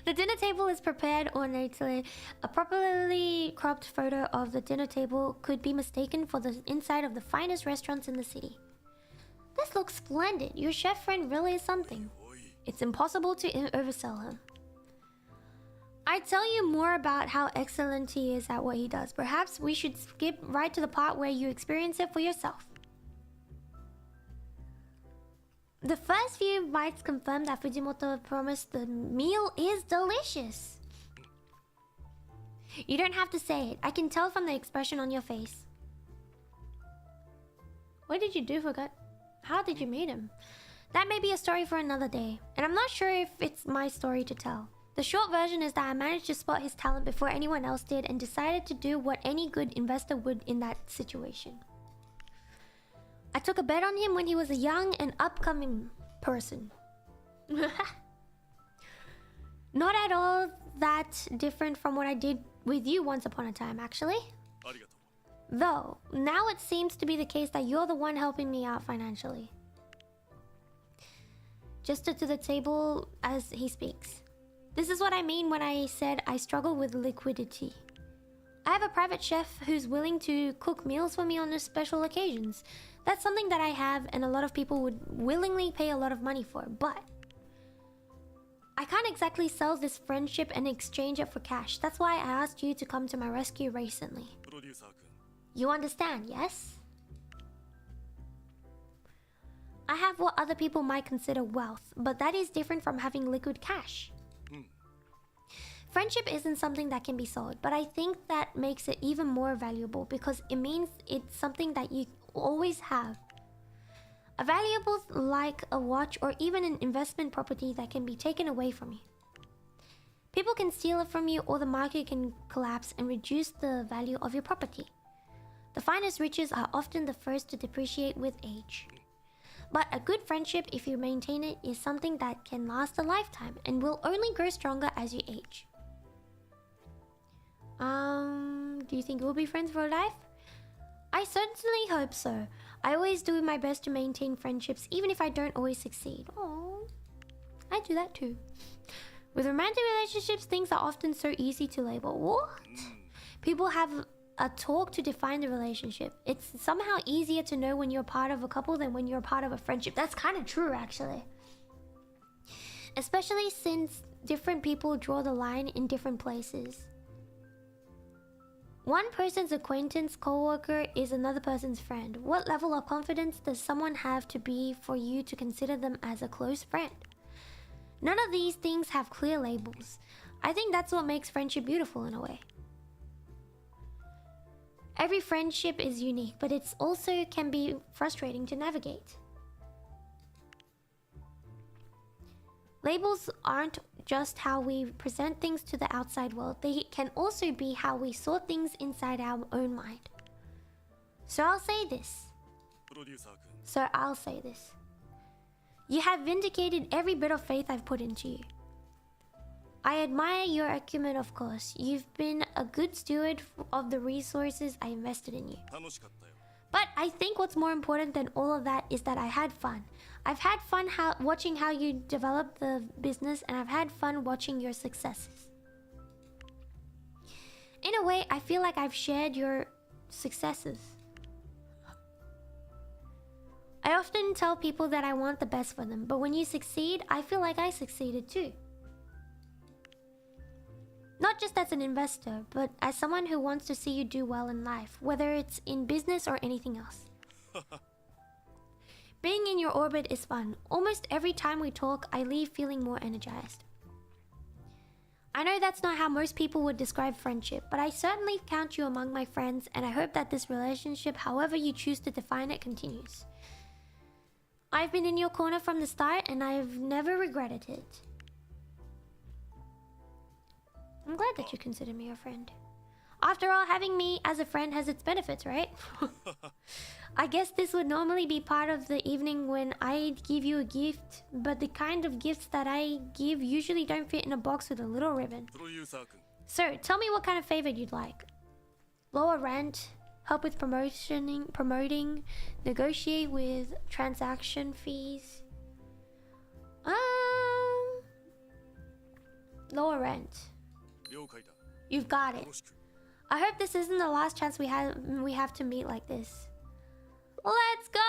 The dinner table is prepared ornately. A properly cropped photo of the dinner table could be mistaken for the inside of the finest restaurants in the city. This looks splendid. Your chef friend really is something. It's impossible to oversell him. I'd tell you more about how excellent he is at what he does. Perhaps we should skip right to the part where you experience it for yourself. The first few bites confirm that Fujimoto promised the meal is delicious. You don't have to say it. I can tell from the expression on your face. What did you do for God? How did you meet him? That may be a story for another day, and I'm not sure if it's my story to tell. The short version is that I managed to spot his talent before anyone else did and decided to do what any good investor would in that situation. I took a bet on him when he was a young and upcoming person. Not at all that different from what I did with you once upon a time, actually. Though, now it seems to be the case that you're the one helping me out financially. Gestured to the table as he speaks. This is what I mean when I said I struggle with liquidity. I have a private chef who's willing to cook meals for me on special occasions. That's something that I have and a lot of people would willingly pay a lot of money for, but I can't exactly sell this friendship and exchange it for cash. That's why I asked you to come to my rescue recently. You understand, yes? I have what other people might consider wealth, but that is different from having liquid cash. Friendship isn't something that can be sold, but I think that makes it even more valuable because it means it's something that you always have. A valuable like a watch or even an investment property that can be taken away from you. People can steal it from you or the market can collapse and reduce the value of your property. The finest riches are often the first to depreciate with age. But a good friendship, if you maintain it, is something that can last a lifetime and will only grow stronger as you age. Do you think we'll be friends for life? I certainly hope so. I always do my best to maintain friendships, even if I don't always succeed. Oh, I do that too. With romantic relationships, things are often so easy to label. What? People have a talk to define the relationship. It's somehow easier to know when you're part of a couple than when you're part of a friendship. That's kind of true, actually. Especially since different people draw the line in different places. One person's acquaintance, co-worker is another person's friend. What level of confidence does someone have to be for you to consider them as a close friend? None of these things have clear labels. I think that's what makes friendship beautiful in a way. Every friendship is unique, but it's also can be frustrating to navigate. Labels aren't just how we present things to the outside world. They can also be how we sort things inside our own mind. So I'll say this. You have vindicated every bit of faith I've put into you. I admire your acumen, of course. You've been a good steward of the resources I invested in you. But I think what's more important than all of that is that I had fun. I've had fun watching how you develop the business, and I've had fun watching your successes. In a way, I feel like I've shared your successes. I often tell people that I want the best for them, but when you succeed, I feel like I succeeded too. Not just as an investor, but as someone who wants to see you do well in life, whether it's in business or anything else. Being in your orbit is fun. Almost every time we talk, I leave feeling more energized. I know that's not how most people would describe friendship, but I certainly count you among my friends, and I hope that this relationship, however you choose to define it, continues. I've been in your corner from the start, and I've never regretted it. I'm glad that you consider me a friend. After all, having me as a friend has its benefits, right? I guess this would normally be part of the evening when I give you a gift, but the kind of gifts that I give usually don't fit in a box with a little ribbon. So, tell me what kind of favor you'd like. Lower rent, help with promoting, negotiate with transaction fees. Lower rent. You've got it. I hope this isn't the last chance we have to meet like this. Let's go!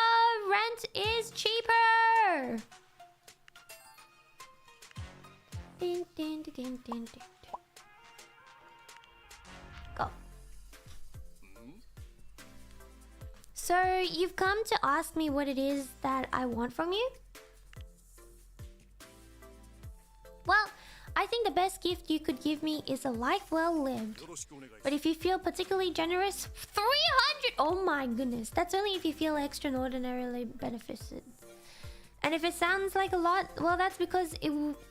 Rent is cheaper! Din, din, din, din, din, din. Go. So, you've come to ask me what it is that I want from you? Well, I think the best gift you could give me is a life well lived. But if you feel particularly generous, 300! Oh my goodness, that's only if you feel extraordinarily benefited. And if it sounds like a lot, well, that's because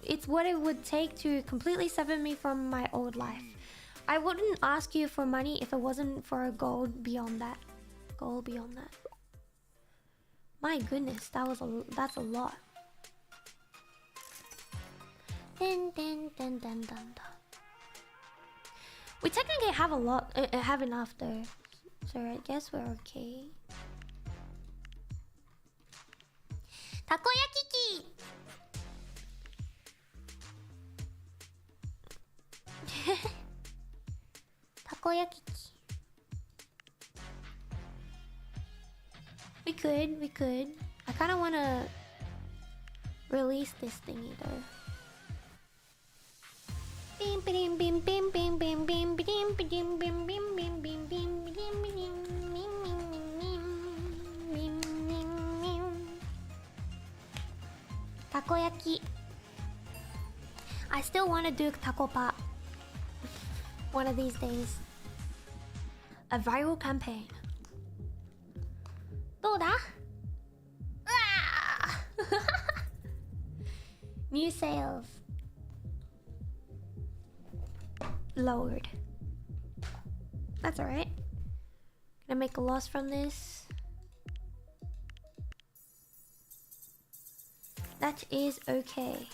it's what it would take to completely sever me from my old life. I wouldn't ask you for money if it wasn't for a goal beyond that. Goal beyond that. My goodness, that's a lot. Dun, dun, dun, dun, dun, dun. We technically have have enough though, so I guess we're okay. Takoyaki! Takoyaki. We could. I kind of want to release this thingy though. Takoyaki. I still want to do taco pop one of these days. A viral campaign. どうだ? New sales lowered. That's alright. Gonna make a loss from this. That is okay.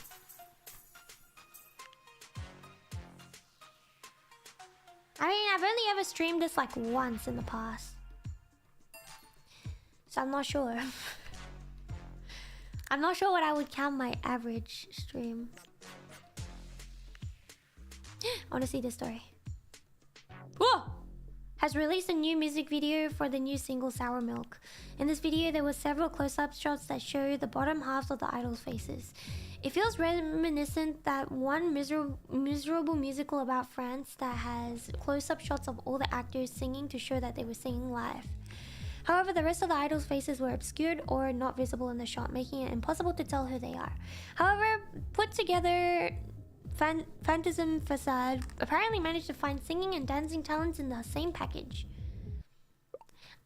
I mean, I've only ever streamed this like once in the past, so I'm not sure. I'm not sure what I would count my average stream. I want to see this story. Whoa! Has released a new music video for the new single Sour Milk. In this video, there were several close-up shots that show the bottom halves of the idols' faces. It feels reminiscent that one miserable musical about France that has close-up shots of all the actors singing to show that they were singing live. However, the rest of the idols' faces were obscured or not visible in the shot, making it impossible to tell who they are. However, put together Phantasm Facade apparently managed to find singing and dancing talents in the same package.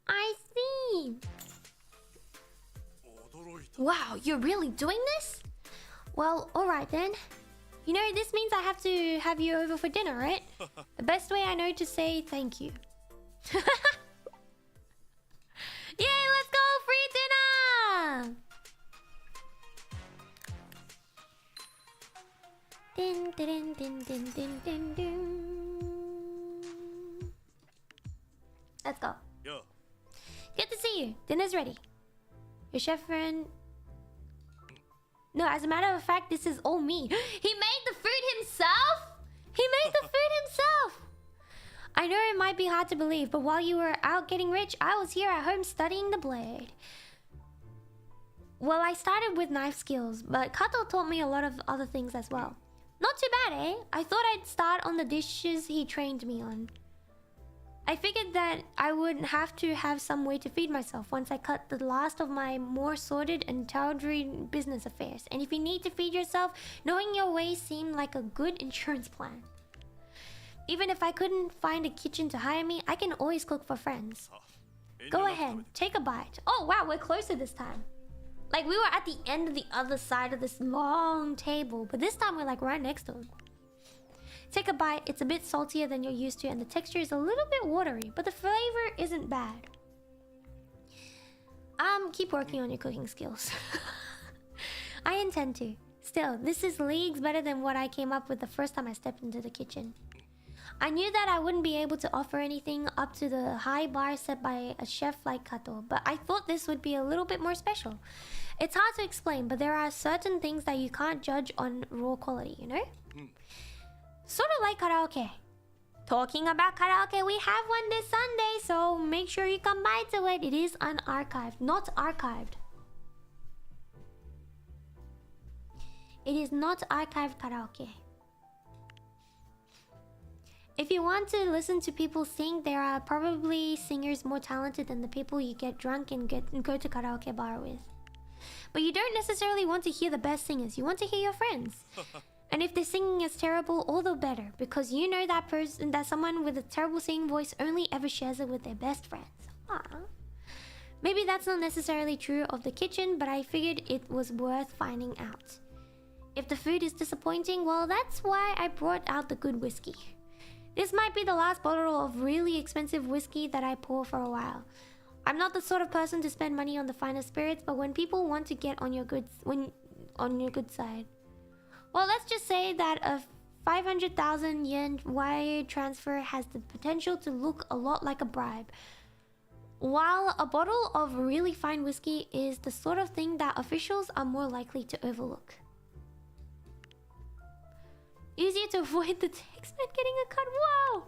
I see. Wow, you're really doing this? Well, alright then. You know, this means I have to have you over for dinner, right? The best way I know to say thank you. Yay, let's go! Free dinner! Din, din, din, din, din, din, din. Let's go. Yeah. Good to see you. Dinner's ready. Your chef friend... No, as a matter of fact, this is all me. He made the food himself? He made the food himself! I know it might be hard to believe, but while you were out getting rich, I was here at home studying the blade. Well, I started with knife skills, but Kato taught me a lot of other things as well. Not too bad, eh? I thought I'd start on the dishes he trained me on. I figured that I would have to have some way to feed myself once I cut the last of my more sordid and tawdry business affairs. And if you need to feed yourself, knowing your way seemed like a good insurance plan. Even if I couldn't find a kitchen to hire me, I can always cook for friends. Go ahead, take a bite. Oh wow, we're closer this time. Like we were at the end of the other side of this long table, but this time we're like right next to him. Take a bite, it's a bit saltier than you're used to, and the texture is a little bit watery, but the flavor isn't bad. Keep working on your cooking skills. I intend to. Still, this is leagues better than what I came up with the first time I stepped into the kitchen. I knew that I wouldn't be able to offer anything up to the high bar set by a chef like Kato, but I thought this would be a little bit more special. It's hard to explain, but there are certain things that you can't judge on raw quality, you know? Sort of like karaoke. Talking about karaoke, we have one this Sunday, so make sure you come by to it. It is unarchived, not archived. It is not archived karaoke. If you want to listen to people sing, there are probably singers more talented than the people you get drunk and go to karaoke bar with. But you don't necessarily want to hear the best singers, you want to hear your friends. And if the singing is terrible, all the better, because you know that someone with a terrible singing voice only ever shares it with their best friends. Aww. Maybe that's not necessarily true of the kitchen, but I figured it was worth finding out. If the food is disappointing, well, that's why I brought out the good whiskey. This might be the last bottle of really expensive whiskey that I pour for a while. I'm not the sort of person to spend money on the finest spirits, but when people want to get on your good side. Well, let's just say that a 500,000 yen wire transfer has the potential to look a lot like a bribe. While a bottle of really fine whiskey is the sort of thing that officials are more likely to overlook. Easier to avoid the tax man getting a cut. Whoa!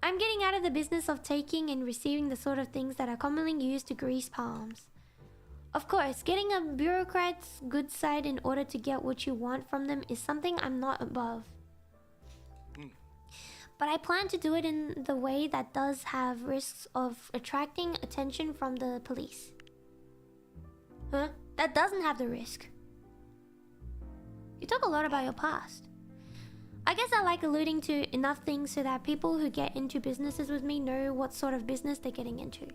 I'm getting out of the business of taking and receiving the sort of things that are commonly used to grease palms. Of course, getting a bureaucrat's good side in order to get what you want from them is something I'm not above. But I plan to do it in the way that does have risks of attracting attention from the police. Huh? That doesn't have the risk. You talk a lot about your past. I guess I like alluding to enough things so that people who get into businesses with me know what sort of business they're getting into,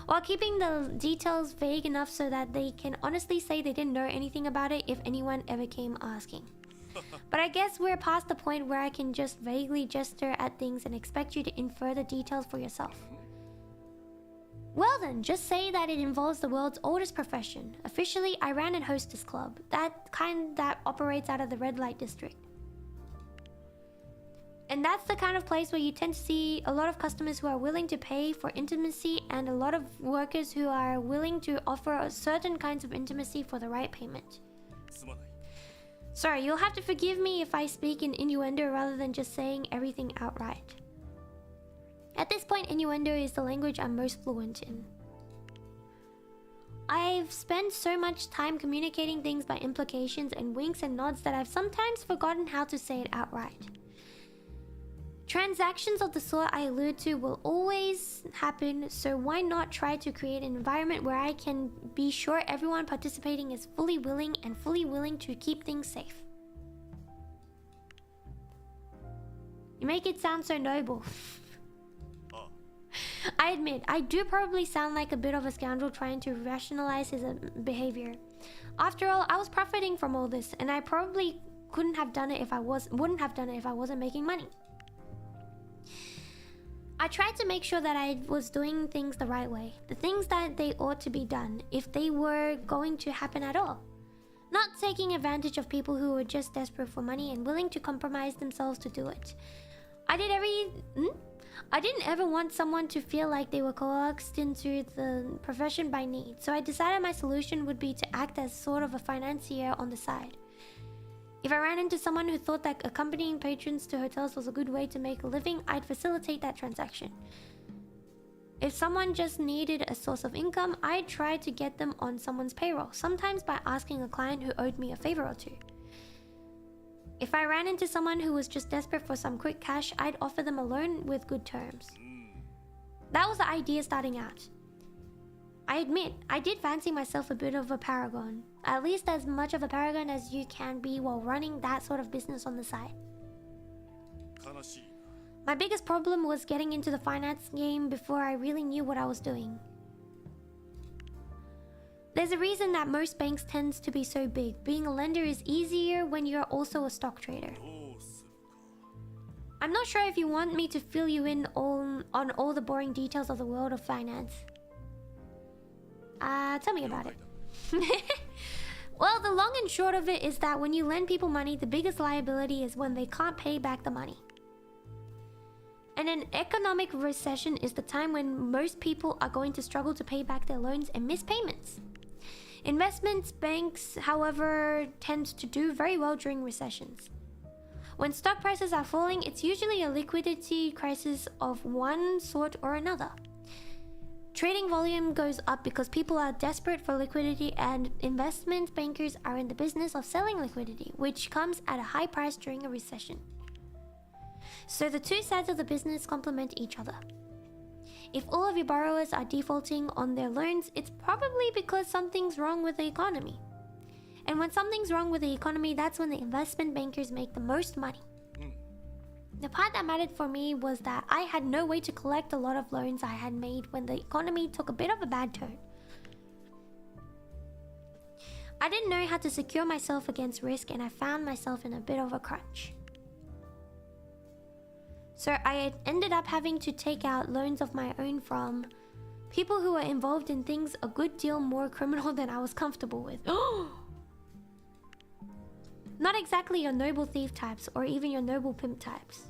while keeping the details vague enough so that they can honestly say they didn't know anything about it if anyone ever came asking. But I guess we're past the point where I can just vaguely gesture at things and expect you to infer the details for yourself. Well then, just say that it involves the world's oldest profession. Officially, I ran a hostess club, that kind that operates out of the red light district. And that's the kind of place where you tend to see a lot of customers who are willing to pay for intimacy and a lot of workers who are willing to offer certain kinds of intimacy for the right payment. Sorry, you'll have to forgive me if I speak in innuendo rather than just saying everything outright. At this point, innuendo is the language I'm most fluent in. I've spent so much time communicating things by implications and winks and nods that I've sometimes forgotten how to say it outright. Transactions of the sort I allude to will always happen, so why not try to create an environment where I can be sure everyone participating is fully willing to keep things safe. You make it sound so noble. I admit, I do probably sound like a bit of a scoundrel trying to rationalize his behavior. After all, I was profiting from all this, and I probably wouldn't have done it if I wasn't making money. I tried to make sure that I was doing things the right way, the things that they ought to be done, if they were going to happen at all. Not taking advantage of people who were just desperate for money and willing to compromise themselves to do it. I didn't ever want someone to feel like they were coaxed into the profession by need, so I decided my solution would be to act as sort of a financier on the side. If I ran into someone who thought that accompanying patrons to hotels was a good way to make a living, I'd facilitate that transaction. If someone just needed a source of income, I'd try to get them on someone's payroll, sometimes by asking a client who owed me a favor or two. If I ran into someone who was just desperate for some quick cash, I'd offer them a loan with good terms. That was the idea starting out. I admit, I did fancy myself a bit of a paragon. At least as much of a paragon as you can be while running that sort of business on the side. My biggest problem was getting into the finance game before I really knew what I was doing. There's a reason that most banks tend to be so big. Being a lender is easier when you're also a stock trader. I'm not sure if you want me to fill you in on all the boring details of the world of finance. Tell me about it. Well, the long and short of it is that when you lend people money, the biggest liability is when they can't pay back the money. And an economic recession is the time when most people are going to struggle to pay back their loans and miss payments. Investment banks, however, tend to do very well during recessions. When stock prices are falling, it's usually a liquidity crisis of one sort or another. Trading volume goes up because people are desperate for liquidity, and investment bankers are in the business of selling liquidity, which comes at a high price during a recession. So the two sides of the business complement each other. If all of your borrowers are defaulting on their loans, it's probably because something's wrong with the economy. And when something's wrong with the economy, that's when the investment bankers make the most money. The part that mattered for me was that I had no way to collect a lot of loans I had made when the economy took a bit of a bad turn. I didn't know how to secure myself against risk, and I found myself in a bit of a crunch. So I ended up having to take out loans of my own from people who were involved in things a good deal more criminal than I was comfortable with. Not exactly your noble thief types or even your noble pimp types.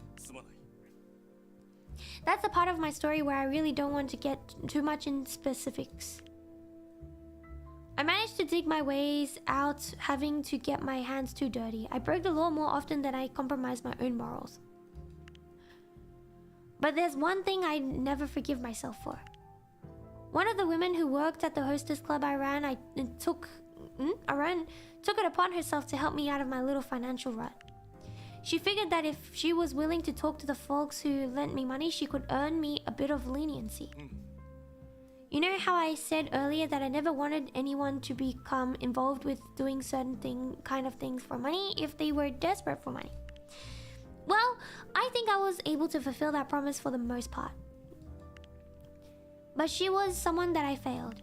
That's a part of my story where I really don't want to get too much in specifics. I managed to dig my ways out, having to get my hands too dirty. I broke the law more often than I compromised my own morals. But there's one thing I never forgive myself for. One of the women who worked at the hostess club I ran, took it upon herself to help me out of my little financial rut. She figured that if she was willing to talk to the folks who lent me money, she could earn me a bit of leniency. You know how I said earlier that I never wanted anyone to become involved with doing certain kind of things for money if they were desperate for money? Well, I think I was able to fulfill that promise for the most part. But she was someone that I failed.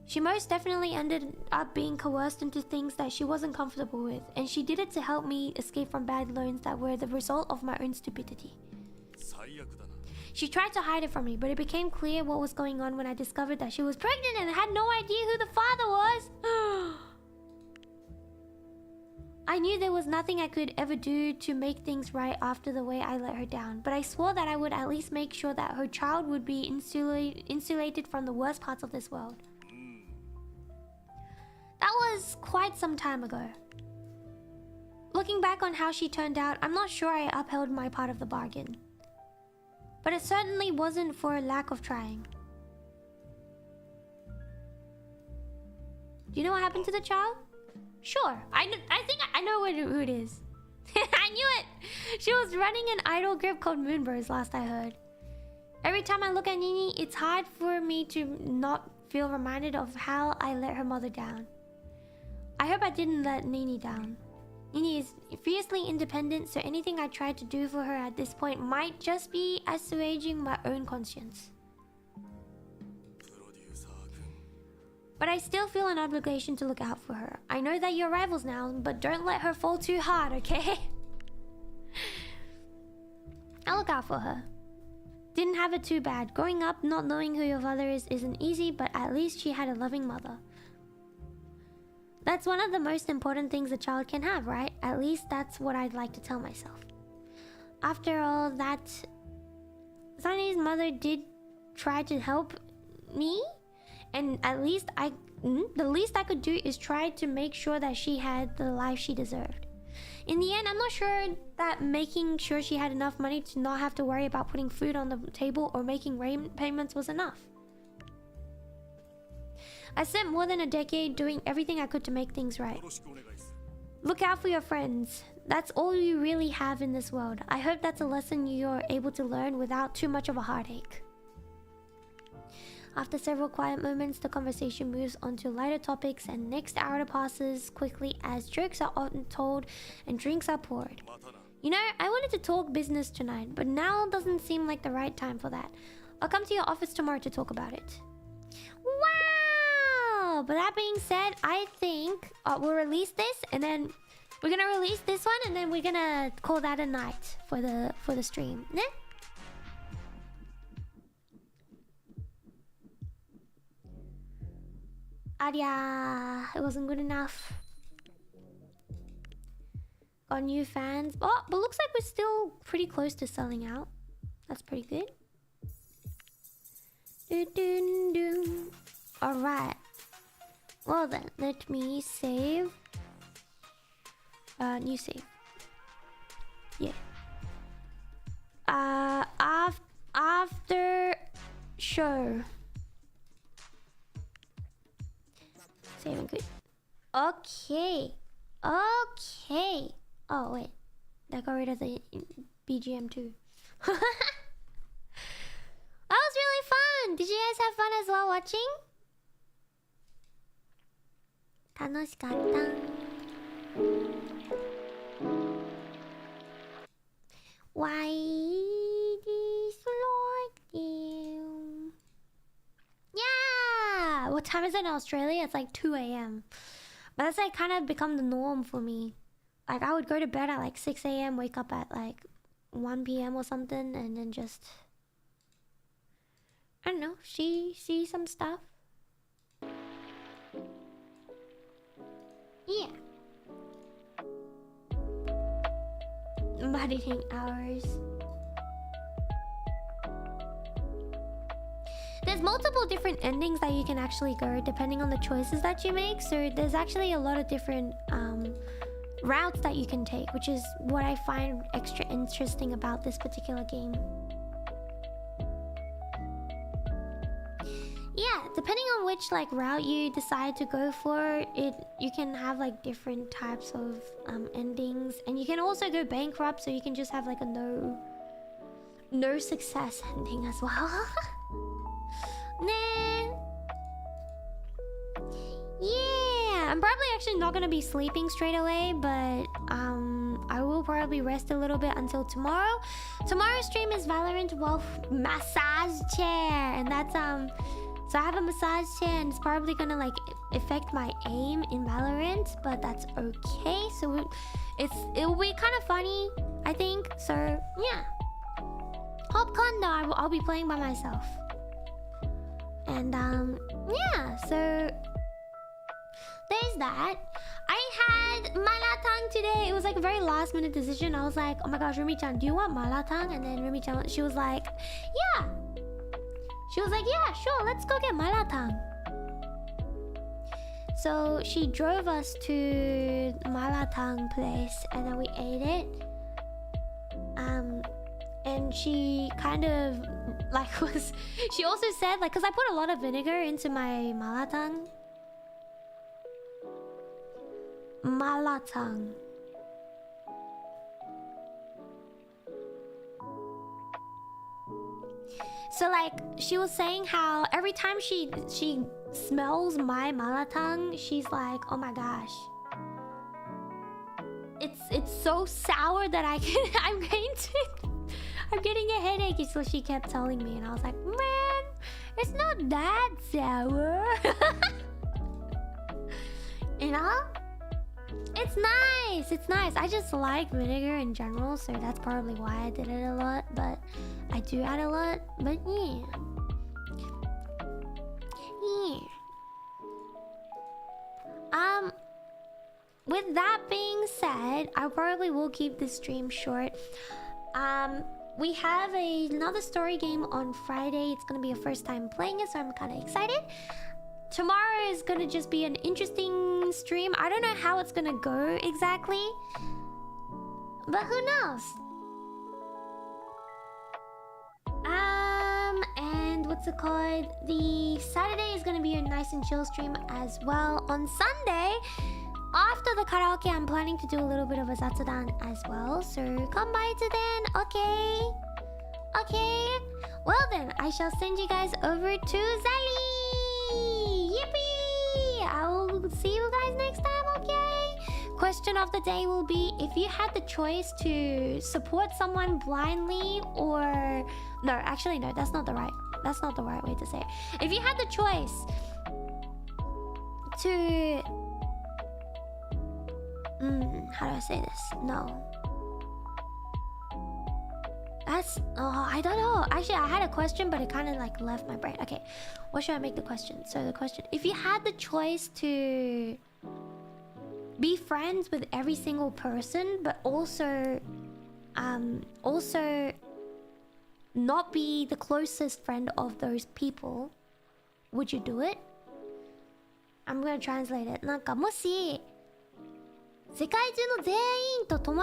She most definitely ended up being coerced into things that she wasn't comfortable with, and she did it to help me escape from bad loans that were the result of my own stupidity. She tried to hide it from me, but it became clear what was going on when I discovered that she was pregnant and had no idea who the father was. I knew there was nothing I could ever do to make things right after the way I let her down, but I swore that I would at least make sure that her child would be insulated from the worst parts of this world. That was quite some time ago. Looking back on how she turned out, I'm not sure I upheld my part of the bargain. But it certainly wasn't for a lack of trying. Do you know what happened to the child? Sure, I think I know who it is. I knew it! She was running an idol group called Moonbirds, last I heard. Every time I look at Nini, it's hard for me to not feel reminded of how I let her mother down. I hope I didn't let Nini down. Nini is fiercely independent, so anything I tried to do for her at this point might just be assuaging my own conscience. But I still feel an obligation to look out for her. I know that you're rivals now, but don't let her fall too hard, okay? I'll look out for her. Didn't have it too bad. Growing up, not knowing who your father is isn't easy, but at least she had a loving mother. That's one of the most important things a child can have, right? At least that's what I'd like to tell myself. After all, that Sunny's mother did try to help me, and at least the least I could do is try to make sure that she had the life she deserved. In the end, I'm not sure that making sure she had enough money to not have to worry about putting food on the table or making rent payments was enough. I spent more than a decade doing everything I could to make things right. Look out for your friends. That's all you really have in this world. I hope that's a lesson you're able to learn without too much of a heartache. After several quiet moments, the conversation moves on to lighter topics, and next hour passes quickly as jokes are often told and drinks are poured. You know, I wanted to talk business tonight, but now doesn't seem like the right time for that. I'll come to your office tomorrow to talk about it. Wow! But that being said, I think we'll release this, and then We're gonna release this one and then we're gonna call that a night for the stream. Ne? Adia, it wasn't good enough. Got new fans. Oh, but looks like we're still pretty close to selling out. That's pretty good. Alright. Well then, let me save. New save. Yeah. After show. Saving good. Okay. Okay. Oh wait. That got rid of the BGM too. That was really fun. Did you guys have fun as well watching? 楽しかった。Why is like you? Yeah! What time is it in Australia? It's like 2 a.m. But that's like kind of become the norm for me. Like I would go to bed at like 6 a.m. Wake up at like 1 p.m. or something. And then just... I don't know. See some stuff. Yeah. Editing hours. There's multiple different endings that you can actually go depending on the choices that you make. So there's actually a lot of different routes that you can take, which is what I find extra interesting about this particular game. Yeah, depending on which like route you decide to go for, you can have like different types of endings, and you can also go bankrupt, so you can just have like a no success ending as well. Nah. Yeah, I'm probably actually not gonna be sleeping straight away, but I will probably rest a little bit until tomorrow. Tomorrow's stream is Valorant Wolf massage chair, and that's so I have a massage chair and it's probably gonna like affect my aim in Valorant, but that's okay. So it'll be kind of funny, I think. So yeah, Hopcon though I'll be playing by myself. And yeah, so there's that. I had malatang today. It was like a very last minute decision. I was like, oh my gosh, Rumi-chan, do you want malatang? And then Rumi-chan, she was like, yeah. She was like, yeah, sure, let's go get malatang. So she drove us to malatang place and then we ate it. And she kind of like she also said like, because I put a lot of vinegar into my malatang. Malatang. So like she was saying how every time she smells my malatang, she's like, oh my gosh, it's so sour that I'm getting a headache. Is what she kept telling me, and I was like, man, it's not that sour. You know? It's nice. It's nice. I just like vinegar in general, so that's probably why I did it a lot. But I do add a lot. But yeah. With that being said, I probably will keep this stream short. We have another story game on Friday. It's gonna be a first time playing it, so I'm kind of excited. Tomorrow is gonna just be an interesting stream. I don't know how it's gonna go exactly, but who knows? And what's it called? The Saturday is gonna be a nice and chill stream as well. On Sunday, after the karaoke, I'm planning to do a little bit of a zatsudan as well. So come by to then, okay? Okay. Well then, I shall send you guys over to Zali. Yippee! I will see you guys next time, okay? Question of the day will be, if you had the choice to support someone blindly or... No, actually no, that's not the right way to say it. If you had the choice to... How do I say this? No. That's I don't know. Actually, I had a question, but it kind of like left my brain. Okay, what should I make the question? So the question: if you had the choice to be friends with every single person, but also not be the closest friend of those people, would you do it? I'm gonna translate it. なんかもし世界中の全員と友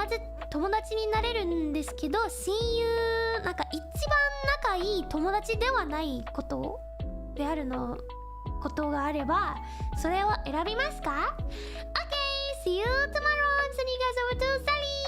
達になれるんですけど、親友なんか一番仲いい友達ではないことであるのことがあれば、それを選びますか？ Okay, see you tomorrow. Send you guys over to Sally.